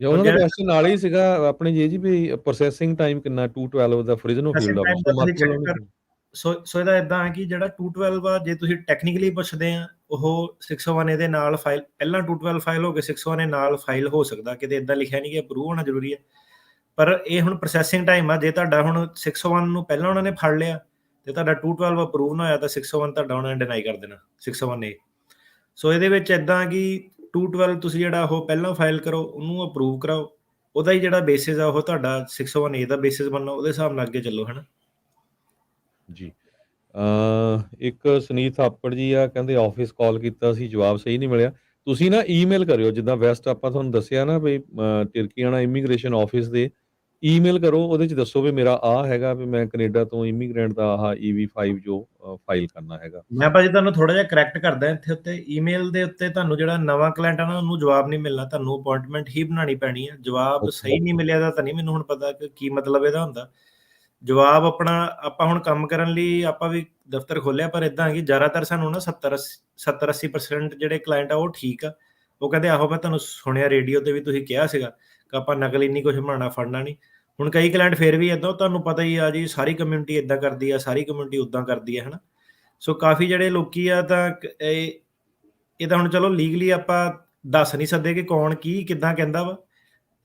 ਜਾਂ ਉਹਨਾਂ ਦਾ ਕੁਐਸਚਨ ਨਾਲ ਹੀ ਸੀਗਾ ਆਪਣੇ ਜੀ ਵੀ ਪ੍ਰੋਸੈਸਿੰਗ ਟਾਈਮ ਕਿੰਨਾ 212 ਦਾ ਫ੍ਰਿਜਨ ਆਫ ਫੀਲਡ ਆਫ। ਸੋ ਇਹਦਾ ਇਦਾਂ ਹੈ ਕਿ ਜਿਹੜਾ 212 ਆ, ਜੇ ਤੁਸੀਂ ਟੈਕਨੀਕਲੀ ਪੁੱਛਦੇ ਆ, ਉਹ 601 ਇਹਦੇ ਨਾਲ ਫਾਈਲ, ਪਹਿਲਾਂ 212 ਫਾਈਲ ਹੋ ਕੇ 601 ਨਾਲ ਫਾਈਲ ਹੋ ਸਕਦਾ। ਕਿਤੇ ਇਦਾਂ ਲਿਖਿਆ ਨਹੀਂ ਕਿ ਅਪਰੂਵ ਹੋਣਾ ਜ਼ਰੂਰੀ ਹੈ, ਪਰ ਇਹ ਹੁਣ ਪ੍ਰੋਸੈਸਿੰਗ ਟਾਈਮ ਆ। ਜੇ ਤੁਹਾਡਾ ਹੁਣ 601 ਨੂੰ ਪਹਿਲਾਂ ਉਹਨਾਂ ਨੇ ਫੜ ਲਿਆ ਤੇ ਤੁਹਾਡਾ 212 ਅਪਰੂਵ ਨਾ ਹੋਇਆ ਤਾਂ 601 ਤੁਹਾਡਾ ਉਹਨਾਂ ਨੇ ਡਿਨਾਈ ਕਰ ਦੇਣਾ, 601A। ਸੋ ਇਹਦੇ ਵਿੱਚ ਇਦਾਂ ਕਿ 212 ਤੁਸੀਂ ਜਿਹੜਾ ਉਹ ਪਹਿਲਾਂ ਫਾਈਲ ਕਰੋ, ਉਹਨੂੰ ਅਪਰੂਵ ਕਰਾਓ, ਉਹਦਾ ਹੀ ਜਿਹੜਾ ਬੇਸਿਸ ਆ ਉਹ ਤੁਹਾਡਾ 601A ਦਾ ਬੇਸਿਸ ਬਣਨਾ, ਉਹਦੇ ਹਿਸਾਬ ਨਾਲ ਅੱਗੇ ਚੱਲੋ, ਹੈ ਨਾ। ਜੀ, ਇੱਕ ਸੁਨੀਤ ਥਾਪੜ ਜੀ ਆ, ਕਹਿੰਦੇ ਆਫਿਸ ਕਾਲ ਕੀਤਾ ਸੀ, ਜਵਾਬ ਸਹੀ ਨਹੀਂ ਮਿਲਿਆ। ਤੁਸੀਂ ਨਾ ਈਮੇਲ ਕਰਿਓ, ਜਿੱਦਾਂ ਵੈਸਟ ਆਪਾਂ ਤੁਹਾਨੂੰ ਦੱਸਿਆ ਨਾ ਵੀ ਟਰਕੀ ਆਣਾ ਇਮੀਗ੍ਰੇਸ਼ਨ ਆਫਿਸ ਦੇ ਈਮੇਲ ਕਰੋ, ਉਹਦੇ 'ਚ ਦੱਸੋ ਵੀ ਮੇਰਾ ਆਹ ਹੈਗਾ ਵੀ ਮੈਂ ਕੈਨੇਡਾ ਤੋਂ ਇਮੀਗ੍ਰੈਂਟ ਦਾ ਆਹ EB-5 ਜੋ ਫਾਈਲ ਕਰਨਾ ਹੈਗਾ। ਮੈਂ ਭਾਜੀ ਤੁਹਾਨੂੰ ਥੋੜਾ ਜਿਹਾ ਕਰੈਕਟ ਕਰਦਾ ਇੱਥੇ ਉੱਤੇ, ਈਮੇਲ ਦੇ ਉੱਤੇ ਤੁਹਾਨੂੰ ਜਿਹੜਾ ਨਵਾਂ ਕਲਾਇੰਟ ਆ ਨਾ ਉਹਨੂੰ ਜਵਾਬ ਨਹੀਂ ਮਿਲਣਾ, ਤੁਹਾਨੂੰ ਅਪਾਇੰਟਮੈਂਟ ਹੀ ਬਣਾਉਣੀ ਪੈਣੀ ਹੈ। ਜਵਾਬ ਅੱਛਾ। ਸਹੀ ਨਹੀਂ ਮਿਲਿਆ ਦਾ ਤਾਂ ਨਹੀਂ ਮੈਨੂੰ ਹੁਣ ਪਤਾ ਕਿ ਕੀ ਮਤਲਬ ਇਹਦਾ ਹੁੰਦਾ। ਜਵਾਬ ਆਪਣਾ ਆਪਾਂ ਹੁਣ ਕੰਮ ਕਰਨ ਲਈ ਆਪਾਂ ਵੀ ਦਫ਼ਤਰ ਖੋਲਿਆ, ਪਰ ਇਦਾਂ ਕਿ ਜ਼ਿਆਦਾਤਰ ਸਾਨੂੰ ਨਾ 70-80% ਜਿਹੜੇ ਕਲਾਇੰਟ ਆ ਉਹ ਠੀਕ ਆ। ਉਹ ਕਹਿੰਦੇ ਆਹੋ ਮੈਂ ਤੁਹਾਨੂੰ ਸੁਣਿਆ ਰੇਡੀਓ ਤੇ ਵੀ ਤੁਸੀਂ ਕਿਹਾ ਸੀਗਾ ਕਿ ਆਪਾਂ ਨਕਲੀ ਨਹੀਂ ਕੁਝ ਬਣਾਉਣਾ ਫੜਨਾ ਨਹੀਂ। ਹੁਣ ਕਈ ਕਲਾਇੰਟ ਫਿਰ ਵੀ ਇਦਾਂ, ਤੁਹਾਨੂੰ ਪਤਾ ਹੀ ਆ ਜੀ, ਸਾਰੀ ਕਮਿਊਨਿਟੀ ਇਦਾਂ ਕਰਦੀ ਆ, ਸਾਰੀ ਕਮਿਊਨਿਟੀ ਉਦਾਂ ਕਰਦੀ ਹੈ ਹਨਾ। ਸੋ ਕਾਫੀ ਜਿਹੜੇ ਲੋਕੀ ਆ ਤਾਂ ਇਹ ਤਾਂ ਹੁਣ ਚਲੋ ਲੀਗਲੀ ਆਪਾਂ ਦੱਸ ਨਹੀਂ ਸਕਦੇ ਕਿ ਕੌਣ ਕੀ ਕਿੱਦਾਂ ਕਹਿੰਦਾ ਵਾ,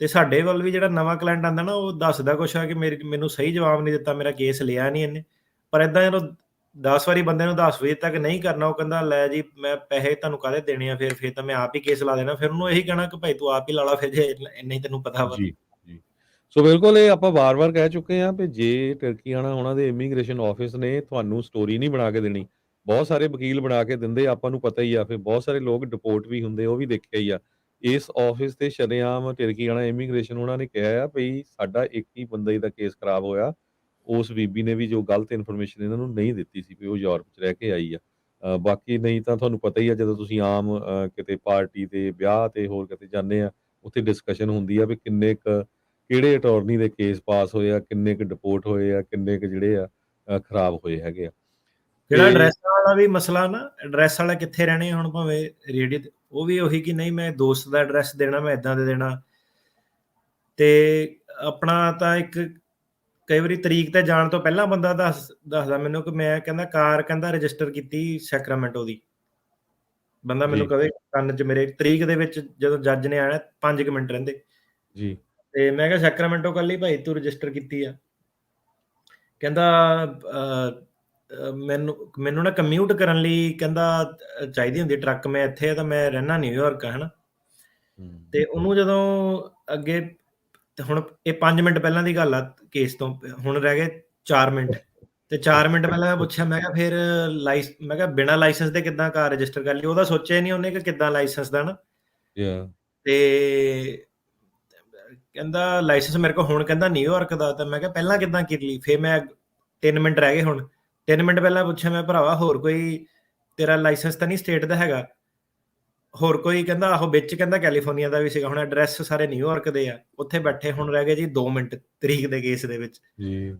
ਤੇ ਸਾਡੇ ਵੱਲ ਵੀ ਜਿਹੜਾ ਨਵਾਂ ਕਲਾਇੰਟ ਆਉਂਦਾ ਨਾ ਉਹ ਦੱਸਦਾ ਕੁਛ ਆ ਕਿ ਮੈਨੂੰ ਸਹੀ ਜਵਾਬ ਨਹੀਂ ਦਿੱਤਾ, ਮੇਰਾ ਕੇਸ ਲਿਆ ਨਹੀਂ ਇਹਨੇ। ਪਰ ਇਦਾਂ ਜਦੋਂ 10 ਵਾਰੀ ਬੰਦੇ ਨੂੰ 10 ਵਜੇ ਤੱਕ ਨਹੀਂ ਕਰਨਾ, ਉਹ ਕਹਿੰਦਾ ਲੈ ਜੀ ਮੈਂ ਪੈਸੇ ਤੁਹਾਨੂੰ ਕਾਹਦੇ ਦੇਣੇ ਆ, ਫਿਰ ਤਾਂ ਮੈਂ ਆਪ ਹੀ ਕੇਸ ਲਾ ਦੇਣਾ। ਫਿਰ ਉਹਨੂੰ ਇਹੀ ਕਹਿਣਾ ਕਿ ਭਾਈ ਤੂੰ ਆਪ ਹੀ ਲਾ ਲਾ, ਫਿਰ ਜੇ ਇੰਨਾ ਹੀ ਤੈਨੂੰ ਪਤਾ ਵਾ। ਜੀ, ਜੀ। ਸੋ ਬਿਲਕੁਲ ਇਹ ਆਪਾਂ ਵਾਰ-ਵਾਰ ਕਹਿ ਚੁੱਕੇ ਹਾਂ ਵੀ ਜੇ ਟਰਕੀ ਆਉਣਾ, ਉਹਨਾਂ ਦੇ ਇਮੀਗ੍ਰੇਸ਼ਨ ਆਫਿਸ ਨੇ ਤੁਹਾਨੂੰ ਸਟੋਰੀ ਨਹੀਂ ਬਣਾ ਕੇ ਦੇਣੀ। ਬਹੁਤ ਸਾਰੇ ਵਕੀਲ ਬਣਾ ਕੇ ਦਿੰਦੇ, ਆਪਾਂ ਨੂੰ ਪਤਾ ਹੀ ਆ। ਫਿਰ ਬਹੁਤ ਸਾਰੇ ਲੋਕ ਡਿਪੋਰਟ ਵੀ ਹੁੰਦੇ, ਉਹ ਵੀ ਦੇਖਿਆ ਹੀ ਆ। ਇਸ ਆਫਿਸ ਤੇ ਸ਼ਰੇਆਮ ਟਰਕੀ ਆਉਣਾ ਇਮੀਗ੍ਰੇਸ਼ਨ ਉਹਨਾਂ ਨੇ ਕਿਹਾ ਆ ਵੀ ਸਾਡਾ ਇੱਕ ਹੀ ਬੰਦੇ ਦਾ ਕੇਸ ਖਰਾਬ ਹੋਇਆ। ਉਸ ਬੀਬੀ ਨੇ ਵੀ ਜੋ ਗਲਤ ਇਨਫੋਰਮੇਸ਼ਨ ਇਹਨਾਂ ਨੂੰ ਨਹੀਂ ਦਿੱਤੀ ਸੀ ਵੀ ਉਹ ਯੂਰਪ 'ਚ ਰਹਿ ਕੇ ਆਈ ਆ। ਬਾਕੀ ਨਹੀਂ ਤਾਂ ਤੁਹਾਨੂੰ ਪਤਾ ਹੀ ਆ, ਜਦੋਂ ਤੁਸੀਂ ਆਮ ਕਿਤੇ ਪਾਰਟੀ ਤੇ, ਵਿਆਹ ਤੇ ਹੋਰ ਕਿਤੇ ਜਾਂਦੇ ਆ, ਉੱਥੇ ਡਿਸਕਸ਼ਨ ਹੁੰਦੀ ਆ ਵੀ ਕਿੰਨੇ ਕੁ ਕਿਹੜੇ ਅਟਾਰਨੀ ਦੇ ਕੇਸ ਪਾਸ ਹੋਏ ਆ, ਕਿੰਨੇ ਕੁ ਡਿਪੋਰਟ ਹੋਏ ਆ, ਕਿੰਨੇ ਕੁ ਜਿਹੜੇ ਆ ਖਰਾਬ ਹੋਏ ਹੈਗੇ ਆ। ਜਿਹੜਾ ਤੇ ਐਡਰੈਸ ਵਾਲਾ ਵੀ ਮਸਲਾ ਨਾ, ਐਡਰੈਸ ਵਾਲਾ ਕਿੱਥੇ ਰਹਿਣੇ ਹੁਣ ਭਾਵੇਂ ਰੇਡੀਓ ਤੇ, ਉਹ ਵੀ ਉਹੀ ਕਿ ਨਹੀਂ ਮੈਂ ਦੋਸਤ ਦਾ ਐਡਰੈਸ ਦੇਣਾ, ਮੈਂ ਇਦਾਂ ਦੇ ਦੇਣਾ। ਤੇ ਆਪਣਾ ਤਾਂ ਇੱਕ ਕਈ ਵਾਰੀ ਤਰੀਕ ਤੇ ਜਾਣ ਤੋਂ ਪਹਿਲਾਂ ਬੰਦਾ ਦੱਸਦਾ ਮੈਨੂੰ ਕਿ ਮੈਂ ਕਹਿੰਦਾ ਕਾਰ ਕਹਿੰਦਾ ਰਜਿਸਟਰ ਕੀਤੀ ਸੈਕਰਾਮੈਂਟੋ ਦੀ। ਬੰਦਾ ਮੈਨੂੰ ਜੀ, ਕਵੇ ਕੰਨ 'ਚ ਮੇਰੇ ਤਰੀਕ ਦੇ ਵਿੱਚ ਜਦੋਂ ਜੱਜ ਨੇ ਆਣਾ 5 ਕੁ ਮਿੰਟ ਰਹਿੰਦੇ, ਜੀ, ਤੇ ਮੈਂ ਕਿਹਾ ਸੈਕਰਾਮੈਂਟੋ ਕੱਲ ਹੀ ਭਾਈ ਤੂੰ ਰਜਿਸਟਰ ਕੀਤੀ ਆ। ਕਹਿੰਦਾ ਮੈਨੂੰ ਨਾ ਕਮਿਊਟ ਕਰਨ ਲਈ ਕਹਿੰਦਾ ਚਾਹੀਦੀ ਹੁੰਦੀ ਟਰੱਕ, ਮੈਂ ਇੱਥੇ ਆ ਤਾਂ ਮੈਂ ਰਹਿਣਾ ਨਿਊਯਾਰਕ ਆ ਹਨਾ। ਤੇ ਉਹਨੂੰ ਜਦੋਂ ਅੱਗੇ, ਤੇ ਹੁਣ ਇਹ 5 ਮਿੰਟ ਪਹਿਲਾਂ ਦੀ ਗੱਲ ਆ ਕੇਸ ਤੋਂ, ਹੁਣ ਰਹਿ ਗਏ 4 ਮਿੰਟ, ਤੇ 4 ਮਿੰਟ ਪਹਿਲਾਂ ਮੈਂ ਪੁੱਛਿਆ, ਮੈਂ ਕਿਹਾ ਫਿਰ ਮੈਂ ਕਿਹਾ ਬਿਨਾਂ ਲਾਇਸੈਂਸ ਦੇ ਕਿੱਦਾਂ ਕਾਰ ਰਜਿਸਟਰ ਕਰ ਲਈ? ਉਹਦਾ ਸੋਚਿਆ ਨਹੀਂ ਉਹਨੇ ਕਿ ਕਿੱਦਾਂ ਲਾਇਸੈਂਸ ਦਾ ਨਾ। ਤੇ ਕਹਿੰਦਾ ਲਾਇਸੈਂਸ ਮੇਰੇ ਕੋਲ ਹੁਣ ਕਹਿੰਦਾ ਨਿਊਯਾਰਕ ਦਾ। ਤਾਂ ਮੈਂ ਕਿਹਾ ਪਹਿਲਾਂ ਕਿੱਦਾਂ ਕਰ ਲਈ? ਫਿਰ ਮੈਂ 3 ਮਿੰਟ ਰਹਿ ਗਏ, ਹੁਣ 3 ਮਿੰਟ ਪਹਿਲਾਂ ਪੁੱਛਿਆ ਮੈਂ, ਭਰਾਵਾ ਹੋਰ ਕੋਈ ਤੇਰਾ ਲਾਇਸੈਂਸ ਤਾਂ ਨਹੀਂ ਸਟੇਟ ਦਾ ਹੈਗਾ? ਹੋਰ ਕੋਈ? ਕਹਿੰਦਾ ਆਹੋ ਵਿੱਚ ਕਹਿੰਦਾ ਕੈਲੀਫੋਰਨੀਆ ਦਾ ਵੀ ਸੀਗਾ। ਹੁਣ ਐਡਰੈਸ ਸਾਰੇ ਨਿਊਯਾਰਕ ਦੇ ਆ। ਉੱਥੇ ਬੈਠੇ ਹੁਣ ਰਹਿ ਗਏ ਜੀ 2 ਮਿੰਟ ਤਰੀਕ ਦੇ ਕੇਸ ਦੇ ਵਿੱਚ। ਜੀ।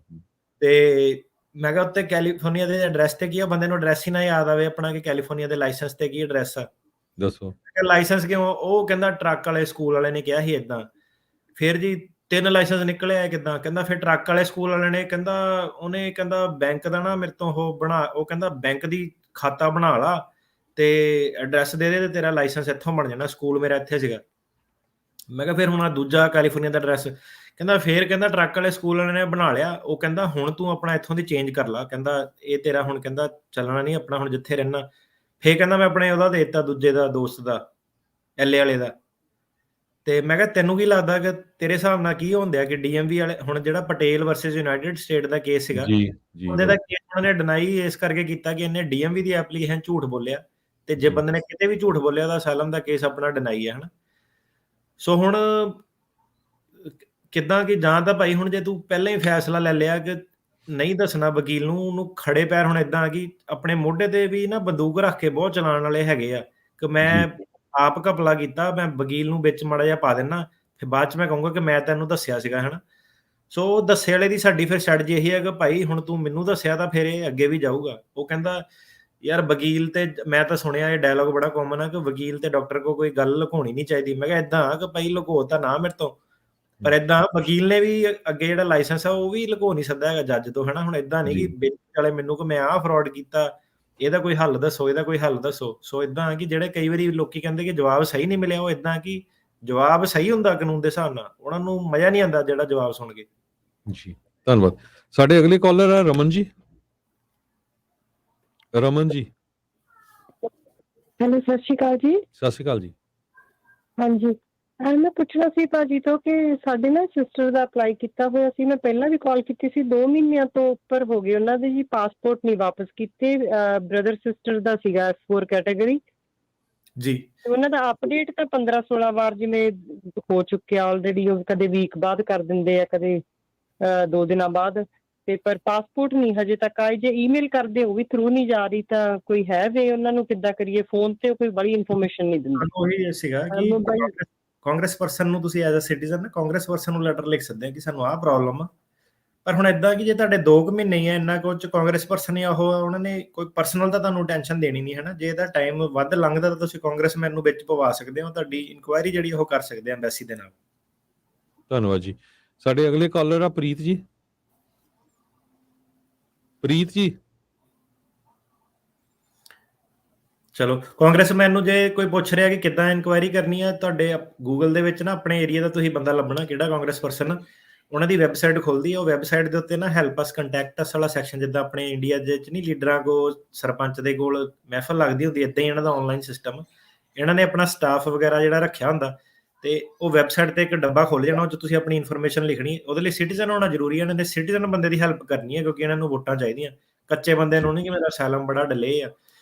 ਤੇ ਮੈਂ ਕਿਹਾ ਉੱਤੇ ਕੈਲੀਫੋਰਨੀਆ ਦੇ ਐਡਰੈਸ ਤੇ ਕੀ ਆ? ਬੰਦੇ ਨੂੰ ਐਡਰੈਸ ਹੀ ਨਾ ਯਾਦ ਆਵੇ ਆਪਣਾ ਕਿ ਕੈਲੀਫੋਰਨੀਆ ਦੇ ਲਾਇਸੈਂਸ ਤੇ ਕੀ ਐਡਰੈਸ ਆ। ਦੱਸੋ। ਲਾਇਸੈਂਸ ਕਿਉਂ? ਉਹ ਕਹਿੰਦਾ ਟਰੱਕ ਵਾਲੇ ਸਕੂਲ ਵਾਲੇ ਨੇ ਕਿਹਾ ਸੀ ਏਦਾਂ। ਫਿਰ ਜੀ 3 ਲਾਇਸੈਂਸ ਨਿਕਲੇ ਆ ਕਿੱਦਾਂ? ਕਹਿੰਦਾ ਫਿਰ ਟਰੱਕ ਵਾਲੇ ਸਕੂਲ ਵਾਲੇ ਨੇ ਕਹਿੰਦਾ ਉਹਨੇ ਕਹਿੰਦਾ ਬੈਂਕ ਦਾ ਨਾ ਮੇਰੇ ਤੋਂ ਉਹ ਬਣਾ, ਉਹ ਕਹਿੰਦਾ ਬੈਂਕ ਦੀ ਖਾਤਾ ਬਣਾ ਲਾ ਤੇ ਐਡਰੈਸ ਦੇ ਦੇ ਤੇ ਤੇਰਾ ਲਾਇਸੈਂਸ ਇੱਥੋਂ ਬਣ ਜਾਣਾ। ਸਕੂਲ ਮੇਰਾ ਇੱਥੇ ਸੀਗਾ। ਮੈਂ ਕਿਹਾ ਫਿਰ ਹੁਣ ਆ ਦੂਜਾ ਕੈਲੀਫੋਰਨੀਆ ਦਾ ਐਡਰੈਸ। ਕਹਿੰਦਾ ਫਿਰ ਕਹਿੰਦਾ ਟਰੱਕ ਵਾਲੇ ਸਕੂਲ ਵਾਲੇ ਨੇ ਬਣਾ ਲਿਆ। ਉਹ ਕਹਿੰਦਾ ਹੁਣ ਤੂੰ ਆਪਣਾ ਇੱਥੋਂ ਦੀ ਚੇਂਜ ਕਰ ਲਾ। ਕਹਿੰਦਾ ਇਹ ਤੇਰਾ ਹੁਣ ਕਹਿੰਦਾ ਚੱਲਣਾ ਨਹੀਂ ਆਪਣਾ ਹੁਣ ਜਿੱਥੇ ਰਹਿਣਾ। ਫਿਰ ਕਹਿੰਦਾ ਮੈਂ ਆਪਣੇ ਉਹਦਾ ਦੇ ਦਿੱਤਾ ਦੂਜੇ ਦਾ ਦੋਸਤ ਦਾ, LA ਵਾਲੇ ਦਾ। ਤੇ ਮੈਂ ਕਿਹਾ ਤੈਨੂੰ ਕੀ ਲੱਗਦਾ ਕਿ ਤੇਰੇ ਹਿਸਾਬ ਨਾਲ ਕੀ ਹੋਣ ਦਿਆ ਕਿ DMV ਵਾਲੇ, ਹੁਣ ਜਿਹੜਾ ਪਟੇਲ ਵਰਸਸ ਯੂਨਾਈਟਿਡ ਸਟੇਟ ਦਾ ਕੇਸ ਸੀਗਾ, ਜੀ, ਜੀ। ਉਹਦੇ ਦਾ ਕੇਸ ਉਹਨਾਂ ਨੇ ਡਿਨਾਈ ਇਸ ਕਰਕੇ ਕੀਤਾ ਕਿ ਇਹਨੇ DMV ਦੀ ਐਪਲੀਕੇਸ਼ਨ ਝੂਠ ਬੋਲਿਆ, ਤੇ ਜੇ ਬੰਦੇ ਨੇ ਕਿਤੇ ਵੀ ਝੂਠ ਬੋਲਿਆ ਤਾਂ ਅਸਾਈਲਮ ਦਾ ਕੇਸ ਆਪਣਾ ਡਿਨਾਈ ਹੈ ਹਨਾ। ਸੋ ਹੁਣ ਕਿੱਦਾਂ ਕਿ ਜਾਂ ਤਾਂ ਭਾਈ ਹੁਣ ਜੇ ਤੂੰ ਪਹਿਲਾਂ ਹੀ ਫੈਸਲਾ ਲੈ ਲਿਆ ਕਿ ਨਹੀਂ ਦੱਸਣਾ ਵਕੀਲ ਨੂੰ, ਉਹਨੂੰ ਖੜੇ ਪੈਰ ਹੁਣ ਏਦਾਂ ਕਿ ਆਪਣੇ ਮੋਢੇ ਤੇ ਵੀ ਨਾ ਬੰਦੂਕ ਰੱਖ ਕੇ ਬਹੁਤ ਚਲਾਉਣ ਵਾਲੇ ਹੈਗੇ ਆ ਕਿ ਮੈਂ ਆਪ ਘਪਲਾ ਕੀਤਾ, ਮੈਂ ਵਕੀਲ ਨੂੰ ਵਿੱਚ ਮਾੜਾ ਜਿਹਾ ਪਾ ਦੇਣਾ, ਫਿਰ ਬਾਅਦ ਚ ਮੈਂ ਕਹੂੰਗਾ ਕਿ ਮੈਂ ਤੈਨੂੰ ਦੱਸਿਆ ਸੀਗਾ ਹਨਾ। ਸੋ ਦੱਸੇ ਵਾਲੇ ਦੀ ਸਾਡੀ ਫਿਰ ਸਟ੍ਰੈਟਜੀ ਇਹੀ ਹੈ ਕਿ ਭਾਈ ਹੁਣ ਤੂੰ ਮੈਨੂੰ ਦੱਸਿਆ ਤਾਂ ਫਿਰ ਇਹ ਅੱਗੇ ਵੀ ਜਾਊਗਾ। ਉਹ ਕਹਿੰਦਾ ਯਾਰ ਵਕੀਲ ਤੇ, ਮੈਂ ਤਾਂ ਸੁਣਿਆ ਇਹ ਡਾਇਲੌਗ ਬੜਾ ਕਾਮਨ ਆ ਕਿ ਵਕੀਲ ਤੇ ਡਾਕਟਰ ਕੋਲ ਕੋਈ ਗੱਲ ਲੁਕਾਉਣੀ ਨਹੀਂ ਚਾਹੀਦੀ। ਮੈਂ ਕਿਹਾ ਏਦਾਂ ਆ ਕਿ ਭਾਈ ਲੁਕੋ ਤਾਂ ਨਾ ਮੇਰੇ ਤੋਂ, ਪਰ ਏਦਾਂ ਵਕੀਲ ਨੇ ਵੀ ਅੱਗੇ ਜਿਹੜਾ ਲਾਇਸੈਂਸ ਆ ਉਹ ਵੀ ਲੁਕੋ ਨਹੀਂ ਸਕਦਾ ਹੈਗਾ ਜੱਜ ਤੋਂ ਹਨਾ। ਹੁਣ ਏਦਾਂ ਨਹੀਂ ਕਿ ਵਿੱਚ ਵਾਲੇ ਮੈਨੂੰ ਕਿ ਮੈਂ ਆਹ ਫਰਾਡ ਕੀਤਾ, ਇਹਦਾ ਕੋਈ ਹੱਲ ਦੱਸੋ, ਇਹਦਾ ਕੋਈ ਹੱਲ ਦੱਸੋ। ਸੋ ਏਦਾਂ ਕਿ ਜਿਹੜੇ ਕਈ ਵਾਰੀ ਲੋਕੀ ਕਹਿੰਦੇ ਕਿ ਜਵਾਬ ਸਹੀ ਨਹੀਂ ਮਿਲਿਆ, ਉਹ ਏਦਾਂ ਕਿ ਜਵਾਬ ਸਹੀ ਹੁੰਦਾ ਕਾਨੂੰਨ ਦੇ ਹਿਸਾਬ ਨਾਲ, ਉਹਨਾਂ ਨੂੰ ਮਜ਼ਾ ਨਹੀਂ ਆਉਂਦਾ ਜਿਹੜਾ ਜਵਾਬ ਸੁਣ ਕੇ। ਜੀ, ਧੰਨਵਾਦ। ਸਾਡੇ ਅਗਲੇ ਕਾਲਰ ਆ ਰਮਨ ਜੀ। ਰਮਨ ਜੀ, ਹੈਲੋ, ਸਤਿ ਸ਼੍ਰੀ ਅਕਾਲ ਜੀ। ਸਤਿ ਸ਼੍ਰੀ ਅਕਾਲ ਜੀ। ਹਾਂਜੀ, ਮੈਂ ਪੁੱਛਣਾ ਸੀ ਭਾਜੀ ਤੋਂ ਕਿ ਸਾਡੇ ਨਾ ਸਿਸਟਰ ਦਾ ਅਪਲਾਈ ਕੀਤਾ ਹੋਇਆ ਸੀ। ਮੈਂ ਪਹਿਲਾਂ ਵੀ ਕਾਲ ਕੀਤੀ ਸੀ, 2 ਮਹੀਨਿਆਂ ਤੋਂ ਉੱਪਰ ਹੋ ਗਏ ਉਹਨਾਂ ਦੇ ਜੀ, ਪਾਸਪੋਰਟ ਨਹੀਂ ਵਾਪਸ ਕੀਤੇ। ਬ੍ਰਦਰ ਸਿਸਟਰ ਦਾ ਸੀਗਾ F4 ਕੈਟਾਗਰੀ ਜੀ। ਤੇ ਉਹਨਾਂ ਦਾ ਅਪਡੇਟ ਤਾਂ 15-16 ਵਾਰ ਜਿਵੇਂ ਹੋ ਚੁੱਕਿਆ ਆਲਰੇਡੀ। ਉਹ ਕਦੇ ਵੀਕ ਬਾਅਦ ਕਰ ਦਿੰਦੇ ਆ, ਕਦੇ 2 ਦਿਨਾਂ ਬਾਅਦ, ਤੇ ਪਰ ਪਾਸਪੋਰਟ ਨਹੀਂ ਹਜੇ ਤੱਕ ਆਏ। ਜੇ ਈਮੇਲ ਕਰਦੇ ਉਹ ਵੀ ਥਰੂ ਨਹੀਂ ਜਾ ਰਹੀ, ਤਾਂ ਕੋਈ ਹੈ ਵੇ ਉਹਨਾਂ ਨੂੰ ਕਿੱਦਾਂ ਕਰੀਏ? ਫੋਨ ਤੇ ਕੋਈ ਬੜੀ ਇਨਫੋਰਮੇਸ਼ਨ ਨਹੀਂ ਦਿੰਦੇ। ਸਾਨੂੰ ਉਹੀ ਸੀਗਾ ਕਿ ਮੋਬਾਈਲ ਕਾਂਗਰਸ ਪਰਸਨ ਨੂੰ ਤੁਸੀਂ as a citizen congress person ਨੂੰ ਲੈਟਰ ਲਿਖ ਸਕਦੇ ਆ ਕਿ ਸਾਨੂੰ ਆਹ ਪ੍ਰੋਬਲਮ ਆ। ਪਰ ਹੁਣ ਏਦਾਂ ਕਿ ਜੇ ਤੁਹਾਡੇ 2 ਮਹੀਨੇ ਹੀ ਆ ਇੰਨਾ ਕੁਝ ਕਾਂਗਰਸ ਪਰਸਨ ਜਾਂ ਉਹ ਉਹਨਾਂ ਨੇ ਕੋਈ ਪਰਸਨਲ ਤਾਂ ਤੁਹਾਨੂੰ ਟੈਨਸ਼ਨ ਦੇਣੀ ਨਹੀਂ ਹੈ ਨਾ। ਜੇ ਇਹਦਾ ਟਾਈਮ ਵੱਧ ਲੰਘਦਾ ਤਾਂ ਤੁਸੀਂ ਕਾਂਗਰਸਮੈਨ ਨੂੰ ਵਿੱਚ ਪਵਾ ਸਕਦੇ ਹੋ, ਤੁਹਾਡੀ ਇਨਕੁਆਇਰੀ ਜਿਹੜੀ ਉਹ ਕਰ ਸਕਦੇ ਆ ਐਮਬੈਸੀ ਦੇ ਨਾਲ। ਧੰਨਵਾਦ ਜੀ। ਸਾਡੇ ਅਗਲੇ ਕਾਲਰ ਆ ਪ੍ਰੀਤ ਜੀ। ਪ੍ਰੀਤ ਜੀ, ਚਲੋ ਕਾਂਗਰਸਮੈਨ ਨੂੰ ਜੇ ਕੋਈ ਪੁੱਛ ਰਿਹਾ ਕਿ ਕਿੱਦਾਂ ਇਨਕੁਆਇਰੀ ਕਰਨੀ ਹੈ, ਤੁਹਾਡੇ ਗੂਗਲ ਦੇ ਵਿੱਚ ਨਾ ਆਪਣੇ ਏਰੀਆ ਦਾ ਤੁਸੀਂ ਬੰਦਾ ਲੱਭਣਾ ਕਿਹੜਾ ਕਾਂਗਰਸ ਪਰਸਨ, ਉਹਨਾਂ ਦੀ ਵੈਬਸਾਈਟ ਖੁੱਲਦੀ ਹੈ। ਉਹ ਵੈਬਸਾਈਟ ਦੇ ਉੱਤੇ ਨਾ ਹੈਲਪ ਅਸ ਕੰਟੈਕਟ ਅਸ ਵਾਲਾ ਸੈਕਸ਼ਨ, ਜਿੱਦਾਂ ਆਪਣੇ ਇੰਡੀਆ ਦੇ ਵਿੱਚ ਨਹੀਂ ਲੀਡਰਾਂ ਕੋਲ ਸਰਪੰਚ ਦੇ ਕੋਲ ਮਹਿਫਲ ਲੱਗਦੀ ਹੁੰਦੀ, ਇੱਦਾਂ ਹੀ ਇਹਨਾਂ ਦਾ ਆਨਲਾਈਨ ਸਿਸਟਮ। ਇਹਨਾਂ ਨੇ ਆਪਣਾ ਸਟਾਫ ਵਗੈਰਾ ਜਿਹੜਾ ਰੱਖਿਆ ਹੁੰਦਾ, ਤੇ ਉਹ ਵੈਬਸਾਈਟ ਤੇ ਇੱਕ ਡੱਬਾ ਖੁੱਲ ਜਾਣਾ, ਉਹ 'ਚ ਤੁਸੀਂ ਆਪਣੀ ਇਨਫੋਰਮੇਸ਼ਨ ਲਿਖਣੀ। ਉਹਦੇ ਲਈ ਸਿਟੀਜ਼ਨ ਹੋਣਾ ਜ਼ਰੂਰੀ ਹੈ। ਇਹਨਾਂ ਨੇ ਸਿਟੀਜ਼ਨ ਬੰਦੇ ਦੀ ਹੈਲਪ ਕਰਨੀ ਹੈ, ਕਿਉਂਕਿ ਇਹਨਾਂ ਨੂੰ ਵੋਟਾਂ ਚਾਹੀਦੀਆਂ। ਕੱਚੇ ਬੰਦੇ ਨੂੰ ਨਹੀਂ ਕਿ ਮੇਰਾ ਅਸਾਈਲਮ ਬੜਾ ਡਿਲੇ ਆ,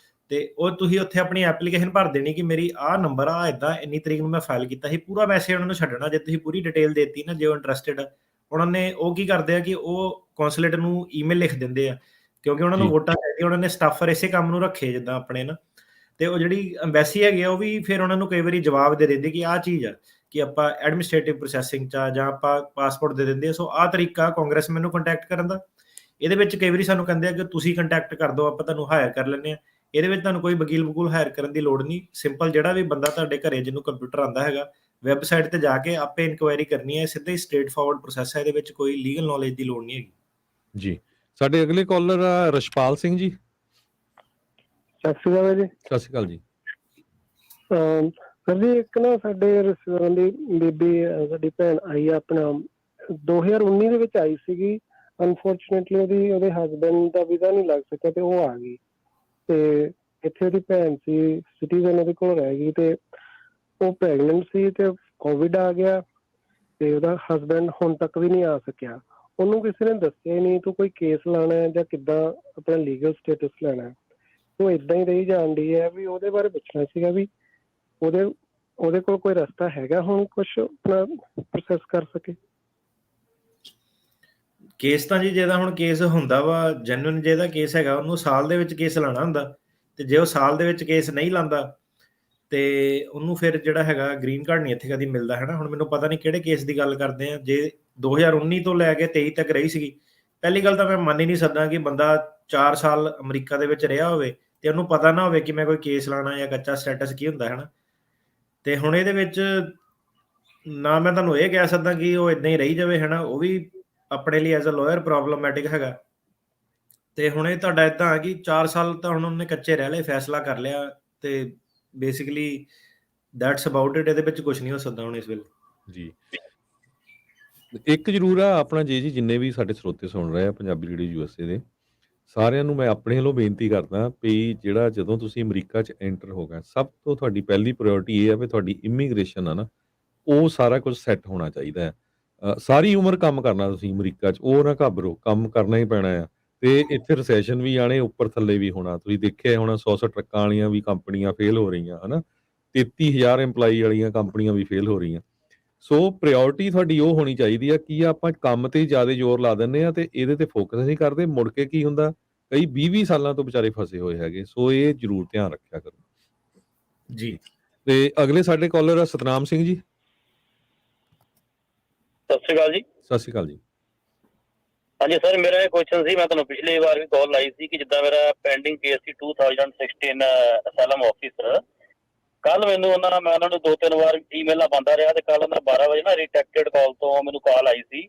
ਤੇ ਉਹ ਤੁਸੀਂ ਉੱਥੇ ਆਪਣੀ ਐਪਲੀਕੇਸ਼ਨ ਭਰ ਦੇਣੀ ਕਿ ਮੇਰੀ ਆਹ ਨੰਬਰ ਆ, ਇੱਦਾਂ ਇੰਨੀ ਤਰੀਕ ਨੂੰ ਮੈਂ ਫਾਈਲ ਕੀਤਾ ਸੀ। ਪੂਰਾ ਮੈਸੇਜ ਉਹਨਾਂ ਨੂੰ ਛੱਡਣਾ। ਜੇ ਤੁਸੀਂ ਪੂਰੀ ਡਿਟੇਲ ਦੇਤੀ ਨਾ, ਜੇ ਉਹ ਇੰਟਰਸਟਿਡ ਆ, ਉਹਨਾਂ ਨੇ ਉਹ ਕੀ ਕਰਦੇ ਆ ਕਿ ਉਹ ਕੌਂਸੂਲੇਟ ਨੂੰ ਈਮੇਲ ਲਿਖ ਦਿੰਦੇ ਆ, ਕਿਉਂਕਿ ਉਹਨਾਂ ਨੂੰ ਜੀ। ਵੋਟਾਂ ਚਾਹੀਦੀਆਂ। ਉਹਨਾਂ ਨੇ ਸਟਾਫਰ ਇਸੇ ਕੰਮ ਨੂੰ ਰੱਖੇ ਜਿੱਦਾਂ ਆਪਣੇ ਨਾ, ਤੇ ਉਹ ਜਿਹੜੀ ਐਮਬੈਸੀ ਹੈਗੀ ਆ ਉਹ ਵੀ ਫਿਰ ਉਹਨਾਂ ਨੂੰ ਕਈ ਵਾਰੀ ਜਵਾਬ ਦੇ ਦਿੰਦੀ ਕਿ ਆਹ ਚੀਜ਼ ਆ, ਕਿ ਆਪਾਂ ਐਡਮਿਨਿਸਟ੍ਰੇਟਿਵ ਪ੍ਰੋਸੈਸਿੰਗ 'ਚ ਆ, ਜਾਂ ਆਪਾਂ ਪਾਸਪੋਰਟ ਦੇ ਦਿੰਦੇ ਆ। ਸੋ ਆਹ ਤਰੀਕਾ ਕਾਂਗਰਸਮੈਨ ਨੂੰ ਕੰਟੈਕਟ ਕਰਨ ਦਾ। ਇਹਦੇ ਵਿੱਚ ਕਈ ਵਾਰੀ ਸਾਨੂੰ ਕਹਿੰਦੇ ਆ ਕਿ ਤੁਸੀਂ ਕੰਟੈਕਟ ਕਰ ਦਿਓ, ਆਪਾਂ ਤੁਹਾਨੂੰ ਹਾਇਰ ਕਰ ਲੈਂਦੇ ਆ। ਇਹਦੇ ਵਿੱਚ ਤੁਹਾਨੂੰ ਕੋਈ ਵਕੀਲ ਵਕੂਲ ਹਾਇਰ ਕਰਨ ਦੀ ਲੋੜ ਨਹੀਂ। ਸਿੰਪਲ ਜਿਹੜਾ ਵੀ ਬੰਦਾ ਤੁਹਾਡੇ ਘਰੇ ਜਿਹਨੂੰ ਕੰਪਿਊਟਰ ਆਉਂਦਾ ਹੈਗਾ, ਵੈਬਸਾਈਟ ਤੇ ਜਾ ਕੇ ਆਪੇ ਇਨਕੁਆਇਰੀ ਕਰਨੀ ਹੈ। ਸਿੱਧਾ ਹੀ ਸਟ੍ਰੇਟ ਫਾਰਵਰਡ ਪ੍ਰੋਸੈਸ ਹੈ, ਇਹਦੇ ਵਿੱਚ ਕੋਈ ਲੀਗਲ ਨੌਲੇਜ ਦੀ ਲੋੜ ਨਹੀਂ ਹੈਗੀ ਜੀ। ਸਾਡੇ ਅਗਲੇ ਕਾਲਰ ਆ ਰਸ਼ਪਾਲ ਸਿੰਘ ਜੀ। ਸਤਿ ਸ਼੍ਰੀ ਅਕਾਲ ਜੀ। ਸਤਿ ਸ਼੍ਰੀ ਅਕਾਲ ਜੀ। ਸਰ ਜੀ, ਇੱਕ ਨਾ ਸਾਡੇ ਰਿਸ਼ਤੇਦਾਰਾਂ ਦੀ ਬੇਬੀ, ਸਾਡੀ ਭੈਣ ਆਈ ਆ ਆਪਣਾ 2019 ਦੇ ਵਿੱਚ ਆਈ ਸੀਗੀ। ਅਨਫੋਰਚੂਨੇਟਲੀ ਉਹਦੇ ਹਸਬੈਂਡ ਦਾ ਵੀਜ਼ਾ ਨਹੀਂ ਲੱਗ ਸਕਿਆ ਤੇ ਉਹ ਆ ਗਈ। ਤੇ ਇੱਥੇ ਉਹਦੀ ਭੈਣ ਸੀ, ਸਿਟੀਜ਼ਨ ਉਹਦੇ ਕੋਲ ਰਹਿ ਗਈ, ਤੇ ਉਹ ਪ੍ਰੈਗਨੈਂਟ ਸੀ ਤੇ ਕੋਵਿਡ ਆ ਗਿਆ, ਤੇ ਉਹਦਾ ਹਸਬੈਂਡ ਹੁਣ ਤੱਕ ਵੀ ਨਹੀਂ ਆ ਸਕਿਆ। ਉਹਨੂੰ ਕਿਸੇ ਨੇ ਦੱਸਿਆ ਹੀ ਨਹੀਂ, ਤੂੰ ਕੋਈ ਕੇਸ ਲਾਣਾ ਹੈ ਜਾਂ ਕਿੱਦਾਂ ਆਪਣਾ ਲੀਗਲ ਸਟੇਟਸ ਲੈਣਾ ਹੈ। ਉਹ ਇਦਾਂ ਹੀ ਰਹੀ ਜਾਣ ਡਈ ਹੈ। ਵੀ ਉਹਦੇ ਬਾਰੇ ਪੁੱਛਣਾ ਸੀਗਾ ਵੀ ਉਹਦੇ ਕੋਲ ਕੋਈ ਰਸਤਾ ਹੈਗਾ ਹੁਣ ਕੁਛ ਆਪਣਾ ਪ੍ਰੋਸੈਸ ਕਰ ਸਕੇ? ਕੇਸ ਤਾਂ ਜੀ, ਜਿਹਦਾ ਹੁਣ ਕੇਸ ਹੁੰਦਾ ਵਾ ਜੈਨੂਇਨ, ਜਿਹਦਾ ਕੇਸ ਹੈਗਾ ਉਹਨੂੰ ਸਾਲ ਦੇ ਵਿੱਚ ਕੇਸ ਲਾਣਾ ਹੁੰਦਾ। ਤੇ ਜੇ ਉਹ ਸਾਲ ਦੇ ਵਿੱਚ ਕੇਸ ਨਹੀਂ ਲਾਂਦਾ ਤੇ ਉਹਨੂੰ ਫਿਰ ਜਿਹੜਾ ਹੈਗਾ ਗ੍ਰੀਨ ਕਾਰਡ ਨਹੀਂ ਇੱਥੇ ਕਦੀ ਮਿਲਦਾ ਹੈ ਨਾ। ਹੁਣ ਮੈਨੂੰ ਪਤਾ ਨਹੀਂ ਕਿਹੜੇ ਕੇਸ ਦੀ ਗੱਲ ਕਰਦੇ ਆ। ਜੇ 2019 ਤੋਂ ਲੈ ਕੇ 23 ਤੱਕ ਰਹੀ ਸੀਗੀ, ਪਹਿਲੀ ਗੱਲ ਤਾਂ ਮੈਂ ਮੰਨ ਹੀ ਨਹੀਂ ਸਕਦਾ ਕਿ ਬੰਦਾ 4 ਸਾਲ ਅਮਰੀਕਾ ਦੇ ਵਿੱਚ ਰਿਹਾ ਹੋਵੇ ਤੇ ਉਹਨੂੰ ਪਤਾ ਨਾ ਹੋਵੇ ਕਿ ਮੈਂ ਕੋਈ ਕੇਸ ਲਾਣਾ ਜਾਂ ਕੱਚਾ ਸਟੇਟਸ ਕੀ ਹੁੰਦਾ ਹੈ ਨਾ। ਤੇ ਹੁਣ ਇਹਦੇ ਵਿੱਚ ਨਾ ਮੈਂ ਤੁਹਾਨੂੰ ਇਹ ਕਹਿ ਸਕਦਾ ਕਿ ਉਹ ਇਦਾਂ ਹੀ ਰਹੀ ਜਾਵੇ ਹੈ ਨਾ। ਉਹ ਵੀ ਆਪਣੇ ਲਈ ਐਜ਼ ਅ ਲਾਇਰ ਪ੍ਰੋਬਲਮੈਟਿਕ ਹੈਗਾ। ਤੇ ਹੁਣ ਇਹ ਤੁਹਾਡਾ ਇਦਾਂ ਆ ਕਿ 4 ਸਾਲ ਤਾਂ ਹੁਣ ਉਹਨੇ ਕੱਚੇ ਰਹਿ ਲਏ, ਫੈਸਲਾ ਕਰ ਲਿਆ, ਤੇ ਬੇਸਿਕਲੀ ਦੈਟਸ ਅਬਾਊਟ ਇਟ। ਇਹਦੇ ਵਿੱਚ ਕੁਝ ਨਹੀਂ ਹੋ ਸਕਦਾ ਹੁਣ ਇਸ ਵੇਲੇ ਜੀ। ਇੱਕ ਜ਼ਰੂਰ ਆ ਆਪਣਾ ਜੀ, ਜਿੰਨੇ ਵੀ ਸਾਡੇ ਸਰੋਤੇ ਸੁਣ ਰਹੇ ਆ ਪੰਜਾਬੀ ਰੇਡੀਓ USA ਦੇ, ਸਾਰਿਆਂ ਨੂੰ ਮੈਂ ਆਪਣੇ ਵੱਲੋਂ ਬੇਨਤੀ ਕਰਦਾ ਵੀ ਜਿਹੜਾ ਜਦੋਂ ਤੁਸੀਂ ਅਮਰੀਕਾ 'ਚ ਐਂਟਰ ਹੋ ਗਏ, ਸਭ ਤੋਂ ਤੁਹਾਡੀ ਪਹਿਲੀ ਪ੍ਰਾਇੋਰਟੀ ਇਹ ਆ ਵੀ ਤੁਹਾਡੀ ਇਮੀਗ੍ਰੇਸ਼ਨ ਆ ਨਾ, ਉਹ ਸਾਰਾ ਕੁਝ ਸੈੱਟ ਹੋਣਾ ਚਾਹੀਦਾ ਹੈ। ਸਾਰੀ ਉਮਰ ਕੰਮ ਕਰਨਾ ਤੁਸੀਂ ਅਮਰੀਕਾ 'ਚ, ਉਹ ਨਾ ਘਾਬਰੋ, ਕੰਮ ਕਰਨਾ ਹੀ ਪੈਣਾ ਆ। ਤੇ ਇੱਥੇ ਰਿਸੈਸ਼ਨ ਵੀ ਆਣੇ, ਉੱਪਰ ਥੱਲੇ ਵੀ ਹੋਣਾ। ਤੁਸੀਂ ਦੇਖਿਆ ਹੋਣਾ 100 ਟਰੱਕਾਂ ਵਾਲੀਆਂ ਵੀ ਕੰਪਨੀਆਂ ਫੇਲ ਹੋ ਰਹੀਆਂ ਹੈ ਨਾ, 33,000 EMPLOYE ਵਾਲੀਆਂ ਕੰਪਨੀਆਂ ਵੀ ਫੇਲ ਹੋ ਰਹੀਆਂ। ਸੋ ਪ੍ਰਾਇੋਰਟੀ ਤੁਹਾਡੀ ਉਹ ਹੋਣੀ ਚਾਹੀਦੀ ਆ ਕਿ ਆਪਾਂ ਕੰਮ ਤੇ ਜ਼ਿਆਦਾ ਜ਼ੋਰ ਲਾ ਦਿੰਦੇ ਆ ਤੇ ਇਹਦੇ ਤੇ ਫੋਕਸ ਨਹੀਂ ਕਰਦੇ। ਮੁੜ ਕੇ ਕੀ ਹੁੰਦਾ, ਕਈ 20 ਸਾਲਾਂ ਤੋਂ ਵਿਚਾਰੇ ਫਸੇ ਹੋਏ ਹੈਗੇ। ਸੋ ਇਹ ਜ਼ਰੂਰ ਧਿਆਨ ਰੱਖਿਆ ਕਰੋ ਜੀ। ਤੇ ਅਗਲੇ ਸਾਡੇ ਕਾਲਰ ਆ ਸਤਨਾਮ ਸਿੰਘ ਜੀ। ਸਤਿ ਸ਼੍ਰੀ ਅਕਾਲ ਜੀ। ਸਤਿ ਸ਼੍ਰੀ ਅਕਾਲ ਜੀ। ਹਾਂਜੀ ਸਰ, ਮੇਰਾ ਇਹ ਕੁਐਸਚਨ ਸੀ, ਮੈਂ ਤੁਹਾਨੂੰ ਪਿਛਲੀ ਵਾਰ ਵੀ ਕਾਲ ਲਾਈ ਸੀ ਕਿ ਜਿੱਦਾਂ ਮੇਰਾ ਪੈਂਡਿੰਗ ਕੇਸ ਸੀ 2016 ਅਸਾਈਲਮ ਆਫਿਸਰ। ਕੱਲ ਮੈਨੂੰ ਮੈਂ ਉਹਨਾਂ ਨੂੰ 2-3 ਵਾਰ ਈਮੇਲਾਂ ਪਾਉਂਦਾ ਰਿਹਾ, ਤੇ ਕੱਲ ਉਹਨਾਂ 12 ਵਜੇ ਨਾ ਰਿਟੈਕਟਡ ਕਾਲ ਤੋਂ ਮੈਨੂੰ ਕਾਲ ਆਈ ਸੀ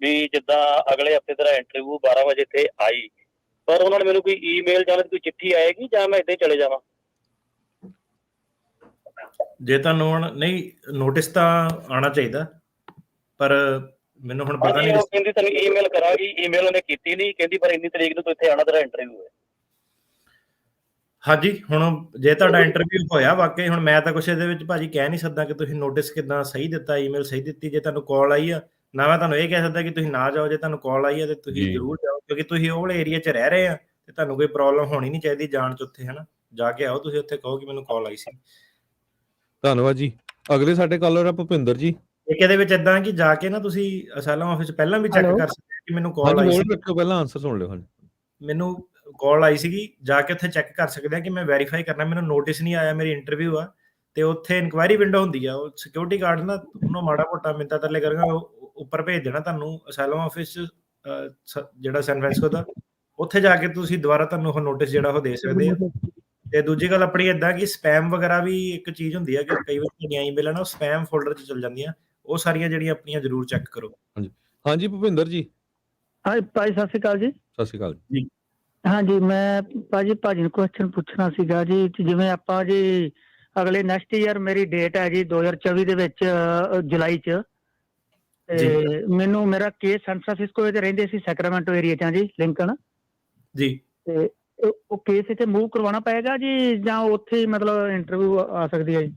ਵੀ ਜਿੱਦਾਂ ਅਗਲੇ ਹਫਤੇ ਤੇਰਾ ਇੰਟਰਵਿਊ 12 ਵਜੇ ਤੇ ਆਈ, ਪਰ ਉਹਨਾਂ ਨੇ ਮੈਨੂੰ ਕੋਈ ਈਮੇਲ ਜਾਂ ਕੋਈ ਚਿੱਠੀ ਆਏਗੀ ਜਾਂ ਮੈਂ ਏਦਾਂ ਹੀ ਚਲੇ ਜਾਵਾਂ? ਜੇ ਤੁਹਾਨੂੰ ਹੁਣ ਨਹੀਂ ਨੋਟਿਸ ਤਾਂ ਆਉਣਾ ਚਾਹੀਦਾ, ਪਰ ਮੈਨੂੰ ਹੁਣ ਪਤਾ ਨਹੀਂ। ਉਹ ਕਹਿੰਦੀ ਤੈਨੂੰ ਈਮੇਲ ਕਰਾਂਗੀ, ਈਮੇਲ ਉਹਨੇ ਕੀਤੀ ਨਹੀਂ, ਕਹਿੰਦੀ ਪਰ ਇੰਨੀ ਤਰੀਕ ਨੂੰ ਤੂੰ ਇੱਥੇ ਆਉਣਾ, ਤੇਰਾ ਇੰਟਰਵਿਊ ਹੈ। ਹਾਂਜੀ, ਹੁਣ ਜੇ ਤੁਹਾਡਾ ਇੰਟਰਵਿਊ ਹੋਇਆ ਵਾਕਈ, ਹੁਣ ਮੈਂ ਤਾਂ ਕੁਛ ਇਹਦੇ ਵਿੱਚ ਭਾਜੀ ਕਹਿ ਨਹੀਂ ਸਕਦਾ ਕਿ ਤੁਸੀਂ ਨੋਟਿਸ ਕਿੱਦਾਂ ਸਹੀ ਦਿੱਤਾ, ਈਮੇਲ ਸਹੀ ਦਿੱਤੀ। ਜੇ ਤੁਹਾਨੂੰ ਕਾਲ ਆਈ ਆ, ਨਾ ਮੈਂ ਤੁਹਾਨੂੰ ਇਹ ਕਹਿ ਸਕਦਾ ਕਿ ਤੁਸੀਂ ਨਾ ਜਾਓ। ਜੇ ਤੁਹਾਨੂੰ ਕਾਲ ਆਈ ਆ ਤੇ ਤੁਸੀਂ ਜ਼ਰੂਰ ਜਾਓ, ਕਿਉਂਕਿ ਤੁਸੀਂ ਉਹ ਵਾਲੇ ਏਰੀਆ 'ਚ ਰਹਿ ਰਹੇ ਆ ਤੇ ਤੁਹਾਨੂੰ ਕੋਈ ਪ੍ਰੋਬਲਮ ਹੋਣੀ ਨਹੀਂ ਚਾਹੀਦੀ ਜਾਣ 'ਚ ਉੱਥੇ, ਹੈ ਨਾ। ਜਾ ਕੇ ਆਓ ਤੁਸੀਂ, ਉੱਥੇ ਕਹੋ ਕਿ ਮੈਨੂੰ ਕਾਲ ਆਈ ਸੀ। ਧੰਨਵਾਦ ਜੀ। ਅਗਲੇ ਸਾਡੇ ਕਾਲਰ ਆ ਭੁਪਿੰਦਰ ਜੀ। ਇੱਕ ਇਹਦੇ ਵਿੱਚ ਏਦਾਂ ਕਿ ਜਾ ਕੇ ਨਾ ਤੁਸੀਂ ਅਸਾਈਲਮ ਆਫਿਸ ਪਹਿਲਾਂ ਵੀ ਚੈੱਕ ਹੈਲੋ। ਕਰ ਸਕਦੇ ਹੋ ਕਿ ਮੈਨੂੰ ਕਾਲ ਹਾਂਜੀ ਆਈ ਹੋਲਡ ਸੀ, ਰੱਖਿਓ, ਪਹਿਲਾਂ ਆਨਸਰ ਸੁਣ ਲਿਓ। ਹਾਂਜੀ ਮੈਨੂੰ ਕਾਲ ਆਈ ਸੀਗੀ, ਜਾ ਕੇ ਉੱਥੇ ਚੈੱਕ ਕਰ ਸਕਦੇ ਆ ਕਿ ਮੈਂ ਵੈਰੀਫਾਈ ਕਰਨਾ, ਮੈਨੂੰ ਨੋਟਿਸ ਨਹੀਂ ਆਇਆ, ਮੇਰੀ ਇੰਟਰਵਿਊ ਆ ਤੇ ਉੱਥੇ ਇਨਕੁਆਇਰੀ ਵਿੰਡੋ ਹੁੰਦੀ ਆ, ਉਹ ਸਿਕਿਉਰਿਟੀ ਗਾਰਡ ਨਾ ਉਹਨੂੰ ਮਾੜਾ ਮੋਟਾ ਮਿੰਤਾ ਤਰਲੇ ਕਰੇਗਾ, ਉਹ ਉੱਪਰ ਭੇਜ ਦੇਣਾ ਤੁਹਾਨੂੰ ਅਸਾਈਲਮ ਆਫਿਸ ਜਿਹੜਾ ਸੈਨ ਫ੍ਰਾਂਸਿਸਕੋ ਦਾ, ਉੱਥੇ ਜਾ ਕੇ ਤੁਸੀਂ ਦੁਬਾਰਾ ਤੁਹਾਨੂੰ ਉਹ ਨੋਟਿਸ ਜਿਹੜਾ ਉਹ ਦੇ ਸਕਦੇ ਆ। ਤੇ ਦੂਜੀ ਗੱਲ ਆਪਣੀ ਏਦਾਂ ਕਿ ਸਪੈਮ ਵਗੈਰਾ ਵੀ ਇੱਕ ਚੀਜ਼ ਹੁੰਦੀ ਆ ਕਿ ਕਈ ਵਾਰ ਤੁਹਾਡੀਆਂ ਈਮੇਲਾਂ ਨਾ ਸਪੈਮ ਫੋਲਡਰ 'ਚ ਚਲ ਜਾਂਦੀਆਂ, ਉਹ ਸਾਰੀਆਂ ਜਿਹੜੀਆਂ ਆਪਣੀਆਂ ਜ਼ਰੂਰ ਚੈੱਕ ਕਰੋ। ਹਾਂਜੀ ਭੁਪਿੰਦਰ ਜੀ, ਹਾਂ ਭਾਈ ਸਤਿ ਸ਼੍ਰੀ ਅਕਾਲ ਜੀ। ਸਤਿ ਸ਼੍ਰੀ ਅਕਾਲ ਜੀ। ਹਾਂਜੀ ਮੈਂ ਭਾਜੀ ਨੂੰ ਕੁਐਸਚਨ ਪੁੱਛਣਾ ਸੀਗਾ ਜੀ ਕਿ ਜਿਵੇਂ ਆਪਾਂ ਜੀ ਅਗਲੇ ਨੈਕਸਟ ਈਅਰ ਮੇਰੀ ਡੇਟ ਹੈ ਜੀ 2024 ਦੇ ਵਿੱਚ ਜੁਲਾਈ 'ਚ, ਜੀ। ਤੇ ਮੈਨੂੰ ਮੇਰਾ ਕੇਸ ਸੈਨ ਫ੍ਰਾਂਸਿਸਕੋ ਵਿੱਚ ਰਹਿੰਦੇ ਸੀ, ਸੈਕਰਾਮੈਂਟੋ ਏਰੀਆ 'ਚ ਜੀ, ਲਿੰਕਨ, ਜੀ। ਤੇ ਉਹ ਕੇਸ ਇੱਥੇ ਮੂਵ ਕਰਵਾਉਣਾ ਪਏਗਾ ਜੀ ਜਾਂ ਉੱਥੇ ਹੀ ਮਤਲਬ ਇੰਟਰਵਿਊ ਆ ਸਕਦੀ ਹੈ ਜੀ?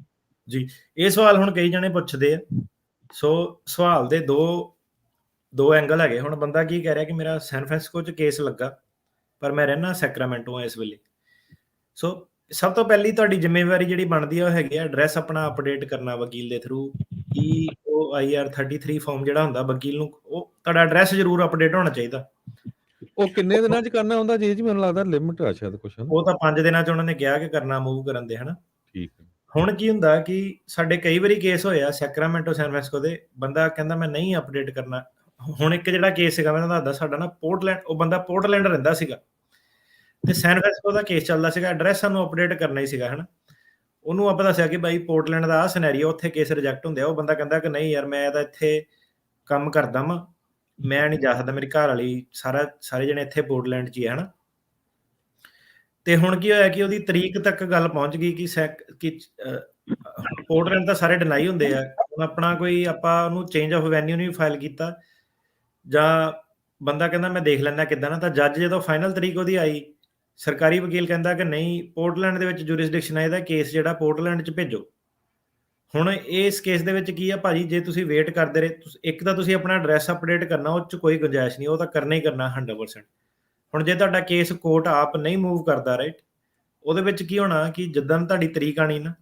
ਜੀ, ਇਹ ਸਵਾਲ ਹੁਣ ਕਈ ਜਣੇ ਪੁੱਛਦੇ ਆ। ਸੋ ਸਵਾਲ ਦੇ ਦੋ ਐਂਗਲ ਹੈਗੇ। ਹੁਣ ਬੰਦਾ ਕੀ ਕਹਿ ਰਿਹਾ ਕਿ ਮੇਰਾ ਸੈਨ ਫ੍ਰਾਂਸਿਸਕੋ 'ਚ ਕੇਸ ਲੱਗਾ ਪਰ ਮੈਂ ਰਹਿਣਾ ਸੈਕਰਾਮੈਂਟੋ ਆ ਇਸ ਵੇਲੇ। ਸੋ ਸਭ ਤੋਂ ਪਹਿਲੀ ਤੁਹਾਡੀ ਜ਼ਿੰਮੇਵਾਰੀ ਜਿਹੜੀ ਬਣਦੀ ਆ ਉਹ ਹੈਗੀ ਆ ਐਡਰੈਸ ਆਪਣਾ ਅਪਡੇਟ ਕਰਨਾ ਵਕੀਲ ਦੇ ਥਰੂ। EOIR 33 ਫਾਰਮ ਜਿਹੜਾ ਹੁੰਦਾ ਵਕੀਲ ਨੂੰ, ਉਹ ਤੁਹਾਡਾ ਐਡਰੈਸ ਜ਼ਰੂਰ ਅਪਡੇਟ ਹੋਣਾ ਚਾਹੀਦਾ। ਉਹ ਕਿੰਨੇ ਦਿਨਾਂ 'ਚ ਕਰਨਾ ਹੁੰਦਾ ਜੀ? ਮੈਨੂੰ ਲੱਗਦਾ ਲਿਮਿਟ ਆ ਸ਼ਾਇਦ ਕੁਛ, ਉਹ ਤਾਂ 5 ਦਿਨਾਂ 'ਚ ਉਹਨਾਂ ਨੇ ਕਿਹਾ ਕਿ ਕਰਨਾ ਮੂਵ ਕਰਨ ਦੇ, ਹਨਾ। ਠੀਕ ਹੈ। ਹੁਣ ਕੀ ਹੁੰਦਾ ਕਿ ਸਾਡੇ ਕਈ ਵਾਰੀ ਕੇਸ ਹੋਏ ਆ ਸੈਕਰਾਮੈਂਟੋ ਸੈਨ ਫ੍ਰਾਂਸਿਸਕੋ ਦੇ, ਬੰਦਾ ਕਹਿੰਦਾ ਮੈਂ ਨਹੀਂ ਅਪਡੇਟ ਕਰਨਾ। ਹੁਣ ਇੱਕ ਜਿਹੜਾ ਕੇਸ ਸੀਗਾ ਮੈਂ ਤੁਹਾਨੂੰ ਦੱਸਦਾ, ਸਾਡਾ ਨਾ ਪੋਰਟਲੈਂਡ, ਉਹ ਬੰਦਾ ਪੋਰਟਲੈਂਡ ਰਹਿੰਦਾ ਸੀਗਾ ਤੇ ਸੈਨ ਫ੍ਰਾਂਸਿਸਕੋ ਦਾ ਕੇਸ ਚੱਲਦਾ ਸੀਗਾ, ਐਡਰੈਸ ਸਾਨੂੰ ਅਪਡੇਟ ਕਰਨਾ ਹੀ ਸੀਗਾ, ਹਨਾ। ਉਹਨੂੰ ਆਪਾਂ ਦੱਸਿਆ ਕਿ ਬਾਈ ਪੋਰਟਲੈਂਡ ਦਾ ਆਹ ਸਿਨੈਰੀਓ, ਉੱਥੇ ਕੇਸ ਰਿਜੈਕਟ ਹੁੰਦੇ ਆ। ਉਹ ਬੰਦਾ ਕਹਿੰਦਾ ਕਿ ਨਹੀਂ ਯਾਰ ਮੈਂ ਤਾਂ ਇੱਥੇ ਕੰਮ ਕਰਦਾ ਵਾਂ, ਮੈਂ ਨਹੀਂ ਜਾ ਸਕਦਾ, ਮੇਰੀ ਘਰ ਵਾਲੀ ਸਾਰੇ ਜਣੇ ਇੱਥੇ ਪੋਰਟਲੈਂਡ 'ਚ ਹੀ ਆ, ਹਨਾ। ਤੇ ਹੁਣ ਕੀ ਹੋਇਆ ਕਿ ਉਹਦੀ ਤਰੀਕ ਤੱਕ ਗੱਲ ਪਹੁੰਚ ਗਈ ਕਿ ਪੋਰਟਲੈਂਡ ਤਾਂ ਸਾਰੇ ਡਿਨਾਈ ਹੁੰਦੇ ਆ। ਹੁਣ ਆਪਣਾ ਕੋਈ ਆਪਾਂ ਉਹਨੂੰ ਚੇਂਜ ਆਫ ਵੈਨਿਊ ਨਹੀਂ ਫਾਈਲ ਕੀਤਾ, ਜਾਂ ਬੰਦਾ ਕਹਿੰਦਾ ਮੈਂ ਦੇਖ ਲੈਂਦਾ ਕਿੱਦਾਂ ਨਾ, ਤਾਂ ਜੱਜ ਜਦੋਂ ਫਾਈਨਲ ਤਰੀਕ ਉਹਦੀ ਆਈ, ਸਰਕਾਰੀ ਵਕੀਲ ਕਹਿੰਦਾ ਕਿ ਨਹੀਂ, ਪੋਰਟਲੈਂਡ ਦੇ ਵਿੱਚ ਜੁਰਿਸਡਿਕਸ਼ਨ ਹੈ, ਇਹਦਾ ਕੇਸ ਜਿਹੜਾ ਪੋਰਟਲੈਂਡ 'ਚ ਭੇਜੋ। ਹੁਣ ਇਸ ਕੇਸ ਦੇ ਵਿੱਚ ਕੀ ਆ ਭਾਜੀ, ਜੇ ਤੁਸੀਂ ਵੇਟ ਕਰਦੇ ਰਹੇ, ਇੱਕ ਤਾਂ ਤੁਸੀਂ ਆਪਣਾ ਐਡਰੈਸ ਅਪਡੇਟ ਕਰਨਾ, ਉਹ 'ਚ ਕੋਈ ਗੁੰਜਾਇਸ਼ ਨਹੀਂ, ਉਹ ਤਾਂ ਕਰਨਾ ਹੀ ਕਰਨਾ 100%। ਹੁਣ ਜੇ ਤੁਹਾਡਾ ਕੇਸ ਕੋਰਟ ਆਪ ਨਹੀਂ ਮੂਵ ਕਰਦਾ, ਰਾਈਟ, ਉਹਦੇ ਵਿੱਚ ਕੀ ਹੋਣਾ ਕਿ ਜਿੱਦਾਂ ਤੁਹਾਡੀ ਤਰੀਕ ਆਣੀ ਨਾ,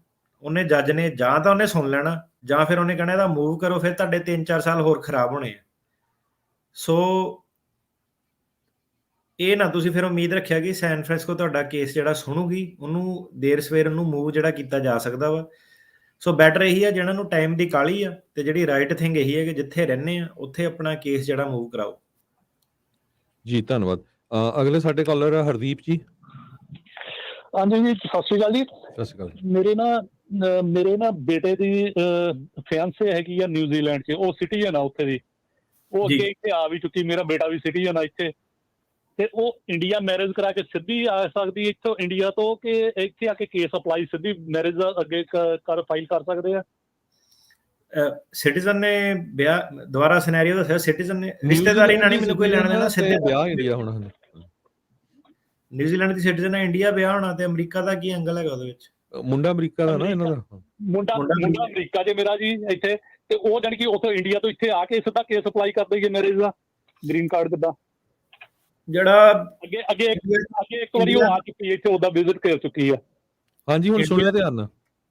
ਉਹਨੇ ਜੱਜ ਨੇ ਜਾਂ ਤਾਂ ਉਹਨੇ ਸੁਣ ਲੈਣਾ, ਜਾਂ ਫਿਰ ਉਹਨੇ ਕਹਿਣਾ ਇਹਦਾ ਮੂਵ ਕਰੋ, ਫਿਰ ਤੁਹਾਡੇ 3-4 ਸਾਲ ਹੋਰ ਖਰਾਬ ਹੋਣੇ ਆ। ਸੋ ਇਹ ਨਾ ਤੁਸੀਂ ਫਿਰ ਉਮੀਦ ਰੱਖਿਆ ਕਿ ਸੈਨ ਫ੍ਰਾਂਸਿਸਕੋ ਤੁਹਾਡਾ ਕੇਸ ਜਿਹੜਾ ਸੁਣੂਗੀ, ਉਹਨੂੰ ਦੇਰ ਸਵੇਰ ਉਹਨੂੰ ਮੂਵ ਜਿਹੜਾ ਕੀਤਾ ਜਾ ਸਕਦਾ ਵਾ। ਸੋ ਬੈਟਰ ਇਹੀ ਆ, ਜਿਹਨਾਂ ਨੂੰ ਟਾਈਮ ਦੀ ਕਾਹਲੀ ਆ ਤੇ ਜਿਹੜੀ ਰਾਈਟ ਥਿੰਗ ਇਹੀ ਹੈ ਕਿ ਜਿੱਥੇ ਰਹਿੰਦੇ ਆ ਉੱਥੇ ਆਪਣਾ ਕੇਸ ਜਿਹੜਾ ਮੂਵ ਕਰਾਓ। ਜੀ ਧੰਨਵਾਦ। ਅਗਲੇ ਸਾਡੇ ਕਾਲਰ ਆ ਹਰਦੀਪ ਜੀ। ਹਾਂਜੀ ਜੀ, ਸਤਿ ਸ਼੍ਰੀ ਅਕਾਲ ਜੀ। ਸਤਿ ਸ਼੍ਰੀ ਅਕਾਲ। ਮੇਰੇ ਨਾ ਬੇਟੇ ਦੀ ਫਿਆਂਸੇ ਹੈਗੀ ਆ ਨਿਊਜ਼ੀਲੈਂਡ 'ਚ, ਉਹ ਸਿਟੀਜ਼ਨ ਆ ਉੱਥੇ ਦੀ। ਉਹ ਅੱਗੇ ਇੱਥੇ ਆ ਵੀ ਚੁੱਕੀ, ਮੇਰਾ ਬੇਟਾ ਵੀ ਸਿਟੀਜ਼ਨ ਆ ਇੱਥੇ, ਤੇ ਉਹ ਇੰਡੀਆ ਮੈਰਿਜ ਕਰਾ ਕੇ ਸਿੱਧੀ ਆ ਸਕਦੀ ਇੱਥੋਂ ਇੰਡੀਆ ਤੋਂ, ਕਿ ਇੱਥੇ ਆ ਕੇ ਕੇਸ ਅਪਲਾਈ ਸਿੱਧੀ ਮੈਰਿਜ ਦਾ ਅੱਗੇ ਫਾਈਲ ਕਰ ਸਕਦੇ ਆ? ਸਿਟੀਜ਼ਨ ਨੇ ਵਿਆਹ ਦੁਬਾਰਾ ਸਿਨੈਰੀਓ ਦੱਸਿਆ, ਸਿਟੀਜ਼ਨ ਨੇ ਰਿਸ਼ਤੇਦਾਰੀ ਨਾਲ ਨਹੀਂ ਮੈਨੂੰ ਕੋਈ ਲੈਣਾ ਦੇਣਾ, ਸਿੱਧੇ ਵਿਆਹ ਇੰਡੀਆ ਹੋਣਾ। ਨਿਊਜ਼ੀਲੈਂਡ ਦੀ ਸਿਟੀਜ਼ਨ ਹੈ, ਇੰਡੀਆ ਵਿਆਹ ਹੋਣਾ, ਤੇ ਅਮਰੀਕਾ ਦਾ ਕੀ ਐਂਗਲ ਹੈਗਾ ਉਹਦੇ ਵਿੱਚ? ਮੁੰਡਾ ਅਮਰੀਕਾ ਦਾ ਨਾ ਇਹਨਾਂ ਦਾ। ਮੁੰਡਾ ਅਮਰੀਕਾ 'ਚ ਮੇਰਾ ਜੀ ਇੱਥੇ, ਤੇ ਉਹ ਜਾਣੀ ਕਿ ਉੱਥੋਂ ਇੰਡੀਆ ਤੋਂ ਇੱਥੇ ਆ ਕੇ ਸਿੱਧਾ ਕੇਸ ਅਪਲਾਈ ਕਰ ਦੇਈਏ ਮੈਰਿਜ ਦਾ, ਗ੍ਰੀਨ ਕਾਰਡ ਕਿੱਦਾਂ? ਜਿਹੜਾ ਅੱਗੇ ਇੱਕ ਵਾਰੀ ਉਹ ਆ ਚੁੱਕੀ ਇੱਥੇ, ਉਹਦਾ ਵਿਜ਼ਿਟ ਕਰ ਚੁੱਕੀ ਆ। ਹਾਂਜੀ, ਹੁਣ ਸੁਣਿਆ ਧਿਆਨ ਨਾਲ।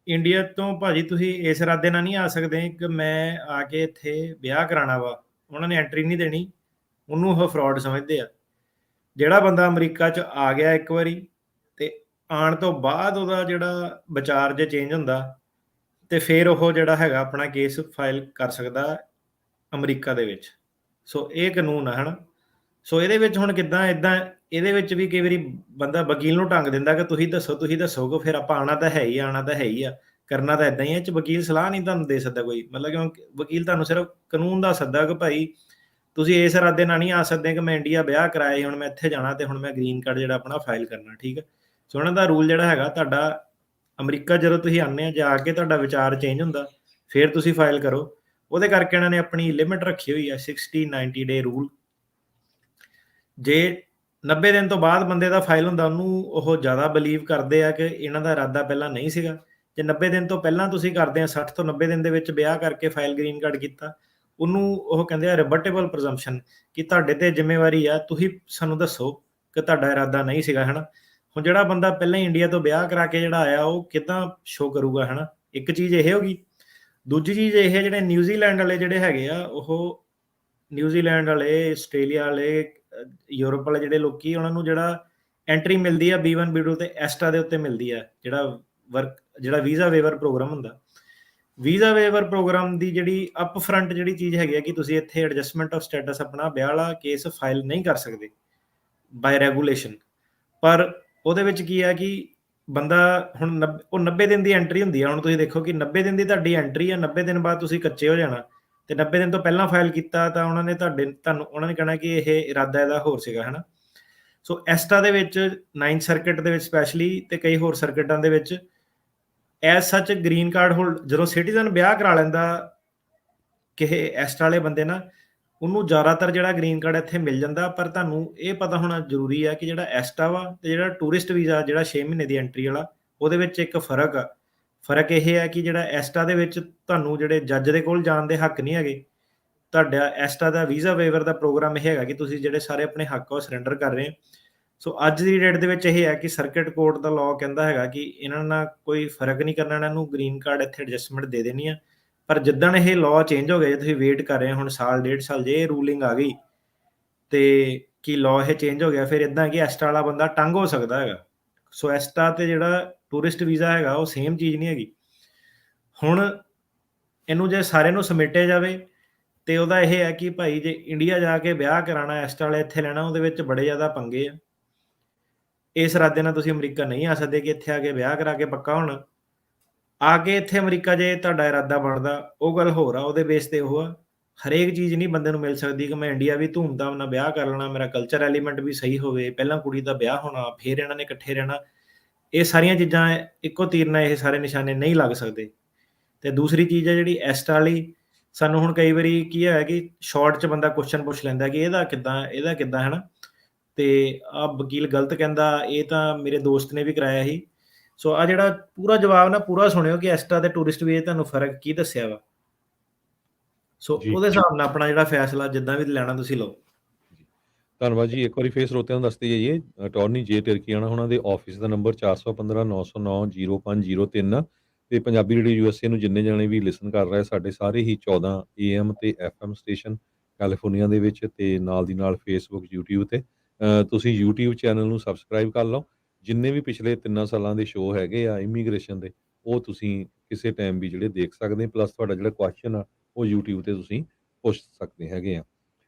ਇੰਡੀਆ ਤੋਂ ਭਾਜੀ ਤੁਸੀਂ ਇਸ ਇਰਾਦੇ ਨਾਲ ਨਹੀਂ ਆ ਸਕਦੇ ਕਿ ਮੈਂ ਆ ਕੇ ਇੱਥੇ ਵਿਆਹ ਕਰਾਉਣਾ ਵਾ, ਉਹਨਾਂ ਨੇ ਐਂਟਰੀ ਨਹੀਂ ਦੇਣੀ, ਉਹਨੂੰ ਉਹ ਫਰਾਡ ਸਮਝਦੇ ਆ। ਜਿਹੜਾ ਬੰਦਾ ਅਮਰੀਕਾ 'ਚ ਆ ਗਿਆ ਇੱਕ ਵਾਰੀ, ਤੇ ਆਉਣ ਤੋਂ ਬਾਅਦ ਉਹਦਾ ਜਿਹੜਾ ਵਿਚਾਰ ਜੇ ਚੇਂਜ ਹੁੰਦਾ, ਤੇ ਫਿਰ ਉਹ ਜਿਹੜਾ ਹੈਗਾ ਆਪਣਾ ਕੇਸ ਫਾਈਲ ਕਰ ਸਕਦਾ ਅਮਰੀਕਾ ਦੇ ਵਿੱਚ। ਸੋ ਇਹ ਕਾਨੂੰਨ ਆ, ਹਨਾ। ਸੋ ਇਹਦੇ ਵਿੱਚ ਹੁਣ ਕਿੱਦਾਂ ਇੱਦਾਂ, ਇਹਦੇ ਵਿੱਚ ਵੀ ਕਈ ਵਾਰੀ ਬੰਦਾ ਵਕੀਲ ਨੂੰ ਢੰਗ ਦਿੰਦਾ ਕਿ ਤੁਸੀਂ ਦੱਸੋ ਕਿ ਫਿਰ ਆਪਾਂ ਆਉਣਾ ਤਾਂ ਹੈ ਹੀ ਆ, ਕਰਨਾ ਤਾਂ ਇੱਦਾਂ ਹੀ ਹੈ। 'ਚ ਵਕੀਲ ਸਲਾਹ ਨਹੀਂ ਤੁਹਾਨੂੰ ਦੇ ਸਕਦਾ ਕੋਈ, ਮਤਲਬ ਕਿ ਵਕੀਲ ਤੁਹਾਨੂੰ ਸਿਰਫ ਕਾਨੂੰਨ ਦੱਸ ਸਕਦਾ ਕਿ ਭਾਈ ਤੁਸੀਂ ਇਸ ਇਰਾਦੇ ਨਾਲ ਨਹੀਂ ਆ ਸਕਦੇ ਕਿ ਮੈਂ ਇੰਡੀਆ ਵਿਆਹ ਕਰਾਇਆ, ਹੁਣ ਮੈਂ ਇੱਥੇ ਜਾਣਾ ਤੇ ਹੁਣ ਮੈਂ ਗ੍ਰੀਨ ਕਾਰਡ ਜਿਹੜਾ ਆਪਣਾ ਫਾਈਲ ਕਰਨਾ, ਠੀਕ ਹੈ। ਸੋ ਉਹਨਾਂ ਦਾ ਰੂਲ ਜਿਹੜਾ ਹੈਗਾ, ਤੁਹਾਡਾ ਅਮਰੀਕਾ ਜਦੋਂ ਤੁਸੀਂ ਆਉਂਦੇ ਆ, ਜਾ ਕੇ ਤੁਹਾਡਾ ਵਿਚਾਰ ਚੇਂਜ ਹੁੰਦਾ, ਫਿਰ ਤੁਸੀਂ ਫਾਈਲ ਕਰੋ। ਉਹਦੇ ਕਰਕੇ ਇਹਨਾਂ ਨੇ ਆਪਣੀ ਲਿਮਿਟ ਰੱਖੀ ਹੋਈ ਆ 60-90 ਡੇ ਰੂਲ। ਜੇ 90 ਦਿਨ ਤੋਂ ਬਾਅਦ ਬੰਦੇ ਦਾ ਫਾਈਲ ਹੁੰਦਾ, ਉਹਨੂੰ ਉਹ ਜ਼ਿਆਦਾ ਬਲੀਵ ਕਰਦੇ ਆ ਕਿ ਇਹਨਾਂ ਦਾ ਇਰਾਦਾ ਪਹਿਲਾਂ ਨਹੀਂ ਸੀਗਾ। ਜੇ 90 ਦਿਨ ਤੋਂ ਪਹਿਲਾਂ ਤੁਸੀਂ ਕਰਦੇ ਆ, 60 ਤੋਂ 90 ਦਿਨ ਦੇ ਵਿੱਚ ਵਿਆਹ ਕਰਕੇ ਫਾਈਲ ਗ੍ਰੀਨ ਕਾਰਡ ਕੀਤਾ, ਉਹਨੂੰ ਉਹ ਕਹਿੰਦੇ ਆ ਰਿਬਟੇਬਲ ਪ੍ਰਜ਼ੰਪਸ਼ਨ, ਕਿ ਤੁਹਾਡੇ ਤੇ ਜ਼ਿੰਮੇਵਾਰੀ ਆ, ਤੁਸੀਂ ਸਾਨੂੰ ਦੱਸੋ ਕਿ ਤੁਹਾਡਾ ਇਰਾਦਾ ਨਹੀਂ ਸੀਗਾ, ਹਨਾ। ਹੁਣ ਜਿਹੜਾ ਬੰਦਾ ਪਹਿਲਾਂ ਹੀ ਇੰਡੀਆ ਤੋਂ ਵਿਆਹ ਕਰਾ ਕੇ ਜਿਹੜਾ ਆਇਆ, ਉਹ ਕਿੱਦਾਂ ਸ਼ੋ ਕਰੂਗਾ, ਹਨਾ। ਇੱਕ ਚੀਜ਼ ਇਹ ਹੋਗੀ। ਦੂਜੀ ਚੀਜ਼ ਇਹ ਹੈ, ਜਿਹੜੇ ਨਿਊਜ਼ੀਲੈਂਡ ਵਾਲੇ ਜਿਹੜੇ ਹੈਗੇ ਆ, ਉਹ ਨਿਊਜ਼ੀਲੈਂਡ ਵਾਲੇ, ਆਸਟ੍ਰੇਲੀਆ ਵਾਲੇ, ਯੂਰਪ ਵਾਲੇ ਜਿਹੜੇ ਲੋਕੀ, ਉਹਨਾਂ ਨੂੰ ਜਿਹੜਾ ਐਂਟਰੀ ਮਿਲਦੀ ਆ B1 B2 ਤੇ ਐਸਟਾ ਦੇ ਉੱਤੇ ਮਿਲਦੀ ਆ, ਜਿਹੜਾ ਵੀਜ਼ਾ ਵੇਵਰ ਪ੍ਰੋਗਰਾਮ ਹੁੰਦਾ। ਵੀਜ਼ਾ ਵੇਵਰ ਪ੍ਰੋਗਰਾਮ ਦੀ ਜਿਹੜੀ ਅਪ ਫਰੰਟ ਜਿਹੜੀ ਚੀਜ਼ ਹੈਗੀ ਆ ਕਿ ਤੁਸੀਂ ਇੱਥੇ ਐਡਜਸਟਮੈਂਟ ਆਫ ਸਟੇਟਸ ਆਪਣਾ ਵਿਆਹ ਵਾਲਾ ਕੇਸ ਫਾਈਲ ਨਹੀਂ ਕਰ ਸਕਦੇ ਬਾਈ ਰੈਗੂਲੇਸ਼ਨ। ਪਰ ਉਹਦੇ ਵਿੱਚ ਕੀ ਆ ਕਿ ਬੰਦਾ ਹੁਣ ਉਹ 90 ਦਿਨ ਦੀ ਐਂਟਰੀ ਹੁੰਦੀ ਆ। ਹੁਣ ਤੁਸੀਂ ਦੇਖੋ ਕਿ 90 ਦਿਨ ਦੀ ਤੁਹਾਡੀ ਐਂਟਰੀ ਆ, 90 ਦਿਨ ਬਾਅਦ ਤੁਸੀਂ ਕੱਚੇ ਹੋ ਜਾਣਾ, ਤੇ 90 ਦਿਨ ਤੋਂ ਪਹਿਲਾਂ ਫਾਈਲ ਕੀਤਾ ਤਾਂ ਉਹਨਾਂ ਨੇ ਉਹਨਾਂ ਨੇ ਕਹਿਣਾ ਕਿ ਇਹ ਇਰਾਦਾ ਇਹਦਾ ਹੋਰ ਸੀਗਾ, ਹੈ ਨਾ। ਸੋ ਐਸਟਾ ਦੇ ਵਿੱਚ 9th ਸਰਕਟ ਦੇ ਵਿੱਚ ਸਪੈਸ਼ਲੀ, ਤੇ ਕਈ ਹੋਰ ਸਰਕਟਾਂ ਦੇ ਵਿੱਚ ਐਜ਼ ਸੱਚ ਗ੍ਰੀਨ ਕਾਰਡ ਹੋਲਡ, ਜਦੋਂ ਸਿਟੀਜ਼ਨ ਵਿਆਹ ਕਰਾ ਲੈਂਦਾ ਕਿਸੇ ਐਸਟਾ ਵਾਲੇ ਬੰਦੇ ਨਾਲ, ਉਹਨੂੰ ਜ਼ਿਆਦਾਤਰ ਜਿਹੜਾ ਗ੍ਰੀਨ ਕਾਰਡ ਇੱਥੇ ਮਿਲ ਜਾਂਦਾ। ਪਰ ਤੁਹਾਨੂੰ ਇਹ ਪਤਾ ਹੋਣਾ ਜ਼ਰੂਰੀ ਆ ਕਿ ਜਿਹੜਾ ਐਸਟਾ ਵਾ ਤੇ ਜਿਹੜਾ ਟੂਰਿਸਟ ਵੀਜ਼ਾ ਜਿਹੜਾ 6 ਮਹੀਨੇ ਦੀ ਐਂਟਰੀ ਵਾਲਾ, ਉਹਦੇ ਵਿੱਚ ਇੱਕ ਫਰਕ ਆ। ਫਰਕ ਇਹ ਹੈ ਕਿ ਜਿਹੜਾ ਐਸਟਾ ਦੇ ਵਿੱਚ ਤੁਹਾਨੂੰ ਜਿਹੜੇ ਜੱਜ ਦੇ ਕੋਲ ਜਾਣ ਦੇ ਹੱਕ ਨਹੀਂ ਹੈਗੇ। ਤੁਹਾਡਾ ਐਸਟਾ ਦਾ ਵੀਜ਼ਾ ਵੇਵਰ ਦਾ ਪ੍ਰੋਗਰਾਮ ਇਹ ਹੈਗਾ ਕਿ ਤੁਸੀਂ ਜਿਹੜੇ ਸਾਰੇ ਆਪਣੇ ਹੱਕ ਉਹ ਸਰੈਂਡਰ ਕਰ ਰਹੇ ਹੋ। ਸੋ ਅੱਜ ਦੀ ਡੇਟ ਦੇ ਵਿੱਚ ਇਹ ਹੈ ਕਿ ਸਰਕਟ ਕੋਰਟ ਦਾ ਲਾਅ ਕਹਿੰਦਾ ਹੈਗਾ ਕਿ ਇਹਨਾਂ ਨਾਲ ਕੋਈ ਫਰਕ ਨਹੀਂ ਕਰਨਾ, ਇਹਨਾਂ ਨੂੰ ਗ੍ਰੀਨ ਕਾਰਡ ਇੱਥੇ ਐਡਜਸਟਮੈਂਟ ਦੇ ਦੇਣੀ ਆ। ਪਰ ਜਿੱਦਣ ਇਹ ਲਾਅ ਚੇਂਜ ਹੋ ਗਿਆ, ਜੇ ਤੁਸੀਂ ਵੇਟ ਕਰ ਰਹੇ ਹੋ ਹੁਣ ਸਾਲ 1.5 ਸਾਲ, ਜੇ ਇਹ ਰੂਲਿੰਗ ਆ ਗਈ ਤੇ ਕਿ ਲਾਅ ਇਹ ਚੇਂਜ ਹੋ ਗਿਆ, ਫਿਰ ਇਦਾਂ ਕਿ ਐਸਟਾ ਵਾਲਾ ਬੰਦਾ ਤੰਗ ਹੋ ਸਕਦਾ ਹੈਗਾ। ਸੋ ਐਸਟਾ ਤੇ ਜਿਹੜਾ ਟੂਰਿਸਟ ਵੀਜ਼ਾ ਹੈਗਾ ਉਹ ਸੇਮ ਚੀਜ਼ ਨਹੀਂ ਹੈਗੀ। ਹੁਣ ਇਹਨੂੰ ਜੇ ਸਾਰਿਆਂ ਨੂੰ ਸਮੇਟਿਆ ਜਾਵੇ ਤੇ ਉਹਦਾ ਇਹ ਹੈ ਕਿ ਭਾਈ ਜੇ ਇੰਡੀਆ ਜਾ ਕੇ ਵਿਆਹ ਕਰਾਉਣਾ, ਐਸਟਾ ਵਾਲੇ ਇੱਥੇ ਲੈਣਾ, ਉਹਦੇ ਵਿੱਚ ਬੜੇ ਜ਼ਿਆਦਾ ਪੰਗੇ ਆ। ਇਸ ਇਰਾਦੇ ਨਾਲ ਤੁਸੀਂ ਅਮਰੀਕਾ ਨਹੀਂ ਆ ਸਕਦੇ ਕਿ ਇੱਥੇ ਆ ਕੇ ਵਿਆਹ ਕਰਾ ਕੇ ਪੱਕਾ ਹੋਣਾ। ਆ ਕੇ ਇੱਥੇ ਅਮਰੀਕਾ ਜੇ ਤੁਹਾਡਾ ਇਰਾਦਾ ਬਣਦਾ, ਉਹ ਗੱਲ ਹੋਰ ਆ, ਉਹਦੇ ਬੇਸ ਤੇ ਉਹ ਆ। ਹਰੇਕ ਚੀਜ਼ ਨਹੀਂ ਬੰਦੇ ਨੂੰ ਮਿਲ ਸਕਦੀ ਕਿ ਮੈਂ ਇੰਡੀਆ ਵੀ ਧੂਮਧਾਮ ਨਾਲ ਵਿਆਹ ਕਰ ਲੈਣਾ, ਮੇਰਾ ਕਲਚਰ ਐਲੀਮੈਂਟ ਵੀ ਸਹੀ ਹੋਵੇ, ਪਹਿਲਾਂ ਕੁੜੀ ਦਾ ਵਿਆਹ ਹੋਣਾ, ਫਿਰ ਇਹਨਾਂ ਨੇ ਇਕੱਠੇ ਰਹਿਣਾ। ਇਹ ਸਾਰੀਆਂ ਚੀਜ਼ਾਂ ਇੱਕੋ ਤੀਰ ਨਾਲ ਇਹ ਸਾਰੇ ਨਿਸ਼ਾਨੇ ਨਹੀਂ ਲੱਗ ਸਕਦੇ। ਤੇ ਦੂਸਰੀ ਚੀਜ਼ ਹੈ ਜਿਹੜੀ ਐਸਟਾ ਵਾਲੀ, ਸਾਨੂੰ ਹੁਣ ਕਈ ਵਾਰੀ ਕੀ ਹੈ ਕਿ ਸ਼ਾਰਟ 'ਚ ਬੰਦਾ ਕੁਐਸਚਨ ਪੁੱਛ ਲੈਂਦਾ ਕਿ ਇਹਦਾ ਕਿੱਦਾਂ ਹੈ ਨਾ, ਤੇ ਆ ਵਕੀਲ ਗਲਤ ਕਹਿੰਦਾ, ਇਹ ਤਾਂ ਮੇਰੇ ਦੋਸਤ ਨੇ ਵੀ ਕਰਾਇਆ ਸੀ। ਸੋ ਆ ਜਿਹੜਾ ਪੂਰਾ ਜਵਾਬ ਨਾ ਪੂਰਾ ਸੁਣਿਓ ਕਿ ਐਸਟਾ ਤੇ ਟੂਰਿਸਟ ਵੀਜ਼ੇ ਤੁਹਾਨੂੰ ਫਰਕ ਕੀ ਦੱਸਿਆ ਵਾ। ਸੋ ਉਹਦੇ ਹਿਸਾਬ ਨਾਲ ਆਪਣਾ ਜਿਹੜਾ ਫੈਸਲਾ ਜਿੱਦਾਂ ਵੀ ਲੈਣਾ ਤੁਸੀਂ ਲਓ। ਧੰਨਵਾਦ ਜੀ। ਇੱਕ ਵਾਰੀ ਫੇਰ ਸਰੋਤਿਆਂ ਨੂੰ ਦੱਸਦੇ ਜਾਈਏ, ਅਟਾਰਨੀ ਜੇ ਤਿਰਕੀਆਣਾ ਉਹਨਾਂ ਦੇ ਆਫਿਸ ਦਾ ਨੰਬਰ 4159090503 ਤੇ ਪੰਜਾਬੀ ਰੇਡੀਓ USA ਨੂੰ ਜਿੰਨੇ ਜਾਣੇ ਵੀ ਲਿਸਨ ਕਰ ਰਹੇ, ਸਾਡੇ ਸਾਰੇ ਹੀ 14 AM ਤੇ FM ਸਟੇਸ਼ਨ ਕੈਲੀਫੋਰਨੀਆ ਦੇ ਵਿੱਚ, ਤੇ ਨਾਲ ਦੀ ਨਾਲ ਫੇਸਬੁੱਕ, YouTube ਤੇ ਤੁਸੀਂ YouTube ਚੈਨਲ ਨੂੰ ਸਬਸਕ੍ਰਾਈਬ ਕਰ ਲਓ। ਜਿੰਨੇ ਵੀ ਪਿਛਲੇ 3 ਸਾਲਾਂ ਦੇ ਸ਼ੋਅ ਹੈਗੇ ਆ ਇਮੀਗ੍ਰੇਸ਼ਨ ਦੇ, ਉਹ ਤੁਸੀਂ ਕਿਸੇ ਟਾਈਮ ਵੀ ਜਿਹੜੇ ਦੇਖ ਸਕਦੇ। ਪਲੱਸ ਤੁਹਾਡਾ ਜਿਹੜਾ ਕੁਐਸਚਨ ਆ ਉਹ YouTube ਤੇ ਤੁਸੀਂ ਪੁੱਛ ਸਕਦੇ ਹੈਗੇ ਆ।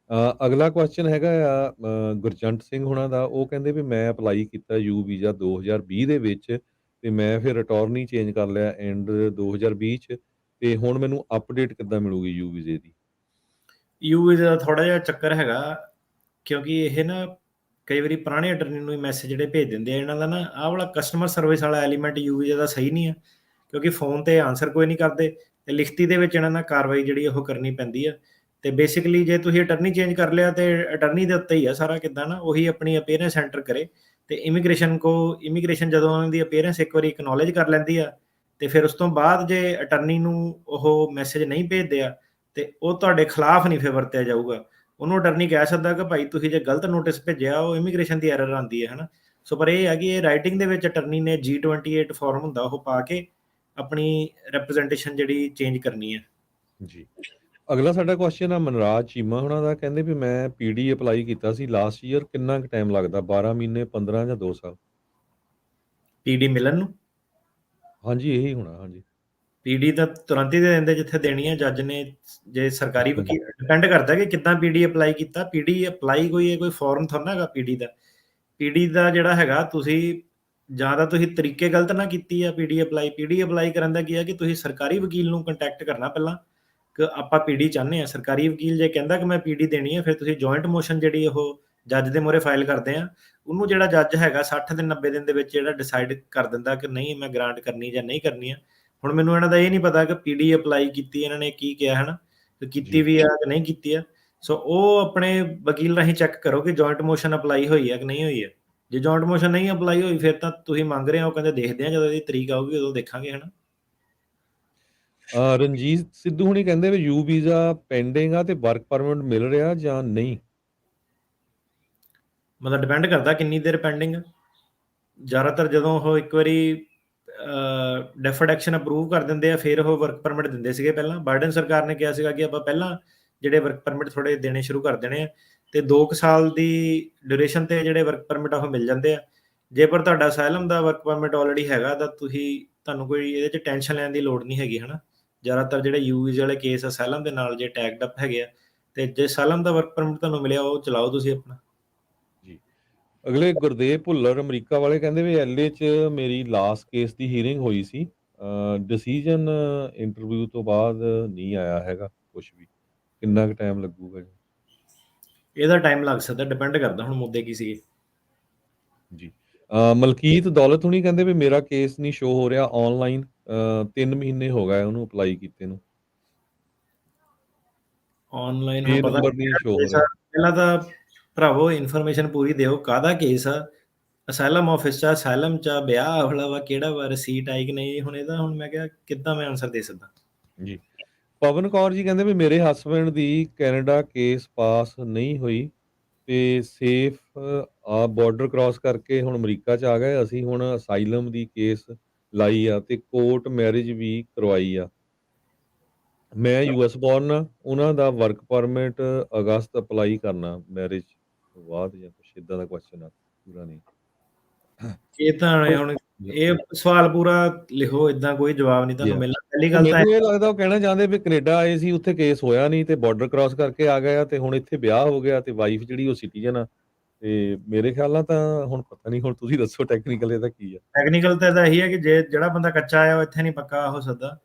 ਅਗਲਾ ਕੁਐਸਚਨ ਹੈਗਾ ਆ ਗੁਰਜੰਟ ਸਿੰਘ ਹੁਣਾਂ ਦਾ। ਉਹ ਕਹਿੰਦੇ ਵੀ ਮੈਂ ਅਪਲਾਈ ਕੀਤਾ ਯੂ ਵੀਜ਼ਾ 2020 ਦੇ ਵਿੱਚ, ਤੇ ਮੈਂ ਫਿਰ ਅਟਾਰਨੀ ਚੇਂਜ ਕਰ ਲਿਆ ਐਂਡ 2020 ਚ, ਤੇ ਹੁਣ ਮੈਨੂੰ ਅਪਡੇਟ ਕਿੱਦਾਂ ਮਿਲੂਗੀ ਯੂ ਵੀਜ਼ੇ ਦੀ? ਯੂ ਵੀਜ਼ੇ ਦਾ ਥੋੜਾ ਜਿਹਾ ਚੱਕਰ ਹੈਗਾ, ਕਿਉਂਕਿ ਇਹ ਨਾ ਕਈ ਵਾਰੀ ਪੁਰਾਣੇ ਅਟਰਨੀ ਨੂੰ ਮੈਸੇਜ ਜਿਹੜੇ ਭੇਜ ਦਿੰਦੇ ਆ, ਇਹਨਾਂ ਦਾ ਨਾ ਆਹ ਵਾਲਾ ਕਸਟਮਰ ਸਰਵਿਸ ਵਾਲਾ ਐਲੀਮੈਂਟ ਯੂ ਵੀਜ਼ੇ ਦਾ ਸਹੀ ਨਹੀਂ ਆ, ਕਿਉਂਕਿ ਫੋਨ ਤੇ ਆਨਸਰ ਕੋਈ ਨਹੀਂ ਕਰਦੇ, ਤੇ ਲਿਖਤੀ ਦੇ ਵਿੱਚ ਇਹਨਾਂ ਨਾਲ ਕਾਰਵਾਈ ਜਿਹੜੀ ਉਹ ਕਰਨੀ ਪੈਂਦੀ ਆ। ਤੇ ਬੇਸਿਕਲੀ ਜੇ ਤੁਸੀਂ ਅਟਰਨੀ ਚੇਂਜ ਕਰ ਲਿਆ ਤੇ ਅਟਰਨੀ ਦੇ ਉੱਤੇ ਹੀ ਆ ਸਾਰਾ, ਕਿੱਦਾਂ ਨਾ ਉਹੀ ਆਪਣੀ ਅਪੀਅਰੈਂਸ ਐਂਟਰ ਕਰੇ, ਤੇ ਇਮੀਗ੍ਰੇਸ਼ਨ ਜਦੋਂ ਉਹਨਾਂ ਦੀ ਅਪੀਅਰੈਂਸ ਇੱਕ ਵਾਰੀ ਐਕਨੋਲੇਜ ਕਰ ਲੈਂਦੀ ਆ, ਤੇ ਫਿਰ ਉਸ ਤੋਂ ਬਾਅਦ ਜੇ ਅਟਰਨੀ ਨੂੰ ਉਹ ਮੈਸੇਜ ਨਹੀਂ ਭੇਜਦੇ ਆ ਤੇ ਉਹ ਤੁਹਾਡੇ ਖਿਲਾਫ ਨਹੀਂ ਫਿਰ ਵਰਤਿਆ ਜਾਊਗਾ। ਉਹਨੂੰ ਅਟਰਨੀ ਕਹਿ ਸਕਦਾ ਕਿ ਭਾਈ ਤੁਸੀਂ ਜੇ ਗਲਤ ਨੋਟਿਸ ਭੇਜਿਆ, ਉਹ ਇਮੀਗ੍ਰੇਸ਼ਨ ਦੀ ਐਰਰ ਆਉਂਦੀ ਹੈ, ਹੈ ਨਾ। ਸੋ ਪਰ ਇਹ ਹੈ ਕਿ ਇਹ ਰਾਈਟਿੰਗ ਦੇ ਵਿੱਚ ਅਟਰਨੀ ਨੇ G28 ਫਾਰਮ ਹੁੰਦਾ, ਉਹ ਪਾ ਕੇ ਆਪਣੀ ਰਿਪਰੈਜ਼ੈਂਟੇਸ਼ਨ ਜਿਹੜੀ ਚੇਂਜ ਕਰਨੀ ਹੈ ਜੀ। ਅਗਲਾ ਸਾਡਾ ਕੁਐਸਚਨ ਆ ਮਨਰਾਜ ਚੀਮਾ ਹੁਣਾਂ ਦਾ। ਕਹਿੰਦੇ ਵੀ ਮੈਂ PD ਅਪਲਾਈ ਕੀਤਾ ਸੀ ਲਾਸਟ ਈਅਰ, ਕਿੰਨਾ ਕੁ ਟਾਈਮ ਲੱਗਦਾ? 12 ਮਹੀਨੇ, 15 ਜਾਂ 2 ਸਾਲ? PD ਮਿਲਣ ਨੂੰ? ਹਾਂਜੀ ਇਹੀ ਹੋਣਾ। ਹਾਂਜੀ PD ਤਾਂ ਤੁਰੰਤ ਹੀ ਦੇ ਦਿੰਦੇ ਜਿੱਥੇ ਦੇਣੀ ਹੈ ਜੱਜ ਨੇ। ਜੇ ਸਰਕਾਰੀ ਵਕੀਲ, ਡਿਪੈਂਡ ਕਰਦਾ ਕਿ ਕਿੱਦਾਂ PD ਅਪਲਾਈ ਕੀਤਾ। PD ਅਪਲਾਈ ਕੋਈ ਫਾਰਮ ਥੋੜਾ ਨਾ ਹੈਗਾ PD ਦਾ। PD ਦਾ ਜਿਹੜਾ ਹੈਗਾ, ਤੁਸੀਂ ਜਾਂ ਤਾਂ ਤੁਸੀਂ ਤਰੀਕੇ ਗਲਤ ਨਾ ਕੀਤੀ ਆ PD ਅਪਲਾਈ ਕਰਨ ਦਾ ਕੀ ਹੈ ਕਿ ਤੁਸੀਂ ਸਰਕਾਰੀ ਵਕੀਲ ਨੂੰ ਕੰਟੈਕਟ ਕਰਨਾ ਪਹਿਲਾਂ ਕਿ ਆਪਾਂ PD ਚਾਹੁੰਦੇ ਹਾਂ। ਸਰਕਾਰੀ ਵਕੀਲ ਜੇ ਕਹਿੰਦਾ ਕਿ ਮੈਂ PD ਦੇਣੀ ਹੈ, ਫਿਰ ਤੁਸੀਂ ਜੁਆਇੰਟ ਮੋਸ਼ਨ ਜਿਹੜੀ ਉਹ ਜੱਜ ਦੇ ਮੂਹਰੇ ਫਾਈਲ ਕਰਦੇ ਆ। ਉਹਨੂੰ ਜਿਹੜਾ ਜੱਜ ਹੈਗਾ 60 ਦਿਨ 90 ਦਿਨ ਦੇ ਵਿੱਚ ਜਿਹੜਾ ਡਿਸਾਈਡ ਕਰ ਦਿੰਦਾ ਕਿ ਨਹੀਂ ਮੈਂ ਗ੍ਰਾਂਟ ਕਰਨੀ ਜਾਂ ਨਹੀਂ ਕਰਨੀ ਆ। ਹੁਣ ਮੈਨੂੰ ਇਹਨਾਂ ਦਾ ਇਹ ਨਹੀਂ ਪਤਾ ਕਿ PD ਅਪਲਾਈ ਕੀਤੀ ਇਹਨਾਂ ਨੇ ਕੀ ਕਿਹਾ, ਹੈ ਨਾ, ਕੀਤੀ ਵੀ ਆ ਕਿ ਨਹੀਂ ਕੀਤੀ ਆ। ਸੋ ਉਹ ਆਪਣੇ ਵਕੀਲ ਰਾਹੀਂ ਚੈੱਕ ਕਰੋ ਕਿ ਜੁਆਇੰਟ ਮੋਸ਼ਨ ਅਪਲਾਈ ਹੋਈ ਹੈ ਕਿ ਨਹੀਂ ਹੋਈ ਹੈ। ਜੇ ਜੁਆਇੰਟ ਮੋਸ਼ਨ ਨਹੀਂ ਅਪਲਾਈ ਹੋਈ, ਫਿਰ ਤਾਂ ਤੁਸੀਂ ਮੰਗ ਰਹੇ ਹੋ, ਕਹਿੰਦੇ ਦੇਖਦੇ ਆ ਜਦੋਂ ਇਹਦੀ ਤਰੀਕ ਆਊਗੀ ਉਦੋਂ ਦੇਖਾਂਗੇ, ਹੈ ਨਾ। ਰਣਜੀਤ ਸਿੱਧੂ ਹੁਣੀ ਕਹਿੰਦੇ ਵੀ ਯੂ ਵੀਜ਼ਾ ਪੈਂਡਿੰਗ ਆ ਤੇ ਵਰਕ ਪਰਮਿਟ ਮਿਲ ਰਿਹਾ ਜਾਂ ਨਹੀਂ? ਮਤਲਬ ਡਿਪੈਂਡ ਕਰਦਾ ਕਿੰਨੀ ਦੇਰ ਪੈਂਡਿੰਗ। ਜ਼ਿਆਦਾਤਰ ਜਦੋਂ ਉਹ ਇੱਕ ਵਾਰੀ ਡੈਫਰਡ ਐਕਸ਼ਨ ਅਪਰੂਵ ਕਰ ਦਿੰਦੇ ਆ, ਫਿਰ ਉਹ ਵਰਕ ਪਰਮਿਟ ਦਿੰਦੇ ਸੀਗੇ ਪਹਿਲਾਂ। ਬਾਈਡਨ ਸਰਕਾਰ ਨੇ ਕਿਹਾ ਸੀਗਾ ਕਿ ਆਪਾਂ ਪਹਿਲਾਂ ਜਿਹੜੇ ਵਰਕ ਪਰਮਿਟ ਥੋੜ੍ਹੇ ਦੇਣੇ ਸ਼ੁਰੂ ਕਰ ਦੇਣੇ ਆ, ਅਤੇ 2 ਸਾਲ ਦੀ ਡਿਊਰੇਸ਼ਨ 'ਤੇ ਜਿਹੜੇ ਵਰਕ ਪਰਮਿਟ ਉਹ ਮਿਲ ਜਾਂਦੇ ਆ। ਜੇ ਪਰ ਤੁਹਾਡਾ ਅਸਾਈਲਮ ਦਾ ਵਰਕ ਪਰਮਿਟ ਆਲਰੇਡੀ ਹੈਗਾ ਤਾਂ ਤੁਹਾਨੂੰ ਕੋਈ ਇਹਦੇ 'ਚ ਟੈਨਸ਼ਨ ਲੈਣ ਦੀ ਲੋੜ ਨਹੀਂ ਹੈਗੀ, ਹੈ ਨਾ। ਜ਼ਿਆਦਾਤਰ ਜਿਹੜੇ ਯੂਜ਼ ਵਾਲੇ ਕੇਸ ਅਸਾਈਲਮ ਦੇ ਨਾਲ ਜੇ ਟੈਗਡ ਅਪ ਹੈਗੇ ਆ, ਅਤੇ ਜੇ ਅਸਾਈਲਮ ਦਾ ਵਰਕ ਪਰਮਿਟ ਤੁਹਾਨੂੰ ਮਿਲਿਆ ਉਹ ਚਲਾਓ ਤੁਸੀਂ ਆਪਣਾ। ਜੀ। ਅਗਲੇ ਗੁਰਦੇਵ ਭੁੱਲਰ ਅਮਰੀਕਾ ਵਾਲੇ ਕਹਿੰਦੇ ਵੀ LA 'ਚ ਮੇਰੀ ਲਾਸਟ ਕੇਸ ਦੀ ਹੀਅਰਿੰਗ ਹੋਈ ਸੀ, ਡਿਸੀਜਨ ਇੰਟਰਵਿਊ ਤੋਂ ਬਾਅਦ ਨਹੀਂ ਆਇਆ ਹੈਗਾ ਕੁਛ ਵੀ, ਕਿੰਨਾ ਕੁ ਟਾਈਮ ਲੱਗੂਗਾ ਜੀ? ਇਹਦਾ ਟਾਈਮ ਲੱਗ ਸਕਦਾ, ਡਿਪੈਂਡ ਕਰਦਾ ਹੁਣ ਮੁੱਦੇ ਕੀ ਸੀਗੇ। ਜੀ। ਮਲਕੀਤ ਦੌਲਤ ਹੁਣੀ ਕਹਿੰਦੇ ਵੀ ਮੇਰਾ ਕੇਸ ਨਹੀਂ ਸ਼ੋ ਹੋ ਰਿਹਾ ਆਨਲਾਈਨ, 3 ਮਹੀਨੇ ਹੋ ਗਏ ਉਹਨੂੰ ਅਪਲਾਈ ਕੀਤੇ ਨੂੰ। ਆਨਲਾਈਨ ਇਹ ਹੁਣ ਪਤਾ ਨੰਬਰ ਨਹੀਂ ਨਹੀਂ ਸ਼ੋ ਹੋ ਕੇਸ ਆ। ਰਿਹਾ। ਪਹਿਲਾਂ ਤਾਂ ਭਰਾਵੋ ਇਨਫੋਰਮੇਸ਼ਨ ਪੂਰੀ ਦਿਓ, ਕਾਹਦਾ ਕੇਸ ਆ, ਅਸਾਈਲਮ ਆਫਿਸ 'ਚ ਆ, ਅਸਾਈਲਮ 'ਚ ਆ, ਵਿਆਹ ਵਾਲਾ ਵਾ, ਕਿਹੜਾ ਵਾ, ਰਸੀਟ ਆਈ ਕਿ ਨਹੀਂ, ਹੁਣ ਇਹਦਾ ਹੁਣ ਮੈਂ ਕਿਹਾ ਕਿੱਦਾਂ ਮੈਂ ਆਨਸਰ ਦੇ ਸਕਦਾ। ਜੀ। ਪਵਨ ਕੌਰ ਜੀ ਕਹਿੰਦੇ ਵੀ ਮੇਰੇ ਹਸਬੈਂਡ ਦੀ ਕੈਨੇਡਾ ਕੇਸ ਪਾਸ ਨਹੀਂ ਹੋਈ ਤੇ ਸੇਫ ਆ ਬਾਰਡਰ ਕ੍ਰਾਸ ਕਰਕੇ ਹੁਣ ਅਮਰੀਕਾ 'ਚ ਆ ਗਏ। ਅਸੀਂ ਹੁਣ ਅਸਾਈਲਮ ਦੀ ਕੇਸ ਲਾਈ ਆ ਤੇ ਕੋਰਟ ਮੈਰਿਜ ਵੀ ਕਰਵਾਈ ਆ। ਮੈਂ US ਬੋਰਨ ਆ, ਉਹਨਾਂ ਦਾ ਵਰਕ ਪਰਮਿਟ ਅਗਸਤ ਅਪਲਾਈ ਕਰਨਾ ਮੈਰਿਜ ਤੋਂ ਬਾਅਦ ਜਾਂ ਕੁਛ ਇਦਾਂ ਦਾ ਕੁਐਸਚਨ ਆ, ਪੂਰਾ ਨਹੀਂ। ਇਹ ਤਾਂ ਹੁਣ ਇਹ ਸਵਾਲ ਪੂਰਾ ਲਿਖੋ, ਇਦਾਂ ਕੋਈ ਜਵਾਬ ਨਹੀਂ ਤੁਹਾਨੂੰ ਮਿਲਣਾ। ਪਹਿਲੀ ਗੱਲ ਤਾਂ ਮੈਨੂੰ ਇਹ ਲੱਗਦਾ ਉਹ ਕਹਿਣਾ ਚਾਹੁੰਦੇ ਵੀ ਕੈਨੇਡਾ ਆਏ ਸੀ, ਉੱਥੇ ਕੇਸ ਹੋਇਆ ਨਹੀਂ ਤੇ ਬਾਰਡਰ ਕ੍ਰਾਸ ਕਰਕੇ ਆ ਗਏ ਆ ਤੇ ਹੁਣ ਇੱਥੇ ਵਿਆਹ ਹੋ ਗਿਆ ਤੇ ਵਾਈਫ ਜਿਹੜੀ ਉਹ ਸਿਟੀਜ਼ਨ ਆ। ਤੇ ਮੇਰੇ ਖਿਆਲ ਨਾਲ ਤਾਂ ਹੁਣ ਪਤਾ ਨਹੀਂ, ਹੁਣ ਤੁਸੀਂ ਦੱਸੋ ਟੈਕਨੀਕਲ ਇਹਦਾ ਕੀ ਆ? ਟੈਕਨੀਕਲ ਤਾਂ ਇਹਦਾ ਇਹੀ ਹੈ ਕਿ ਜੇ ਜਿਹੜਾ ਬੰਦਾ ਕੱਚਾ ਆਇਆ ਉਹ ਇੱਥੇ ਨਹੀਂ ਪੱਕਾ ਹੋ ਸਕਦਾ,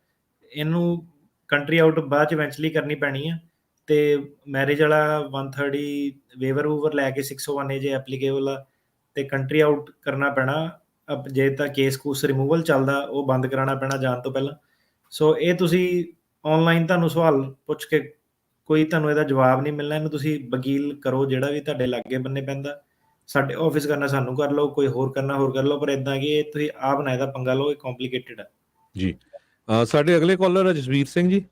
ਇਹਨੂੰ ਕੰਟਰੀ ਆਊਟ ਬਾਅਦ 'ਚ ਇਵੈਂਚੁਅਲੀ ਕਰਨੀ ਪੈਣੀ ਆ। ਤੇ ਮੈਰਿਜ ਵਾਲਾ 130 ਵੇਵਰ ਵੂਵਰ ਲੈ ਕੇ 601A ਜੇ ਐਪਲੀਕੇਬਲ ਆ, ਤੇ ਕੰਟਰੀ ਆਊਟ ਕਰਨਾ ਪੈਣਾ। ਜੇ ਤਾਂ ਕੇਸ ਕੂਸ ਰਿਮੂਵਲ ਚੱਲਦਾ ਉਹ ਬੰਦ ਕਰਾਉਣਾ ਪੈਣਾ ਜਾਣ ਤੋਂ ਪਹਿਲਾਂ। ਸੋ ਇਹ ਤੁਸੀਂ ਆਨਲਾਈਨ ਤੁਹਾਨੂੰ ਸਵਾਲ ਪੁੱਛ ਕੇ ਕੋਈ ਤੁਹਾਨੂੰ ਇਹਦਾ ਜਵਾਬ ਨਹੀਂ ਮਿਲਣਾ। ਇਹਨੂੰ ਤੁਸੀਂ ਵਕੀਲ ਕਰੋ ਜਿਹੜਾ ਵੀ ਤੁਹਾਡੇ ਲਾਗੇ ਬੰਨੇ ਪੈਂਦਾ। ਸਾਡੇ ਆਫਿਸ ਕਰਨਾ ਸਾਨੂੰ ਕਰ ਲਓ, ਕੋਈ ਹੋਰ ਕਰਨਾ ਹੋਰ ਕਰ ਲਓ, ਪਰ ਇਦਾਂ ਕਿ ਇਹ ਤੁਸੀਂ ਆਪ ਨਾ ਇਹਦਾ ਪੰਗਾ ਲਓ, ਇਹ ਕੰਪਲਿਕੇਟਡ ਆ। ਜੀ। ਸਾਡੇ ਅਗਲੇ ਕਾਲਰ ਹੈ ਜਸਵੀਰ ਸਿੰਘ ਜੀ।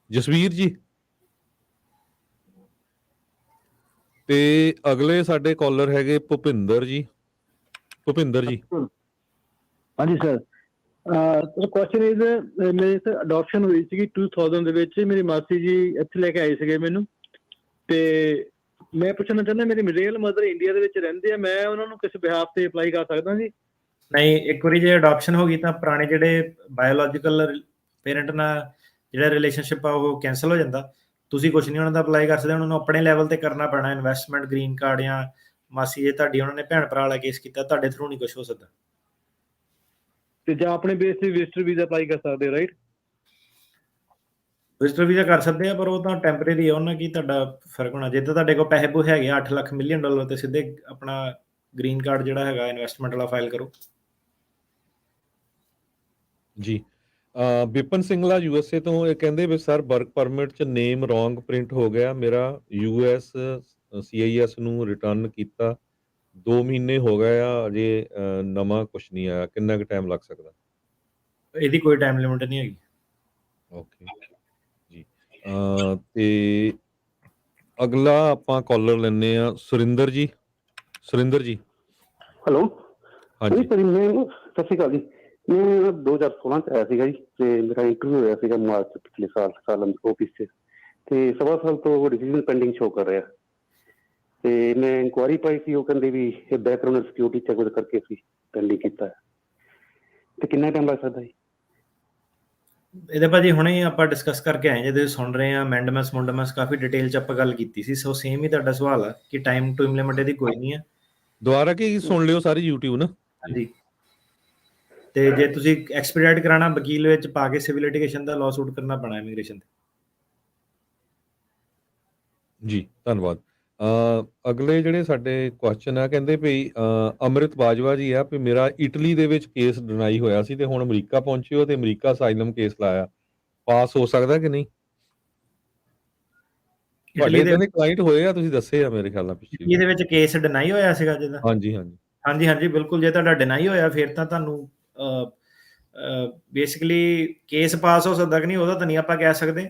ਜਸਵੀਰ ਜੀ। ਤੇ ਅਗਲੇ ਸਾਡੇ ਕਾਲਰ ਹੈਗੇ ਭੁਪਿੰਦਰ ਜੀ। ਭੁਪਿੰਦਰ ਜੀ। ਹਾਂਜੀ ਸਰ, ਕੁਐਸਚਨ ਇਜ਼ ਮੇਰੇ ਸਰ ਅਡਾਪਸ਼ਨ ਹੋਈ ਸੀਗੀ 2000 ਦੇ ਵਿੱਚ। ਮੇਰੀ ਮਾਸੀ ਜੀ ਇੱਥੇ ਲੈ ਕੇ ਆਏ ਸੀਗੇ ਮੈਨੂੰ, ਤੇ ਮੈਂ ਪੁੱਛਣਾ ਚਾਹੁੰਦਾ ਮੇਰੀ ਰੀਅਲ ਮਦਰ ਇੰਡੀਆ ਦੇ ਵਿੱਚ ਰਹਿੰਦੇ ਆ, ਮੈਂ ਉਹਨਾਂ ਨੂੰ ਕਿਸ ਬਿਹਾਫ ਤੇ ਅਪਲਾਈ ਕਰ ਸਕਦਾ ਜੀ? ਨਹੀਂ, ਇੱਕ ਵਾਰੀ ਜੇ ਅਡਾਪਸ਼ਨ ਹੋ ਗਈ ਤਾਂ ਪੁਰਾਣੇ ਜਿਹੜੇ ਬਾਇਓਲੋਜੀਕਲ ਪੇਰੈਂਟ ਨਾਲ ਜਿਹੜਾ ਰਿਲੇਸ਼ਨਸ਼ਿਪ ਆ ਉਹ ਕੈਂਸਲ ਹੋ ਜਾਂਦਾ। ਤੁਸੀਂ ਕੁਝ ਨਹੀਂ ਉਹਨਾਂ ਦਾ ਅਪਲਾਈ ਕਰ ਸਕਦੇ, ਉਹਨਾਂ ਨੂੰ ਆਪਣੇ ਲੈਵਲ ਤੇ ਕਰਨਾ ਪੈਣਾ। ਇਨਵੈਸਟਮੈਂਟ, ਗ੍ਰੀਨ ਕਾਰਡ, ਜਾਂ ਮਾਸੀ ਜੇ ਤੁਹਾਡੀ ਉਹਨਾਂ ਨੇ ਭੈਣ ਭਰਾ ਵਾਲਾ ਕੇਸ ਕੀਤਾ, ਤੁਹਾਡੇ ਥਰੂ ਨਹੀਂ ਕੁਝ ਹੋ ਸਕਦਾ। ਤੇ ਜਾਂ ਆਪਣੇ ਬੇਸ ਤੇ ਵਿਜ਼ਟਰ ਵੀਜ਼ਾ ਅਪਲਾਈ ਕਰ ਸਕਦੇ, ਰਾਈਟ? ਵਿਜ਼ਟਰ ਵੀਜ਼ਾ ਕਰ ਸਕਦੇ ਆ, ਪਰ ਉਹ ਤਾਂ ਟੈਂਪਰੇਰੀ ਆ, ਉਹਨਾਂ ਕੀ ਤੁਹਾਡਾ ਫਰਕ ਹੋਣਾ। ਜੇ ਤਾਂ ਤੁਹਾਡੇ ਕੋਲ ਪੈਸੇ ਪੂਸੇ ਹੈਗੇ $8 ਲੱਖ ਮਿਲੀਅਨ ਤੇ ਸਿੱਧੇ ਆਪਣਾ ਗ੍ਰੀਨ ਕਾਰਡ ਜਿਹੜਾ ਹੈਗਾ ਇਨਵੈਸਟਮੈਂਟ ਵਾਲਾ ਫਾਈਲ ਕਰੋ। ਜੀ। ਵਿਪਨ ਸਿੰਘਲਾ USA ਤੋਂ ਇਹ ਕਹਿੰਦੇ ਵੀ ਸਰ ਵਰਕ ਪਰਮਿਟ 'ਚ ਨੇਮ ਰੋਂਗ ਪ੍ਰਿੰਟ ਹੋ ਗਿਆ, ਮੇਰਾ US CIS ਨੂੰ ਰਿਟਰਨ ਕੀਤਾ 2 ਮਹੀਨੇ ਹੋ ਗਏ ਆ, ਅਜੇ ਨਵਾਂ ਕੁਛ ਨਹੀਂ ਆਇਆ, ਕਿੰਨਾ ਕੁ ਟਾਈਮ ਲੱਗ ਸਕਦਾ? ਇਹਦੀ ਕੋਈ ਟਾਈਮ ਲਿਮਿਟ ਨਹੀਂ ਹੈਗੀ। ਓਕੇ ਜੀ। ਤੇ ਅਗਲਾ ਆਪਾਂ ਕਾਲਰ ਲੈਂਦੇ ਆ ਸੁਰਿੰਦਰ ਜੀ। ਸੁਰਿੰਦਰ ਜੀ। ਹੈਲੋ। ਹਾਂਜੀ ਸਰ ਮੈਂ ਸਤਿ ਸ਼੍ਰੀ ਅਕਾਲ ਜੀ। ਮੈਂ 2016 'ਚ ਆਇਆ ਸੀਗਾ ਜੀ, ਤੇ ਮੇਰਾ ਇੰਟਰਵਿਊ ਹੋਇਆ ਸੀਗਾ ਮਾਰਚ ਪਿਛਲੇ ਸਾਲ ਆਫਿਸ 'ਚ, ਤੇ 1.25 ਸਾਲ ਤੋਂ ਡਿਸੀਜਨ ਪੈਂਡਿੰਗ ਸ਼ੋ ਕਰ ਰਿਹਾ। ਤੇ ਮੈਂ ਇਨਕੁਆਇਰੀ ਪਾਈ ਸੀ, ਉਹ ਕਹਿੰਦੇ ਵੀ ਇਹ ਬੈਕਗਰਾਊਂਡ ਸਿਕਿਉਰਿਟੀ ਚੈੱਕ ਕਰਕੇ ਅਸੀਂ ਪੈਂਡਿੰਗ ਕੀਤਾ। ਤੇ ਕਿੰਨਾ ਟਾਈਮ ਲੱਗ ਸਕਦਾ ਜੀ? ਇਹਦੇ ਭਾਜੀ ਹੁਣੇ ਆਪਾਂ ਡਿਸਕਸ ਕਰਕੇ ਆਏ, ਜੇ ਤੁਸੀਂ ਸੁਣ ਰਹੇ ਆ ਮੈਂਡਮਸ ਮੁੰਡਮਸ ਕਾਫੀ ਡਿਟੇਲ 'ਚ ਆਪਾਂ ਗੱਲ ਕੀਤੀ ਸੀ। ਸੋ ਸੇਮ ਹੀ ਤੁਹਾਡਾ ਸਵਾਲ ਆ ਕਿ ਟਾਈਮ ਟੂ ਇੰਪਲੀਮੈਂਟ ਇਹਦੀ ਕੋਈ ਨਹੀਂ ਆ। ਦੁਬਾਰਾ ਕੀ ਸੁਣ ਲਿਓ ਸਾਰੀ YouTube ਨਾ। ਹਾਂਜੀ। ਤੇ ਜੇ ਤੁਸੀਂ ਐਕਸਪੀਡਾਈਟ ਕਰਾਉਣਾ, ਵਕੀਲ ਵਿੱਚ ਪਾ ਕੇ ਸਿਵਲ ਲਿਟੀਗੇਸ਼ਨ ਦਾ ਲਾਅ ਸੂਟ ਕਰਨਾ ਪੈਣਾ ਇਮੀਗ੍ਰੇਸ਼ਨ ਤੇ। ਜੀ ਧੰਨਵਾਦ। ਅਗਲੇ ਜਿਹੜੇ ਸਾਡੇ ਕੁਐਸਚਨ ਆ, ਕਹਿੰਦੇ ਵੀ ਅੰਮ੍ਰਿਤ ਬਾਜਵਾ ਜੀ ਆ ਵੀ ਮੇਰਾ ਇਟਲੀ ਦੇ ਵਿੱਚ ਕੇਸ ਡਿਨਾਈ ਹੋਇਆ ਸੀ ਤੇ ਹੁਣ ਅਮਰੀਕਾ ਪਹੁੰਚੇ ਹੋ ਤੇ ਅਮਰੀਕਾ ਅਸਾਈਲਮ ਕੇਸ ਲਾਇਆ, ਪਾਸ ਹੋ ਸਕਦਾ ਕਿ ਨਹੀਂ? ਤੁਹਾਡੇ ਇਦਾਂ ਦੇ ਕਲਾਇੰਟ ਹੋਏ ਆ, ਤੁਸੀਂ ਦੱਸੇ ਆ ਮੇਰੇ ਖਿਆਲ ਨਾਲ ਪਿੱਛੇ। ਇਹਦੇ ਵਿੱਚ ਕੇਸ ਡਿਨਾਈ ਹੋਇਆ ਸੀਗਾ ਜਿਹਦਾ? ਹਾਂਜੀ ਹਾਂਜੀ ਹਾਂਜੀ ਹਾਂਜੀ ਬਿਲਕੁਲ। ਜੇ ਤੁਹਾਡਾ ਡਿਨਾਈ ਹੋਇਆ ਫਿਰ ਤਾਂ ਤੁਹਾਨੂੰ ਬੇਸਿਕਲੀ ਕੇਸ ਪਾਸ ਹੋ ਸਕਦਾ ਕਿ ਨਹੀਂ ਉਹਦਾ ਤਾਂ ਨਹੀਂ ਆਪਾਂ ਕਹਿ ਸਕਦੇ।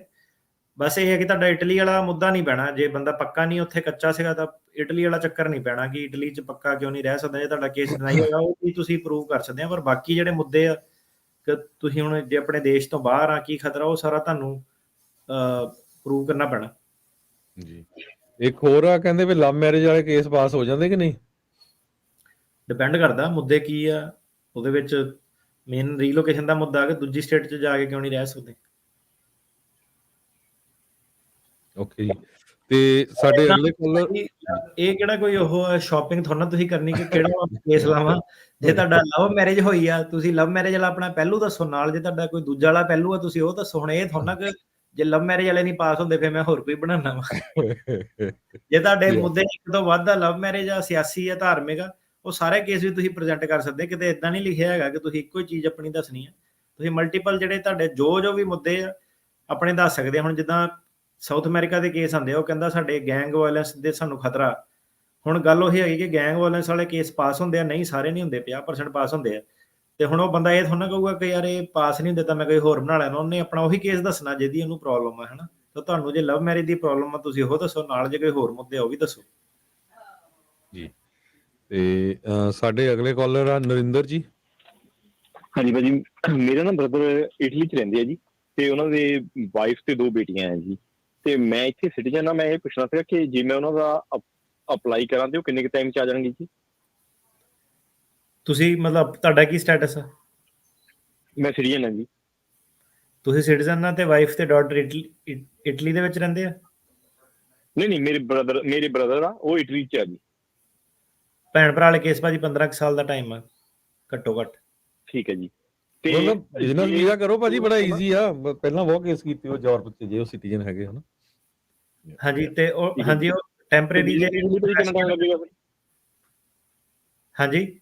ਬਸ ਇਹ ਹੈ ਕਿ ਤੁਹਾਡਾ ਇਟਲੀ ਵਾਲਾ ਮੁੱਦਾ ਨਹੀਂ ਪੈਣਾ। ਜੇ ਬੰਦਾ ਪੱਕਾ ਨਹੀਂ ਉੱਥੇ ਕੱਚਾ ਸੀਗਾ ਤਾਂ ਇਟਲੀ ਵਾਲਾ ਚੱਕਰ ਨਹੀਂ ਪੈਣਾ ਕਿ ਇਟਲੀ 'ਚ ਪੱਕਾ ਕਿਉਂ ਨਹੀਂ ਰਹਿ ਸਕਦਾ। ਜੇ ਤੁਹਾਡਾ ਕੇਸ ਡਿਨਾਈ ਹੋਇਆ ਉਹ ਵੀ ਤੁਸੀਂ ਪ੍ਰੂਵ ਕਰ ਸਕਦੇ ਆ, ਪਰ ਬਾਕੀ ਜਿਹੜੇ ਮੁੱਦੇ ਆ ਕਿ ਤੁਸੀਂ ਹੁਣ ਜੇ ਆਪਣੇ ਦੇਸ਼ ਤੋਂ ਬਾਹਰ ਆ ਕੀ ਖਤਰਾ, ਉਹ ਸਾਰਾ ਤੁਹਾਨੂੰ ਪ੍ਰੂਵ ਕਰਨਾ ਪੈਣਾ ਜੀ। ਇੱਕ ਹੋਰ ਆ, ਕਹਿੰਦੇ ਵੀ ਲਵ ਮੈਰਿਜ ਵਾਲੇ ਕੇਸ ਪਾਸ ਹੋ ਜਾਂਦੇ ਕਿ ਨਹੀਂ? ਡਿਪੈਂਡ ਕਰਦਾ ਮੁੱਦੇ ਕੀ ਆ ਉਹਦੇ ਵਿੱਚ। ਮੇਨ ਰੀਲੋਕੇਸ਼ਨ ਦਾ ਮੁੱਦਾ ਕਿ ਦੂਜੀ ਸਟੇਟ 'ਚ ਜਾ ਕੇ ਕਿਉਂ ਨਹੀਂ ਰਹਿ ਸਕਦੇ। ਓਕੇ ਜੀ। ਤੇ ਸਾਡੇ ਅਗਲੇ ਕਾਲਰ, ਇਹ ਕਿਹੜਾ ਕੋਈ ਉਹ ਸ਼ਾਪਿੰਗ ਥੋੜਾ ਤੁਸੀਂ ਕਰਨੀ ਕਿ ਕਿਹੜਾ ਕੇਸ ਲਾਵਾਂ। ਜੇ ਤੁਹਾਡਾ ਲਵ ਮੈਰਿਜ ਹੋਈ ਆ, ਤੁਸੀਂ ਲਵ ਮੈਰਿਜ ਵਾਲਾ ਆਪਣਾ ਪਹਿਲੂ ਦੱਸੋ, ਨਾਲ ਜੇ ਤੁਹਾਡਾ ਕੋਈ ਦੂਜਾ ਵਾਲਾ ਪਹਿਲੂ ਆ ਤੁਸੀਂ ਉਹ ਦੱਸੋ। ਹੁਣ ਇਹ ਥੋੜਾ ਕਿ ਜੇ ਲਵ ਮੈਰਿਜ ਵਾਲੇ ਨਹੀਂ ਪਾਸ ਹੁੰਦੇ ਫਿਰ ਮੈਂ ਹੋਰ ਕੋਈ ਬਣਾਉਣਾ ਵਾ। ਜੇ ਤੁਹਾਡੇ ਮੁੱਦੇ ਇੱਕ ਤੋਂ ਵੱਧ ਆ, ਲਵ ਮੈਰਿਜ ਆ, ਸਿਆਸੀ ਆ, ਧਾਰਮਿਕ ਆ, ਉਹ ਸਾਰੇ ਕੇਸ ਵੀ ਤੁਸੀਂ ਪ੍ਰੈਜ਼ੈਂਟ ਕਰ ਸਕਦੇ। ਕਿਤੇ ਇਦਾਂ ਨਹੀਂ ਲਿਖਿਆ ਹੈਗਾ ਕਿ ਤੁਸੀਂ ਇੱਕੋ ਹੀ ਚੀਜ਼ ਆਪਣੀ ਦੱਸਣੀ ਹੈ। ਤੁਸੀਂ ਮਲਟੀਪਲ ਜਿਹੜੇ ਤੁਹਾਡੇ ਜੋ ਵੀ ਮੁੱਦੇ ਆ ਆਪਣੇ ਦੱਸ ਸਕਦੇ। ਹੁਣ ਜਿੱਦਾਂ ਸਾਊਥ ਅਮਰੀਕਾ ਦੇ ਕੇਸ ਆਉਂਦੇ ਆ, ਉਹ ਕਹਿੰਦਾ ਸਾਡੇ ਗੈਂਗ ਵਾਇਲੈਂਸ ਦੇ ਸਾਨੂੰ ਖਤਰਾ। ਹੁਣ ਗੱਲ ਉਹ ਹੈਗੀ ਕਿ ਗੈਂਗ ਵਾਇਲੈਂਸ ਵਾਲੇ ਕੇਸ ਪਾਸ ਹੁੰਦੇ ਆ, ਨਹੀਂ ਸਾਰੇ ਨਹੀਂ ਹੁੰਦੇ, 50% ਪਾਸ ਹੁੰਦੇ ਆ। ਤੇ ਹੁਣ ਉਹ ਬੰਦਾ ਇਹ ਥੋੜਾ ਕਹੂਗਾ ਕਿ ਯਾਰ ਇਹ ਪਾਸ ਨਹੀਂ ਹੁੰਦੇ ਤਾਂ ਮੈਂ ਕੋਈ ਹੋਰ ਬਣਾ ਲੈਣਾ। ਉਹਨੇ ਆਪਣਾ ਉਹੀ ਕੇਸ ਦੱਸਣਾ ਜਿਹਦੀ ਉਹਨੂੰ ਪ੍ਰੋਬਲਮ ਆ, ਹਨਾ। ਤਾਂ ਤੁਹਾਨੂੰ ਜੇ ਲਵ ਮੈਰਿਜ ਦੀ ਪ੍ਰੋਬਲਮ ਆ ਤੁਸੀਂ ਉਹ ਦੱਸੋ, ਨਾਲ ਜੇ ਕੋਈ ਹੋਰ ਮੁੱਦੇ ਆ ਉਹ ਵੀ ਦੱਸੋ ਜੀ। ਤੇ ਸਾਡੇ ਅਗਲੇ ਕਾਲਰ ਆ ਨਰਿੰਦਰ ਜੀ। ਹਾਂਜੀ ਭਾਜੀ, ਮੇਰੇ ਨਾ ਬ੍ਰਦਰ ਇਟਲੀ 'ਚ ਰਹਿੰਦੇ ਆ ਜੀ, ਤੇ ਉਹਨਾਂ ਦੇ ਵਾਈਫ ਤੇ 2 ਬੇਟੀਆਂ ਆ ਜੀ। ਤੇ ਮੈਂ ਇੱਥੇ ਸਿਟੀਜ਼ਨ ਆ। ਮੈਂ ਇਹ ਪੁੱਛਣਾ ਸੀਗਾ ਕਿ ਜੇ ਮੈਂ ਉਹਨਾਂ ਦਾ ਅਪਲਾਈ ਕਰਾਂ ਤੇ ਉਹ ਕਿੰਨੇ ਕੁ ਟਾਈਮ 'ਚ ਆ ਜਾਣਗੇ ਜੀ? ਤੁਸੀਂ ਮਤਲਬ ਤੁਹਾਡਾ ਕੀ ਸਟੇਟਸ ਆ? ਮੈਂ ਸਿਟੀਜ਼ਨ ਆ ਜੀ। ਤੁਸੀਂ ਸਿਟੀਜ਼ਨ ਆ ਤੇ ਵਾਈਫ ਤੇ ਡਾਟਰ ਇਟਲੀ ਦੇ ਵਿੱਚ ਰਹਿੰਦੇ ਆ? ਨਹੀਂ, ਮੇਰੇ ਬ੍ਰਦਰ ਆ, ਉਹ ਇਟਲੀ 'ਚ ਆ ਜੀ। ਭੈਣ ਭਰਾ ਵਾਲੇ ਕੇਸ ਭਾਜੀ 15 ਕੁ ਸਾਲ ਦਾ ਟਾਈਮ ਆ ਘੱਟੋ ਘੱਟ। ਠੀਕ ਹੈ ਜੀ। ਤੇ ਮਤਲਬ ਬਿਜ਼ਨਸ ਵੀਜ਼ਾ ਕਰੋ ਭਾਜੀ, ਬੜਾ ਈਜ਼ੀ ਆ। ਪਹਿਲਾਂ ਬਹੁਤ ਕੇਸ ਕੀਤੇ ਉਹ ਯੂਰਪ 'ਚ ਜੇ ਉਹ ਸਿਟੀਜ਼ਨ ਹੈਗੇ ਹਨਾ। ਹਾਂਜੀ, ਤੇ ਉਹ ਹਾਂਜੀ ਉਹ ਟੈਂਪਰੇਰੀ ਜੇ ਕਿੰਨਾ ਟਾਈਮ ਲੱਗੇਗਾ? ਹਾਂਜੀ,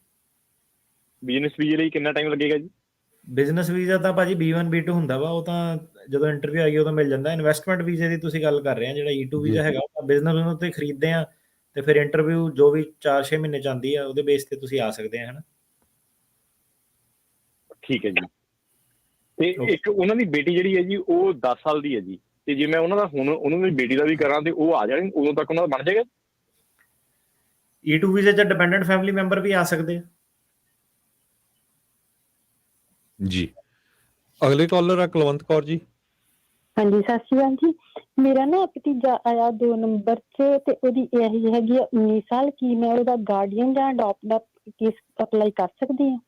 ਬਿਜ਼ਨਸ ਵੀਜ਼ੇ ਲਈ ਕਿੰਨਾ ਟਾਈਮ ਲੱਗੇਗਾ ਜੀ? ਬਿਜ਼ਨਸ ਵੀਜ਼ਾ ਤਾਂ ਭਾਜੀ B1 B2 ਹੁੰਦਾ ਵਾ, ਉਹ ਤਾਂ ਜਦੋਂ ਇੰਟਰਵਿਊ ਆਈ ਉਦੋਂ ਮਿਲ ਜਾਂਦਾ। ਇਨਵੈਸਟਮੈਂਟ ਵੀਜ਼ੇ ਦੀ ਤੁਸੀਂ ਗੱਲ ਕਰ ਰਹੇ ਆ, ਜਿਹੜਾ E2 ਵੀਜ਼ਾ ਹੈਗਾ ਉਹ ਬਿਜ਼ਨਸ ਨੂੰ ਤੇ ਖਰੀਦਦੇ ਆ ਤੇ ਫਿਰ ਇੰਟਰਵਿਊ ਜੋ ਵੀ 4-6 ਮਹੀਨੇ 'ਚ ਆਉਂਦੀ ਆ ਉਹਦੇ ਬੇਸ ਤੇ ਤੁਸੀਂ ਆ ਸਕਦੇ ਆ, ਹਨਾ। ਠੀਕ ਹੈ ਜੀ। ਤੇ ਇੱਕ ਉਹਨਾਂ ਦੀ ਬੇਟੀ ਜਿਹੜੀ ਹੈ ਜੀ ਉਹ 10 ਸਾਲ ਦੀ ਹੈ ਜੀ, ਤੇ ਜੇ ਮੈਂ ਉਹਨਾਂ ਦੀ ਬੇਟੀ ਦਾ ਵੀ ਕਰਾਂ ਤੇ ਉਹ ਆ ਜਾਣ, ਉਦੋਂ ਤੱਕ ਉਹਨਾਂ ਦਾ ਬਣ ਜਾਏਗਾ? E2 ਵੀਜ਼ੇ 'ਚ ਡਿਪੈਂਡੈਂਟ ਫੈਮਿਲੀ ਮੈਂਬਰ ਵੀ ਆ ਸਕਦੇ ਆ ਜੀ। ਅਗਲੇ ਕਾਲਰ ਆ ਕੁਲਵੰਤ ਕੌਰ ਜੀ। ਹਾਂਜੀ, ਸਤਿ ਸ਼੍ਰੀ ਅਕਾਲ ਜੀ। ਮੇਰਾ ਨਾ ਭਤੀਜਾ ਆਇਆ 2 ਨੰਬਰ 'ਚ ਤੇ ਉਹਦੀ ਏਜ ਹੈਗੀ ਆ 19 ਸਾਲ। ਕੀ ਮੈਂ ਉਹਦਾ ਗਾਰਡੀਅਨ ਜਾਂ ਅਡਾਪਟ ਦਾ ਕੇਸ ਅਪਲਾਈ ਕਰ ਸਕਦੀ ਹਾਂ?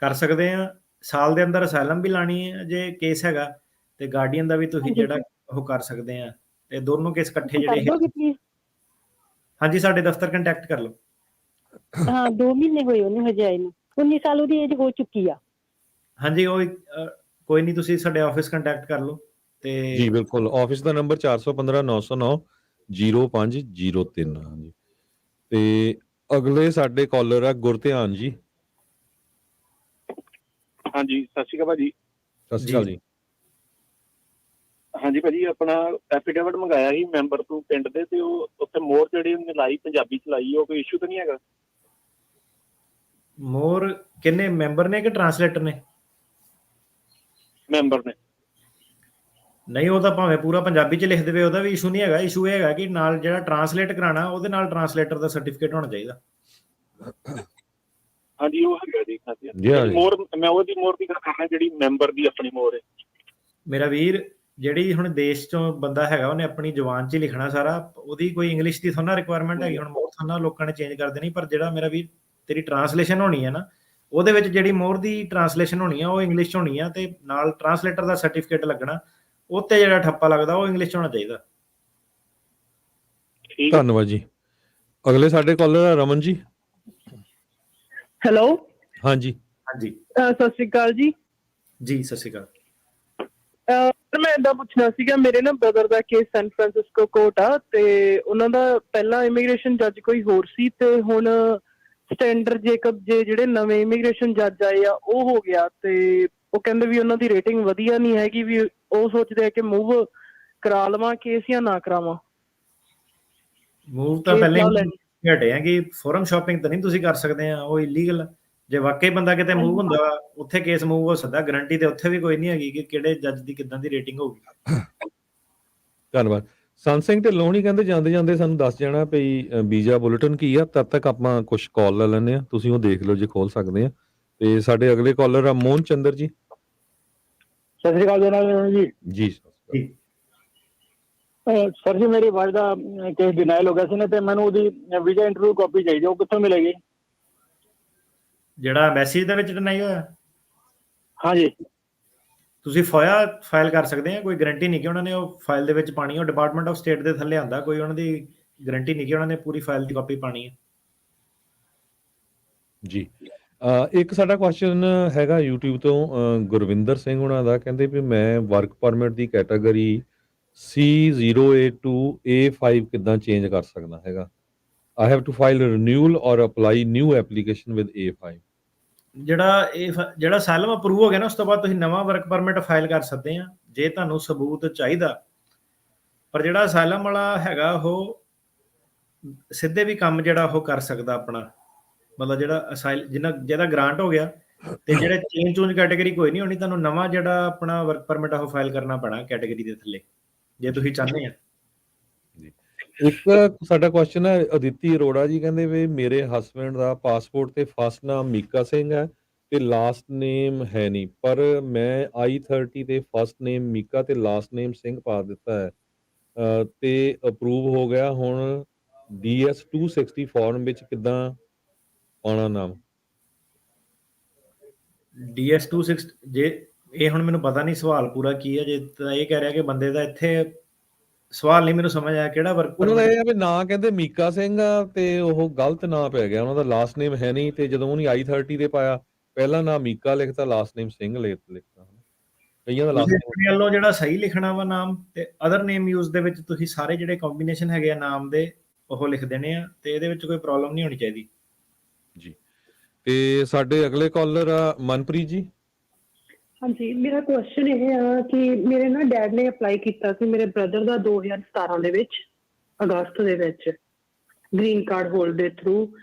ਕਰ ਸਕਦੇ ਆ। ਸਾਲ ਦੇ ਅੰਦਰ ਅਸਾਈਲਮ ਵੀ ਲਾਣੀ ਹੈ ਜੇ ਕੇਸ ਹੈਗਾ, ਤੇ ਗਾਰਡੀਅਨ ਦਾ ਵੀ ਤੁਸੀਂ ਜਿਹੜਾ ਉਹ ਕਰ ਸਕਦੇ ਆ। ਤੇ ਦੋਨੋਂ ਕੇਸ ਇਕੱਠੇ ਜਿਹੜੇ ਹਾਂਜੀ ਸਾਡੇ ਦਫ਼ਤਰ ਕੰਟੈਕਟ ਕਰ ਲਓ। ਹਾਂ 2 ਮਹੀਨੇ ਹੋਏ ਉਹਨੂੰ ਹਜੇ ਆਏ ਨੂੰ। 19 ਸਾਲ ਉਹਦੀ ਏਜ ਹੋ ਚੁੱਕੀ ਆ। ਹਾਂਜੀ ਉਹ ਕੋਈ ਨਹੀਂ, ਤੁਸੀਂ ਸਾਡੇ ਆਫਿਸ ਕੰਟੈਕਟ ਕਰ ਲਓ। ਤੇ ਜੀ ਬਿਲਕੁਲ, ਆਫਿਸ ਦਾ ਨੰਬਰ 415 909 0503। ਹਾਂਜੀ, ਤੇ ਅਗਲੇ ਸਾਡੇ ਕਾਲਰ ਆ ਗੁਰਧਿਆਨ ਜੀ। ਹਾਂਜੀ, ਸਤਿ ਸ਼੍ਰੀ ਅਕਾਲ ਭਾਜੀ। ਸਤਿ ਸ਼੍ਰੀ ਅਕਾਲ ਜੀ। ਹਾਂਜੀ ਭਾਜੀ, ਆਪਣਾ ਐਫੀਡੇਵਿਟ ਮੰਗਾਇਆ ਸੀ ਮੈਂਬਰ ਤੋਂ ਪਿੰਡ ਦੇ, ਤੇ ਉਹ ਉੱਥੇ ਮੋਹਰ ਜਿਹੜੀ ਉਹਨੇ ਲਾਈ ਪੰਜਾਬੀ 'ਚ ਲਾਈ, ਉਹ ਕੋਈ ਇਸ਼ੂ ਤਾਂ ਨਹੀਂ ਹੈਗਾ? ਮੋਹਰ ਕਿੰਨੇ ਮੈਂਬਰ ਨੇ ਕਿ ਟਰਾਂਸਲੇਟਰ ਨੇ? ਮੈਂਬਰ ਨੇ। ਨਹੀਂ, ਉਹ ਤਾਂ ਭਾਵੇਂ ਪੂਰਾ ਪੰਜਾਬੀ 'ਚ ਲਿਖ ਦੇਵੇ, ਉਹਦਾ ਵੀ ਇਸ਼ੂ ਨਹੀਂ ਹੈਗਾ। ਇਸ਼ੂ ਇਹ ਹੈਗਾ ਕਿ ਨਾਲ ਜਿਹੜਾ ਟਰਾਂਸਲੇਟ ਕਰਾਉਣਾ ਉਹਦੇ ਨਾਲ ਟਰਾਂਸਲੇਟਰ ਦਾ ਸਰਟੀਫਿਕੇਟ ਹੋਣਾ ਚਾਹੀਦਾ। ਹਾਂਜੀ ਉਹ ਹੈਗਾ ਜੀ। ਮੋਹਰ ਮੈਂ ਉਹਦੀ ਮੋਹਰ ਦੀ ਗੱਲ ਕਰਨਾ ਜਿਹੜੀ ਮੈਂਬਰ ਦੀ ਆਪਣੀ ਮੋਹਰ ਹੈ। ਮੇਰਾ ਵੀਰ, ਜਿਹੜੀ ਹੁਣ ਦੇਸ਼ 'ਚੋਂ ਬੰਦਾ ਹੈਗਾ ਉਹਨੇ ਆਪਣੀ ਜ਼ੁਬਾਨ 'ਚ ਹੀ ਲਿਖਣਾ ਸਾਰਾ। ਉਹਦੀ ਕੋਈ ਇੰਗਲਿਸ਼ ਦੀ ਥੋੜਾ ਰਿਕੁਆਇਰਮੈਂਟ ਹੈਗੀ। ਹੁਣ ਮੋਹਰ ਥੋੜਾ ਲੋਕਾਂ ਨੇ ਚੇਂਜ ਕਰ ਦੇਣੀ, ਪਰ ਜਿਹੜਾ ਮੇਰਾ ਵੀਰ ਤੇਰੀ ਟਰਾਂਸਲੇਸ਼ਨ ਹੋਣੀ ਹੈ ਨਾ, ਉਹਦੇ ਵਿੱਚ ਜਿਹੜੀ ਮੋਹਰ ਦੀ ਟਰਾਂਸਲੇਸ਼ਨ ਹੋਣੀ ਆ ਉਹ ਇੰਗਲਿਸ਼ 'ਚ ਹੋਣੀ ਆ, ਤੇ ਨਾਲ ਟਰਾਂਸਲੇਟਰ ਦਾ ਸਰਟੀਫਿਕੇਟ ਲੱਗਣਾ। ਉੱਤੇ ਜਿਹੜਾ ਠੱਪਾ ਲੱਗਦਾ ਉਹ ਇੰਗਲਿਸ਼ 'ਚ ਹੋਣਾ ਚਾਹੀਦਾ। ਧੰਨਵਾਦ ਜੀ। ਅਗਲੇ ਸਾਡੇ ਕਾਲਰ ਆ ਰਮਨ ਜੀ। ਹੈਲੋ। ਹਾਂਜੀ ਹਾਂਜੀ, ਸਤਿ ਸ਼੍ਰੀ ਅਕਾਲ ਜੀ। ਜੀ ਸਤਿ ਸ਼੍ਰੀ ਅਕਾਲ। ਮੈਂ ਏਦਾਂ ਪੁੱਛਣਾ ਸੀਗਾ, ਮੇਰੇ ਨਾ ਬ੍ਰਦਰ ਦਾ ਕੇਸ ਸੈਨ ਫਰਾਂਸਿਸਕੋ ਕੋਰਟ ਆ, ਤੇ ਉਹਨਾਂ ਦਾ ਪਹਿਲਾਂ ਇਮੀਗ੍ਰੇਸ਼ਨ ਜੱਜ ਕੋਈ ਹੋਰ ਸੀ, ਤੇ ਹੁਣ ਸਟੈਂਡਰ ਜੇਕਬ ਜਿਹੜੇ ਨਵੇਂ ਇਮੀਗ੍ਰੇਸ਼ਨ ਜੱਜ ਆਏ ਆ ਉਹ ਹੋ ਗਿਆ। ਤੇ ਉਹ ਕਹਿੰਦੇ ਵੀ ਉਹਨਾਂ ਦੀ ਰੇਟਿੰਗ ਵਧੀਆ ਨਹੀਂ ਹੈਗੀ, ਵੀ ਉਹ ਸੋਚਦੇ ਆ ਕਿ ਮੂਵ ਕਰਾ ਲਵਾਂ ਕੇਸ ਜਾਂ ਨਾ ਕਰਾਵਾਂ। ਮੂਵ ਤਾਂ ਪਹਿਲਾਂ ਹੀ ਹਟੇ ਆ ਕਿ ਫੋਰਮ ਸ਼ਾਪਿੰਗ ਤਾਂ ਨਹੀਂ ਤੁਸੀਂ ਕਰ ਸਕਦੇ ਆ, ਉਹ ਇਲੀਗਲ ਆ। ਜੇ ਵਾਕਈ ਬੰਦਾ ਕਿਤੇ ਮੂਵ ਹੁੰਦਾ ਉੱਥੇ ਕੇਸ ਮੂਵ ਹੋ ਸਕਦਾ। ਗਰੰਟੀ ਤੇ ਉੱਥੇ ਵੀ ਕੋਈ ਨਹੀਂ ਹੈਗੀ ਕਿ ਕਿਹੜੇ ਜੱਜ ਦੀ ਕਿੱਦਾਂ ਦੀ ਰੇਟਿੰਗ ਹੋਊਗੀ। ਧੰਨਵਾਦ। ਸੰਤ ਸਿੰਘ ਢਿੱਲੋਂ ਹੋਣੀ ਕਹਿੰਦੇ ਜਾਂਦੇ ਸਾਨੂੰ ਦੱਸ ਜਾਣਾ ਭਈ ਵੀਜ਼ਾ ਬੁਲੇਟਿਨ ਕੀ ਆ, ਤਦ ਤੱਕ ਆਪਾਂ ਕੁਝ ਕਾਲ ਲੈ ਲੈਂਦੇ ਆ, ਤੁਸੀਂ ਉਹ ਦੇਖ ਲਓ ਜੇ ਖੋਲ ਸਕਦੇ ਆ। ਤੇ ਸਾਡੇ ਅਗਲੇ ਕਾਲਰ ਆ ਮੋਹਨ ਚੰਦਰ ਜੀ। ਸਤਿ ਸ਼੍ਰੀ ਅਕਾਲ ਜਨਾਬ ਜੀ। ਜੀ ਸਰ ਜੀ, ਮੇਰੀ ਵਾਈਫ ਦਾ ਕੇਸ ਡਿਨਾਈਲ ਹੋ ਗਿਆ ਸੀ ਨਾ, ਤੇ ਮੈਨੂੰ ਉਹਦੀ ਵੀਜ਼ਾ ਇੰਟਰਵਿਊ ਕਾਪੀ ਚਾਹੀਦੀ, ਉਹ ਕਿੱਥੋਂ ਮਿਲੇਗੀ? ਜਿਹੜਾ ਮੈਸੇਜ ਦੇ ਵਿੱਚ ਡਿਨਾਈ ਹੋਇਆ, ਹਾਂਜੀ ਤੁਸੀਂ ਫੋਇਆ ਫਾਈਲ ਕਰ ਸਕਦੇ ਆ। ਕੋਈ ਗਾਰੰਟੀ ਨਹੀਂ ਕਿ ਉਹਨਾਂ ਨੇ ਉਹ ਫਾਈਲ ਦੇ ਵਿੱਚ ਪਾਣੀ, ਉਹ ਡਿਪਾਰਟਮੈਂਟ ਆਫ ਸਟੇਟ ਦੇ ਥੱਲੇ ਆਉਂਦਾ, ਕੋਈ ਉਹਨਾਂ ਦੀ ਗਾਰੰਟੀ ਨਹੀਂ ਕਿ ਉਹਨਾਂ ਨੇ ਪੂਰੀ ਫਾਈਲ ਦੀ ਕਾਪੀ ਪਾਣੀ ਹੈ। ਜੀ ਇੱਕ ਸਾਡਾ ਕੁਐਸਚਨ ਹੈਗਾ YouTube ਤੋਂ ਗੁਰਵਿੰਦਰ ਸਿੰਘ ਉਹਨਾਂ ਦਾ, ਕਹਿੰਦੇ ਵੀ ਮੈਂ work permit the category C0A to A5 ਕਿੱਦਾਂ ਚੇਂਜ ਕਰ ਸਕਦਾ ਹੈਗਾ? I have to file a renewal or apply new application with A5। ਜਿਹੜਾ ਅਸਾਈਲਮ ਅਪਰੂਵ ਹੋ ਗਿਆ ਨਾ, ਉਸ ਤੋਂ ਬਾਅਦ ਤੁਸੀਂ ਨਵਾਂ ਵਰਕ ਪਰਮਿਟ ਫਾਈਲ ਕਰ ਸਕਦੇ ਆ ਜੇ ਤੁਹਾਨੂੰ ਸਬੂਤ ਚਾਹੀਦਾ। ਪਰ ਜਿਹੜਾ ਅਸਾਈਲਮ ਵਾਲਾ ਹੈਗਾ ਉਹ ਸਿੱਧੇ ਵੀ ਕੰਮ ਜਿਹੜਾ ਉਹ ਕਰ ਸਕਦਾ ਆਪਣਾ, ਮਤਲਬ ਜਿਹਦਾ ਗ੍ਰਾਂਟ ਹੋ ਗਿਆ ਤੇ ਜਿਹੜੇ ਚੇਂਜ ਕੈਟਾਗਰੀ ਕੋਈ ਨਹੀਂ ਹੋਣੀ, ਤੁਹਾਨੂੰ ਨਵਾਂ ਜਿਹੜਾ ਆਪਣਾ ਵਰਕ ਪਰਮਿਟ ਉਹ ਫਾਈਲ ਕਰਨਾ ਪੈਣਾ ਕੈਟਾਗਰੀ ਦੇ ਥੱਲੇ ਜੇ ਤੁਸੀਂ ਚਾਹੁੰਦੇ ਆ। ਇੱਕ ਸਾਡਾ ਕੁਐਸਚਨ ਹੈ ਅਦਿੱਤੀ ਅਰੋੜਾ ਜੀ, ਕਹਿੰਦੇ ਵੀ ਮੇਰੇ ਹਸਬੈਂਡ ਦਾ ਪਾਸਪੋਰਟ ਤੇ ਫਸਟ ਨਾਮ ਮੀਕਾ ਸਿੰਘ ਹੈ ਤੇ ਲਾਸਟ ਨੇਮ ਹੈ ਨਹੀਂ, ਪਰ ਮੈਂ I-30 ਤੇ ਫਸਟ ਨੇਮ ਮੀਕਾ ਤੇ ਲਾਸਟ ਨੇਮ ਸਿੰਘ ਪਾ ਦਿੱਤਾ ਹੈ ਤੇ ਅਪਰੂਵ ਹੋ ਗਿਆ। ਹੁਣ DS-260 ਫਾਰਮ ਵਿੱਚ ਕਿੱਦਾਂ ਪਾਉਣਾ ਨਾਮ? DS-260 ਜੇ ਇਹ ਹੁਣ ਮੈਨੂੰ ਪਤਾ ਨਹੀਂ ਸਵਾਲ ਪੂਰਾ ਕੀ ਹੈ। ਜੇ ਤਾਂ ਇਹ ਕਹਿ ਰਿਹਾ ਕਿ ਬੰਦੇ ਦਾ ਇੱਥੇ ਸਵਾਲ ਨਹੀਂ ਮੈਨੂੰ ਸਮਝ ਆਇਆ ਕਿਹੜਾ ਵਰਕ ਉਹਨਾਂ ਦਾ ਇਹ ਆ ਵੀ ਨਾਂ ਕਹਿੰਦੇ ਮੀਕਾ ਸਿੰਘ ਆ ਤੇ ਉਹ ਗਲਤ ਨਾਂ ਪੈ ਗਿਆ, ਉਹਨਾਂ ਦਾ ਲਾਸਟ ਨੇਮ ਹੈ ਨਹੀਂ ਤੇ ਜਦੋਂ ਉਹਨੇ I-30 ਤੇ ਪਾਇਆ ਪਹਿਲਾ ਨਾਮ ਮੀਕਾ ਲਿਖਤਾ, ਲਾਸਟ ਨੇਮ ਸਿੰਘ ਲਿਖਤਾ। ਕਈਆਂ ਦਾ ਲਾਸਟ ਨੇਮ ਜਿਹੜਾ ਸਹੀ ਲਿਖਣਾ ਵਾ ਨਾਮ, ਤੇ ਅਦਰ ਨੇਮ ਯੂਜ਼ ਦੇ ਵਿੱਚ ਤੁਸੀਂ ਸਾਰੇ ਜਿਹੜੇ ਕੰਬੀਨੇਸ਼ਨ ਹੈਗੇ ਆ ਨਾਮ ਦੇ ਉਹ ਲਿਖ ਦੇਣੇ ਆ, ਤੇ ਇਹਦੇ ਵਿੱਚ ਕੋਈ ਪ੍ਰੋਬਲਮ ਨਹੀਂ ਹੋਣੀ ਚਾਹੀਦੀ ਜੀ। ਤੇ ਸਾਡੇ ਅਗਲੇ ਕਾਲਰ ਆ ਮਨਪ੍ਰੀਤ ਜੀ। ਹਾਂਜੀ, ਮੇਰਾ ਕੁਐਸਚਨ ਇਹ ਆ ਕਿ ਮੇਰੇ ਨਾ ਡੈਡ ਨੇ ਅਪਲਾਈ ਕੀਤਾ ਸੀ ਮੇਰੇ ਬ੍ਰਦਰ ਦਾ 2017 ਦੇ ਵਿੱਚ, ਅਗਸਤ ਦੇ ਵਿੱਚ, ਗ੍ਰੀਨ ਕਾਰਡ ਹੋਲਡ ਦੇ ਥਰੂ,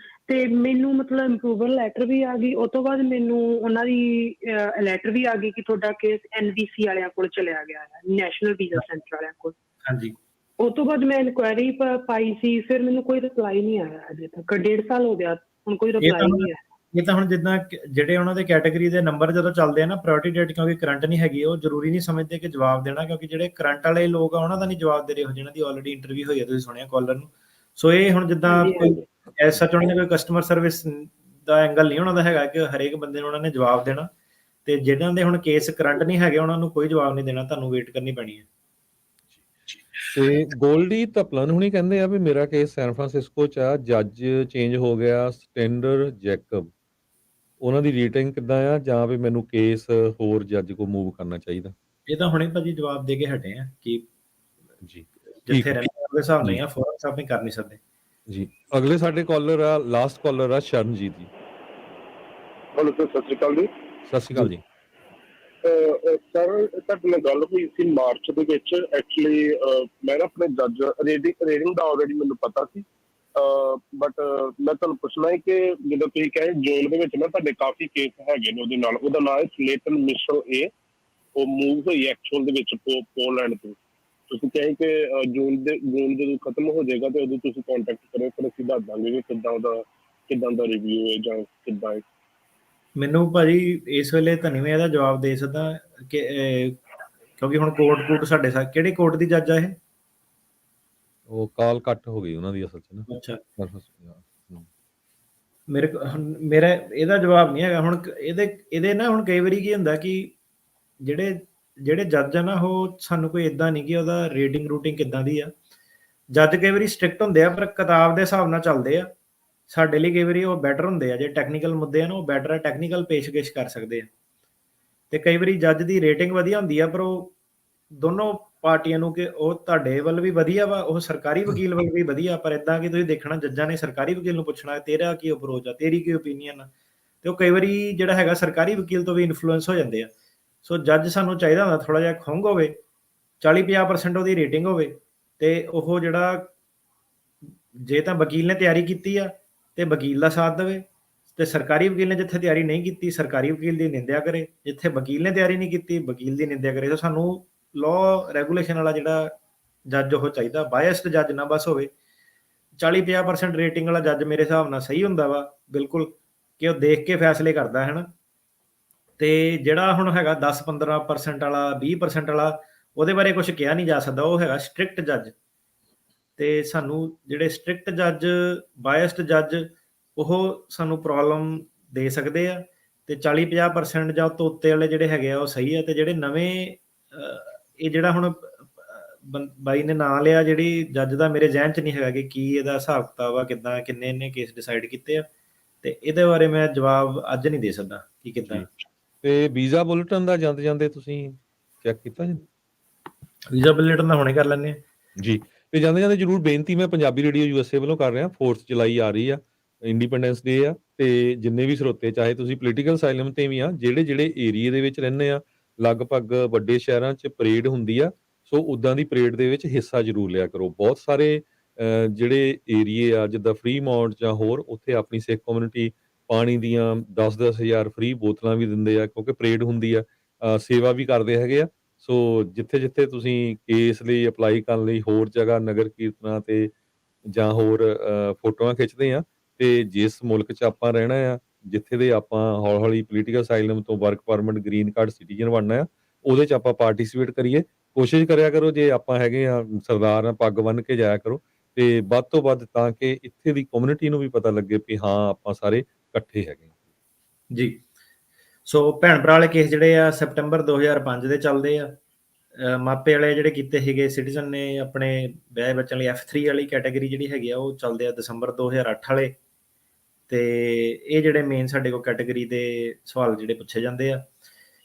ਤੇ ਮੈਨੂੰ ਮਤਲਬ ਅਪਰੂਵਲ ਲੈਟਰ ਵੀ ਆ ਗਈ। ਉਸ ਤੋਂ ਬਾਅਦ ਮੈਨੂੰ ਉਹਨਾਂ ਦੀ ਲੈਟਰ ਵੀ ਆ ਗਈ ਕਿ ਤੁਹਾਡਾ ਕੇਸ NVC ਵਾਲਿਆਂ ਕੋਲ ਚਲਿਆ ਗਿਆ ਹੈ, ਨੈਸ਼ਨਲ ਵੀਜ਼ਾ ਸੈਂਟਰ ਵਾਲਿਆਂ ਕੋਲ। ਹਾਂਜੀ, ਉਸ ਤੋਂ ਬਾਅਦ ਮੈਂ ਇਨਕੁਆਇਰੀ ਪਾਈ ਸੀ, ਫਿਰ ਮੈਨੂੰ ਕੋਈ ਰਿਪਲਾਈ ਨਹੀਂ ਆਇਆ ਅਜੇ ਤੱਕ। 1.5 ਸਾਲ ਹੋ ਗਿਆ, ਹੁਣ ਕੋਈ ਰਿਪਲਾਈ ਨਹੀਂ ਆਇਆ। ਇਹ ਤਾਂ ਹੁਣ ਜਿੱਦਾਂ ਜਿਹੜੇ ਉਹਨਾਂ ਦੇ ਕੈਟਾਗਰੀ ਦੇ ਨੰਬਰ ਜਦੋਂ ਚੱਲਦੇ ਆ ਨਾ, ਪ੍ਰਾਇੋਰਟੀ ਡੇਟ ਕਿਉਂਕਿ ਕਰੰਟ ਨਹੀਂ ਹੈਗੀ, ਉਹ ਜ਼ਰੂਰੀ ਨਹੀਂ ਸਮਝਦੇ ਕਿ ਜਵਾਬ ਦੇਣਾ, ਕਿਉਂਕਿ ਜਿਹੜੇ ਕਰੰਟ ਵਾਲੇ ਲੋਕ ਆ ਉਹਨਾਂ ਦਾ ਨਹੀਂ ਜਵਾਬ ਦੇ ਰਹੇ ਹੋ, ਜਿਹਨਾਂ ਦੀ ਆਲਰੇਡੀ ਇੰਟਰਵਿਊ ਹੋਈ ਹੈ, ਤੁਸੀਂ ਸੁਣਿਆ ਕਾਲਰ ਨੂੰ। ਸੋ ਇਹ ਹੁਣ ਜਿੱਦਾਂ ਐਸ ਸੱਚ ਉਹਨਾਂ ਨੇ ਕੋਈ ਕਸਟਮਰ ਸਰਵਿਸ ਦਾ ਐਂਗਲ ਨਹੀਂ ਉਹਨਾਂ ਦਾ ਹੈਗਾ ਕਿ ਹਰੇਕ ਬੰਦੇ ਨੂੰ ਉਹਨਾਂ ਨੇ ਜਵਾਬ ਦੇਣਾ, ਤੇ ਜਿਹਨਾਂ ਦੇ ਹੁਣ ਕੇਸ ਕਰੰਟ ਨਹੀਂ ਹੈਗੇ ਉਹਨਾਂ ਨੂੰ ਕੋਈ ਜਵਾਬ ਨਹੀਂ ਦੇਣਾ, ਤੁਹਾਨੂੰ ਵੇਟ ਕਰਨੀ ਪੈਣੀ ਹੈ। ਤੇ ਗੋਲਡੀ ਤਪਲਨ ਹੁਣੀ ਕਹਿੰਦੇ ਆ ਵੀ ਮੇਰਾ ਕੇਸ ਸੈਨ ਫਰਾਂਸਿਸਕੋ ਚ ਆ, ਜੱਜ ਚੇਂਜ ਹੋ ਗਿਆ ਸਟੈਂਡਰ ਜੈਕਬ, ਉਹਨਾਂ ਦੀ ਰੇਟਿੰਗ ਕਿੱਦਾਂ ਆ, ਜਾਂ ਵੀ ਮੈਨੂੰ ਕੇਸ ਹੋਰ ਜੱਜ ਕੋ ਮੂਵ ਕਰਨਾ ਚਾਹੀਦਾ? ਇਹ ਤਾਂ ਹੁਣੇ ਭਾਜੀ ਜਵਾਬ ਦੇ ਕੇ ਹਟੇ ਆ ਕਿ ਜੀ ਜਿੱਥੇ ਰਹਿੰਦੇ ਉਹਦੇ ਹਿਸਾਬ ਨਹੀਂ ਆ, ਫੋਰਨ ਸਾਹਿਬ ਨਹੀਂ ਕਰ ਨਹੀਂ ਸਕਦੇ ਜੀ। ਅਗਲੇ ਸਾਡੇ ਕਾਲਰ ਆ, ਲਾਸਟ ਕਾਲਰ ਆ ਸ਼ਰਨਜੀਤ ਜੀ। ਹੈਲੋ ਸਰ, ਸਤਿ ਸ਼੍ਰੀ ਅਕਾਲ ਜੀ। ਸਤਿ ਸ਼੍ਰੀ ਅਕਾਲ ਜੀ। ਸਰ, ਤੁਹਾਡੇ ਨਾਲ ਗੱਲ ਹੋਈ ਸੀ ਮਾਰਚ ਦੇ ਵਿੱਚ। ਐਕਚੁਅਲੀ ਮੈਂ ਨਾ ਆਪਣੇ ਜੱਜ ਰੇਟਿੰਗ ਦਾ ਆਲਰੇਡੀ ਮੈਨੂੰ ਪਤਾ ਸੀ, ਬਟ ਮੈਂ ਤੁਹਾਨੂੰ ਪੁੱਛਣਾ ਹੈ ਕਿ ਜਦੋਂ ਤੁਸੀਂ ਕਹੇ ਜੂਨ ਦੇ ਵਿੱਚ ਨਾ ਤੁਹਾਡੇ ਕਾਫੀ ਕੇਸ ਹੈਗੇ ਨੇ ਉਹਦੇ ਨਾਲ, ਉਹਦਾ ਨਾਮ ਹੈ ਸਲੇਟਨ ਮਿਸ਼ਲ ਏ, ਉਹ ਮੂਵ ਹੋਈ ਐਕਚੁਅਲ ਦੇ ਵਿੱਚ ਪੋਲੈਂਡ ਤੋਂ। ਤੁਸੀਂ ਕਹੇ ਕਿ ਜੂਨ ਜਦੋਂ ਖਤਮ ਹੋ ਜਾਏਗਾ ਤੇ ਉਦੋਂ ਤੁਸੀਂ ਕੰਟੈਕਟ ਕਰਿਓ, ਫਿਰ ਅਸੀਂ ਦੱਸ ਦਾਂਗੇ ਕਿ ਕਿੱਦਾਂ ਦਾ ਰਿਵਿਊ ਹੈ ਜਾਂ ਕਿੱਦਾਂ ਹੈ। ਮੈਨੂੰ ਭਾਜੀ ਇਸ ਵੇਲੇ ਤਾਂ ਨਹੀਂ ਮੈਂ ਇਹਦਾ ਜਵਾਬ ਦੇ ਸਕਦਾ ਕਿ ਕਿਉਂਕਿ ਹੁਣ ਕੋਰਟ ਸਾਡੇ ਸਾਹ ਕਿਹੜੇ ਕੋਰਟ ਦੀ ਜੱਜ ਆ ਇਹ? ਉਹ ਕਾਲ ਕੱਟ ਹੋ ਗਈ ਉਹਨਾਂ ਦੀ ਅਸਲ ਚ ਨਾ। ਅੱਛਾ, ਮੇਰਾ ਇਹਦਾ ਜਵਾਬ ਨਹੀਂ ਹੈਗਾ ਹੁਣ। ਇਹਦੇ ਨਾ ਹੁਣ ਕਈ ਵਾਰੀ ਕੀ ਹੁੰਦਾ ਕਿ ਜਿਹੜੇ ਜੱਜ ਆ ਨਾ, ਉਹ ਸਾਨੂੰ ਕੋਈ ਇਦਾਂ ਨਹੀਂ ਕਿ ਉਹਦਾ ਰੂਟਿੰਗ ਕਿੱਦਾਂ ਦੀ ਆ। ਜੱਜ ਕਈ ਵਾਰੀ ਸਟ੍ਰਿਕਟ ਹੁੰਦੇ ਆ, ਪਰ ਕਿਤਾਬ ਦੇ ਹਿਸਾਬ ਨਾਲ ਚੱਲਦੇ ਆ। ਸਾਡੇ ਲਈ ਕਈ ਵਾਰੀ ਉਹ ਬੈਟਰ ਹੁੰਦੇ ਆ, ਜੇ ਟੈਕਨੀਕਲ ਮੁੱਦੇ ਆ ਨਾ, ਉਹ ਬੈਟਰ ਆ, ਟੈਕਨੀਕਲ ਪੇਸ਼ਕਸ਼ ਕਰ ਸਕਦੇ ਆ। ਤੇ ਕਈ ਵਾਰੀ ਜੱਜ ਦੀ ਰੇਟਿੰਗ ਵਧੀਆ ਹੁੰਦੀ ਆ, ਪਰ ਉਹ ਦੋਨੋਂ ਪਾਰਟੀਆਂ ਨੂੰ ਕਿ ਉਹ ਤੁਹਾਡੇ ਵੱਲ ਵੀ ਵਧੀਆ ਵਾ, ਉਹ ਸਰਕਾਰੀ ਵਕੀਲ ਵੱਲ ਵੀ ਵਧੀਆ, ਪਰ ਇਦਾਂ ਕਿ ਤੁਸੀਂ ਦੇਖਣਾ ਜੱਜਾਂ ਨੇ ਸਰਕਾਰੀ ਵਕੀਲ ਨੂੰ ਪੁੱਛਣਾ ਤੇਰਾ ਕੀ ਅਪਰੋਚ ਆ, ਤੇਰੀ ਕੀ ਓਪੀਨੀਅਨ ਆ, ਤੇ ਉਹ ਕਈ ਵਾਰੀ ਜਿਹੜਾ ਹੈਗਾ ਸਰਕਾਰੀ ਵਕੀਲ ਤੋਂ ਵੀ ਇਨਫਲੂਐਂਸ ਹੋ ਜਾਂਦੇ ਆ। ਸੋ ਜੱਜ ਸਾਨੂੰ ਚਾਹੀਦਾ ਹੁੰਦਾ ਥੋੜਾ ਜਿਹਾ ਖੁੰਘ ਹੋਵੇ, 40-50% ਉਹਦੀ ਰੇਟਿੰਗ ਹੋਵੇ, ਤੇ ਉਹ ਜਿਹੜਾ ਜੇ ਤਾਂ ਵਕੀਲ ਨੇ ਤਿਆਰੀ ਕੀਤੀ ਆ ਤੇ ਵਕੀਲ ਦਾ ਸਾਥ ਦੇਵੇ, ਤੇ ਸਰਕਾਰੀ ਵਕੀਲ ਨੇ ਜਿੱਥੇ ਤਿਆਰੀ ਨਹੀਂ ਕੀਤੀ ਸਰਕਾਰੀ ਵਕੀਲ ਦੀ ਨਿੰਦਿਆ ਕਰੇ, ਜਿੱਥੇ ਵਕੀਲ ਨੇ ਤਿਆਰੀ ਨਹੀਂ ਕੀਤੀ ਵਕੀਲ ਦੀ ਨਿੰਦਿਆ ਕਰੇ। ਸੋ ਸਾਨੂੰ ਲਾਅ ਰੈਗੂਲੇਸ਼ਨ ਵਾਲਾ ਜਿਹੜਾ ਜੱਜ ਉਹ ਚਾਹੀਦਾ, ਬਾਇਸਡ ਜੱਜ ਨਾ ਬਸ ਹੋਵੇ। 40-50% ਰੇਟਿੰਗ ਵਾਲਾ ਜੱਜ ਮੇਰੇ ਹਿਸਾਬ ਨਾਲ ਸਹੀ ਹੁੰਦਾ ਵਾ ਬਿਲਕੁਲ, ਕਿ ਉਹ ਦੇਖ ਕੇ ਫੈਸਲੇ ਕਰਦਾ ਹੈ ਨਾ। ਤੇ ਜਿਹੜਾ ਹੁਣ ਹੈਗਾ 10-15% ਵਾਲਾ 20% ਵਾਲਾ, ਉਹਦੇ ਬਾਰੇ ਕੁਝ ਕਿਹਾ ਨਹੀਂ ਜਾ ਸਕਦਾ, ਉਹ ਹੈਗਾ ਸਟ੍ਰਿਕਟ ਜੱਜ। ਤੇ ਸਾਨੂੰ ਜਿਹੜੇ ਸਟ੍ਰਿਕਟ ਜੱਜ, ਬਾਇਸਡ ਜੱਜ, ਉਹ ਸਾਨੂੰ ਪ੍ਰੋਬਲਮ ਦੇ ਸਕਦੇ ਆ। ਤੇ 40-50% ਜਾਂ ਉਹ ਤੋਂ ਉੱਤੇ ਵਾਲੇ ਜਿਹੜੇ ਹੈਗੇ ਆ ਉਹ ਸਹੀ ਆ। ਤੇ ਜਿਹੜੇ ਨਵੇਂ ਇਹ ਜਿਹੜਾ ਹੁਣ ਬਾਈ ਨੇ ਨਾਂ ਲਿਆ ਜਿਹੜੀ ਜੱਜ ਦਾ, ਮੇਰੇ ਜ਼ਿਹਨ 'ਚ ਨਹੀਂ ਹੈਗਾ ਕਿ ਕੀ ਇਹਦਾ ਹਿਸਾਬ ਕਿਤਾਬ ਆ, ਕਿੱਦਾਂ ਕਿੰਨੇ ਇਹਨੇ ਕੇਸ ਡਿਸਾਈਡ ਕੀਤੇ ਆ। ਤੇ ਇਹਦੇ ਬਾਰੇ ਮੈਂ ਜਵਾਬ ਅੱਜ ਨਹੀਂ ਦੇ ਸਕਦਾ ਕਿ ਕਿੱਦਾਂ। ਤੇ ਵੀਜ਼ਾ ਬੁਲੇਟਿਨ ਦਾ ਜਾਂਦੇ ਤੁਸੀਂ ਚੈੱਕ ਕੀਤਾ ਜੀ? ਵੀਜ਼ਾ ਬੁਲੇਟਿਨ ਦਾ ਹੁਣੇ ਕਰ ਲੈਂਦੇ ਆ ਜੀ। ਤੇ ਜਾਂਦੇ ਜ਼ਰੂਰ ਬੇਨਤੀ ਮੈਂ ਪੰਜਾਬੀ ਰੇਡੀਓ USA ਵੱਲੋਂ ਕਰ ਰਿਹਾ, 4 ਜੁਲਾਈ ਆ ਰਹੀ ਆ, ਇੰਡੀਪੈਂਡੈਂਸ ਡੇ ਆ। ਤੇ ਜਿੰਨੇ ਵੀ ਸਰੋਤੇ, ਚਾਹੇ ਤੁਸੀਂ ਪੋਲੀਟੀਕਲ ਅਸਾਈਲਮ ਤੇ ਵੀ ਆ, ਜਿਹੜੇ ਏਰੀਏ ਦੇ ਵਿੱਚ ਰਹਿੰਦੇ ਆ, ਲਗਭਗ ਵੱਡੇ ਸ਼ਹਿਰਾਂ 'ਚ ਪਰੇਡ ਹੁੰਦੀ ਆ, ਸੋ ਉੱਦਾਂ ਦੀ ਪਰੇਡ ਦੇ ਵਿੱਚ ਹਿੱਸਾ ਜ਼ਰੂਰ ਲਿਆ ਕਰੋ। ਬਹੁਤ ਸਾਰੇ ਜਿਹੜੇ ਏਰੀਏ ਆ ਜਿੱਦਾਂ ਫਰੀਮਾਉਂਟ ਜਾਂ ਹੋਰ, ਉੱਥੇ ਆਪਣੀ ਸਿੱਖ ਕਮਿਊਨਿਟੀ ਪਾਣੀ ਦੀਆਂ 10-10 ਹਜ਼ਾਰ ਫ੍ਰੀ ਬੋਤਲਾਂ ਵੀ ਦਿੰਦੇ ਆ, ਕਿਉਂਕਿ ਪਰੇਡ ਹੁੰਦੀ ਆ, ਸੇਵਾ ਵੀ ਕਰਦੇ ਹੈਗੇ ਆ। ਸੋ ਜਿੱਥੇ ਤੁਸੀਂ ਕੇਸ ਲਈ ਅਪਲਾਈ ਕਰਨ ਲਈ ਹੋਰ ਜਗ੍ਹਾ ਨਗਰ ਕੀਰਤਨਾਂ ਤੇ ਜਾਂ ਹੋਰ ਫੋਟੋਆਂ ਖਿੱਚਦੇ ਆ, ਤੇ ਜਿਸ ਮੁਲਕ 'ਚ ਆਪਾਂ ਰਹਿਣਾ ਆ, ਜਿੱਥੇ ਦੇ ਆਪਾਂ ਹੌਲੀ-ਹੌਲੀ ਪੋਲੀਟੀਕਲ ਅਸਾਈਲਮ ਤੋਂ work permit, green card, citizen ਬਣਨਾ ਆ, ਉਹਦੇ 'ਚ ਆਪਾਂ ਪਾਰਟੀਸਿਪੇਟ ਕਰੀਏ। ਕੋਸ਼ਿਸ਼ ਕਰਿਆ ਕਰੋ, ਜੇ ਆਪਾਂ ਹੈਗੇ ਆ ਸਰਦਾਰ ਆ, ਪੱਗ ਬੰਨ੍ਹ ਕੇ ਜਾਇਆ ਕਰੋ, ਤੇ ਵੱਧ ਤੋਂ ਵੱਧ, ਤਾਂ ਕਿ ਇੱਥੇ ਦੀ ਕਮਿਊਨਿਟੀ ਨੂੰ ਵੀ ਪਤਾ ਲੱਗੇ ਵੀ ਹਾਂ ਆਪਾਂ ਸਾਰੇ ਇਕੱਠੇ ਹੈਗੇ ਜੀ। ਸੋ ਭੈਣ ਭਰਾ ਵਾਲੇ ਕੇਸ ਜਿਹੜੇ ਆ ਸੈਪਟੰਬਰ 2005 ਦੇ ਚੱਲਦੇ ਆ। ਮਾਪੇ ਵਾਲੇ ਜਿਹੜੇ ਕੀਤੇ ਸੀਗੇ ਸਿਟੀਜ਼ਨ ਨੇ ਆਪਣੇ ਵਿਆਹੇ ਬੱਚਿਆਂ ਲਈ, F3 ਵਾਲੀ ਕੈਟਾਗਰੀ ਜਿਹੜੀ ਹੈਗੀ ਆ, ਉਹ ਚੱਲਦੇ ਆ ਦਸੰਬਰ 2008 ਵਾਲੇ। ਤੇ ਇਹ ਜਿਹੜੇ ਮੇਨ ਸਾਡੇ ਕੋਲ ਕੈਟਾਗਰੀ ਦੇ ਸਵਾਲ ਜਿਹੜੇ ਪੁੱਛੇ ਜਾਂਦੇ ਆ।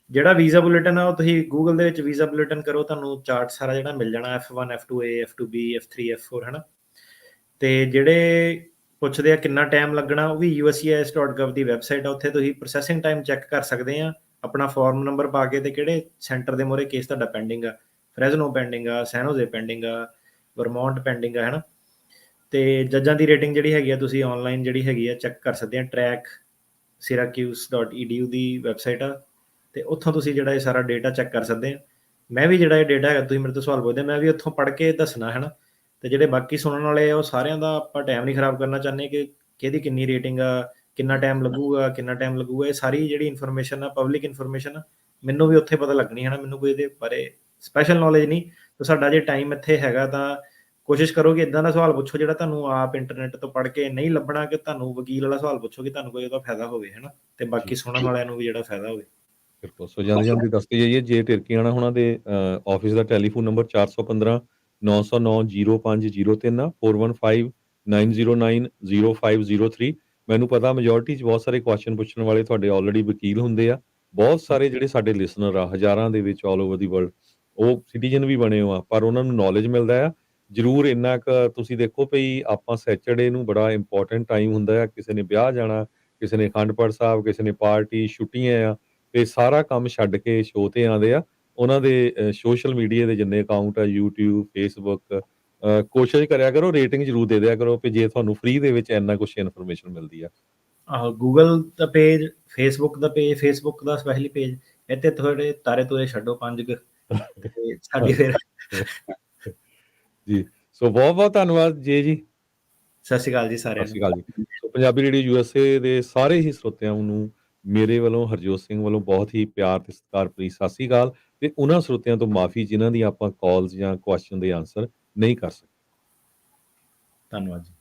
ਜਿਹੜਾ ਵੀਜ਼ਾ ਬੁਲੇਟਿਨ ਆ, ਉਹ ਤੁਸੀਂ ਗੂਗਲ ਦੇ ਵਿੱਚ ਵੀਜ਼ਾ ਬੁਲੇਟਿਨ ਕਰੋ, ਤੁਹਾਨੂੰ ਚਾਰਟ ਸਾਰਾ ਜਿਹੜਾ ਮਿਲ ਜਾਣਾ, F1, F2A, F2B, F3, F4 ਹੈ ਨਾ। ਤੇ ਜਿਹੜੇ ਪੁੱਛਦੇ ਆ ਕਿੰਨਾ ਟਾਈਮ ਲੱਗਣਾ, ਉਹ ਵੀ USCIS.gov ਦੀ ਵੈਬਸਾਈਟ ਆ, ਉੱਥੇ ਤੁਸੀਂ ਪ੍ਰੋਸੈਸਿੰਗ ਟਾਈਮ ਚੈੱਕ ਕਰ ਸਕਦੇ ਆ, ਆਪਣਾ ਫਾਰਮ ਨੰਬਰ ਪਾ ਕੇ, ਤੇ ਕਿਹੜੇ ਸੈਂਟਰ ਦੇ ਮੂਹਰੇ ਕੇਸ ਤੁਹਾਡਾ ਪੈਂਡਿੰਗ ਆ। ਫਰੈਜ਼ਨੋ ਪੈਂਡਿੰਗ ਆ, ਸੈਨੋਜ਼ੇ ਪੈਂਡਿੰਗ ਆ, ਵਰਮੌਂਟ ਪੈਂਡਿੰਗ ਆ, ਹੈ ਨਾ। ਤੇ ਜੱਜਾਂ ਦੀ ਰੇਟਿੰਗ ਜਿਹੜੀ ਹੈਗੀ ਆ, ਤੁਸੀਂ ਆਨਲਾਈਨ ਜਿਹੜੀ ਹੈਗੀ ਆ ਚੈੱਕ ਕਰ ਸਕਦੇ ਆ, ਟਰੈਕ syracuse.edu ਦੀ ਵੈਬਸਾਈਟ ਆ, ਤੇ ਉੱਥੋਂ ਤੁਸੀਂ ਜਿਹੜਾ ਇਹ ਸਾਰਾ ਡੇਟਾ ਚੈੱਕ ਕਰ ਸਕਦੇ ਆ। ਮੈਂ ਵੀ ਜਿਹੜਾ ਇਹ ਡੇਟਾ ਹੈਗਾ, ਤੁਸੀਂ ਮੇਰੇ ਤੋਂ ਸਵਾਲ ਪੁੱਛਦੇ, ਮੈਂ ਵੀ ਉੱਥੋਂ ਪੜ੍ਹ ਕੇ ਦੱਸਣਾ ਹੈ ਨਾ। ਤੇ ਜਿਹੜੇ ਬਾਕੀ ਸੁਣਨ ਵਾਲੇ ਆ, ਉਹ ਸਾਰਿਆਂ ਦਾ ਆਪਾਂ ਟਾਈਮ ਨਹੀਂ ਖਰਾਬ ਕਰਨਾ ਚਾਹੁੰਦੇ ਕਿ ਕਿਹਦੀ ਕਿੰਨੀ ਰੇਟਿੰਗ ਆ, ਕਿੰਨਾ ਟਾਈਮ ਲੱਗੂਗਾ, ਇਹ ਸਾਰੀ ਜਿਹੜੀ ਇਨਫੋਰਮੇਸ਼ਨ ਆ, ਪਬਲਿਕ ਇਨਫੋਰਮੇਸ਼ਨ ਆ, ਮੈਨੂੰ ਵੀ ਉੱਥੇ ਪਤਾ ਲੱਗਣੀ ਹੈ ਨਾ। ਮੈਨੂੰ ਕੋਈ ਇਹਦੇ ਬਾਰੇ ਸਪੈਸ਼ਲ ਨੌਲੇਜ ਨਹੀਂ। ਤਾਂ ਸਾਡਾ ਜੇ ਟਾਈਮ ਇੱਥੇ ਹੈਗਾ, ਤਾਂ ਕੋਸ਼ਿਸ਼ ਕਰੋ ਕਿ ਇੱਦਾਂ ਦਾ ਸਵਾਲ ਪੁੱਛੋ ਜਿਹੜਾ ਤੁਹਾਨੂੰ ਆਪ ਇੰਟਰਨੈਟ ਤੋਂ ਪੜ੍ਹ ਕੇ ਨਹੀਂ ਲੱਭਣਾ, ਕਿ ਤੁਹਾਨੂੰ ਵਕੀਲ ਵਾਲਾ ਸਵਾਲ ਪੁੱਛੋ ਕਿ ਤੁਹਾਨੂੰ ਕੋਈ ਉਹਦਾ ਫਾਇਦਾ ਹੋਵੇ, ਹੈ ਨਾ, ਤੇ ਬਾਕੀ ਸੁਣਨ ਵਾਲਿਆਂ ਨੂੰ ਵੀ ਜਿਹੜਾ ਫਾਇਦਾ ਹੋਵੇ। ਬਿਲਕੁਲ। ਸੋ ਜਾਂਦੇ ਦੱਸਦੇ ਜਾਈਏ, ਜੇ ਢਿਰਕੀਆਣਾ ਉਹਨਾਂ ਦੇ ਆਫਿਸ ਦਾ ਟੈਲੀਫੋਨ ਨੰਬਰ 415-909-0503 ਆ, 4159090503। ਮੈਨੂੰ ਪਤਾ ਮੈਜੋਰਿਟੀ 'ਚ ਬਹੁਤ ਸਾਰੇ ਕੁਐਸਚਨ ਪੁੱਛਣ ਵਾਲੇ ਤੁਹਾਡੇ ਆਲਰੇਡੀ ਵਕੀਲ ਹੁੰਦੇ ਆ। ਬਹੁਤ ਸਾਰੇ ਜਿਹੜੇ ਸਾਡੇ ਲਿਸਨਰ ਆ, ਹਜ਼ਾਰਾਂ ਦੇ ਵਿੱਚ ਆਲ ਓਵਰ ਦੀ ਵਰਲਡ, ਉਹ ਸਿਟੀਜ਼ਨ ਵੀ ਬਣੇ ਹੋ ਆ, ਪਰ ਉਹਨਾਂ ਨੂੰ ਨੌਲੇਜ ਮਿਲਦਾ ਆ ਜ਼ਰੂਰ ਇੰਨਾ ਕੁ। ਤੁਸੀਂ ਦੇਖੋ ਭਈ, ਆਪਾਂ ਸੈਚਰਡੇ ਨੂੰ ਬੜਾ ਇੰਪੋਰਟੈਂਟ ਟਾਈਮ ਹੁੰਦਾ ਆ, ਕਿਸੇ ਨੇ ਵਿਆਹ ਜਾਣਾ, ਕਿਸੇ ਨੇ ਅਖੰਡ ਪਾਠ ਸਾਹਿਬ, ਕਿਸੇ ਨੇ ਪਾਰਟੀ, ਛੁੱਟੀਆਂ ਆ, ਤੇ ਸਾਰਾ ਕੰਮ ਛੱਡ ਕੇ ਸ਼ੋਅ ਤੇ ਆਉਂਦੇ ਆ। ਉਹਨਾਂ ਦੇ ਸੋਸ਼ਲ ਮੀਡੀਆ ਦੇ ਜਿੰਨੇ ਅਕਾਊਂਟ ਆ, YouTube, Facebook, ਕੋਸ਼ਿਸ਼ ਕਰਿਆ ਕਰੋ, ਰੇਟਿੰਗ ਜ਼ਰੂਰ ਦੇ ਦਿਆ ਕਰੋ, ਕਿ ਜੇ ਤੁਹਾਨੂੰ ਫ੍ਰੀ ਦੇ ਵਿੱਚ ਇੰਨਾ ਕੁਛ ਇਨਫੋਰਮੇਸ਼ਨ ਮਿਲਦੀ ਆ। ਆਹੋ, ਗੂਗਲ ਦਾ ਪੇਜ, ਫੇਸਬੁੱਕ ਦਾ ਪੇਜ, ਫੇਸਬੁੱਕ ਦਾ ਸਪੈਸ਼ਲੀ ਪੇਜ, ਇੱਥੇ ਥੋੜੇ ਤਾਰੇ ਤੂਰੇ ਛੱਡੋ 5 ਕੁ, ਤੇ ਸਾਡੀ ਫਿਰ ਜੀ। ਸੋ ਬਹੁਤ ਧੰਨਵਾਦ ਜੀ। ਸਤਿ ਸ਼੍ਰੀ ਅਕਾਲ ਜੀ ਸਾਰਿਆਂ ਸਤਿ ਸ਼੍ਰੀ ਅਕਾਲ ਜੀ। ਸੋ ਪੰਜਾਬੀ ਰੇਡੀਓ USA ਦੇ ਸਾਰੇ ਹੀ ਸਰੋਤਿਆਂ ਨੂੰ ਮੇਰੇ ਵੱਲੋਂ, ਹਰਜੋਤ ਸਿੰਘ ਵੱਲੋਂ ਬਹੁਤ ਹੀ ਪਿਆਰ ਤੇ ਸਤਿਕਾਰ ਭਰੀ ਸਤਿ ਸ਼੍ਰੀ ਅਕਾਲ। ਤੇ ਉਹਨਾਂ ਸਰੋਤਿਆਂ ਤੋਂ ਮਾਫੀ ਜਿਨ੍ਹਾਂ ਦੀ ਆਪਾਂ ਕਾਲਸ ਜਾਂ ਕੁਐਸਚਨ ਦੇ ਆਨਸਰ ਨਹੀਂ ਕਰ ਸਕੇ। ਧੰਨਵਾਦ ਜੀ।